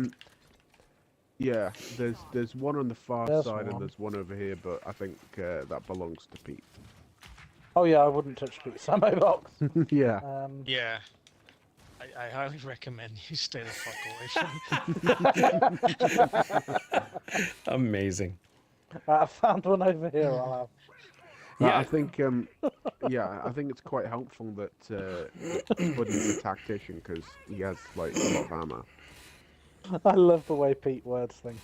Yeah, there's one on the far There's side one. and there's one over here, but I think that belongs to Pete. Oh yeah, I wouldn't touch Pete's ammo box. Yeah. Yeah. I highly recommend you stay the fuck away from me. Amazing. I found one over here. I'll have. Yeah. I think I think it's quite helpful that Buddy's a tactician because he has like a lot of ammo. I love the way Pete words things.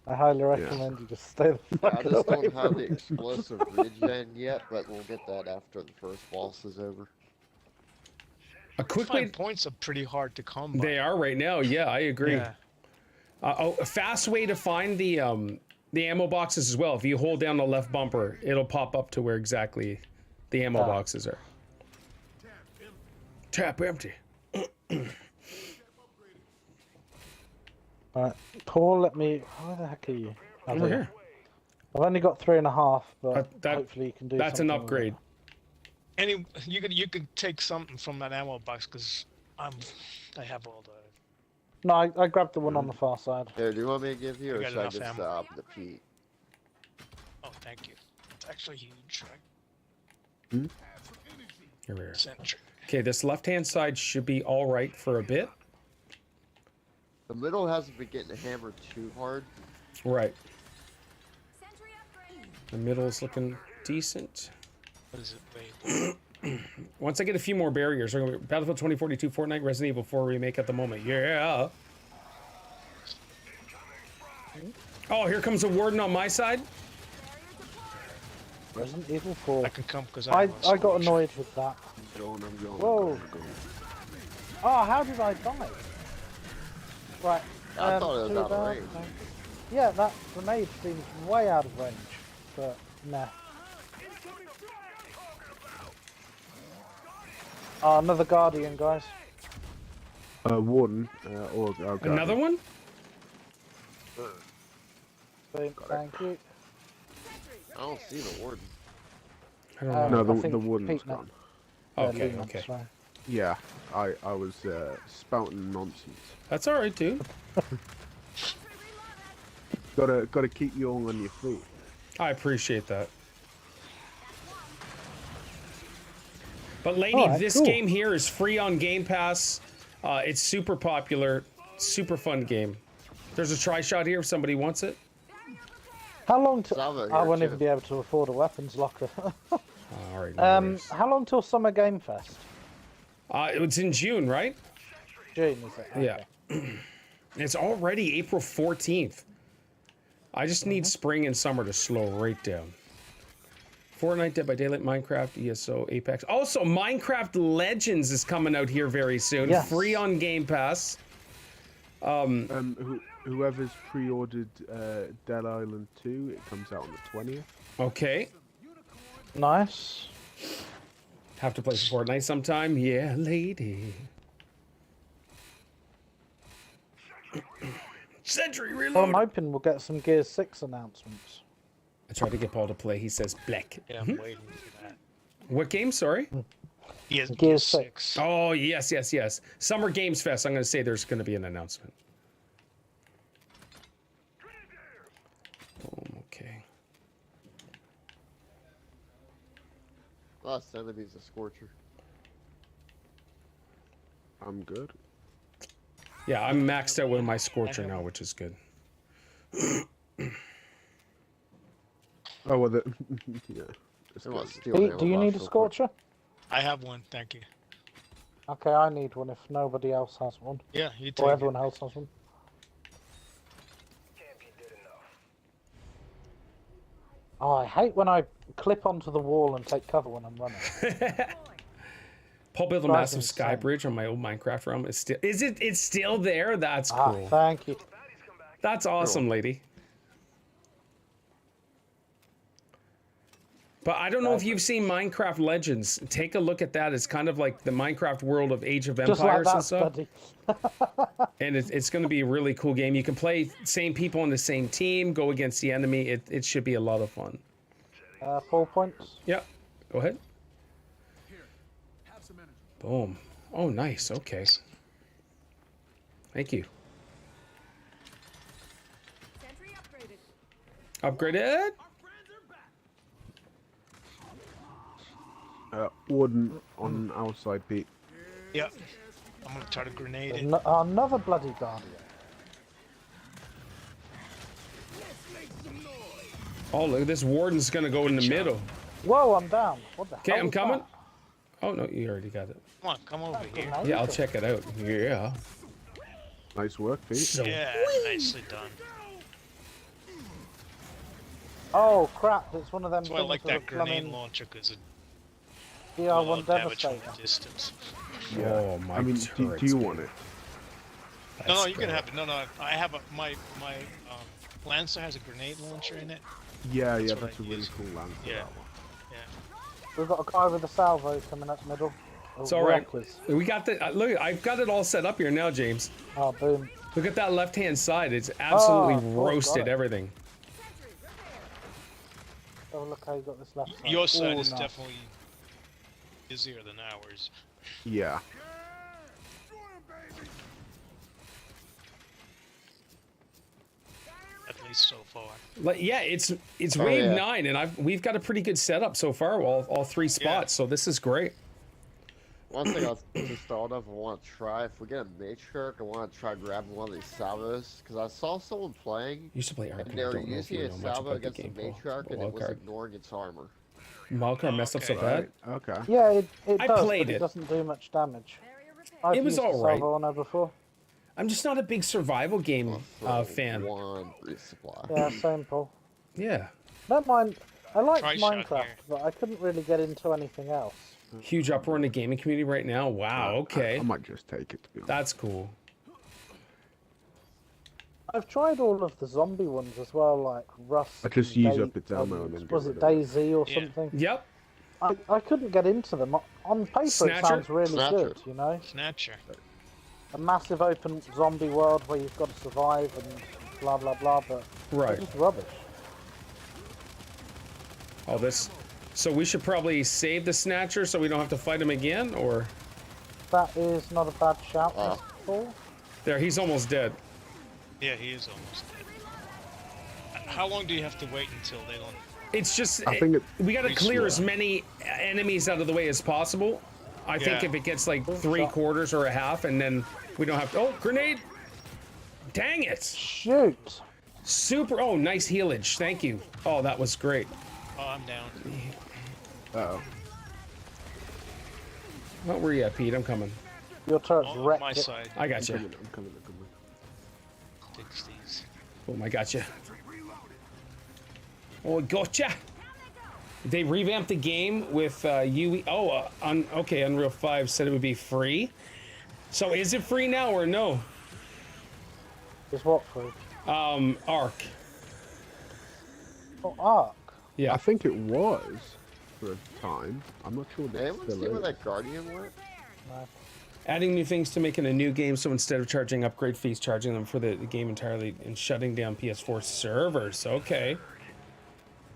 I highly recommend you just stay the I fuck just away. don't have the explosive regen yet, but we'll get that after the first boss is over. A quick way. 5 points are pretty hard to come by. They are right now. Yeah, I agree. Yeah. A fast way to find the ammo boxes as well. If you hold down the left bumper, it'll pop up to where exactly the ammo boxes are. Tap empty. Right, Paul, let me. Where the heck are you? Over here. I've only got 3.5, but That- hopefully you can do. That's an something with upgrade. Any you could take something from that ammo box because I have all the. it. No, I grabbed the one on the far side. Here, do you want me to give you, You or got should I enough just ammo? the Pete? Oh, thank you. It's actually huge, right? Here we are. Centric. Okay, this left-hand side should be all right for a bit. The middle hasn't been getting hammered too hard. Right. The middle's looking decent. What is it? Wait. Once I get a few more barriers, we're gonna be Battlefield 2042, Fortnite, Resident Evil 4 remake at the moment. Yeah. Oh, here comes a warden on my side. Resident Evil 4. I can come because I got annoyed with that. I'm going. Whoa. Oh, how did I die? Right. I thought it was 2 out of down, range. thanks. Yeah, that grenade seems way out of range, but nah. Oh, another Guardian, guys. Warden, or Another one? Thank you. I don't see the warden. I don't know. No, I the think warden's Pete gone. Okay, Lumen's okay. fine. Yeah, I was spouting nonsense. That's all right, dude. Gotta keep you all on your feet. I appreciate that. But lady, Alright, this cool. game here is free on Game Pass. It's super popular, super fun game. There's a try shot here if somebody wants it. How long till Salvo I here, won't too. even be able to afford a weapons locker. All right. no worries. How long till Summer Game Fest? It's in June, right? June, is it? Okay. Yeah. It's already April 14th. I just need spring and summer to slow right down. Fortnite, Dead by Daylight, Minecraft, ESO, Apex. Also, Minecraft Legends is coming out here very soon. Yes. Free on Game Pass. Whoever's pre-ordered Dead Island 2, it comes out on the 20th. Okay. Nice. Have to play some Fortnite sometime. Yeah, lady. Sentry Well, reload. I'm hoping we'll get some Gears 6 announcements. I tried to get Paul to play. He says black. Yeah, I'm waiting for that. What game? Sorry. He has Gears 6. Oh, yes, yes, yes. Summer Games Fest. I'm going to say there's going to be an announcement. Boom, okay. Last enemy's a Scorcher. I'm good. Yeah, I'm maxed out with my Scorcher now, which is good. Oh, well, yeah. They want to steal Pete, ammo do you box need a real quick. Scorcher? I have one, thank you. Okay, I need one if nobody else has one. Yeah, you take Or it. everyone else has one. Oh, I hate when I clip onto the wall and take cover when I'm running. Paul built a Drives massive me sky insane. bridge on my old Minecraft realm. It's still it's still there? That's Ah, cool. thank you. That's awesome, lady. But I don't know if you've seen Minecraft Legends. Take a look at that. It's kind of like the Minecraft world of Age of Just like Empires and that, stuff. buddy. And it's going to be a really cool game. You can play same people on the same team, go against the enemy. It should be a lot of fun. 4 points. Yep. Go ahead. Boom. Oh, nice. Okay. Thank you. Upgraded. Warden on our side, Pete. Yep. I'm gonna try to grenade it. Another bloody Guardian. Oh, look, this warden's gonna go in the middle. Whoa, I'm down. What the Okay, hell I'm was coming. that? Oh no, you already got it. Come on, come over here. Grenade? Yeah, I'll check it out. Yeah. Nice work, Pete. So Yeah, nicely done. Oh crap! It's one of them That's why I things like with a that grenade plumbing launcher because it DR1 damage from Devastator. a distance. Yeah. Oh my. I mean, do you want it? No, you can have it. No, I have my Lancer has a grenade launcher in it. Yeah, That's yeah, what that's a I really use. cool lance. Yeah. That one. Yeah. We've got a guy with a salvo coming up middle. It's all right. Reckless. We got the look. I've got it all set up here now, James. Oh, boom. Look at that left-hand side. It's absolutely got roasted it. everything. Oh, look how you got this left side. Your side Ooh, is nice. definitely busier than ours. Yeah. At least so far. Like, yeah, it's Oh, wave yeah. 9, and we've got a pretty good setup so far. All three spots, so this is great. One thing I just thought of, I want to try, if we get a matriarch, I want to try grabbing one of these salvos, because I saw someone playing, Used to play Ark, and and they I were don't know if using you a know much salvo about the against the game, Paul. matriarch, and it was Wildcard. ignoring its armor. Wildcard messed up so Okay. bad. Okay. Yeah, it I does, played but it. it doesn't do much damage. I've It was used the alright. salvo on her before. I'm just not a big survival game So, fan. One resupply. Yeah, same, Paul. Yeah. Don't mind. I like Try shot Minecraft, here. but I couldn't really get into anything else. Huge uproar in the gaming community right now. Wow. Okay. I might just take it, to be honest. That's cool. I've tried all of the zombie ones as well, like Rust. I just and use Day- up its ammo and then get Was rid it of it. Daisy or Yeah. something? Yep. I couldn't get into them. On paper, Snatcher? it sounds really Snatcher. good, you know? Snatcher. A massive open zombie world where you've got to survive and blah blah blah, but Right. it's just rubbish. Oh, this. So we should probably save the Snatcher so we don't have to fight him again, or That is not a bad shout, Oh. Paul. there. He's almost dead. Yeah, he is almost dead. How long do you have to wait until they don't? It's just I think we got to Pretty clear slow. as many enemies out of the way as possible. I think Yeah. if it gets like 3/4 or a half, and then we don't have to. Oh, grenade! Dang it! Shoot! Super. Oh, nice healage. Thank you. Oh, that was great. Oh, I'm down. Uh-oh. What were you at, Pete? I'm coming. Your turret's On wrecked. my it. side. I got you. I'm coming. Fix these. Boom, I got you. Oh, I gotcha. They revamped the game with UE. Oh, okay. Unreal 5 said it would be free. So is it free now or no? Is what free? Arc. Oh, Arc. Yeah. I think it was for a time. I'm not sure Did that anyone still see where is. that Guardian went? No. Adding new things to make it a new game, so instead of charging upgrade fees, charging them for the game entirely and shutting down PS4 servers. Okay.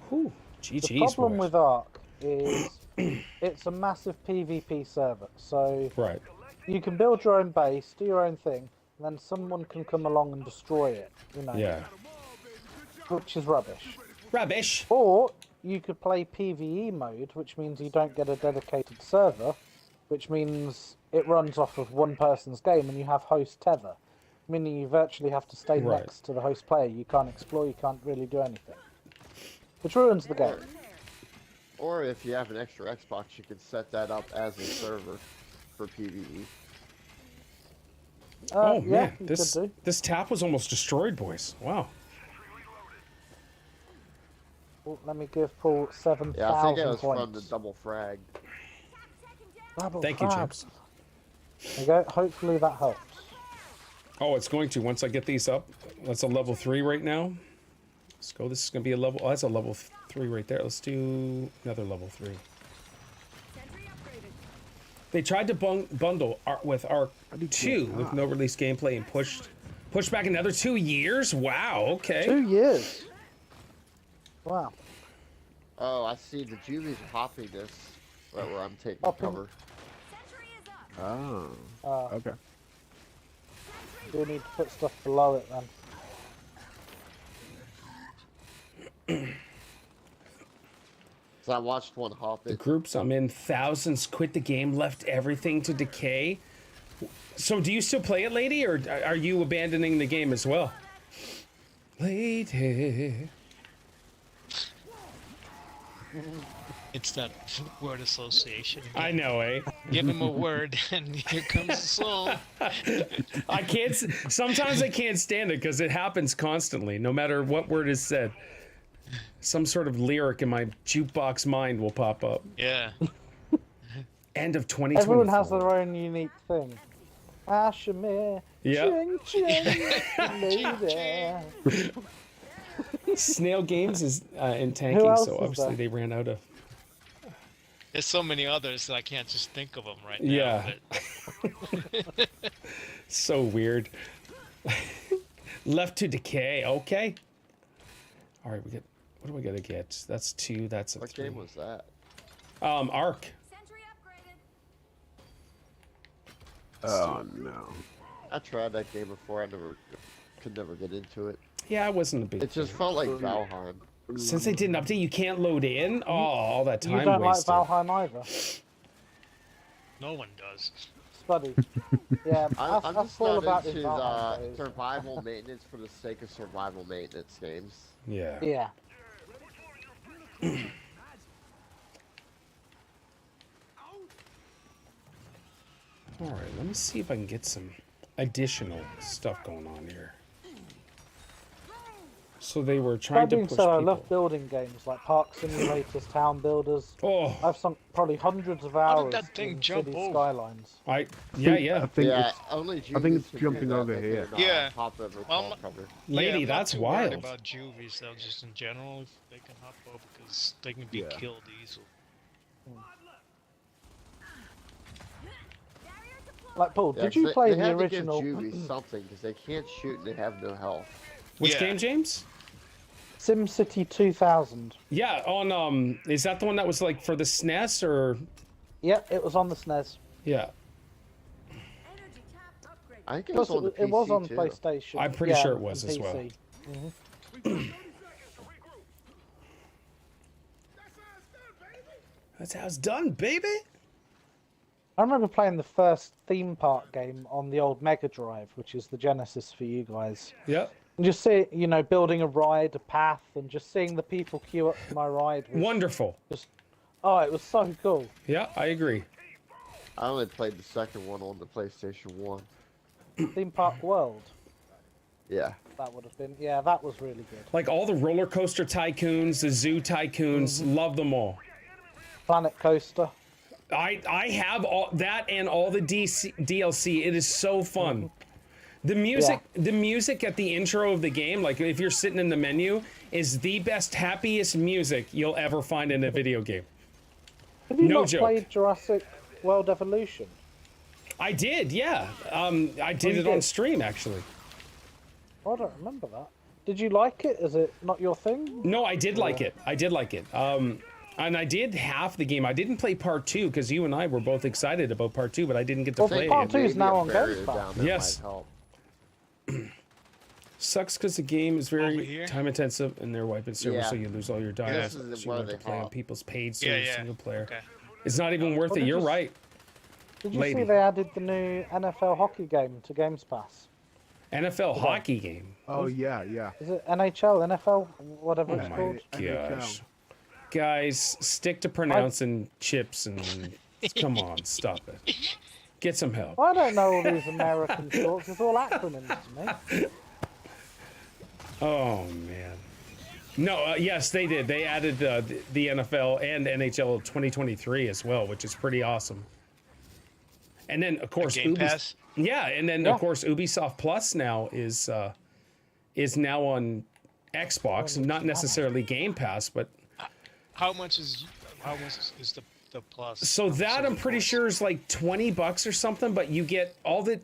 Whew. The GG's, problem boys. with Arc is it's a massive PvP server, so Right. you can build your own base, do your own thing, and then someone can come along and destroy it, you know, Yeah. which is rubbish. Rubbish. Or you could play PvE mode, which means you don't get a dedicated server, which means it runs off of one person's game and you have host tether, meaning you virtually have to stay Right. next to the host player. You can't explore, you can't really do anything, which ruins the game. Or if you have an extra Xbox, you can set that up as a server for PvE. Oh Yeah, man, you this could do. this tap was almost destroyed, boys. Wow. Oh, let me give Paul 7,000 Yeah, I think it was points. from the double frag. Double Thank you, frags. Chips. There you go. Hopefully that helps. Oh, it's going to once I get these up. That's a level 3 right now. Let's go. This is gonna be a level. Oh, that's a level 3 right there. Let's do another level 3. They tried to bundle Arc with Arc 2 with no release gameplay and pushed back another 2 years. Wow. Okay. 2 years. Wow. Oh, I see the Juvies are hopping this right where I'm taking Hopping. cover. Oh. Uh, Okay. Do need to put stuff below it then. So I watched one hop The it. groups I'm in, thousands quit the game, left everything to decay. So do you still play it, lady, or are you abandoning the game as well? Lady. It's that word association. I know, eh? Give him a word, and here comes the soul. I can't. Sometimes I can't stand it because it happens constantly, no matter what word is said. Some sort of lyric in my jukebox mind will pop up. Yeah. End of 2024. Everyone has their own unique thing. Ashmere. Yeah. Ching, ching, lady. Snail Games is in Who tanking, else so is obviously there? they ran out of. There's so many others that I can't just think of them right now. Yeah. but- So weird. Left to decay. Okay. All right, we get. What do we gotta get? That's 2. That's a What 3. game was that? Arc. Oh no. I tried that game before. I could never get into it. Yeah, I wasn't a big. It just felt like Valheim. Since they did an update, you can't load in. Oh, all that time You don't wasted. like Valheim either, No one does. Spuddy. Yeah, I'm that's just all not about into the Valheim days. survival maintenance for the sake of survival maintenance games. Yeah. Yeah. All right, let me see if I can get some additional stuff going on here. So they were trying That to being push said, I people. love building games like Park Simulators, Town Builders. Oh, I've sunk probably hundreds of How did hours that thing in jump city over? skylines. I I think Yeah, it's only I think Juvies it's can do jumping that, over they here. cannot Yeah. hop over Well, tall cover. lady, yeah, I'm that's not too worried wild. about juvies, though, just in general, if they can hop over, because they can be Yeah. killed easily. Like Paul, Yeah, did you 'cause play they the have original To give Juvies something because they can't shoot and they have no health. Which Yeah. game, James? SimCity 2000? Yeah, on is that the one that was like for the SNES or? Yep, it was on the SNES. Yeah, I think it Plus, was on the PC it was on too. PlayStation. I'm pretty yeah, sure it and was as well. PC. that's how it's done, baby. I remember playing the first theme park game on the old Mega Drive, which is the Genesis for you guys. Yep. And just see, building a ride, a path, and just seeing the people queue up for my ride. Was Wonderful. Oh, it was so cool. Yeah, I agree. I only played the second one on the PlayStation 1. Theme Park World. Yeah. That would have been, yeah, that was really good. Like all the roller coaster tycoons, the zoo tycoons, love them all. Planet Coaster. I have all that and all the DLC. It is so fun. The music at the intro of the game, like if you're sitting in the menu, is the best, happiest music you'll ever find in a video game. Have you No not joke. played Jurassic World Evolution? I did, yeah. I did you it on did? stream actually. I don't remember that. Did you like it? Is it not your thing? No, I did like it. I did like it. And I did half the game. I didn't play part 2 because you and I were both excited about part 2, but I didn't get to Well, play part it. 2 is Maybe now a on barrier Game down Pass. there Yes. might help. Sucks because the game is Over very here? time intensive and they're wiping servers, Yeah. so you lose all your data. This So is you where have to they play on hop. people's paid Yeah, servers, yeah. single player. Okay. It's not even worth What it. did You're you s- right. Did you Lady. see they added the new NFL hockey game to Games Pass? NFL hockey game. Oh yeah, yeah. Is it NHL, NFL, whatever Oh it's my called? gosh. Guys, stick to pronouncing chips and come on, stop it. Get some help. I don't know all these American talks. It's all acronyms to me. Oh man. No, yes, they did. They added the NFL and NHL 2023 as well, which is pretty awesome. And then of course Game Pass? Yeah, and then of course Ubisoft Plus now is now on Xbox, not necessarily Game Pass, but How much is the plus? so that I'm pretty sure is like $20 or something, but you get all the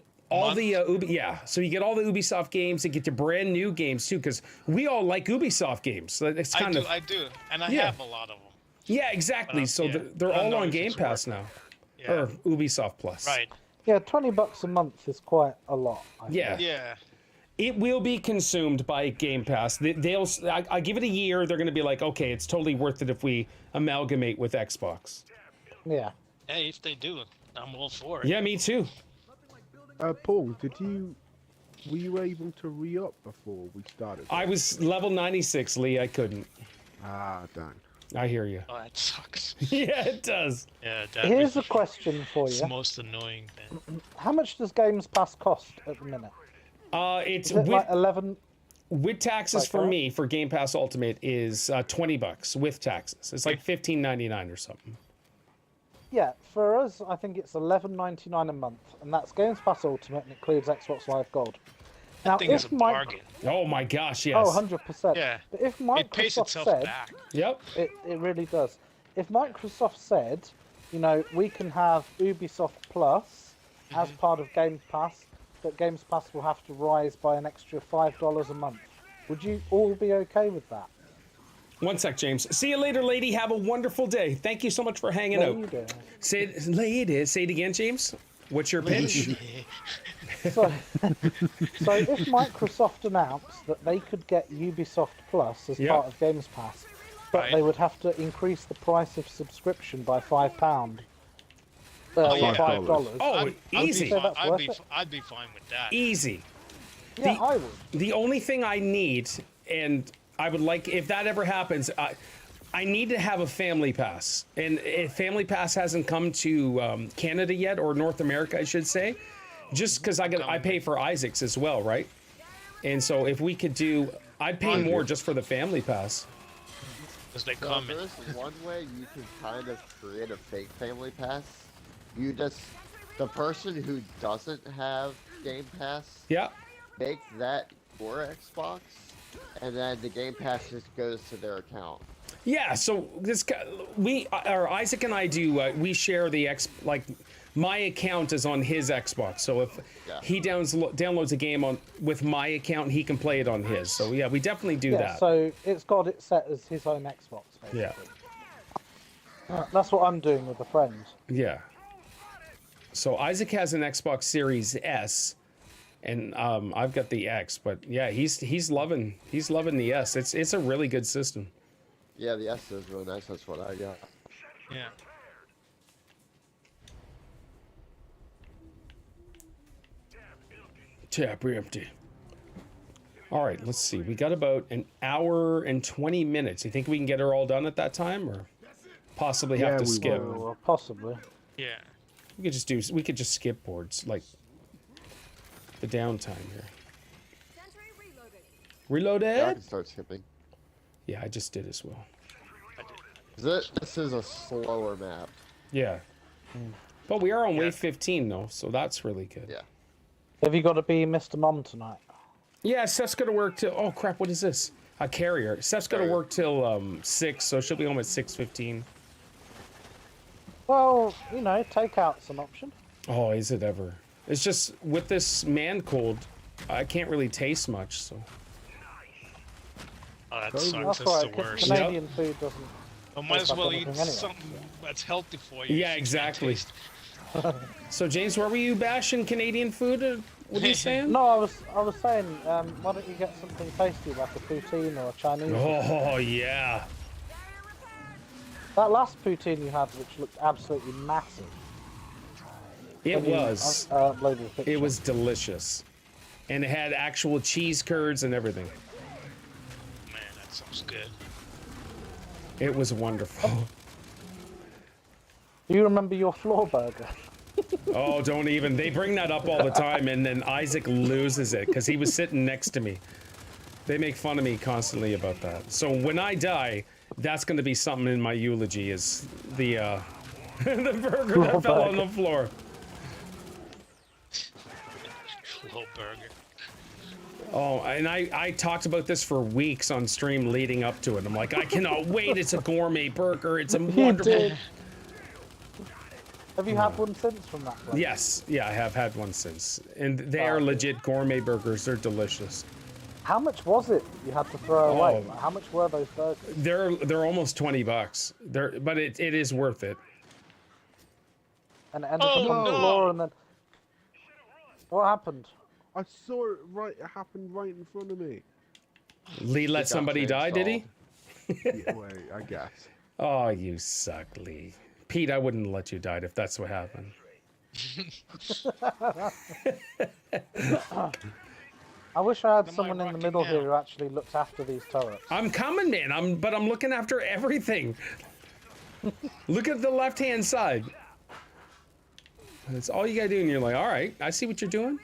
so you get all the Ubisoft games. You get the brand new games too, because we all like Ubisoft games. So it's kind of I do, and I Yeah. have a lot of them. yeah, exactly. So yeah. they're I don't all know on if Game it's Pass worth now, Yeah. or Ubisoft Plus. Right. Yeah, $20 a month is quite a lot. I think. Yeah. Yeah. It will be consumed by Game Pass. I give it a year. They're going to be like, okay, it's totally worth it if we amalgamate with Xbox. Yeah. Hey, if they do, I'm all for it. Yeah, me too. Paul, were you able to re-up before we started? I was level 96, Lee. I couldn't. Ah, dang. I hear you. Oh, that sucks. Yeah, it does. Yeah, that Here's a really- question for It's you. the most annoying thing. How much does Games Pass cost at the minute? It's Is it like 11? with taxes like for that? me for Game Pass Ultimate is $20 with taxes. It's like $15.99 or something. Yeah, for us, I think it's $11.99 a month, and that's Games Pass Ultimate, and includes Xbox Live Gold. Now, I think it's a bargain. Oh my gosh, yes. Oh, 100%. Yeah. But if It pays Microsoft itself said, back. Yep. it really does. If Microsoft said, you know, we can have Ubisoft Plus as part of Games Pass, but Games Pass will have to rise by an extra $5 a month, would you all be okay with that? One sec, James. See you later, lady. Have a wonderful day. Thank you so much for hanging There out. you go. Say it, lady. Say it again, James. What's your pitch? So if Microsoft announced that they could get Ubisoft Plus as Yep. part of Games Pass, but Right. they would have to increase the price of subscription by £5. yeah. $5. Oh, easy. say that's worth it. I'd be fine with that. Easy. Yeah, I would. The only thing I need, and I would like, if that ever happens, I need to have a family pass. And if family pass hasn't come to Canada yet, or North America, I should say, just because I pay for Isaac's as well, right? And so if we could do, I'd pay more just for the family pass. Because they So come in. there's one way you can kind of create a fake family pass. You just, the person who doesn't have Game Pass, Yeah. make that your Xbox, and then the Game Pass just goes to their account. Yeah, so this guy, Isaac and I do. We share the my account is on his Xbox. So if he downloads a game with my account, he can play it on his. So yeah, we definitely do that. So it's got it set as his own Xbox, basically. Yeah. That's what I'm doing with a friend. Yeah. So Isaac has an Xbox Series S, and I've got the X. But yeah, he's loving the S. It's a really good system. Yeah, the S is really nice. That's what I got. Yeah. Tap empty. All right, let's see. We got about an hour and 20 minutes. You think we can get her all done at that time, or possibly have to we skip? will. Well, possibly. Yeah. We could just skip boards, like the downtime here. Reloaded? Yeah, I can start skipping. Yeah, I just did as well. This is a slower map. Yeah. But we are on wave 15 though, so that's really good. Yeah. Have you got to be Mr. Mom tonight? Yeah, Steph's gonna work till. Oh crap! What is this? A carrier. Steph's gonna work till 6, so she'll be home at 6:15. Well, you know, takeout's an option. Oh, is it ever? It's just with this man cold, I can't really taste much. So. Oh, that That's sucks. That's right, the 'cause worst. Canadian food doesn't. I might as taste like well eat anything anyway. something that's healthy for you. Yeah, if you can't exactly. taste. So James, where were you bashing Canadian food? Or what are you saying? No, I was saying, why don't you get something tasty like a poutine or a Chinese? Oh yeah. That last poutine you had, which looked absolutely massive. It Can you, was. upload the picture? It was delicious, and it had actual cheese curds and everything. Man, that sounds good. It was wonderful. Do you remember your floor burger? Oh, don't even. They bring that up all the time, and then Isaac loses it because he was sitting next to me. They make fun of me constantly about that. So when I die, that's going to be something in my eulogy, is the the burger that fell on the floor. Little burger. Oh, and I talked about this for weeks on stream leading up to it. I'm like, I cannot wait. It's a gourmet burger. It's a wonderful. did. Have you had one since from that place? Yes, yeah, I have had one since, and they are legit gourmet burgers. They're delicious. How much was it you had to throw away? Oh. How much were those burgers? They're almost $20. But it is worth it. And it ended up on the floor, and then what happened? I saw it right. It happened right in front of me. Lee let somebody die, did he? Yeah, wait, I guess. Oh, you suck, Lee. Pete, I wouldn't let you die if that's what happened. I wish I had Am I someone in the rocking middle now? here who actually looks after these turrets. I'm coming, man. But I'm looking after everything. Look at the left-hand side. That's all you gotta do, and you're like, all right, I see what you're doing.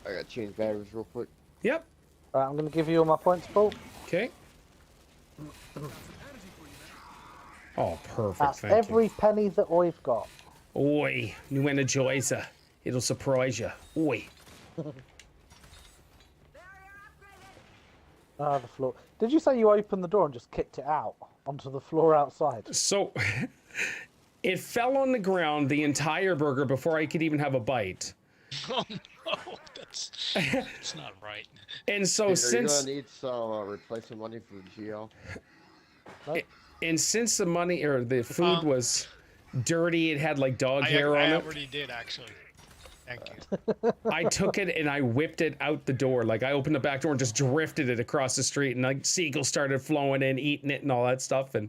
I gotta change batteries real quick. Yep. Right, I'm going to give you all my points, Paul. Okay. Oh, perfect. That's Thank every penny that I've got. you. Oi, nu energizer. It'll surprise you. Oi. Ah, the floor. Did you say you opened the door and just kicked it out onto the floor outside? So, it fell on the ground, the entire burger, before I could even have a bite. Oh no, that's not right. And so Peter, since you're gonna need some replacement money for Geo. and since the money or the food was dirty, it had like dog hair I on it. already did actually. Thank you. I took it and I whipped it out the door. Like I opened the back door and just drifted it across the street, and like seagulls started flowing in, eating it, and all that stuff. And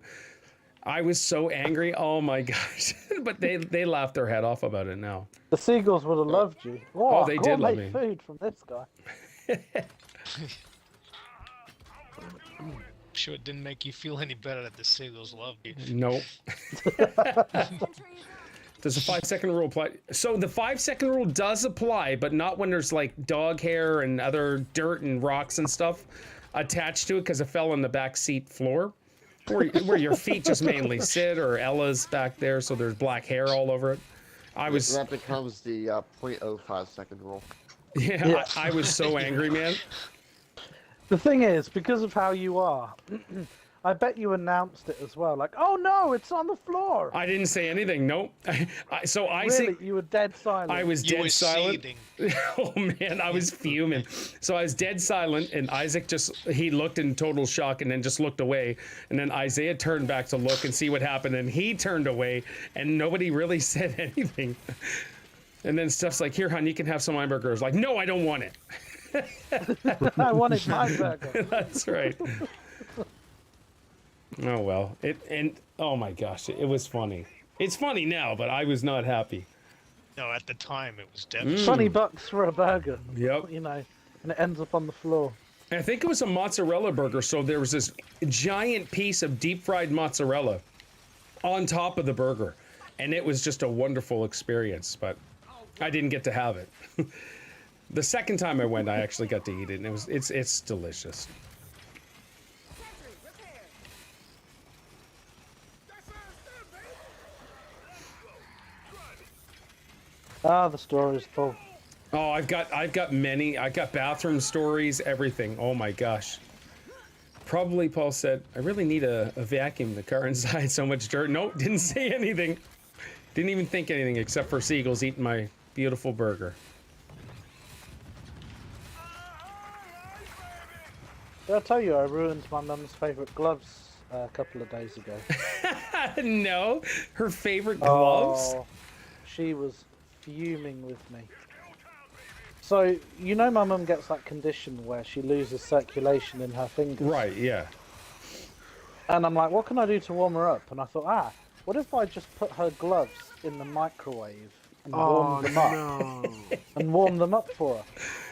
I was so angry. Oh my gosh! But they laughed their head off about it now. The seagulls would have loved you. Oh, they did love me. food from this guy. Sure, it didn't make you feel any better that the seagulls loved you. Nope. Does the 5-second rule apply? So the 5-second rule does apply, but not when there's like dog hair and other dirt and rocks and stuff attached to it, because it fell on the back seat floor, where your feet just mainly sit, or Ella's back there, so there's black hair all over it. That becomes the 0.05 second rule. Yeah. I was so angry, man. The thing is, because of how you are, I bet you announced it as well. Like, oh no, it's on the floor. I didn't say anything. Nope. So Really, you were dead silent. I was dead silent. Seething. Oh man, I was fuming. So I was dead silent, and Isaac he looked in total shock and then just looked away. And then Isaiah turned back to look and see what happened, and he turned away, and nobody really said anything. And then Steph's like, "Here, hon, you can have some hamburgers." I was like, "No, I don't want it." I wanted my burger. That's right. Oh well, oh my gosh, it was funny. It's funny now, but I was not happy. No, at the time it was devastating. $20 for a burger. Yep. You know, and it ends up on the floor. I think it was a mozzarella burger, so there was this giant piece of deep fried mozzarella on top of the burger, and it was just a wonderful experience, but I didn't get to have it. The second time I went, I actually got to eat it, and it's delicious. Ah, the story's full. Oh, I've got many. I've got bathroom stories, everything. Oh my gosh. Probably Paul said, I really need a vacuum. The car inside, so much dirt. Nope, didn't say anything. Didn't even think anything except for seagulls eating my beautiful burger. Did I tell you I ruined my mum's favourite gloves a couple of days ago? No, her favorite gloves? Oh, she was fuming with me. So, you know my mum gets that condition where she loses circulation in her fingers? Right, yeah. And I'm like, what can I do to warm her up? And I thought, what if I just put her gloves in the microwave and warm them up? And warm them up for her.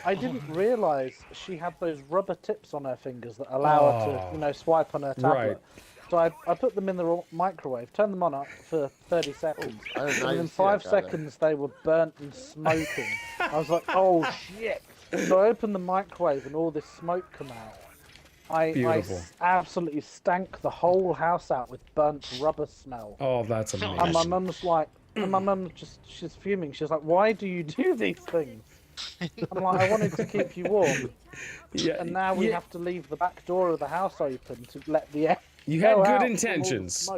I didn't realise she had those rubber tips on her fingers that allow her to, swipe on her tablet. Right. So I put them in the microwave, turned them on up for 30 seconds, and in 5 seconds they were burnt and smoking. I was like, oh shit! So I opened the microwave and all this smoke come out. I absolutely stank the whole house out with burnt rubber smell. Oh, that's amazing. And my mum's like, she's fuming. She's like, why do you do these things? I'm like, I wanted to keep you warm. Yeah, and now we have to leave the back door of the house open to let the air. You had good intentions.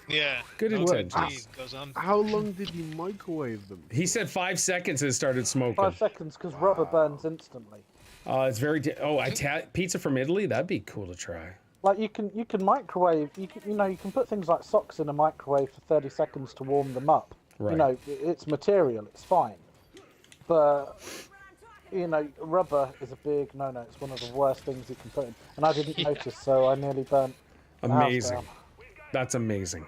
Yeah. Good intentions. How long did you microwave them? He said 5 seconds and it started smoking. 5 seconds because rubber burns instantly. It's very. Pizza from Italy. That'd be cool to try. Like you can microwave. You can put things like socks in a microwave for 30 seconds to warm them up. Right. It's material. It's fine. But rubber is a big no-no. It's one of the worst things you can put in. And I didn't notice, so I nearly burnt. Amazing. That's amazing.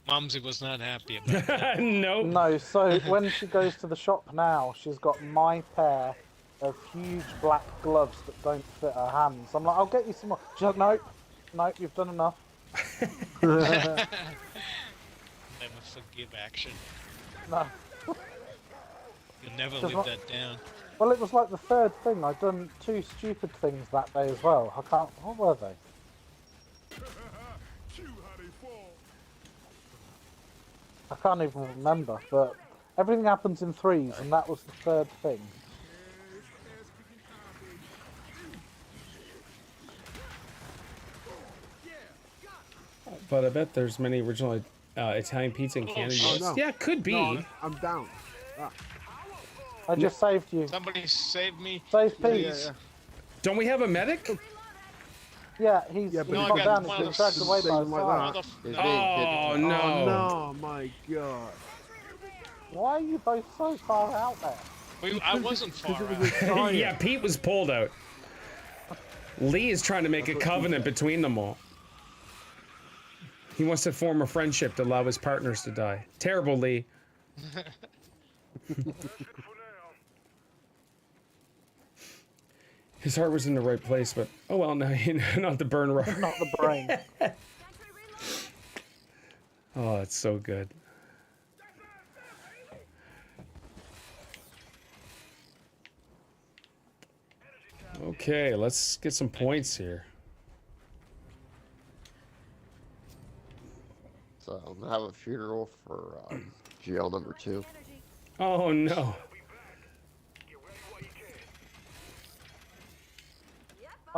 Mumsy was not happy about that. No, so when she goes to the shop now, she's got my pair of huge black gloves that don't fit her hands. I'm like, I'll get you some more. She's like, nope, you've done enough. Never forgive action. No. You'll never live that down. Well, it was like the third thing. I'd done 2 stupid things that day as well. What were they? I can't even remember, but everything happens in threes, and that was the third thing. But I bet there's many original Italian pizza in Canada. Oh, no. Yeah, could be. No, I'm down. I just saved you. Somebody save me. Save Pete. Yeah. Don't we have a medic? Yeah, he's gone down. He's been dragged away by a fire. Oh, no. Oh, no, my God. Why are you both so far out there? I wasn't far out. Yeah, Pete was pulled out. Lee is trying to make a covenant between them all. He wants to form a friendship to allow his partners to die. Terrible, Lee. His heart was in the right place, but oh well, no, not the burn rug. Not the brain. Oh, it's so good. Okay, let's get some points here. So I'm gonna have a funeral for GL number 2. Oh no.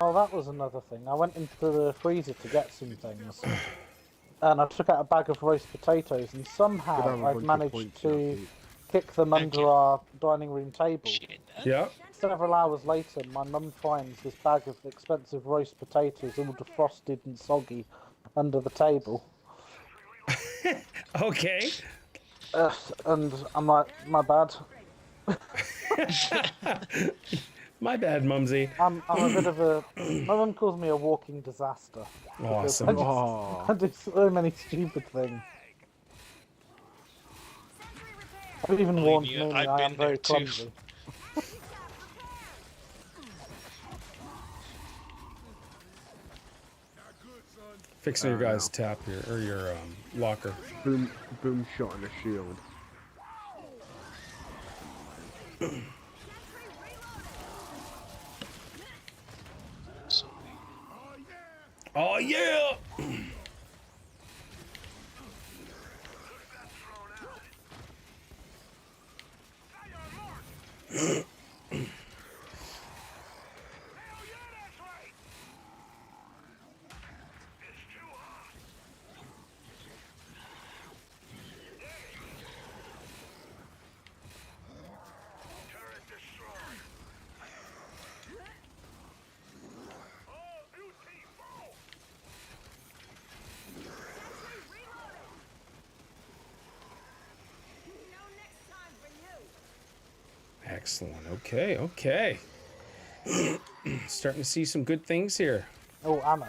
Oh, that was another thing. I went into the freezer to get some things, and I took out a bag of roast potatoes, and somehow I've managed to kick them under our dining room table. Yeah. Several hours later, my mum finds this bag of expensive roast potatoes all defrosted and soggy under the table. Okay. And I'm like, my bad. My bad, Mumsy. I'm a bit of a... My mum calls me a walking disaster. Awesome. I do so many stupid things. I've even warned Mooney I am very clumsy. Fixing your guys' tap here, or your locker. Boom shot and a shield. Oh yeah! Excellent. Okay, okay. Starting to see some good things here. Oh, ammo.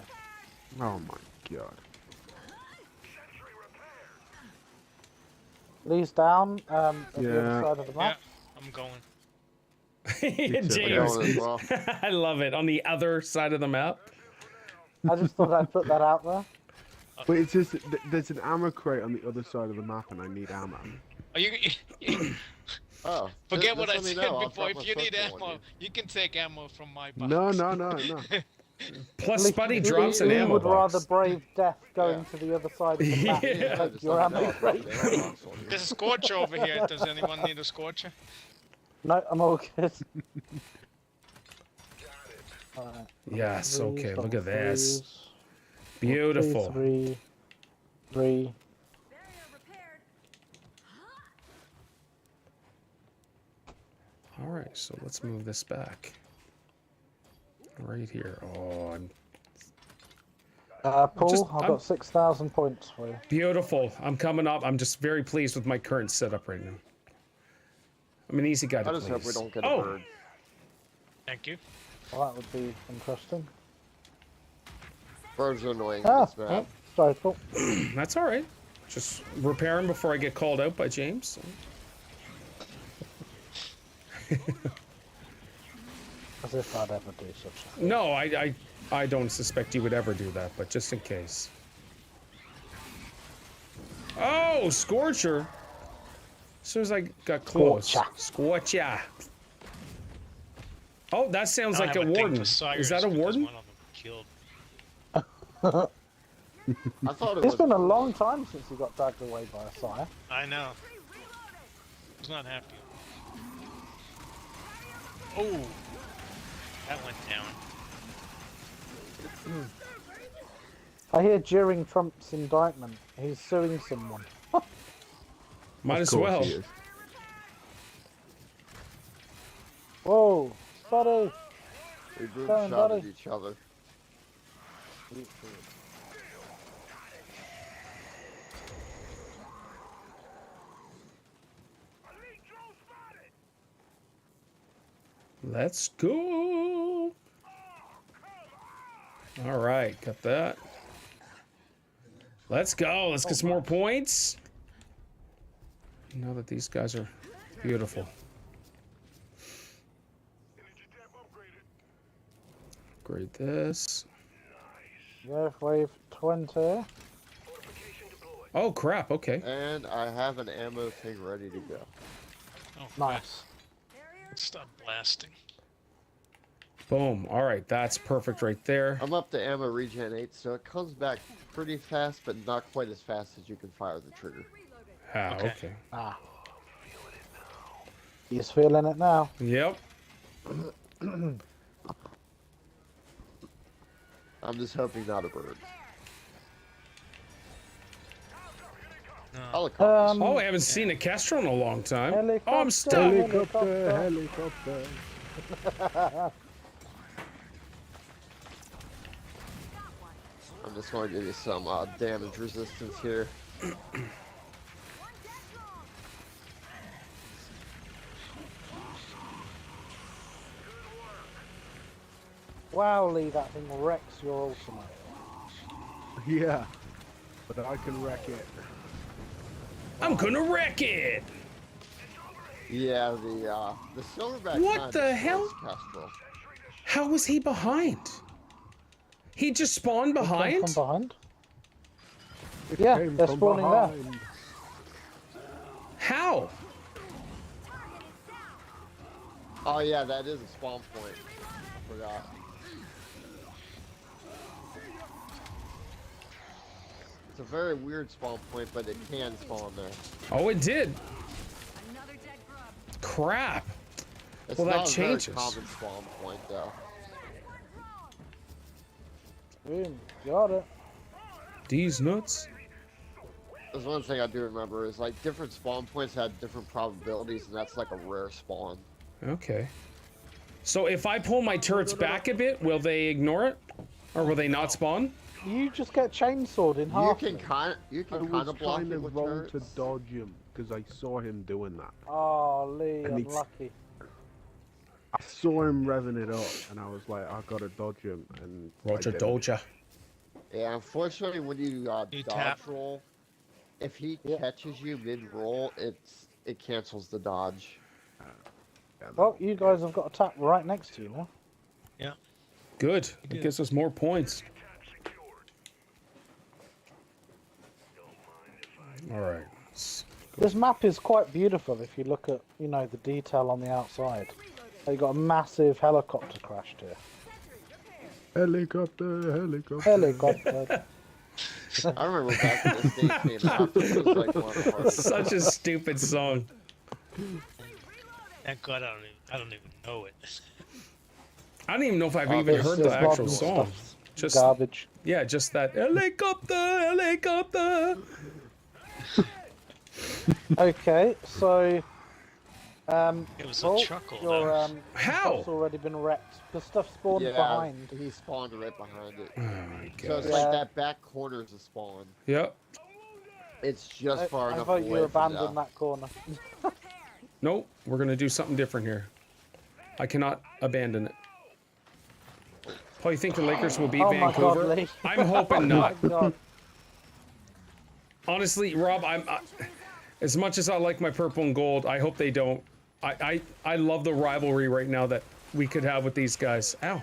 Oh my god. Lee's down at the other Yeah. side of the Yeah, map. I'm going. James, Going as well. I love it. On the other side of the map. I just thought I'd put that out there. But it's just there's an ammo crate on the other side of the map, and I need ammo. Are you? Oh. Forget just what I let me said know, I'll before. drop If you my need first one on ammo, you can take ammo from my box. No. Plus, Lee- Spuddy Lee- drops an Lee ammo would box. rather brave death going Yeah. to the other side of the map Yeah. and take just your let me know, ammo I'll drop crate. the ammo box on you. There's a scorcher over here. Does anyone need a scorcher? No, I'm all good. Alright. Yes, Threes, okay, double look at this. threes. Beautiful. Three. All right, so let's move this back. Right here. Oh, I'm Paul, I've I'm- got 6,000 points for you. beautiful. I'm coming up. I'm just very pleased with my current setup right now. I'm an easy guy to I just hope we please. don't get a Oh, bird. Thank you. Well, that would be interesting. Birds are annoying Ah, in this map. sorry, Paul. that's all right. Just repairing before I get called out by James. As if I'd ever do such a thing. No, I don't suspect you would ever do that, but just in case. Oh, Scorcher. As soon as I got close. Scorcher. Oh, that sounds I like have a thing for warden. Cyrus Is that a because warden? One of them killed. I thought it It's was. been a long time since he got dragged away by a sire. I know. He's not happy. Oh, that went down. I hear during Trump's indictment, he's suing someone. Might Of as course well. he is. Whoa, buddy! We boom Going, shot buddy. at each other. Let's go. All right, got that. Let's go. Let's get some more points. Now that these guys are beautiful. Upgrade this. Rev wave 20. Oh crap, okay. And I have an ammo thing ready to go. Oh, Nice. Let's stop blasting. Boom. All right, that's perfect right there. I'm up to ammo regen 8, so it comes back pretty fast, but not quite as fast as you can fire the trigger. Ah, Okay. okay. Ah. He's feeling it now. Yep. I'm just hoping not a bird. No. Helicopters. Oh, I haven't seen a Kestrel in a long time. Helicopter. Oh, I'm stuck. Helicopter. I'm just going to give you some damage resistance here. Wow, Lee, that thing wrecks your ultimate. Yeah, but I can wreck it. I'm gonna wreck it. Yeah, the silverback. What kinda the hell? destroys Kestrel. How was he behind? He just spawned Come behind? from behind. It Yeah, came they're from spawning there. behind. How? Oh yeah, that is a spawn point. I forgot. It's a very weird spawn point, but it can spawn there. Oh, it did. Crap. It's Well, that not a changes. very common spawn point, though. Boom. Got it. These nuts. There's one thing I do remember is like different spawn points had different probabilities, and that's like a rare spawn. Okay. So if I pull my turrets back a bit, will they ignore it? Or will they not spawn? You just get chainsawed in half. You can kind of block kind it of with wrong turrets. to dodge him because I saw him doing that. Oh, Lee, And he's- unlucky. I saw him revving it up, and I was like, I gotta dodge him. And I Roger didn't. Doja. Yeah, unfortunately, when you You dodge tap. roll, if he catches you mid-roll, it cancels the dodge. Well, you guys have got a tap right next to you now. Yeah. Good. It gives us more points. All right. This map is quite beautiful if you look at, you know, the detail on the outside. You got a massive helicopter crashed here. Helicopter, helicopter. Helicopter. I remember back when this game came out, this was like one of our Such a stupid song. Thank God I don't even know it. I don't even know if I've Oh, even this heard This the actual modern song. stuff's Just garbage. yeah, just that helicopter, helicopter. Okay, so It was a Paul, chuckle, your though. How? stuff's already been wrecked. The stuff spawned Yeah, behind. he spawned right behind it. Oh my So it's god. like Yeah. that back corner is a spawn. Yep. It's just far I enough vote away you from abandon that corner. Nope. We're gonna do something different here. I cannot abandon it. Paul, you think the Lakers will beat Oh my God, Vancouver? Lee. I'm hoping not. Oh my God. Honestly, Rob, as much as I like my purple and gold, I hope they don't. I love the rivalry right now that we could have with these guys. Ow.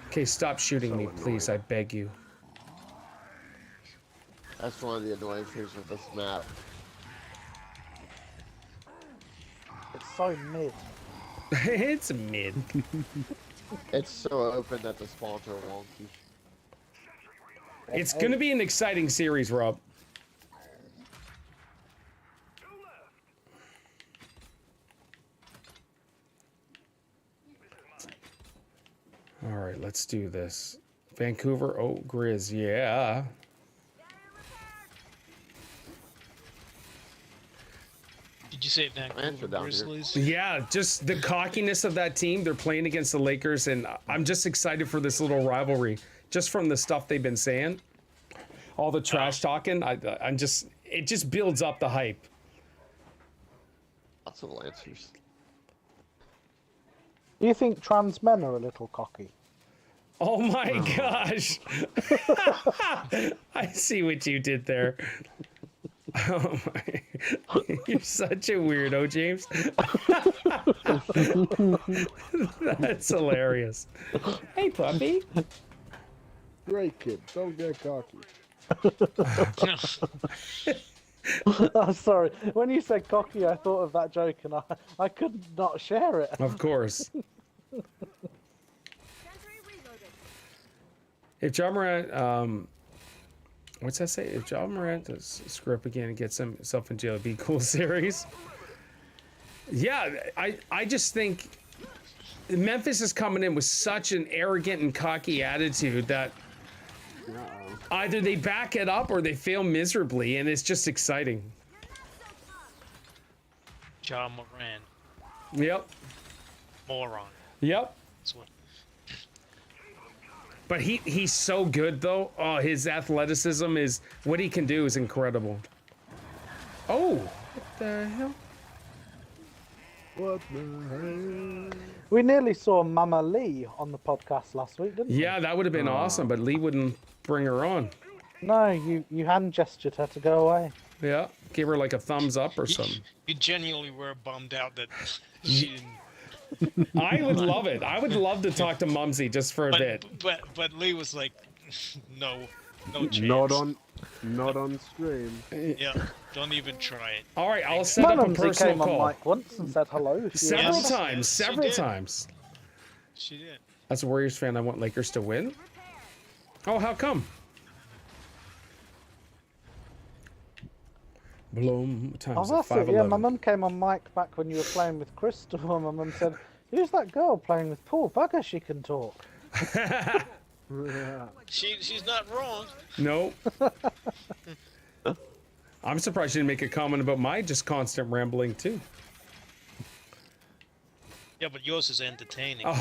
Okay, stop shooting me, please. I beg you. That's one of the annoying things with this map. It's so mid. It's mid. It's so open that the spawns are wonky. It's gonna be an exciting series, Rob. All right, let's do this. Vancouver, oh, Grizz, yeah. Did you say Answer Vancouver down here. Grizzlies? Yeah, just the cockiness of that team. They're playing against the Lakers, and I'm just excited for this little rivalry. Just from the stuff they've been saying, all the trash talking, I'm just, it just builds up the hype. Lots of Lancers. Do you think trans men are a little cocky? Oh my gosh. I see what you did there. Oh my. You're such a weirdo, James. That's hilarious. Hey, puppy. Great kid, don't get cocky. Oh, sorry. When you said cocky, I thought of that joke, and I could not share it. Of course. If John Morant, what's that say? If John Morant does screw up again and gets himself in jail, it'd be a cool series. Yeah, I just think Memphis is coming in with such an arrogant and cocky attitude that either they back it up or they fail miserably, and it's just exciting. John Moran. Yep. Moron. Yep. That's what. But he's so good though. Oh, his athleticism is what he can do is incredible. Oh, what the hell? What the hell? We nearly saw Mama Lee on the podcast last week, didn't we? Yeah, that would have been awesome, but Lee wouldn't bring her on. No, you hand gestured her to go away. Yeah, give her like a thumbs up or something. You genuinely were bummed out that she didn't. I would love it. I would love to talk to Mumsy just for a bit. But Lee was like, no chance. Not on stream. Yeah, don't even try it. All right, I'll set My up a Mumsy personal came on call. mic once and said hello. If you Several remember. times, Yes, she several did. times. She did. As a Warriors fan, I want Lakers to win. Oh, how come? Bloom Oh, times that's it. Yeah, my 511. mum came on mic back when you were playing with Crystal, and my mum said, "Who's that girl playing with Paul? Bugger, she can talk." She's not wrong. No. I'm surprised she didn't make a comment about my just constant rambling too. Yeah, but yours is entertaining. Oh.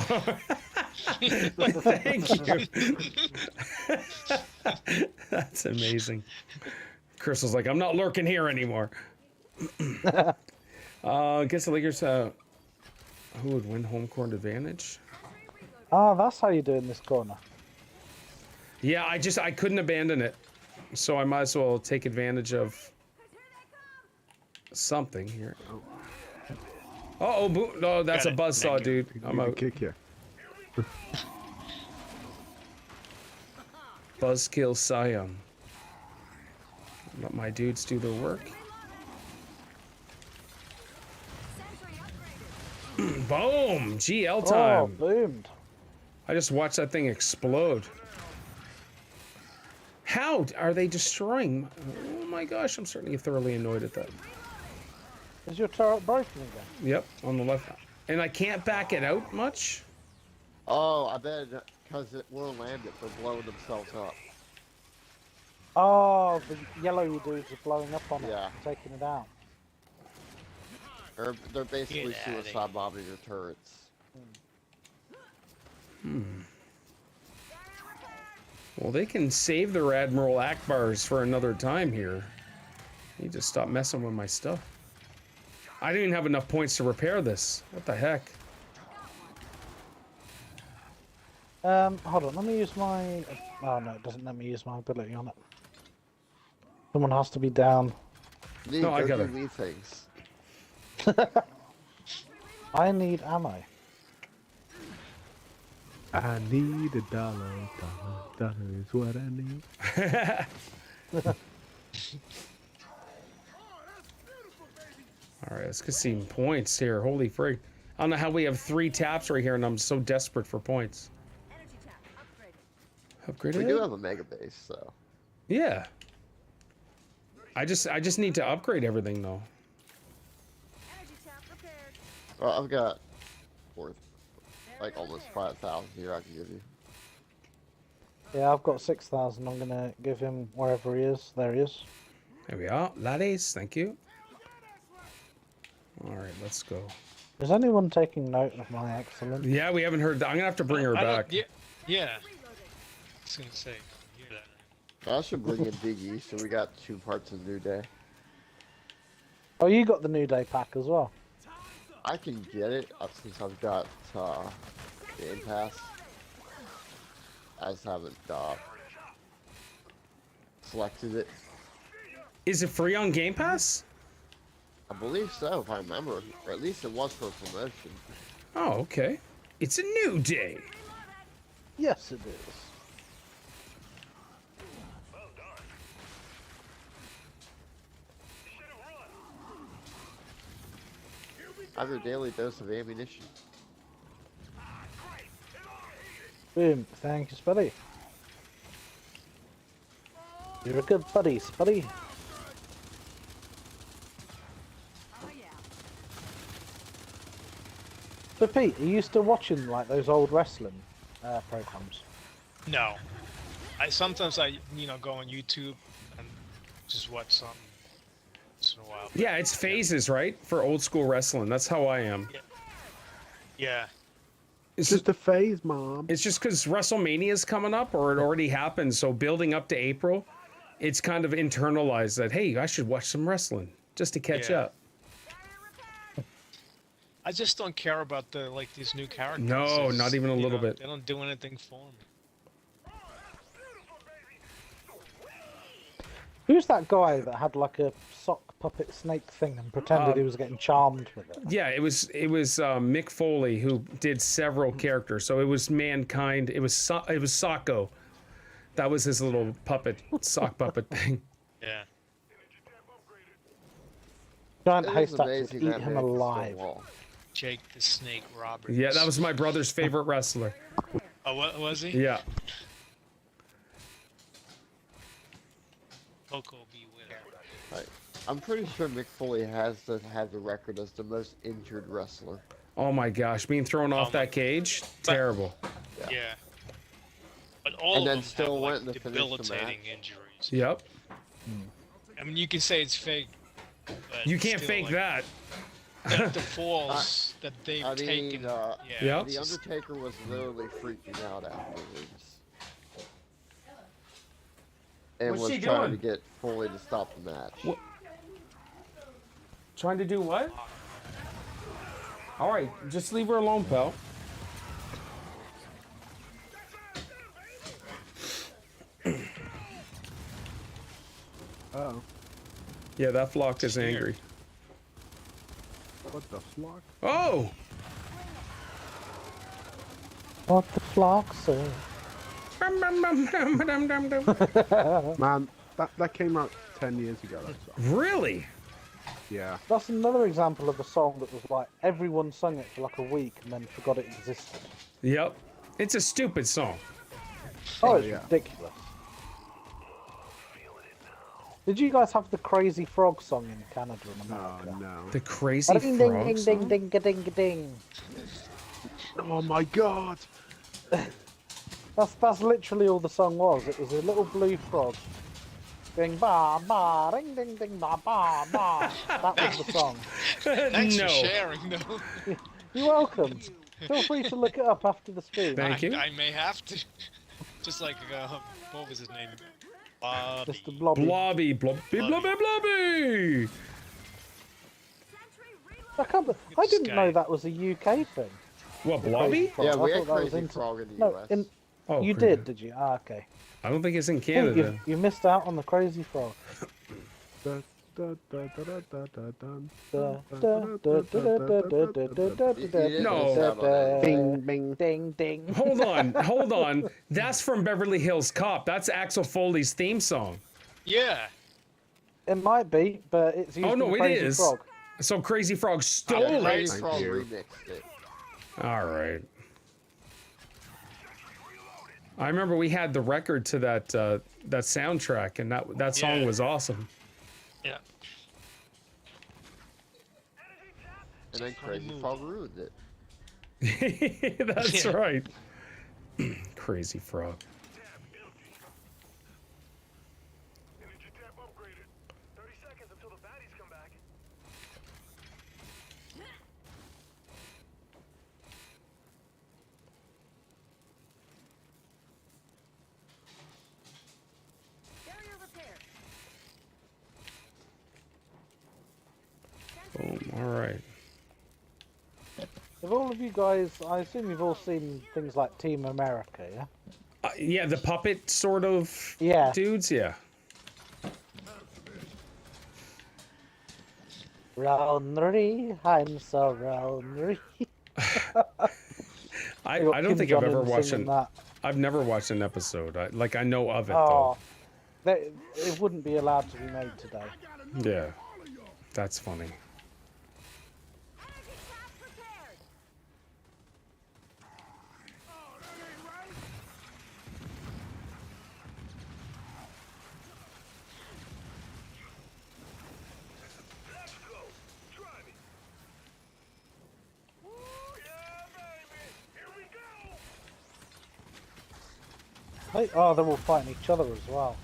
Thank you. That's amazing. Crystal's like, I'm not lurking here anymore. Guess the Lakers. Who would win home court advantage? Oh, that's how you do in this corner. Yeah, I couldn't abandon it, so I might as well take advantage of something here. Oh, no, that's a buzzsaw, dude. I'm out. Kick you. Buzzkill Scion. Let my dudes do their work. Boom! GL time. Oh, boomed. I just watched that thing explode. How are they destroying? Oh my gosh, I'm starting to get thoroughly annoyed at that. Is your turret broken again? Yep, on the left. And I can't back it out much? Oh, I bet because it will land it for blowing themselves up. Oh, the yellow dudes are blowing up on it, Yeah. taking it out. They're basically Get outta suicide bombing your turrets. Well, they can save their Admiral Akbars for another time here. You just stop messing with my stuff. I didn't even have enough points to repair this. What the heck? Hold on, let me use my... Oh no, it doesn't let me use my ability on it. Someone has to be down. No, I got it. Leave things. I need ammo. I need a dollar. Dollar is what I need. All right, let's get some points here. Holy frig. I don't know how we have 3 taps right here and I'm so desperate for points. Upgraded? We do have a mega base, so. Yeah. I just need to upgrade everything though. Well, I've got like almost 5,000 here I can give you. Yeah, I've got 6,000. I'm gonna give him wherever he is. There he is. There we are. Laddies, thank you. All right, let's go. Is anyone taking note of my excellence? Yeah, we haven't heard that. I'm gonna have to bring her back. Yeah. I was gonna say. Hear that. I should bring in Big E, so we got 2 parts of New Day. Oh, you got the New Day pack as well. I can get it since I've got Game Pass. I just haven't selected it. Is it free on Game Pass? I believe so, if I remember, or at least it was for promotion. Oh, okay. It's a new day. Yes, it is. Have your daily dose of ammunition. Boom. Thank you, Spuddy. You're a good buddy, Spuddy. So Pete, are you still watching like those old wrestling programs? No. Sometimes I go on YouTube and just watch something once in a while. Yeah, it's phases, right? For old school wrestling. That's how I am. Yeah. It's just a phase, Mom. It's just because WrestleMania's coming up, or it already happened. So building up to April, it's kind of internalized that, hey, I should watch some wrestling just to catch up. I just don't care about these new characters. No, not even a little bit. They don't do anything for me. Who's that guy that had like a sock puppet snake thing and pretended he was getting charmed with it? Yeah, it was Mick Foley who did several characters. So it was Mankind. It was Socko. That was his little puppet, sock puppet thing. Yeah. Giant It is haystacks would amazing eat that him man can still alive. walk. Jake the Snake Roberts. Yeah, that was my brother's favorite wrestler. Oh, what was he? Yeah. Coco beware. I'm pretty sure Mick Foley has the record as the most injured wrestler. Oh my gosh, being thrown off that cage, terrible. Yeah. But all And of then them still have, went like, to finish the debilitating match. injuries. Yep. I mean, you can say it's fake. But You can't still, fake like, that. The falls that they've taken. Yep. The Undertaker was literally freaking out afterwards. And What's was she trying doing? to get Foley to stop the match. What? Trying to do what? All right, just leave her alone, pal. Oh. Yeah, that flock is angry. What the flock? Oh! What the flock say? Man, that came out 10 years ago. That song. Really? Yeah. That's another example of a song that was like everyone sung it for like a week and then forgot it existed. Yep. It's a stupid song. Oh, it's yeah. ridiculous. Did you guys have the Crazy Frog song in Canada and America? Oh no. The Crazy Ding Frog ding ding song? ding ding ding ding. Oh my god. That's literally all the song was. It was a little blue frog going ba ba ding ding ding ba ba ba. That was the song. Thanks No. for sharing, though. You're welcome. Feel free to look it up after the stream. Thank you. I may have to. Just like, what was his name? Bobby. Mr. Blobby. Blobby, blobby, blobby, blobby! I didn't know that was a UK thing. What, Blobby? Frog. Yeah, we I had thought that was Crazy into- Frog in the No, US. Oh, you crazy. did you? Ah, okay. I don't think it's in Hey, Canada. you missed out on the Crazy Frog. Da, da, da, da, da, da, da, dun. Da, da, da, da, da, da, da, da, da, da, No. da, da, Bing, bing. ding ding. Hold on. That's from Beverly Hills Cop. That's Axel Foley's theme song. Yeah. It might be, but it's used Oh, no, in it Crazy is. Frog. So Crazy Frog Yeah, stole it. Crazy Frog you. remixed it. All right. I remember we had the record to that that soundtrack, and that song Yeah. was awesome. Yeah. And then Crazy Frog ruined it. That's Yeah. right. Crazy Frog. Boom. All right. Have all of you guys, I assume you've all seen things like Team America, yeah? Yeah, the puppet sort of Yeah. dudes. Yeah. Roundry, I'm so roundry. I don't Kim think I've ever Jong-un watched singing an. that. I've never watched an episode. I know of it Oh, it wouldn't be allowed to be made today. though. Yeah. That's funny. Oh, they're all fighting each other as well.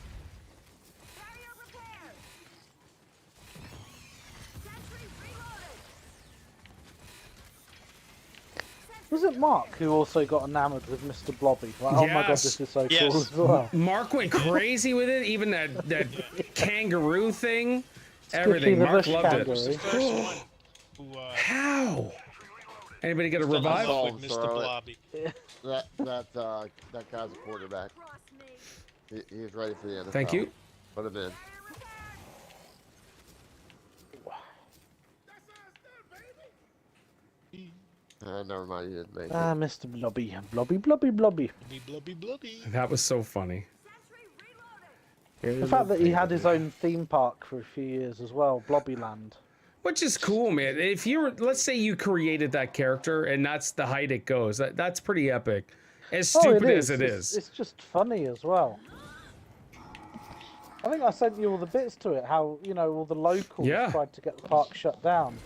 Was it Mark who also got enamoured with Mr. Blobby? Like, oh my god, Yes. this is so Yes. cool as well. Mark went crazy with it. Even that kangaroo thing. Everything. the Mark bush loved kangaroo. it. First one who How? Anybody get a fell in revive? love with Oh, Mr. sorry. Blobby. That guy's a quarterback. He's ready for the NFL. Thank you. Put him in. Never mind, you didn't make it. Ah, Mr. Blobby. Blobby, Blobby, Blobby. Blubby, blubby, blubby. That was so funny. The fact that he had his own theme park for a few years as well, Blobbyland. Which is cool, man. If you were, let's say you created that character and that's the height it goes, that's pretty epic. As stupid as it is. It's just funny as well. I think I sent you all the bits to it, how, you know, all the locals tried to get the park shut down.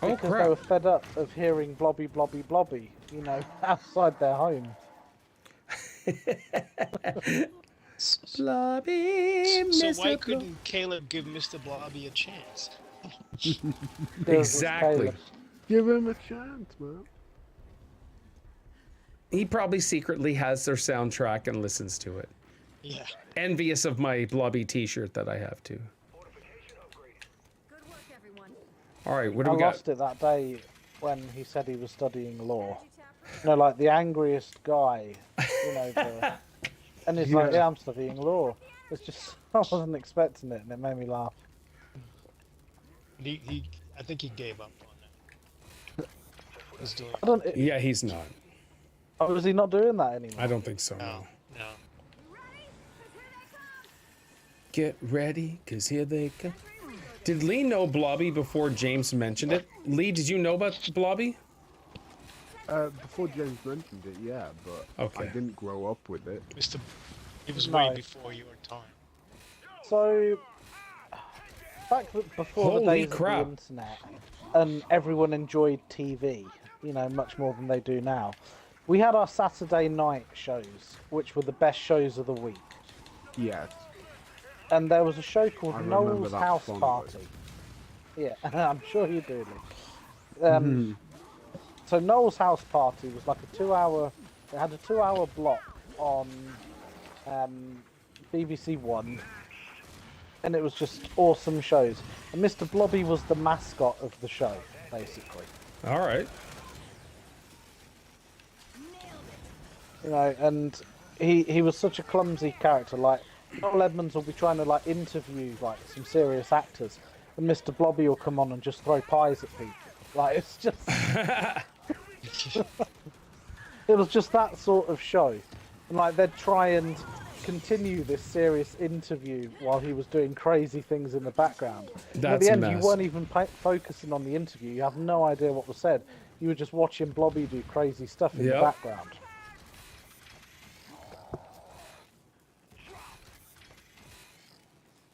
Because they were fed up of hearing blobby, blobby, blobby, you know, outside their home. Blobby, So why couldn't Caleb give Mr. Blobby a chance? Exactly. Give him a chance, man. He probably secretly has their soundtrack and listens to it. Yeah. Envious of my Blobby t-shirt that I have too. All right, what do we got? I lost it that day when he said he was studying law. You know, like the angriest guy, you know, and he's like, yeah, I'm studying law. It's just, I wasn't expecting it, and it made me laugh. I think he gave up on that. I don't, yeah, he's not. Oh, is he not doing that anymore? I don't think so, No. Get ready, cause here they come. Did Lee know Blobby before James mentioned it? Lee, did you know about Blobby? Before James mentioned it, yeah, but I didn't grow up with it. It was way before your time. So, back before the days of the internet, and everyone enjoyed TV, you know, much more than they do now. We had our Saturday night shows, which were the best shows of the week. Yes. And there was a show called Noel's that House fondly. Party. Yeah, I'm sure you do, Lee. So Noel's House Party was like a 2-hour. It had a 2-hour block on BBC One, and it was just awesome shows. And Mr. Blobby was the mascot of the show, basically. All right. You know, and he was such a clumsy character. Like Noel Edmonds will be trying to like interview like some serious actors, and Mr. Blobby will come on and just throw pies at people. Like it's just. It was just that sort of show, and like they'd try and continue this serious interview while he was doing crazy things in the background. And at the end, you weren't even focusing on the interview. You have no idea what was said. You were just watching Blobby do crazy stuff in the background.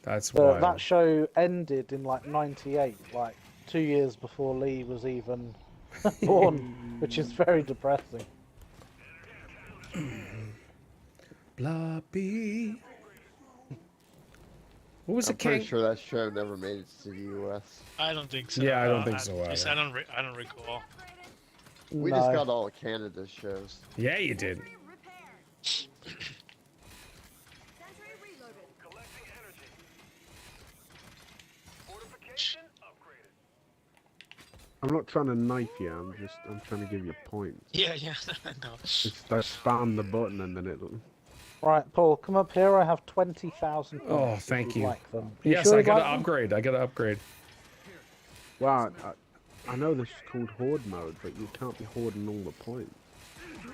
That's wild. That show ended in like '98, like 2 years before Lee was even born, which is very depressing. Blobby. What was I'm the king? pretty sure that show never made it to the U.S. I don't think so. Yeah, I don't think so At least either. I don't recall. We just got all of Canada's shows. Yeah, you did. I'm not trying to knife you. I'm trying to give you points. Yeah, I know. Just spam the button and then it'll. Right, Paul, come up here. I have 20,000 points. Oh, thank you. Like them. Yes, sure I you'd gotta like them? upgrade. I gotta upgrade. Wow, I know this is called Horde Mode, but you can't be hoarding all the points.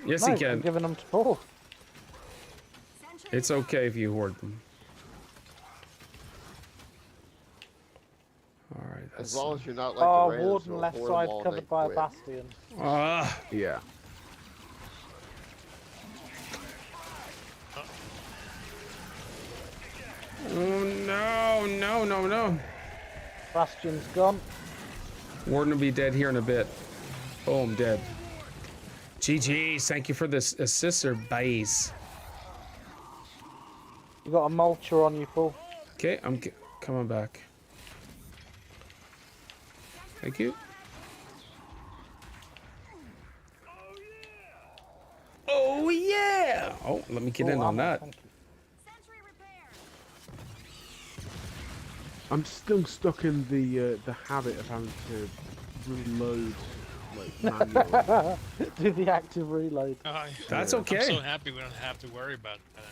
Yes, No, you can. I'm giving them to Paul. It's okay if you hoard them. All right. As long as you're not like the Raiders Warden who'll left hoard them side all covered night by a quick. bastion. Yeah. Oh no. Bastion's gone. Warden will be dead here in a bit. Boom, dead. GG's, thank you for this assist or base. You got a mulcher on you, Paul. Okay, I'm coming back. Thank you. Oh yeah! Oh, let me get in on that. Thank you. I'm still stuck in the habit of having to reload like manually. Do the active reload. That's okay. I'm so happy we don't have to worry about that.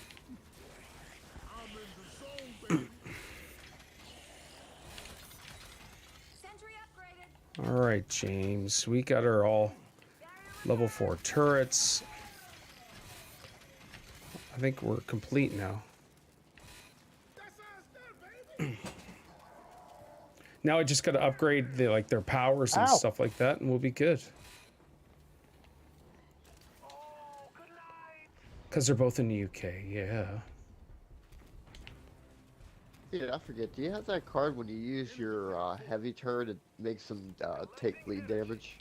All right, James. We got our all level 4 turrets. I think we're complete now. Now I just gotta upgrade their powers and Ow. stuff like that, and we'll be good. Because they're both in the UK, yeah. Dude, I forget. Do you have that card when you use your heavy turret, it makes them take bleed damage?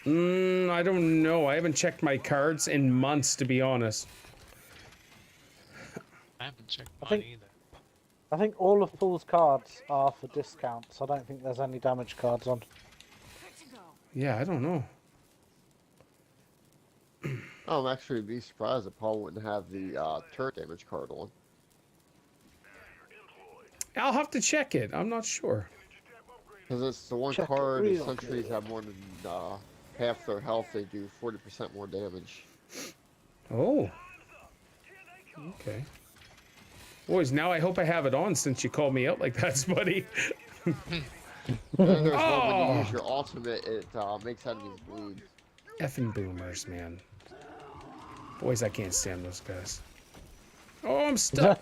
I don't know. I haven't checked my cards in months, to be honest. I haven't checked I mine think- either. I think all of Paul's cards are for discounts. I don't think there's any damage cards on. Yeah, I don't know. I'm actually be surprised if Paul wouldn't have the turret damage card on. I'll have to check it. I'm not sure. Because it's the one Check it card, real essentially, good. have more than half their health, they do 40% more damage. Oh. Okay. Boys, now I hope I have it on since you called me out like that, buddy. And then there's one when Oh. you use your ultimate, it makes enemies bleed. Effing boomers, man. Boys, I can't stand those guys. Oh, I'm stuck.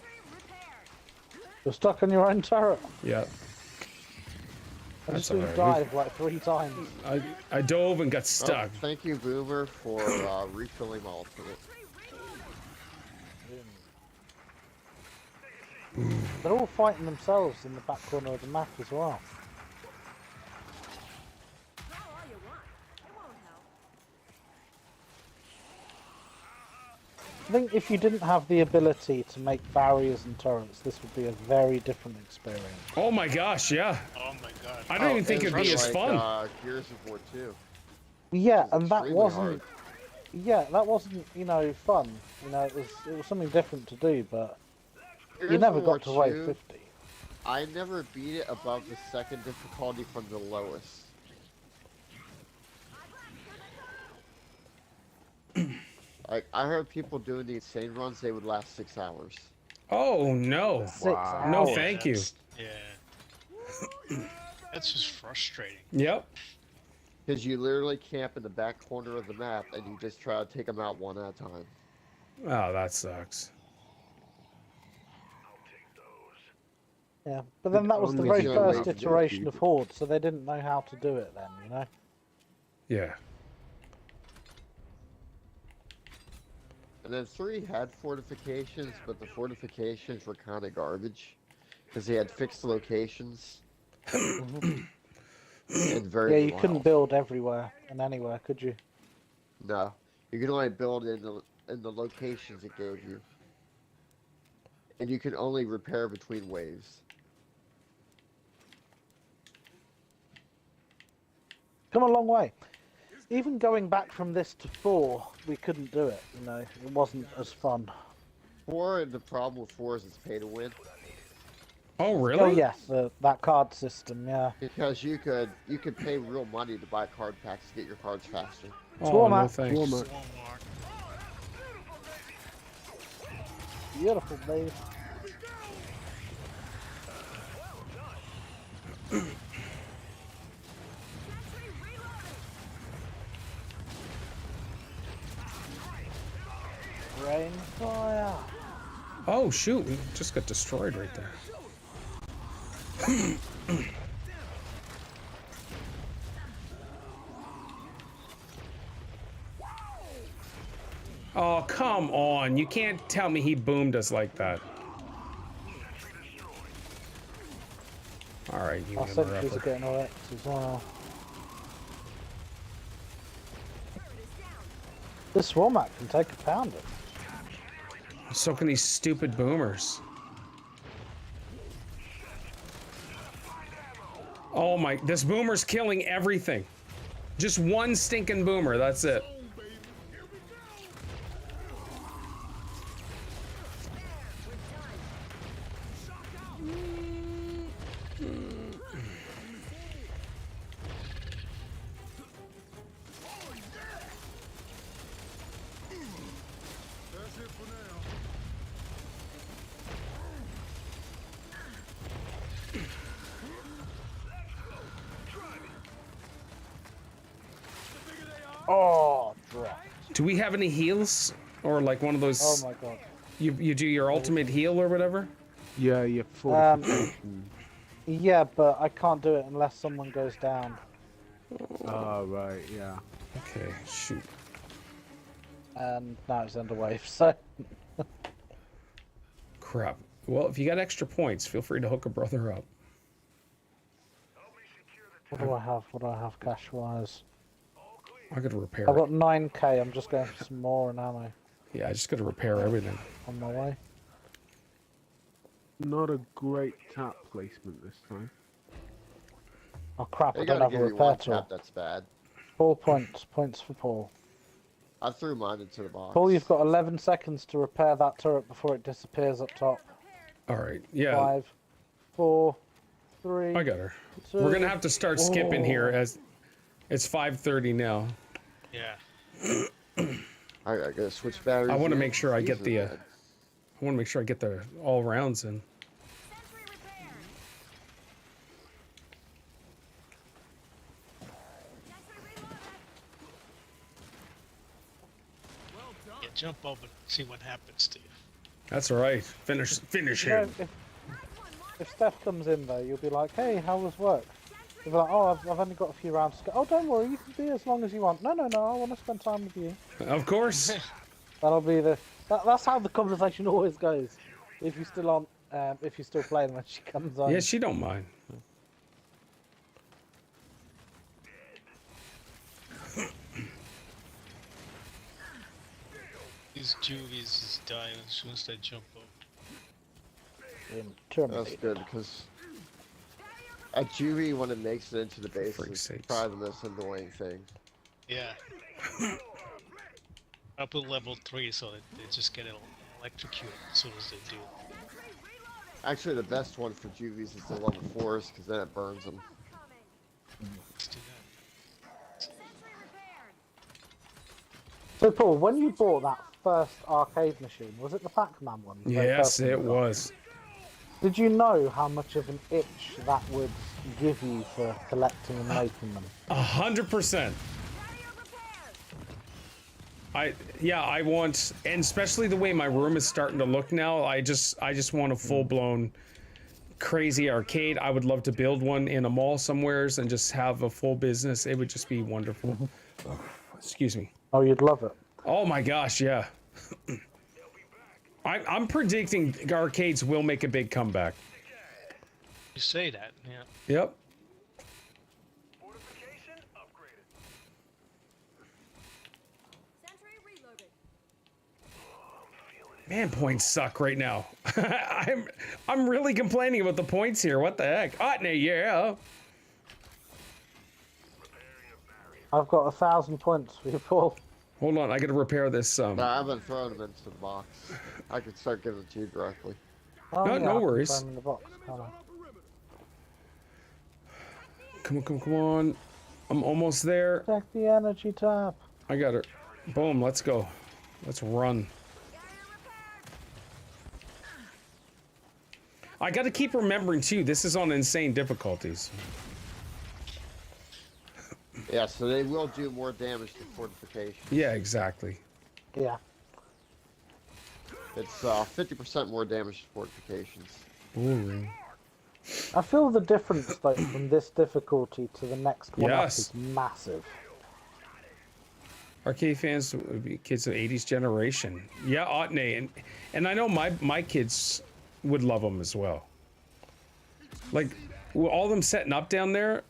You're stuck on your own turret. Yeah. I That's just been alright. dive like 3 times. I dove and got Oh, stuck. thank you, Boomer, for refilling my ultimate. They're all fighting themselves in the back corner of the map as well. I think if you didn't have the ability to make barriers and turrets, this would be a very different experience. Oh my gosh, yeah. Oh my god. I don't even think it's it'd be as like, fun. Gears of War 2. Yeah, and that extremely wasn't. hard. Yeah, that wasn't, fun. It was something different to do, but you Gears never of War got to wave 2, 50. I never beat it above the second difficulty from the lowest. Like, I heard people doing the insane runs, they would last 6 hours. Oh no. 6 Wow. No, hours. thank you. Yeah. That's just frustrating. Yep. Because you literally camp in the back corner of the map and you just try to take them out one at a time. Oh, that sucks. Yeah, but then that was the Only very the first only way to iteration do of it. Horde, so they didn't know how to do it then, Yeah. And then 3 had fortifications, but the fortifications were kind of garbage. Because they had fixed locations. And very Yeah, you little couldn't health. build everywhere and anywhere, could you? No. You could only build in the locations it gave you. And you can only repair between waves. Come a long way. Even going back from this to 4, we couldn't do it, It wasn't as fun. 4, the problem with 4 is it's pay to win. Oh, really? Oh yes, that card system, yeah. Because you could pay real money to buy card packs to get your cards faster. Oh, Swarm no out. thanks. Walmart. Walmart. Beautiful, babe. Rain fire. Oh, shoot. We just got destroyed right there. Oh, come on. You can't tell me he boomed us like that. Alright, you Our hammer sentries are upper. getting all X as well. This Swarmat can take a pounder. So can these stupid boomers. Oh my, this boomer's killing everything. Just one stinking boomer, that's it. Oh, drop. Do we have any heals? Or like one of those, Oh my god. you do your ultimate heal or whatever? Yeah, your fortification. Yeah, but I can't do it unless someone goes down. Oh, right, yeah. Okay, shoot. And now it's under wave, so... Crap. Well, if you got extra points, feel free to hook a brother up. What do I have? What do I have cash-wise? I gotta repair I've it. got 9k, I'm just going for some more in ammo. Yeah, I just gotta repair everything. On my way. Not a great tap placement this time. Oh crap, They I don't gotta have a give you repair one tool. tap, that's bad. 4 points. Points for Paul. I threw mine into the box. Paul, you've got 11 seconds to repair that turret before it disappears up top. Alright, yeah. 5, 4, 3... I got her. 2... We're gonna have to start skipping here as it's 5:30 now. Yeah. I gotta switch batteries. I want to in. make sure I These get are the. bad. I want to make sure I get the all rounds in. Yeah, jump over and see what happens to you. That's all right. Finish You know, him. if Steph comes in though, you'll be like, hey, how was work? You'll be like, oh, I've only got a few rounds to go. Oh, don't worry, you can be as long as you want. No, I want to spend time with you. Of course. That'll be the... that's how the conversation always goes. If you're still on... if you're still playing when she comes on. Yeah, she don't mind. These juvies is dying as soon as they jump over. That's good, because a juvie, when it makes it into the base, is probably the most annoying thing. Yeah. Up at level 3 so that they just get electrocuted as soon as they do. Actually, the best one for juvies is the level 4s, because then it burns them. Let's do that. So Paul, when you bought that first arcade machine, was it the Pac-Man one? The very Yes, first one it you got? was. Did you know how much of an itch that would give you for collecting and making them? 100%. I want, and especially the way my room is starting to look now. I just want a full-blown crazy arcade. I would love to build one in a mall somewheres and just have a full business. It would just be wonderful. Excuse me. Oh, you'd love it. Oh my gosh, yeah. I'm predicting arcades will make a big comeback. You say that, yeah. Yep. Man, points suck right now. I'm really complaining about the points here. What the heck? Otney, yeah. I've got 1,000 points for you, Paul. Hold on, I gotta repair this. No, I haven't thrown them into the box. I could start giving it to you directly. Oh, No, yeah, no I can worries. throw 'em in the box, can't I? Come on. I'm almost there. Check the energy tab. I got her. Boom, let's go. Let's run. I gotta keep remembering too, this is on insane difficulties. Yeah, so they will do more damage to fortifications. Yeah, exactly. Yeah. It's 50% more damage to fortifications. Ooh. I feel the difference though from this difficulty to the next one up Yes. is massive. Arcade fans would be kids of 80s generation. Yeah, Otney, and I know my kids would love them as well. Like, with all them setting up down there,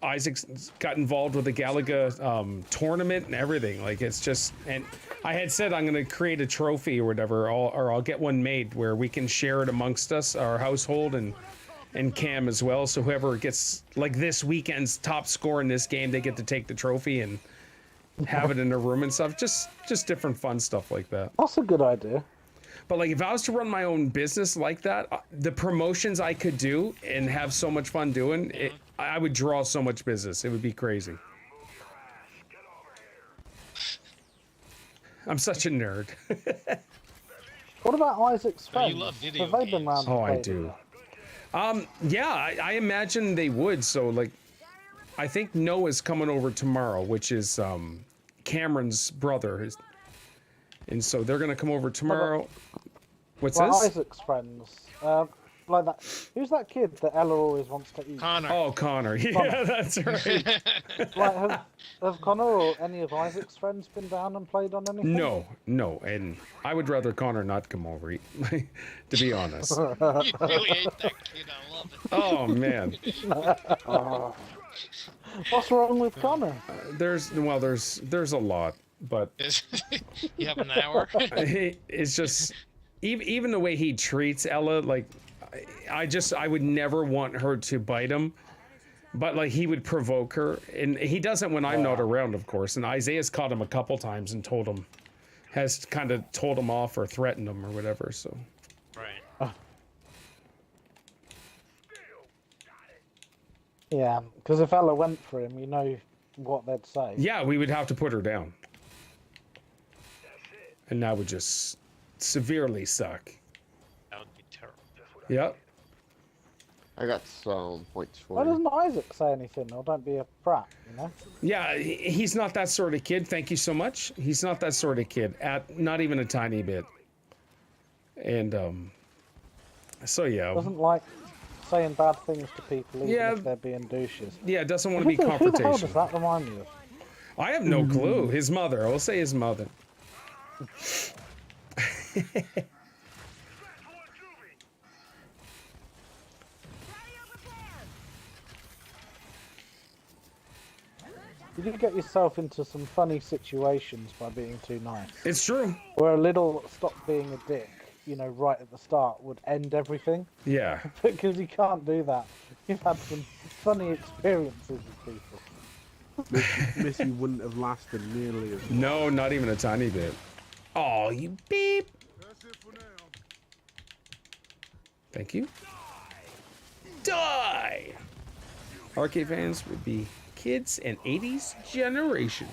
Isaac's got involved with the Galaga tournament and everything. Like, it's just, and I had said I'm gonna create a trophy or whatever, or I'll get one made where we can share it amongst us, our household, and Cam as well. So whoever gets, like, this weekend's top score in this game, they get to take the trophy and have it in their room and stuff. Just different fun stuff like that. That's a good idea. But like, if I was to run my own business like that, the promotions I could do and have so much fun doing it, I would draw so much business. It would be crazy. I'm such a nerd. What about Isaac's Oh, you friends? love video Have they been games. around? Oh, I to play do. with Yeah, I imagine they would. So like, I think Noah's coming over tomorrow, which is Cameron's brother. And so they're gonna come over tomorrow. What's Well, this? Isaac's friends. like that. Who's that kid that Ella always wants to eat? Connor. Oh, Connor. Yeah, that's right. Like, have Connor or any of Isaac's friends been down and played on anything? No, no, and I would rather Connor not come over, to be honest. You really hate that kid. I love it. Oh man, Oh. What's wrong with Connor? there's a lot, but You have an hour. it's just even the way he treats Ella. Like, I would never want her to bite him, but like he would provoke her, and he doesn't when I'm not around, of course. And Isaiah's caught him a couple times and has kind of told him off or threatened him or whatever. So. Right. Yeah, because if Ella went for him, you know what they'd say. Yeah, we would have to put her down. And that would just severely suck. That would be terrible. Yep. I got some points for Why you. doesn't Isaac say anything? Or don't be a brat, you know? Yeah, he's not that sort of kid. Thank you so much. He's not that sort of kid. Not even a tiny bit. And, so yeah. Doesn't like saying bad things to people, even Yeah. if they're being douches. Yeah, doesn't want to be Who the hell confrontational. does that remind me of? I have no clue. His mother. I'll say his mother. You do get yourself into some funny situations by being too nice. It's true. Where a little stop being a dick, you know, right at the start would end everything. Yeah. Because you can't do that. You've had some funny experiences with people. Missy wouldn't have lasted nearly as long. No, not even a tiny bit. Oh, you beep. Thank you. Die! Arcade fans would be kids and 80s generation.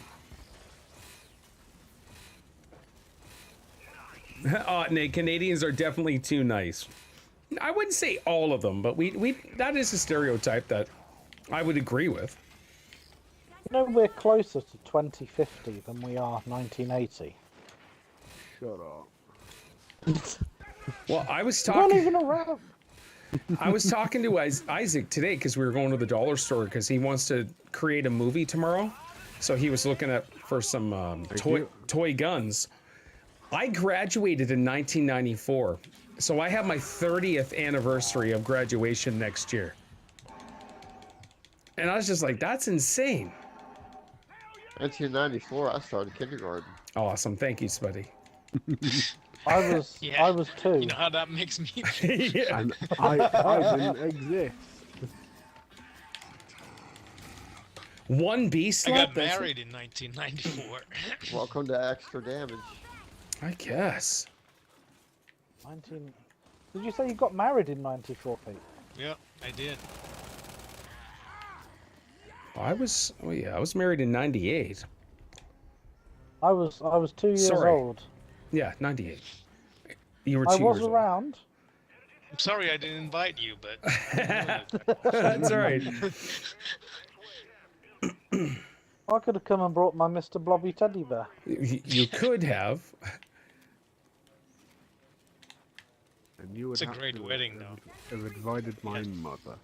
Nick, Canadians are definitely too nice. I wouldn't say all of them, but we that is a stereotype that I would agree with. You know, we're closer to 2050 than we are 1980. Shut up. Well, I was Not talking. even around. I was talking to Isaac today because we were going to the dollar store because he wants to create a movie tomorrow. So he was looking for some toy guns. I graduated in 1994, so I have my 30th anniversary of graduation next year. And I was just like, that's insane. 1994, I started kindergarten. Awesome, thank you, Spuddy. I was Yeah. I was 2. You know how that makes me feel? Yeah. And I didn't exist. One B I slap. got married in 1994. Welcome to Extra Damage. I guess. 19. Did you say you got married in 94, Pete? Yep, I did. I was married in 98. I was 2 years Sorry. old. Yeah, 98. You were I 2 was years old. around. I'm sorry I didn't invite you, but That's all right. I could have come and brought my Mr. Blobby teddy bear. You could have. And you would It's a have great to wedding, have invited my mother.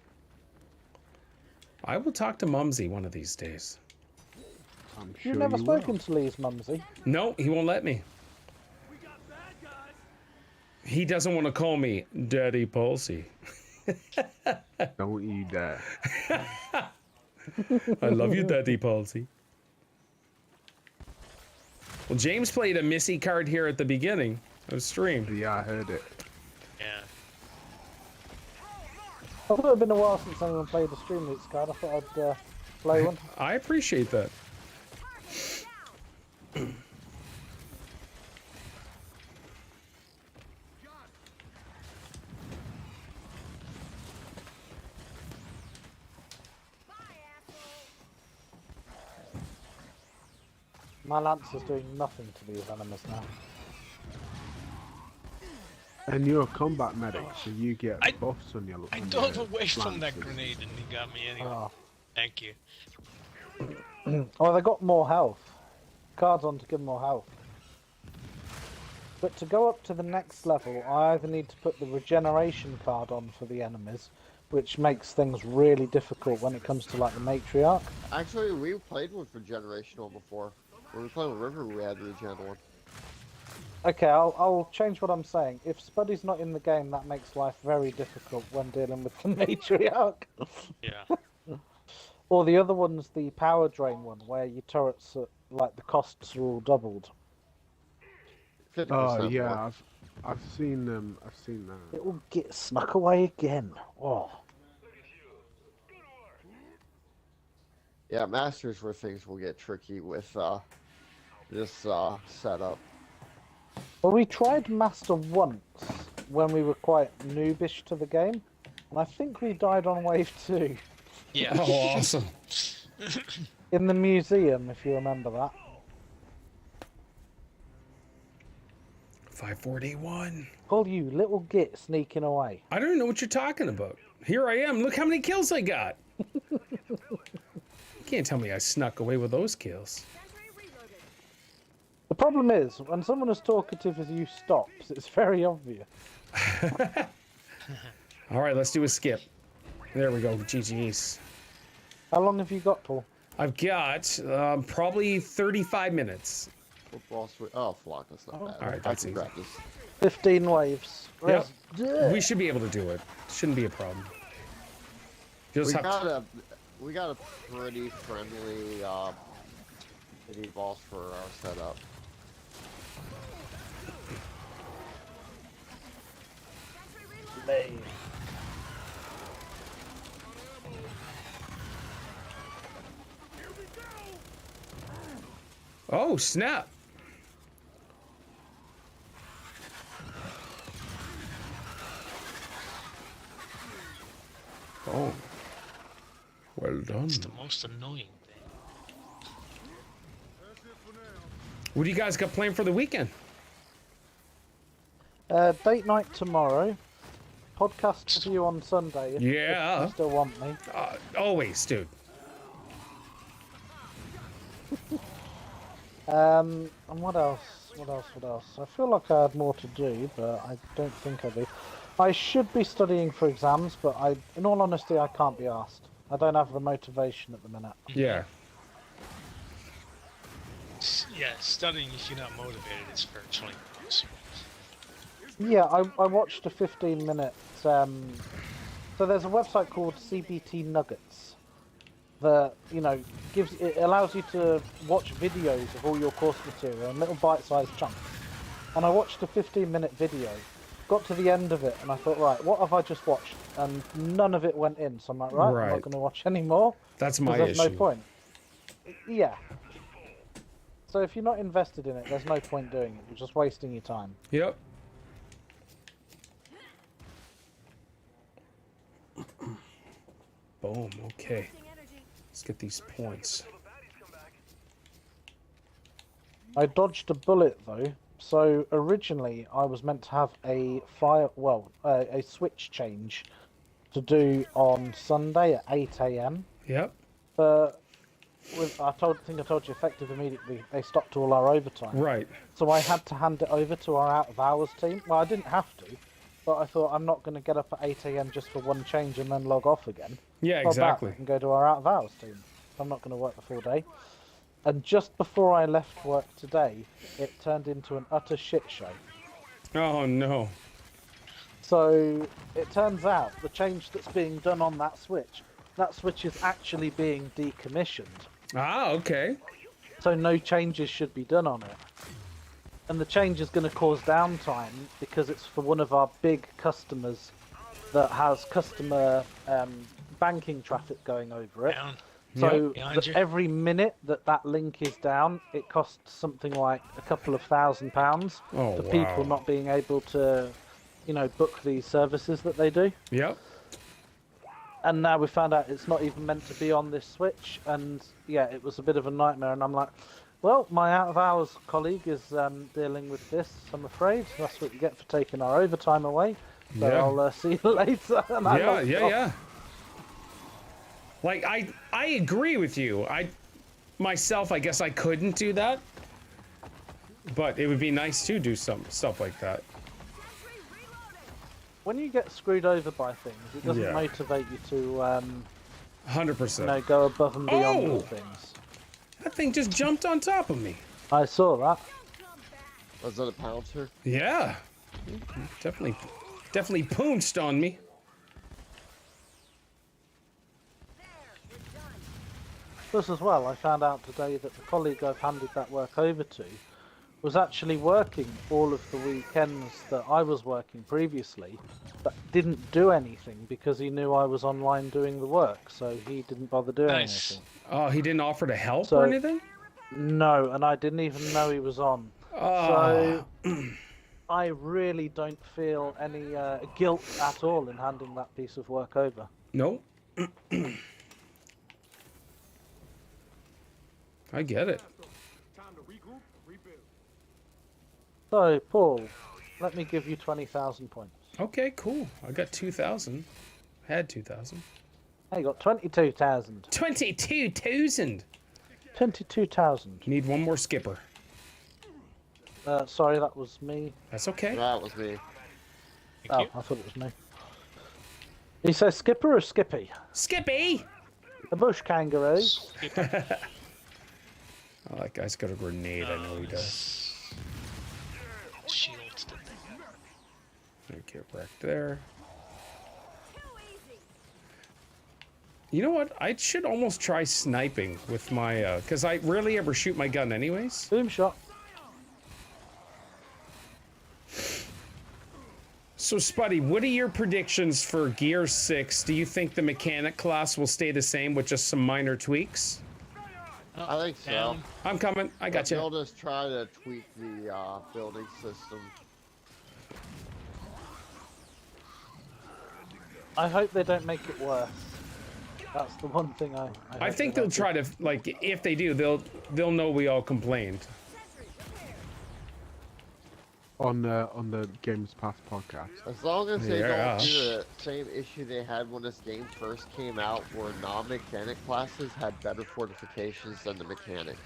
I will talk to Mumsy one of these days. I'm sure You've never you spoken will. to Lee's mumsy. No, he won't let me. He doesn't want to call me Daddy Palsy. Don't you dare. I love you, Daddy Palsy. Well, James played a Missy card here at the beginning of stream. Yeah, I heard it. yeah. I thought it had been a while since anyone played a Stream Leaks card. I thought I'd play one. I appreciate that. My lance is doing nothing to these enemies now. And you're a combat medic, so you get I- buffs on your. I on dove your away from that lances. grenade and he got me anyway. Oh. Thank you. Oh, they got more health. Cards on to give them more health. but to go up to the next level, I either need to put the regeneration card on for the enemies, which makes things really difficult when it comes to like the matriarch. Actually, we played with regenerational before. When we were playing with River, we had regen one. Okay, I'll change what I'm saying. If Spuddy's not in the game, that makes life very difficult when dealing with the matriarch. Yeah. Or the other one's the power drain one, where your turrets are, like the costs are all doubled. 50% Oh yeah, more. I've seen that. It will get snuck away again. Oh. Yeah, Masters where things will get tricky with this setup. Well, we tried Master once when we were quite noobish to the game, and I think we died on wave 2. Yeah. Oh, awesome. In the museum, if you remember that. 541. Call you little git sneaking away. I don't even know what you're talking about. Here I am. Look how many kills I got. You can't tell me I snuck away with those kills. The problem is, when someone as talkative as you stops, it's very obvious. All right, let's do a skip. There we go. GG's. How long have you got, Paul? I've got probably 35 minutes. Football switch. Oh, flock, that's not bad. All right, I that's can easy. practice. 15 waves. Yep. Let's We should be able to do it. Shouldn't be a problem. Just have to... We got a pretty friendly mini boss for our setup. Oh, snap. Oh. Well done. It's the most annoying thing. What do you guys got planned for the weekend? Date night tomorrow. Podcast review on Sunday. If you still want me. Always, dude. And what else? What else? I feel like I had more to do, but I don't think I do. I should be studying for exams, but in all honesty, I can't be asked. I don't have the motivation at the minute. Yeah. Yeah, studying if you're not motivated is virtually impossible. Yeah, I watched a 15-minute. So there's a website called CBT Nuggets that it allows you to watch videos of all your course material in little bite-sized chunks. And I watched a 15-minute video, got to the end of it, and I thought, right, what have I just watched? And none of it went in, so I'm like, right. I'm not going to watch any more. That's my there's issue. no point. Yeah. So if you're not invested in it, there's no point doing it. You're just wasting your time. Yep. Boom. Okay. Let's get these points. I dodged a bullet though. So originally I was meant to have a a switch change to do on Sunday at 8 AM. Yep. But I think I told you effective immediately they stopped all our overtime. Right. So I had to hand it over to our out of hours team. Well, I didn't have to, but I thought I'm not going to get up at 8 AM just for one change and then log off again. Yeah, Not exactly. That. I can go to our out of hours team. I'm not going to work the full day. And just before I left work today, it turned into an utter shit show. Oh no. So it turns out the change that's being done on that switch is actually being decommissioned. Ah, okay. So no changes should be done on it. And the change is going to cause downtime because it's for one of our big customers that has customer banking traffic going over it. Down. So Yep. every minute that link is down, it costs something like a couple of £1,000 Oh, for wow. people not being able to, book these services that they do. Yep. And now we found out it's not even meant to be on this switch, and yeah, it was a bit of a nightmare. And I'm like, well, my out of hours colleague is dealing with this. I'm afraid that's what you get for taking our overtime away. So Yeah. I'll see you later. And I logged off. Yeah. Like I agree with you. Myself, I guess I couldn't do that. But it would be nice to do some stuff like that. When you get screwed over by things, it doesn't Yeah. motivate you to 100%. go above and beyond Oh! with things. That thing just jumped on top of me. I saw that. Was that a pouncer? Yeah. Definitely pounced on me. Plus as well, I found out today that the colleague I've handed that work over to was actually working all of the weekends that I was working previously, but didn't do anything because he knew I was online doing the work, so he didn't bother doing Nice. anything. Oh, he didn't offer to help So- or anything? No, and I didn't even know he was on. Oh. So I really don't feel any guilt at all in handing that piece of work over. Nope. I get it. So, Paul, let me give you 20,000 points. Okay, cool. I got 2,000. Had 2,000. I got 22,000. 22,000. 22,000. Need one more skipper. Sorry, that was me. That's okay. That was me. Oh, I thought it was me. You say skipper or skippy? Skippy! A bush kangaroo. Oh, that guy's got a grenade. I know he does. Shields, did they? Okay, wrecked there. You know what? I should almost try sniping with my, because I rarely ever shoot my gun anyways. Boom shot. So, Spuddy, what are your predictions for Gear 6? Do you think the mechanic class will stay the same with just some minor tweaks? I think so. Down. I'm coming. I got you. They'll just try to tweak the building system. I hope they don't make it worse. That's the one thing I I hope think they they'll don't try to, like, if they do, they'll know we all complained. On the Games Pass podcast. As long as they Yeah. don't do the same issue they had when this game first came out, where non-mechanic classes had better fortifications than the mechanic.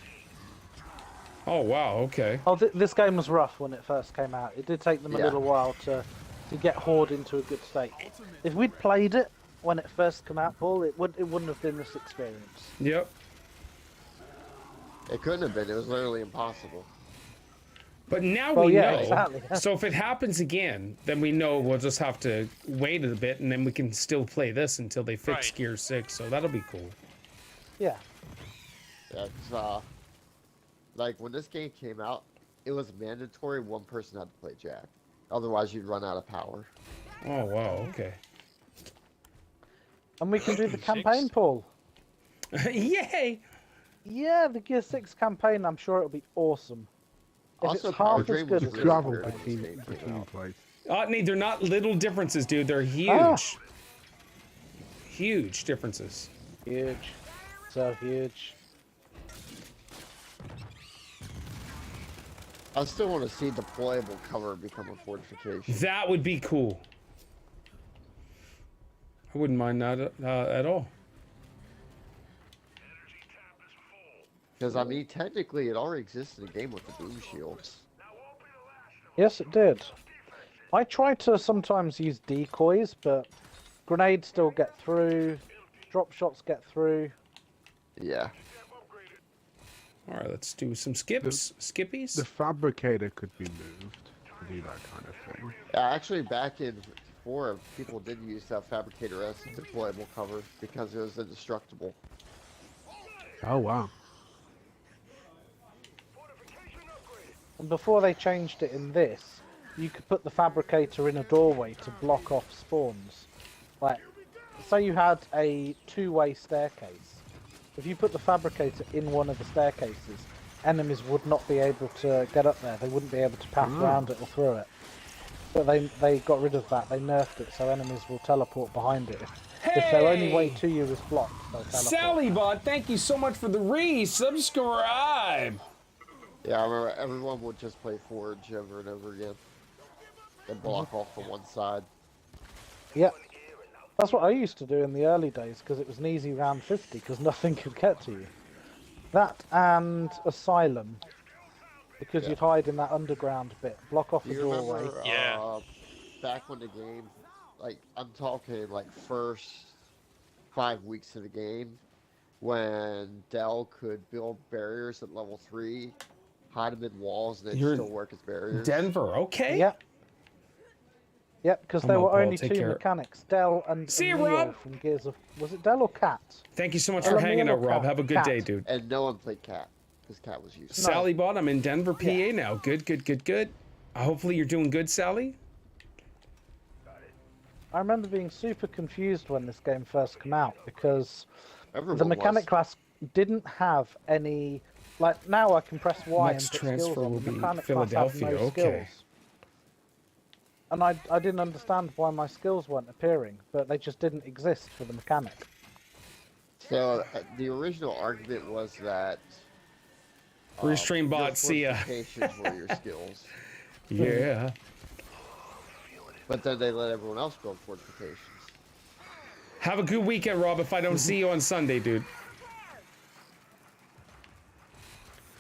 Oh, wow, okay. Oh, this game was rough when it first came out. It did take them a Yeah. little while to get Horde into a good state. If we'd played it when it first came out, Paul, it wouldn't have been this experience. Yep. It couldn't have been. It was literally impossible. But now Well, we yeah, know. exactly. So if it happens again, then we know we'll just have to wait a bit, and then we can still play this until they fix Right. Gear 6. So that'll be cool. Yeah. That's like when this game came out, it was mandatory one person had to play Jack. Otherwise, you'd run out of power. Oh wow. Okay. And we can do the campaign, Paul. Yay! Yeah, the Gear 6 campaign, I'm sure it'll be awesome. If Also, it's Power half as Dream good was as really Travel weird when this between game came out. places. They're not little differences, dude. They're huge. Ah. Huge differences. Huge. So huge. I still want to see deployable cover become a fortification. That would be cool. I wouldn't mind that at all. Because, I mean, technically, it already exists in the game with the boom shields. Yes, it did. I try to sometimes use decoys, but grenades still get through, drop shots get through. Yeah. All right, let's do some skippies. The fabricator could be moved to do that kind of thing. Actually, back in 4, people did use that fabricator as deployable cover because it was indestructible. Oh wow. And before they changed it in this, you could put the fabricator in a doorway to block off spawns. Like, say you had a two-way staircase. If you put the fabricator in one of the staircases, enemies would not be able to get up there. They wouldn't be able to pass around it or through it. But they got rid of that. They nerfed it so enemies will teleport behind it. If their only way to you is blocked, they'll teleport. Sallybot, thank you so much for the resubscribe. Yeah, I remember everyone would just play Forge over and over again. And block off from one side. Yep. That's what I used to do in the early days because it was an easy round 50 because nothing could get to you. That and Asylum. because Yeah. you'd hide in that underground bit, block off Do the you doorway. remember, Yeah. back when the game, like, I'm talking, like, first 5 weeks of the game, when Dell could build barriers at level 3, hide them in walls, and they'd You're still work as barriers? Denver, okay. Yep. Yep, because I'm there up, were Paul. only Take two care. mechanics, Dell and See you, Neil Rob. from Gears of... Was it Dell or Cat? Thank you so much Well, for I'm hanging Neil out, or Rob. Cat? Have a good Cat. day, dude. And no one played Cat, because Cat was useless. No. Sally Bot, I'm in Denver, PA Yeah. now. Good, good, good, good. Hopefully you're doing good, Sally. I remember being super confused when this game first came out because Everyone the mechanic was. class didn't have any. Like now, I can press Y Next and put transfer skills on. will The be mechanic class had Philadelphia, no okay. skills. And I didn't understand why my skills weren't appearing, but they just didn't exist for the mechanic. So, the original argument was that... Restream your bot, see ya. fortifications were your skills. Yeah. But then they let everyone else build fortifications. Have a good weekend, Rob, if I don't see you on Sunday, dude.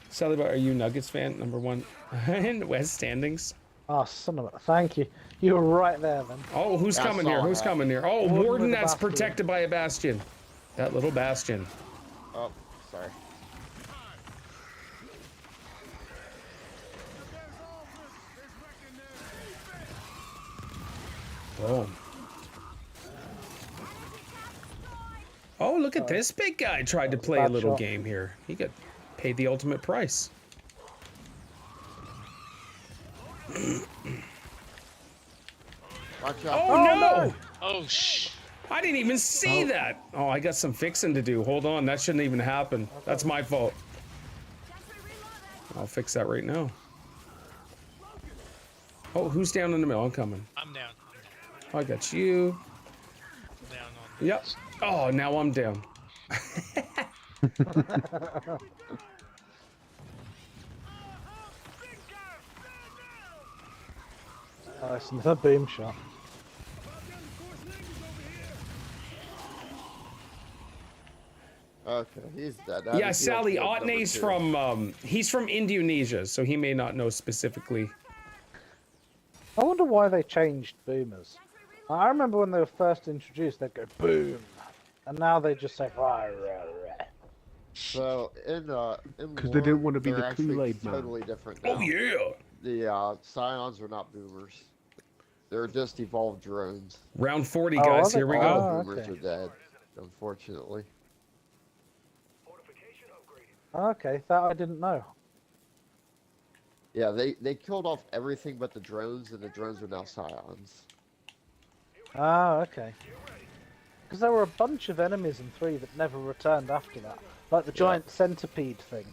Sally Bot, are you Nuggets fan? #1 in West standings. Oh, son of a... Thank you. You were right there then. Oh, who's I coming saw here? Who's that. coming here? Oh, Warden Warden with a that's bastion. protected by a bastion. That little bastion. Oh, sorry. Oh. Oh, look at this big guy tried to play a bad little shot. game here. He got paid the ultimate price. Watch out. Oh, no! Oh, shh. I didn't even see that. Oh, I got some fixing to do. Hold on, that shouldn't even happen. That's my fault. I'll fix that right now. Oh, who's down in the middle? I'm coming. I'm down. Oh, I got you. I'm down on Yep. Oh, now I'm down. It's another boom shot. Okay, he's dead. Yeah, Sally Otney's from he's from Indonesia, so he may not know specifically. I wonder why they changed boomers. I remember when they were first introduced, they'd go boom, and now they just say rah, rah, rah. So in 'Cause they didn't want to be they're the actually Kool-Aid man. Totally different now. Oh yeah. The Scions are not boomers. They're just evolved drones. Round 40, Oh, guys. are they? Here we Oh, go. Boomers okay. are dead, unfortunately. Okay, that I didn't know. Yeah, they killed off everything but the drones, and the drones are now Scions. Ah, okay. Because there were a bunch of enemies in 3 that never returned after that. Like the giant centipede thing.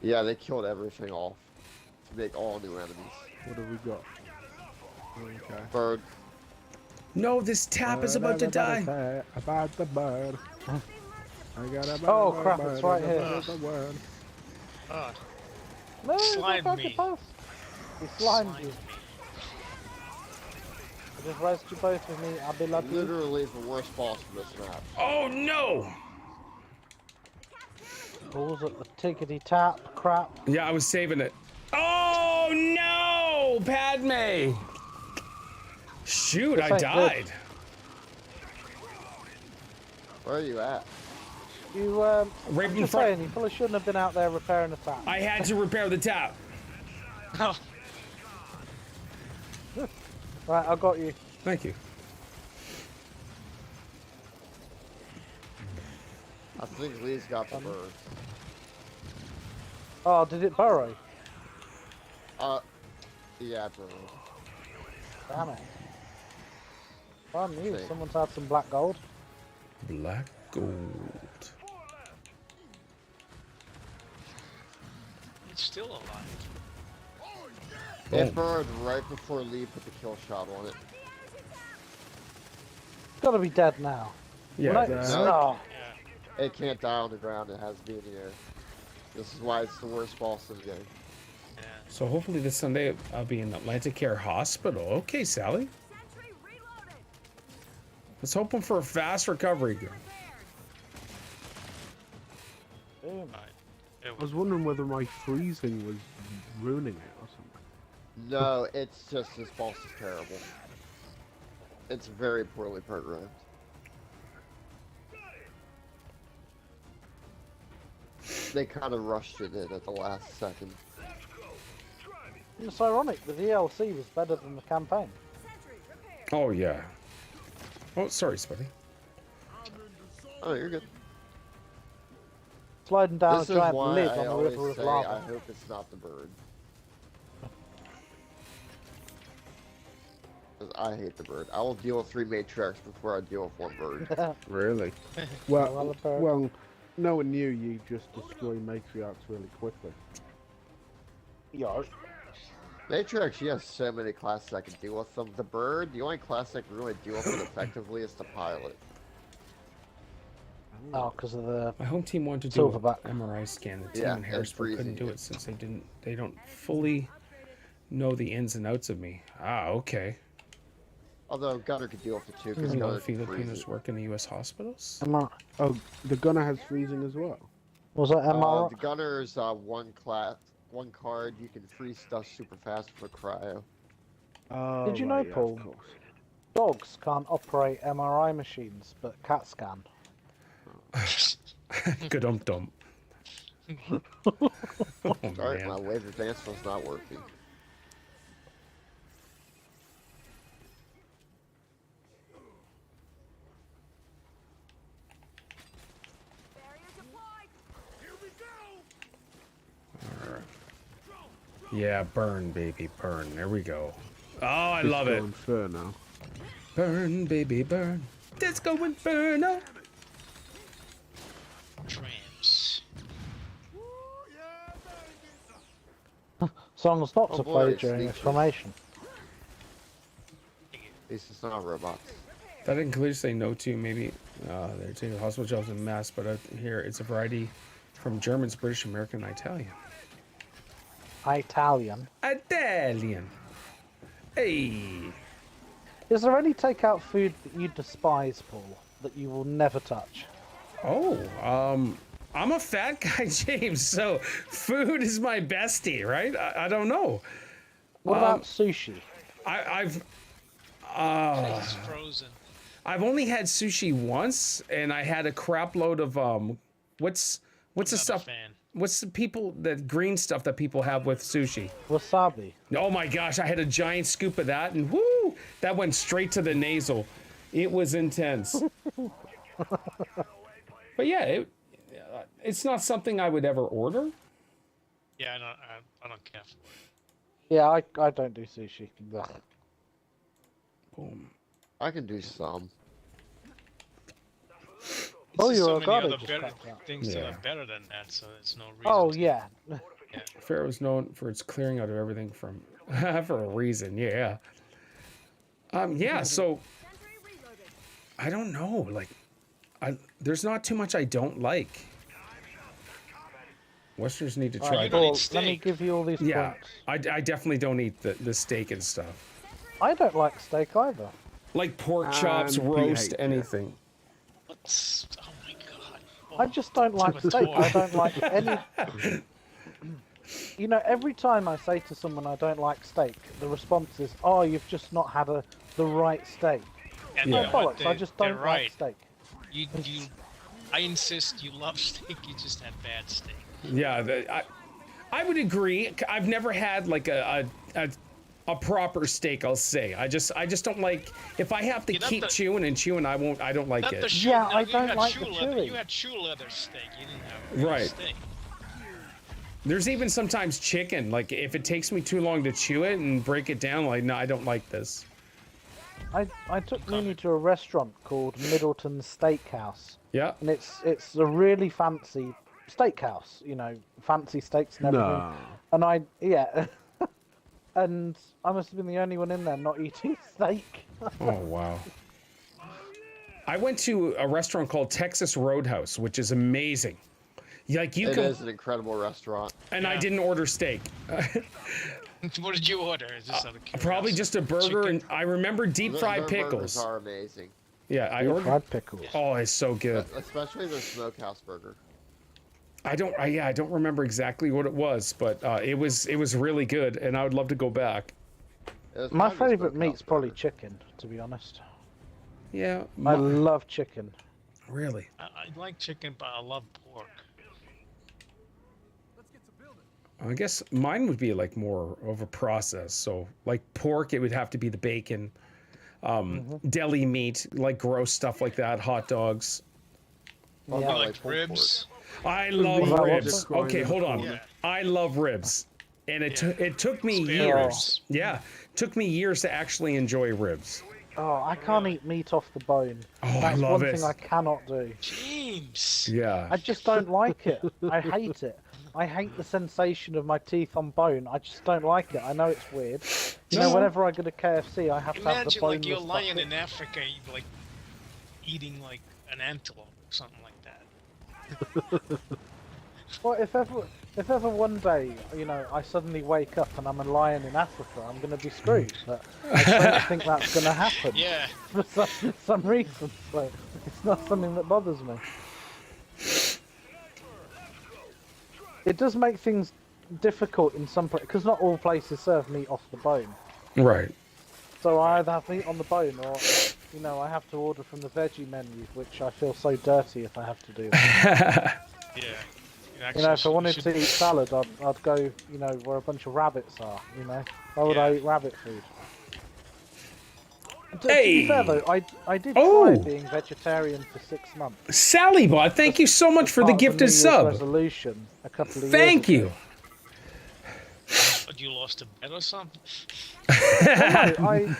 Yeah, they killed everything off to make all new enemies. What have we got? Okay. Bird. No, this tap is about to die. About the bird. I got a bird. Oh, crap, it's right here. Ah, No, Slimed don't me. get past. He slimed you. I just raised you both with me. I'll be lucky. Literally the worst boss of this map. Oh no! Balls at the tickety tap. Crap. Yeah, I was saving it. Oh no, Padme! Shoot, This I ain't good. died. Where are you at? You, Right I'm in just front- saying, you probably shouldn't have been out there repairing the tap. I had to repair the tap. oh, Right, I got you. Thank you. I think Lee's got the bird. Oh, did it burrow? Yeah, bird. Damn it. Well, news. See. Someone's had some black gold. Black gold. it's still alive. It burned right before Lee put the kill shot on it. It's gotta be dead now. Yeah. Right? that's- No. Oh, Yeah. It can't die on the ground, it has to be in the air. This is why it's the worst boss in the game. Yeah. So hopefully this Sunday I'll be in Atlantic Care Hospital. Okay, Sally. Let's hoping for a fast recovery, girl. boom. Right. I was wondering whether my freezing was ruining it or something. No, it's just this boss is terrible. It's very poorly programmed. They kind of rushed it in at the last second. It's ironic, the DLC was better than the campaign. Oh yeah. Oh, sorry, Spuddy. Oh, you're good. Sliding down This a is giant why lid I on a always river of say lava. I hope it's not the bird. 'Cause I hate the bird. I will deal with 3 matriarchs before I deal with 1 bird. Really? Well, knowing you just destroy matriarchs really quickly. Yo. Matriarchs, you have so many classes I can deal with them. The bird, the only class I can really deal with it effectively is the pilot. Oh, because of the My home team wanted to do an Silverback. MRI scan. The team Yeah, in and Harrisburg couldn't freezing do it. it since they don't fully know the ins and outs of me. Ah, okay. Although Gunner could deal with it too, because You know, Gunner can freeze Filipinos it. work in the U.S. hospitals. Oh, the gunner has freezing as well. Was that MR? The Gunner's one card, you can freeze stuff super fast for cryo. Oh, Did you know, right, yeah, of Paul? course. Dogs can't operate MRI machines, but cats can. Gadum-dum. Oh, Sorry, man. my wave advance was not working. Yeah, burn, baby, burn. There we go. Oh, I love it. Inferno. Burn, baby, burn. Disco Inferno. Trams. Songs not Oh to boy, play it's during sneaky. exclamation. At least it's not robots. That didn't clearly say no to. Maybe they're taking hospital jobs in mass, but out here it's a variety from Germans, British, American, and Italian. Italian. Italian. Hey. Is there any takeout food that you despise, Paul, that you will never touch? Oh, I'm a fat guy, James, so food is my bestie, right? I don't know. What about sushi? I've It's frozen. I've only had sushi once, and I had a crap load of what's the Not a stuff? fan. What's the green stuff that people have with sushi? Wasabi. Oh my gosh, I had a giant scoop of that, and whoo, that went straight to the nasal. It was intense. But yeah, it's not something I would ever order. Yeah, I don't care for it. Yeah, I don't do sushi. Ugh. Boom. I can do some. Oh, There's you're so a many god other at just better cut that. things that Yeah. are better than that, so there's no reason. Oh to- yeah. Pharaoh's known for its clearing out of everything from for a reason. Yeah. Yeah. So I don't know. Like, there's not too much I don't like. Westerners need to All try. right, don't Paul, eat let me steak. give you all these Yeah, points. I definitely don't eat the steak and stuff. I don't like steak either. Like pork chops, And roast, PH, yeah. anything. What's, oh my god. I just don't like Too much steak. I oil. don't like any. You know, every time I say to someone I don't like steak, the response is, "Oh, you've just not had the right steak." And No you know what? bollocks. I just They're don't like right. steak. I insist you love steak, you just had bad steak. Yeah, I would agree. I've never had like a proper steak. I'll say. I just don't like. If I have to Yeah, not keep the- chewing and chewing, I won't. I don't like Not it. the shoe, Yeah, no, I you don't had like shoe the leather. chewy. You had shoe leather steak. You didn't have real Right. steak. There's even sometimes chicken. Like if it takes me too long to chew it and break it down, like no, I don't like this. I took Mimi to a restaurant called Middleton Steakhouse, Yeah. and it's a really fancy steakhouse. You know, fancy steaks and everything. No. And and I must have been the only one in there not eating steak. Oh wow. I went to a restaurant called Texas Roadhouse, which is amazing. Like you It can, is an incredible restaurant. and I Yeah. didn't order steak. What did you order? Just out of Probably curiosity. just a burger, Chicken? and I remember deep Their fried burgers pickles. are amazing, Yeah, I Deep ordered. fried pickles. Oh, it's so good. especially their smokehouse burger. I don't remember exactly what it was, but it was really good, and I would love to go back. It was My probably favourite smokehouse meat's probably burger. chicken, to be honest. Yeah, I love chicken. really. I like chicken, but I love pork. I guess mine would be like more of a process. So like pork, it would have to be the bacon. Deli meat, like gross stuff like that. Hot dogs. Well, Yeah. not Like like pulled ribs. I love about ribs. what's- Okay, hold on. Yeah. I love ribs, and it took me Spare years. ribs. Yeah, took me years to actually enjoy ribs. Oh, I can't eat meat off the bone. Oh, I That's love one it. thing I cannot do. James. Yeah. I just don't like it. I hate it. I hate the sensation of my teeth on bone. I just don't like it. I know it's weird. You know, No. whenever I go to KFC, I have to have the Imagine boneless like you're lying bucket. in Africa, like eating like an antelope or something like that. Well, if ever one day, you know, I suddenly wake up and I'm a lion in Africa, I'm going to be screwed. But I don't think that's going to happen Yeah. for some reason. So it's not something that bothers me. It does make things difficult in some places, because not all places serve meat off the bone. Right. So I either have meat on the bone, or, you know, I have to order from the veggie menu, which I feel so dirty if I have to do that. Yeah. You know, if I wanted to eat salad, I'd go, you know, where a bunch of rabbits are, you know. Why would I Yeah. eat rabbit food? To Hey! be fair though, I did Oh! try being vegetarian for 6 months. Sally Bot, thank you so much for the Part of a New gifted Year's sub. resolution a couple of years Thank ago. you. But you lost a bet or something? I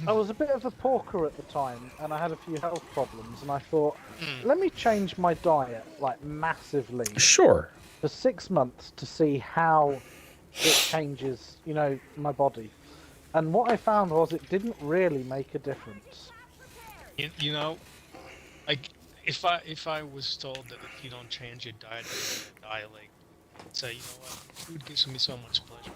was a bit of a porker at the time, and I had a few health problems, and I thought, let me change my diet like massively Sure. for 6 months to see how it changes, you know, my body. And what I found was it didn't really make a difference. You know, like if I was told that if you don't change your diet, you die, like, I'd say, you know what, food gives me so much pleasure.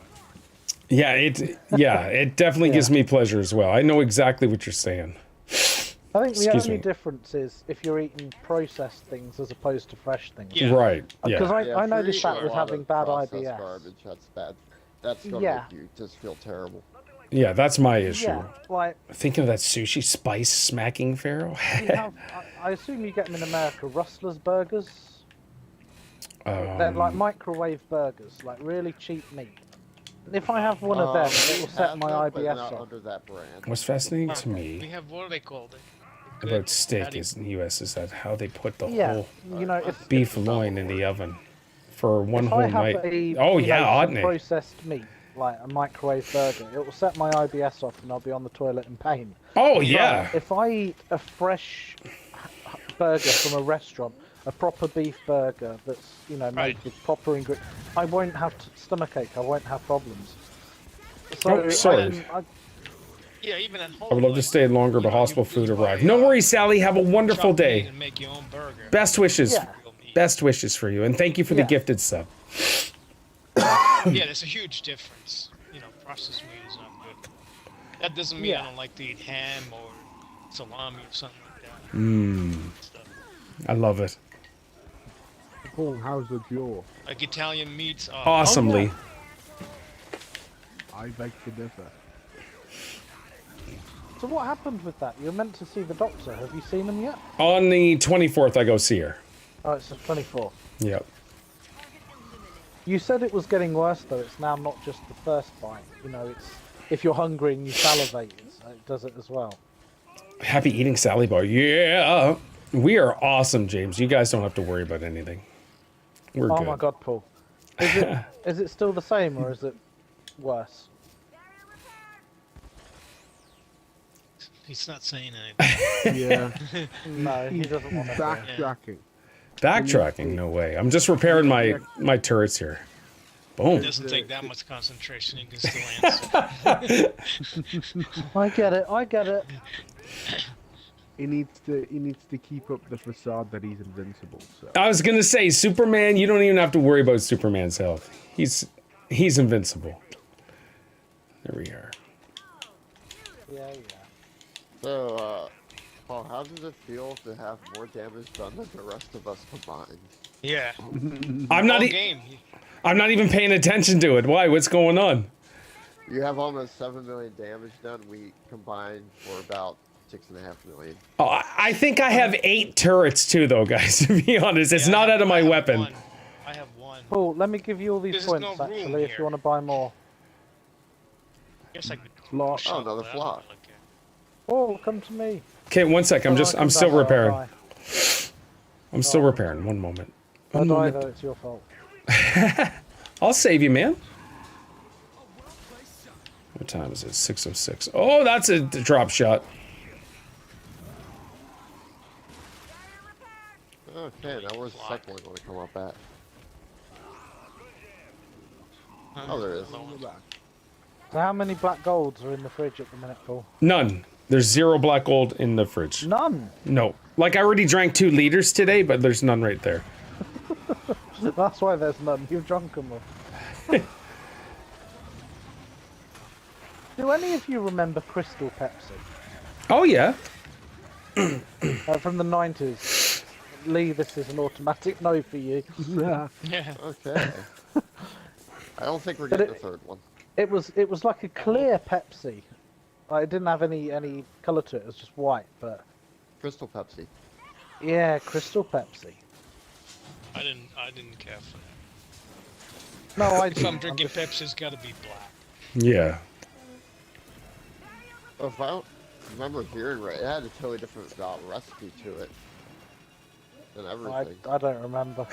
Yeah, it definitely gives me pleasure as well. I know exactly what you're saying. I think the Excuse only me. difference is if you're eating processed things as opposed to fresh things. Yeah. Right. Because Yeah. I Yeah, if you're noticed eating that a with lot having of bad processed IBS. garbage, that's bad. That's gonna Yeah. make you just feel terrible. Yeah, that's my issue. Yeah, like Thinking of that sushi spice smacking Pharaoh. you have, I assume you get them in America, Rustler's burgers. They're like microwave burgers, like really cheap meat. And if I have one of them, it will set my Have them, but IBS not off. under that brand. What's fascinating to We me have, what are they called? about steak is in the U.S. is that how they put the Yeah, whole you know, if beef loin in the oven for one if whole I have night. a Oh you yeah, know, oughtn't some it? processed meat, like a microwave burger, it will set my IBS off, and I'll be on the toilet in pain. Oh But yeah. if I eat a fresh burger from a restaurant, a proper beef burger that's, you know, made Right. with proper ingredients, I won't have stomachache. I won't have problems. So Oh, sorry. Yeah, even at home. I would love to like, stay longer, you but know, hospital you food buy, arrived. No worries, Sally. Have a wonderful chopped meat day. and make your own burger. Best wishes. Yeah. Real meat. Best wishes for you, and thank you for the Yeah. gifted sub. Yeah, there's a huge difference. You know, processed meat is not good. That doesn't mean Yeah. I don't like to eat ham or salami or something like that. Stuff. I love it. Paul, how's the jaw? Like Italian meats. Awesomely. I beg to differ. So what happened with that? You were meant to see the doctor. Have you seen him yet? On the 24th, I go see her. Oh, it's the 24th. Yep. You said it was getting worse though. It's now not just the first bite. You know, it's if you're hungry and you salivate, it does it as well. Happy eating, Sally Boy. Yeah. We are awesome, James. You guys don't have to worry about anything. We're Oh good. my God, Paul. Is it still the same or is it worse? He's not saying anything. Yeah. No, he doesn't want to. Backtracking. Backtracking? No way. I'm just repairing my turrets here. It Boom. doesn't take that much concentration. You can still answer. I get it. I get it. He needs to keep up the facade that he's invincible. So. I was gonna say, Superman. You don't even have to worry about Superman's health. He's invincible. There we are. Yeah. So, Paul, how does it feel to have more damage done than the rest of us combined? Yeah. I'm not. Whole game. I'm not even paying attention to it. Why? What's going on? You have almost 7 million damage done. We combined for about 6.5 million. Oh, I think I have 8 turrets too, though, guys. To be honest, it's not out of my weapon. I have 1. Oh, let me give you all these There's points no room actually if here. you want to buy more. Guess I could Flock. push Oh, up, another but I flock. don't really care. Oh, come to me. Okay, one sec. I'm Oh, still come down, repairing. I'll die. I'm still repairing. One moment. I'll One die moment. though, it's your fault. I'll save you, man. What time is it? 6:06. Oh, that's a drop shot. Okay, now where's the second one going to come up at? Oh, there is. So how many black golds are in the fridge at the minute, Paul? None. There's 0 black gold in the fridge. None. No. Like I already drank 2 liters today, but there's none right there. That's why there's none. You've drunk them all. Do any of you remember Crystal Pepsi? Oh yeah. From the 90s. Lee, this is an automatic no for you. Yeah. Okay. I don't think we're getting the third one. It was like a clear Pepsi. Like, it didn't have any colour to it. It was just white, but Crystal Pepsi. yeah, Crystal Pepsi. I didn't care for that. No, I If didn't. I'm drinking Pepsi, it's gotta be black. Yeah. If I don't remember hearing right, it had a totally different recipe to it than everything. I don't remember.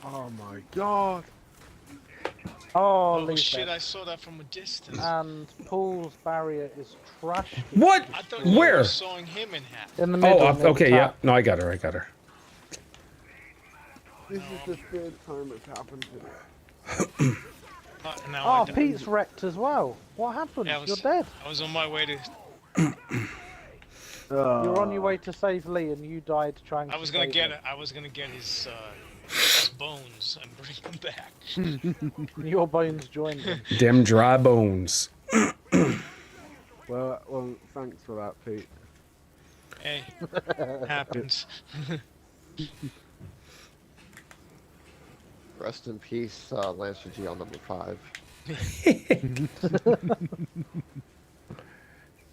Oh my god. Oh, Oh Lee's shit! dead. I saw that from a distance. And Paul's barrier is trashed. What? I thought you Where? were sawing him in half. In the middle. Oh, near the okay, yeah. top. No, I got her. I got her. This is the third time it's happened to me. Now Oh, I died. Pete's wrecked as well. What happened? Yeah, You're dead. I was on my way to. You're on your way to save Lee, and you died trying. I was to gonna save get him. it. I was gonna get his bones and bring him back. Your bones joined him. Dem dry bones. Well, thanks for that, Pete. Hey, happens. Rest in peace, Lancer G on number 5.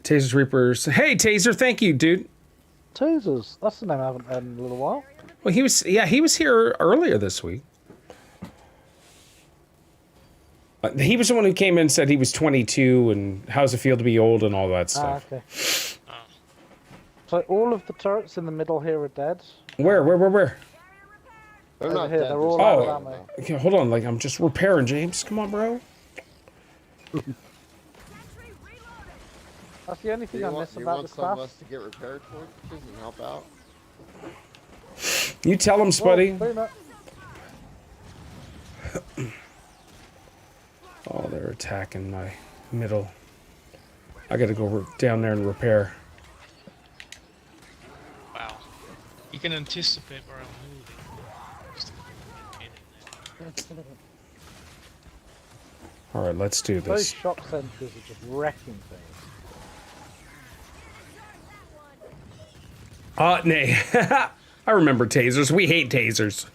Taser's Reapers. Hey, Taser, thank you, dude. Tasers. That's the name I haven't heard in a little while. Well, he was here earlier this week. He was the one who came in and said he was 22 and how's it feel to be old and all that stuff. Okay. So all of the turrets in the middle here are dead. Where? They're Over not here, dead, they're they're all still out Oh. of alive, ammo. though. Okay, hold on. Like, I'm just repairing, James. Come on, bro. That's the only Do thing you I want, miss you about want this some of class. us to get repair torches and help out? You tell him, Oh, Spuddy. Boona. Oh, they're attacking my middle. I gotta go down there and repair. Wow. You can anticipate where I'm moving. Just get in there. All right, let's do Those this. shock sentries are just wrecking things. Nay. I remember tasers. We hate tasers.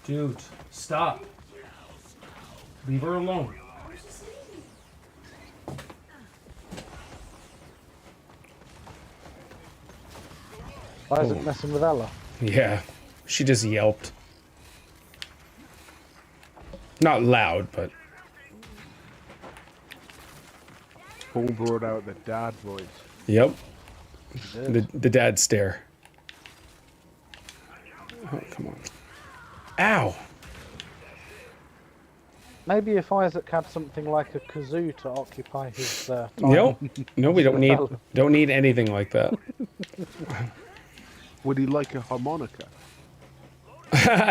Dude, stop. Leave her alone. Why is Oh. it messing with Ella? Yeah, she just yelped. Not loud, but Paul brought out the dad voice. yep. The dad stare. Oh, come on. Ow. Maybe if Isaac had something like a kazoo to occupy his time. Nope. No, we don't need anything like that. Would he like a harmonica?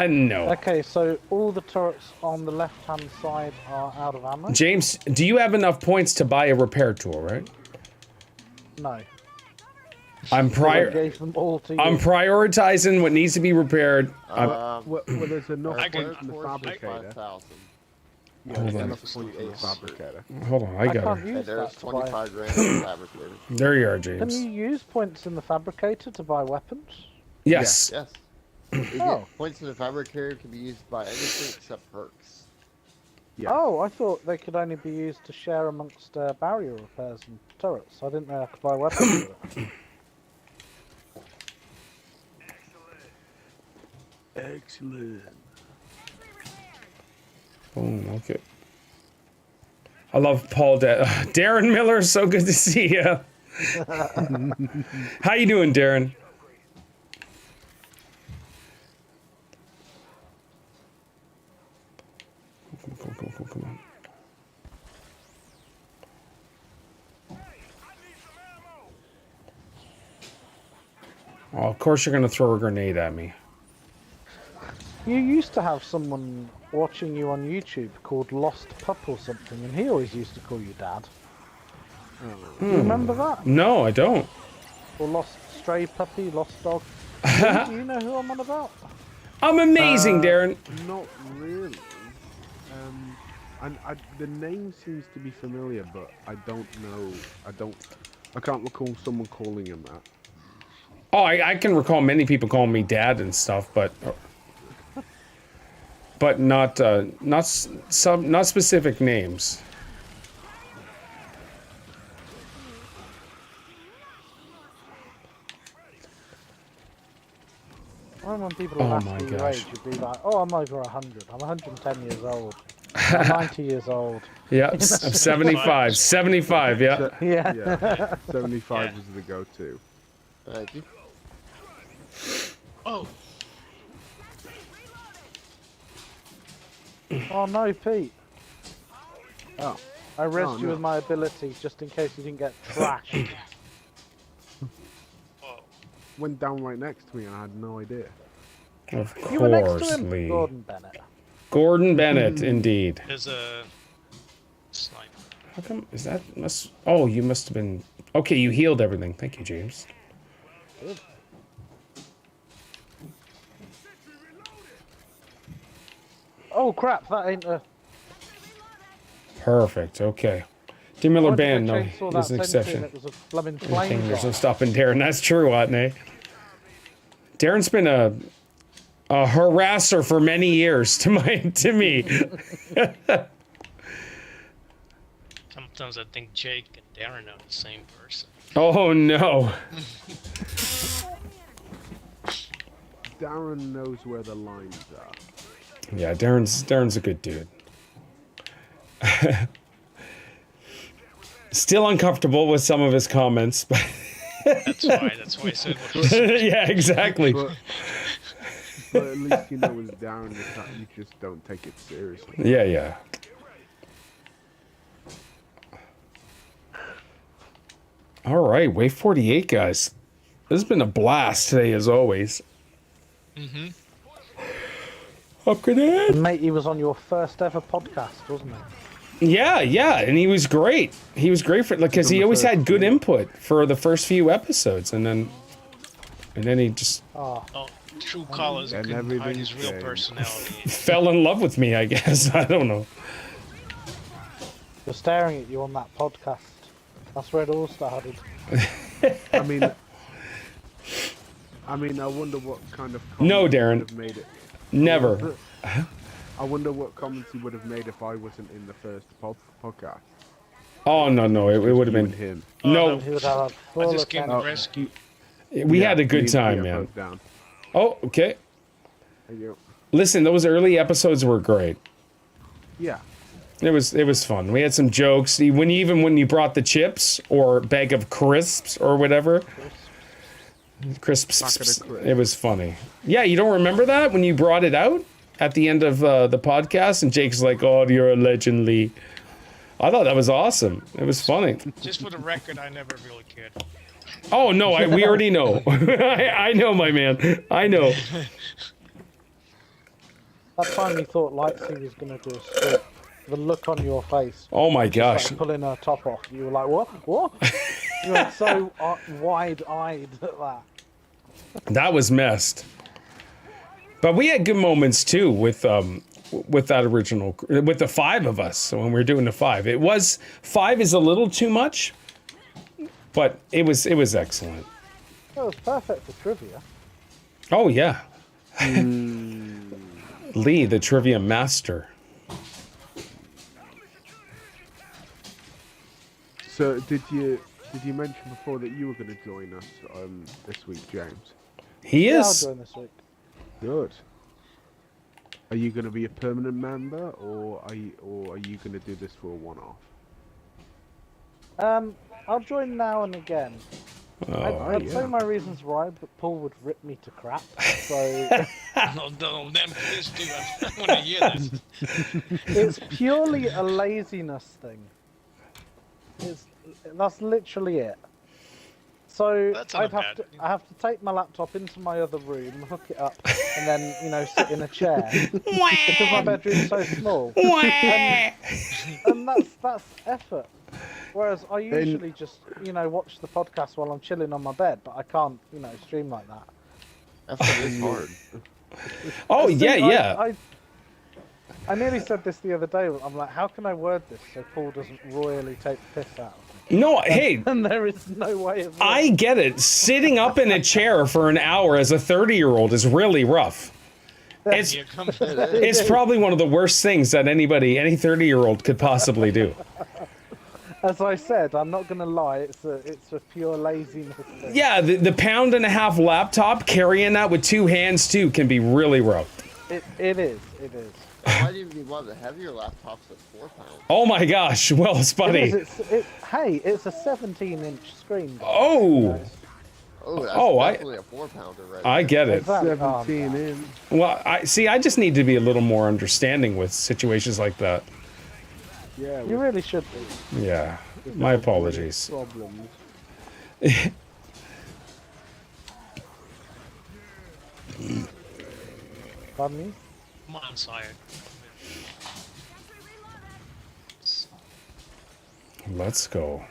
No. Okay, so all the turrets on the left-hand side are out of ammo? James, do you have enough points to buy a repair tool, right? No. I'm So I prior. gave them all to you. I'm prioritizing what needs to be repaired. Well, there's enough I can- points in the fabricator. 5,000. Yeah, Hold there's on. enough points in the fabricator. Hold on, I got can't her. use And there's that to buy. 25 grand in the fabricator. There you are, Can James. you use points in the fabricator to buy weapons? Yes. Yes. You Oh. get points in the fabricator can be used by anything except perks. Yeah. Oh, I thought they could only be used to share amongst barrier repairs and turrets. I didn't know I could buy weapons with it. Excellent. Boom. Okay. I love Paul. Darren Miller. So good to see you. How you doing, Darren? Come on. Oh, of course you're gonna throw a grenade at me. You used to have someone watching you on YouTube called Lost Pup or something, and he always used to call you Dad. Do you remember that? No, I don't. Or Lost Stray Puppy, Lost Dog? Do you know who I'm on about? I'm amazing, Darren. Not really. The name seems to be familiar, but I don't know. I can't recall someone calling him that. Oh, I can recall many people calling me Dad and stuff, but not specific names. When people Oh ask my you your gosh. age, you'd be like, oh, I'm over 100. I'm 110 years old. I'm 90 years old. Yeah, I'm 75. 75, yeah. Yeah. Yeah, 75 is the go-to. Thank you. Oh, Oh no, Pete. Oh. I risked Oh, you no. with my ability just in case you didn't get trashed. Went down right next to me and I had no idea. Of You were next course, to him, Lee. Gordon Bennett. Gordon Bennett, indeed. there's a sniper. How come? Is that must? Oh, you must have been. Okay, you healed everything. Thank you, James. Oh crap, that ain't a... Perfect. Okay. Tim Miller Why did I Band, no, chainsaw that he's an sentry exception. and It was a blooming Thing, flame there's no jar? stopping Darren. That's true, wasn't it? Darren's been a harasser for many years to me. Sometimes I think Jake and Darren are the same person. Oh no. Darren knows where the lines are. Yeah, Darren's a good dude. Still uncomfortable with some of his comments, but That's why I said what yeah, exactly. But at least you know it's Darren. It's not, you just don't take it seriously. Yeah. All right, wave 48, guys. This has been a blast today, as always. Mm-hmm. Up grenade. Mate, he was on your first ever podcast, wasn't he? Yeah, and he was great. He was great for because he always had good input for the first few episodes, and then he just Oh, Oh, true callers And couldn't hide everything's his real changed. personality. fell in love with me, I guess. I don't know. you're staring at you on that podcast. That's where it all started. I mean, I wonder what kind of No, comments Darren. would have made it. Never. I wonder what comments he would have made if I wasn't in the first podcast. Oh no, it would have You been and him. no. He would have a I full just came to attention. rescue. We Yeah, had a good me- time, yeah, man. both down. Oh, okay. Thank you. Listen, those early episodes were great. Yeah. It was fun. We had some jokes. When you brought the chips or bag of crisps or whatever. Crisps. Bucket of crisps. It was funny. Yeah, you don't remember that when you brought it out at the end of the podcast, and Jake's like, "Oh, you're a legend, Lee." I thought that was awesome. It was funny. Just for the record, I never really cared. Oh no, we already know. I know, my man. I know. That time you thought Lightsy was going to do a strip, the look on your face. Oh my gosh. Like pulling her top off. You were like, what? What? You were so wide-eyed at that. That was messed. But we had good moments too with that original, with the 5 of us. So when we were doing the 5, it was 5 is a little too much, but it was excellent. It was perfect for trivia. Oh yeah, Lee, the trivia master. So did you mention before that you were going to join us this week, James? He Yeah, is. I'll join this week. Good. Are you going to be a permanent member, or are you going to do this for a one-off? I'll join now and again. I'd yeah. say my reasons why, but Paul would rip me to crap. So No, then please do. I want to hear this. it's purely a laziness thing. That's literally it. So That's not bad. I have to take my laptop into my other room, hook it up, and then sit in a chair because my bedroom's so small. and that's effort. Whereas I usually just watch the podcast while I'm chilling on my bed, but I can't stream like that. Effort is hard. Oh yeah. I nearly said this the other day. I'm like, how can I word this so Paul doesn't royally take the piss out of me? No, hey. And there is no way of. I get it. Sitting up in a chair for an hour as a 30-year-old is really rough. It's probably one of the worst things that any 30-year-old could possibly do. As I said, I'm not gonna lie. It's a pure laziness thing. Yeah, the £1.50 laptop, carrying that with 2 hands too, can be really rough. It is. Why do you need one of the heavier laptops at 4 pounds? Oh my gosh, well, Spuddy. Hey, it's a 17-inch screen. Guys. Oh. Oh, that's definitely a 4-pounder right I get it. 17 in. Well, I just need to be a little more understanding with situations like that. Yeah. You really should be. Yeah, my apologies. Problems. Pardon me? Come on, sire. Let's go.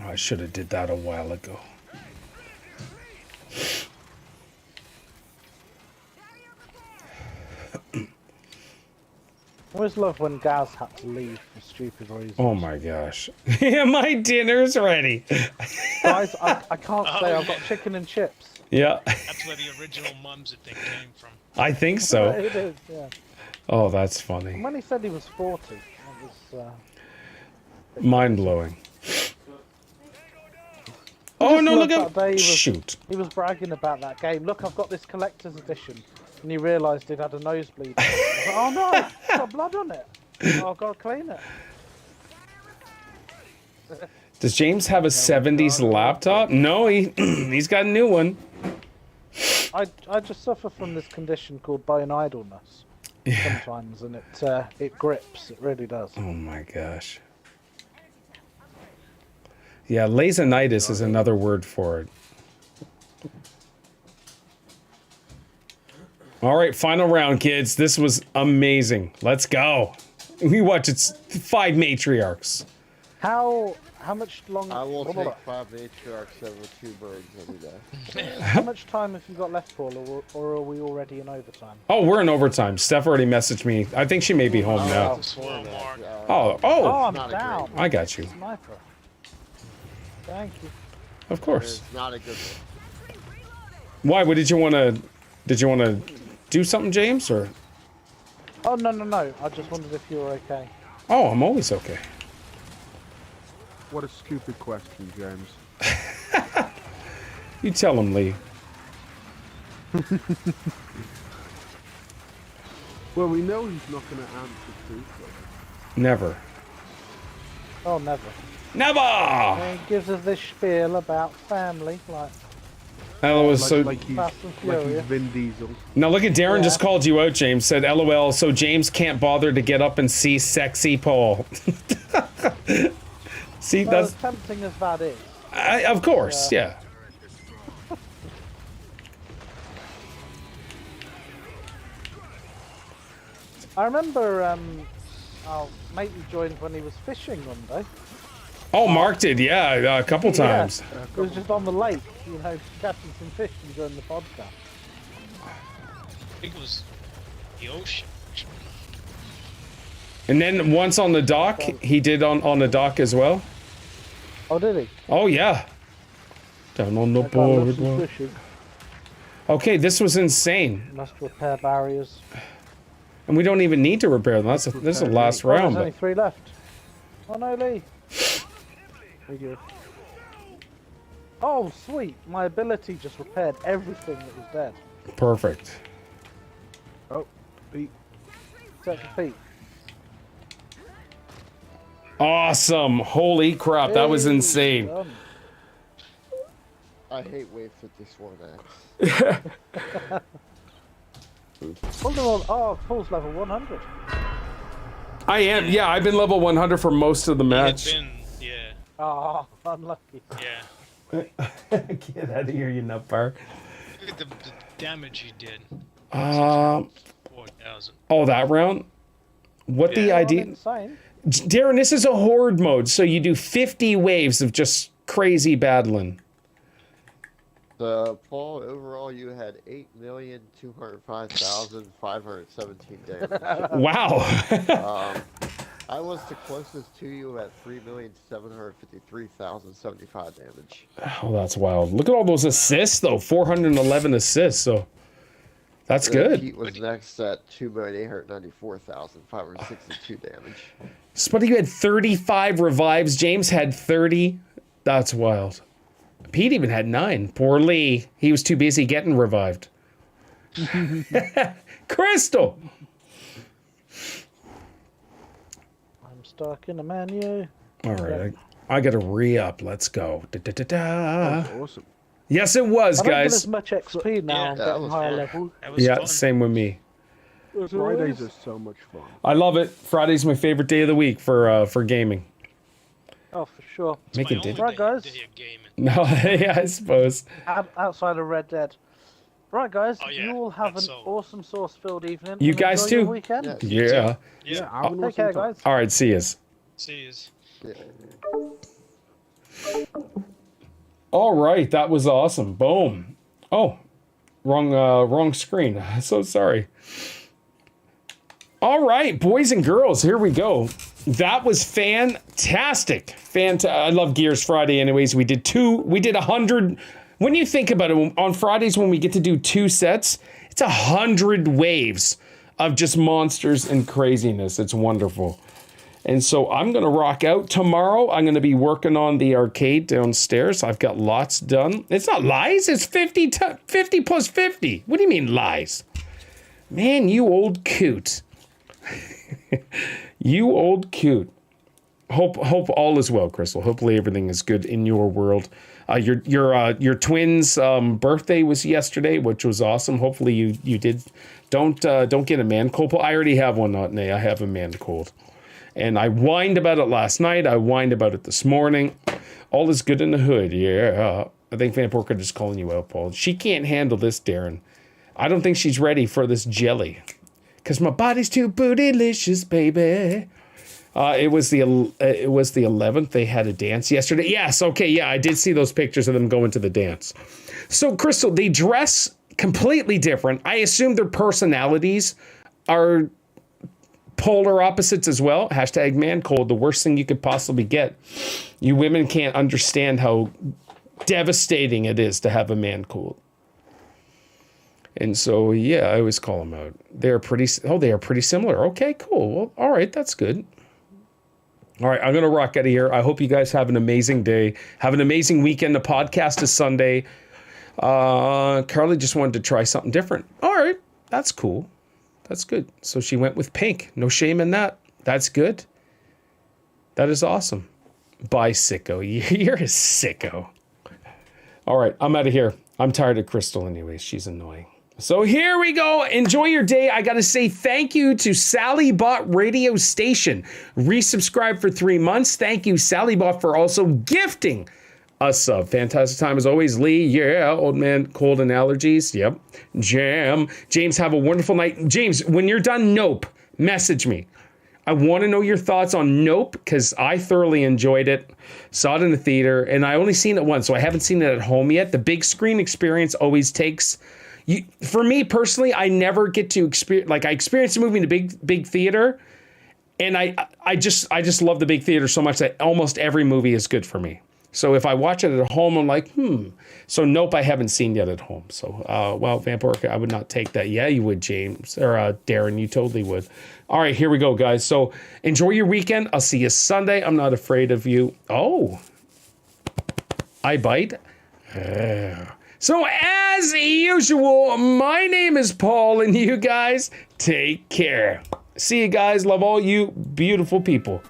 I should have did that a while ago. I always love when Gaz had to leave for stupid reasons. Oh my gosh. My dinner's ready. Guys, I can't stay. I've got chicken and chips. Yeah. That's where the original mums thing came from. I think so. It is, yeah. Oh, that's funny. And when he said he was 40, it was... Mind-blowing. Oh no, look at... Shoot. He was bragging about that game. Look, I've got this collector's edition. And he realised he'd had a nosebleed. I was like, oh no, it's got blood on it. Oh, I've got to clean it. Does James have a 70s laptop? No, he's got a new one. I just suffer from this condition called bone idleness sometimes, and it grips. It really does. Oh my gosh. Yeah, lasinitis is another word for it. All right, final round, kids. This was amazing. Let's go. We watched 5 matriarchs. How much longer? I will take 5 matriarchs over 2 birds any day. How much time have you got left, Paul, or are we already in overtime? Oh, we're in overtime. Steph already messaged me. I think she may be home now. Oh, I'm down. I got you. Sniper. Thank you. Of course. It's not a good one. Why? What did you want to? Did you want to do something, James? Or? Oh no. I just wondered if you were okay. Oh, I'm always okay. What a stupid question, James. You tell him, Lee. Well, we know he's not going to answer truthfully. Never. Oh, never. Never! And he gives us this spiel about family, like. LOL, so like he's Vin Diesel. now look at Darren Yeah. just called you out, James. Said LOL, so James can't bother to get up and see sexy Paul. See, Well, that's as tempting as that is. of course, yeah. I remember Oh, mate, he joined when he was fishing one day. Oh, Mark did, yeah, a couple times. Yeah, he was just on the lake, you know, catching some fish and doing the podcast. I think it was the ocean. And then once on the dock, he did on the dock as well. Oh, did he? Oh, yeah. Down on the I can't look some board. fishing. Okay, this was insane. Must repair barriers. And we don't even need to repair them. This is the last Oh, round. there's only But 3 left. Oh no, Lee. Very good. Oh, sweet. My ability just repaired everything that was dead. perfect. Oh, Pete. Except for feet. Awesome. Holy crap, that was Hey, insane. done. I hate Wave 51 X. Oh, Paul's level 100. I am, yeah, I've been level 100 for most of the match. It's been, yeah, Oh, unlucky. yeah. Get out of here, you nutbar. Look at the damage he did. 4,000. Oh, that round? What the Yeah. idea? Insane. Darren, this is a horde mode, so you do 50 waves of just crazy battling. So, Paul, overall, you had 8,205,517 damage. Wow. I was the closest to you at 3,753,075 damage. Oh, that's wild. Look at all those assists, though. 411 assists, so that's good. Pete was next at 2,894,562 damage. Spuddy, you had 35 revives. James had 30. That's wild. Pete even had 9. Poor Lee. He was too busy getting revived. Crystal! I'm stuck in a menu. All right, I got to re-up. Let's go. Da-da-da-da. Awesome. Yes, it was, I don't get guys. as much XP now. Yeah, I'm that getting was higher fun. level. That was Yeah, fun. same with me. Fridays are so much fun. I love it. Friday's my favorite day of the week for gaming. Oh, for sure. Make it My only did. Right, guys. day of gaming. No, yeah, I suppose. Outside of Red Dead. Right, guys. Oh, yeah, You all have an that's so- awesome source-filled evening. You and gutake enjoy your too? Weekend. Yes. Yeah. Yeah. have an Take care, awesome time. guys. All right, see yous. See yous. Yeah. All right, that was awesome. Boom. Oh, wrong screen. So sorry. All right, boys and girls, here we go. That was fantastic. I love Gears Friday anyways. We did 100. When you think about it, on Fridays when we get to do 2 sets, it's 100 waves of just monsters and craziness. It's wonderful. And so I'm going to rock out. Tomorrow, I'm going to be working on the arcade downstairs. I've got lots done. It's not lies. It's 50 plus 50. What do you mean lies? Man, you old coot. You old coot. Hope all is well, Crystal. Hopefully everything is good in your world. Your twins' birthday was yesterday, which was awesome. Hopefully you did. Don't get a man cold. I already have one, not nay. I have a man cold. And I whined about it last night. I whined about it this morning. All is good in the hood. Yeah. I think Vamp Orchid is calling you out, Paul. She can't handle this, Darren. I don't think she's ready for this jelly. Because my body's too bootylicious, baby. It was the 11th. They had a dance yesterday. Yes, okay, yeah, I did see those pictures of them going to the dance. So, Crystal, they dress completely different. I assume their personalities are polar opposites as well. Hashtag man cold, the worst thing you could possibly get. You women can't understand how devastating it is to have a man cold. And so, yeah, I always call them out. They are pretty similar. Okay, cool. Well, all right, that's good. All right, I'm going to rock out of here. I hope you guys have an amazing day. Have an amazing weekend. The podcast is Sunday. Carly just wanted to try something different. All right, that's cool. That's good. So she went with pink. No shame in that. That's good. That is awesome. Bye, sicko. You're a sicko. All right, I'm out of here. I'm tired of Crystal anyways. She's annoying. So here we go. Enjoy your day. I got to say thank you to SallyBot Radio Station. Resubscribe for 3 months. Thank you, SallyBot, for also gifting a sub. Fantastic time as always. Lee, yeah. Old man, cold and allergies. Yep. Jam. James, have a wonderful night. James, when you're done, nope. Message me. I want to know your thoughts on Nope, because I thoroughly enjoyed it. Saw it in the theater, and I only seen it once, so I haven't seen it at home yet. The big screen experience always takes... for me personally, I never get to experience... Like, I experienced a movie in a big theater, and I just love the big theater so much that almost every movie is good for me. So if I watch it at home, I'm like, So Nope, I haven't seen yet at home. So, well, Vamporic, I would not take that. Yeah, you would, James. Or Darren, you totally would. All right, here we go, guys. So enjoy your weekend. I'll see you Sunday. I'm not afraid of you. Oh, I bite. So as usual, my name is Paul, and you guys take care. See you guys. Love all you beautiful people.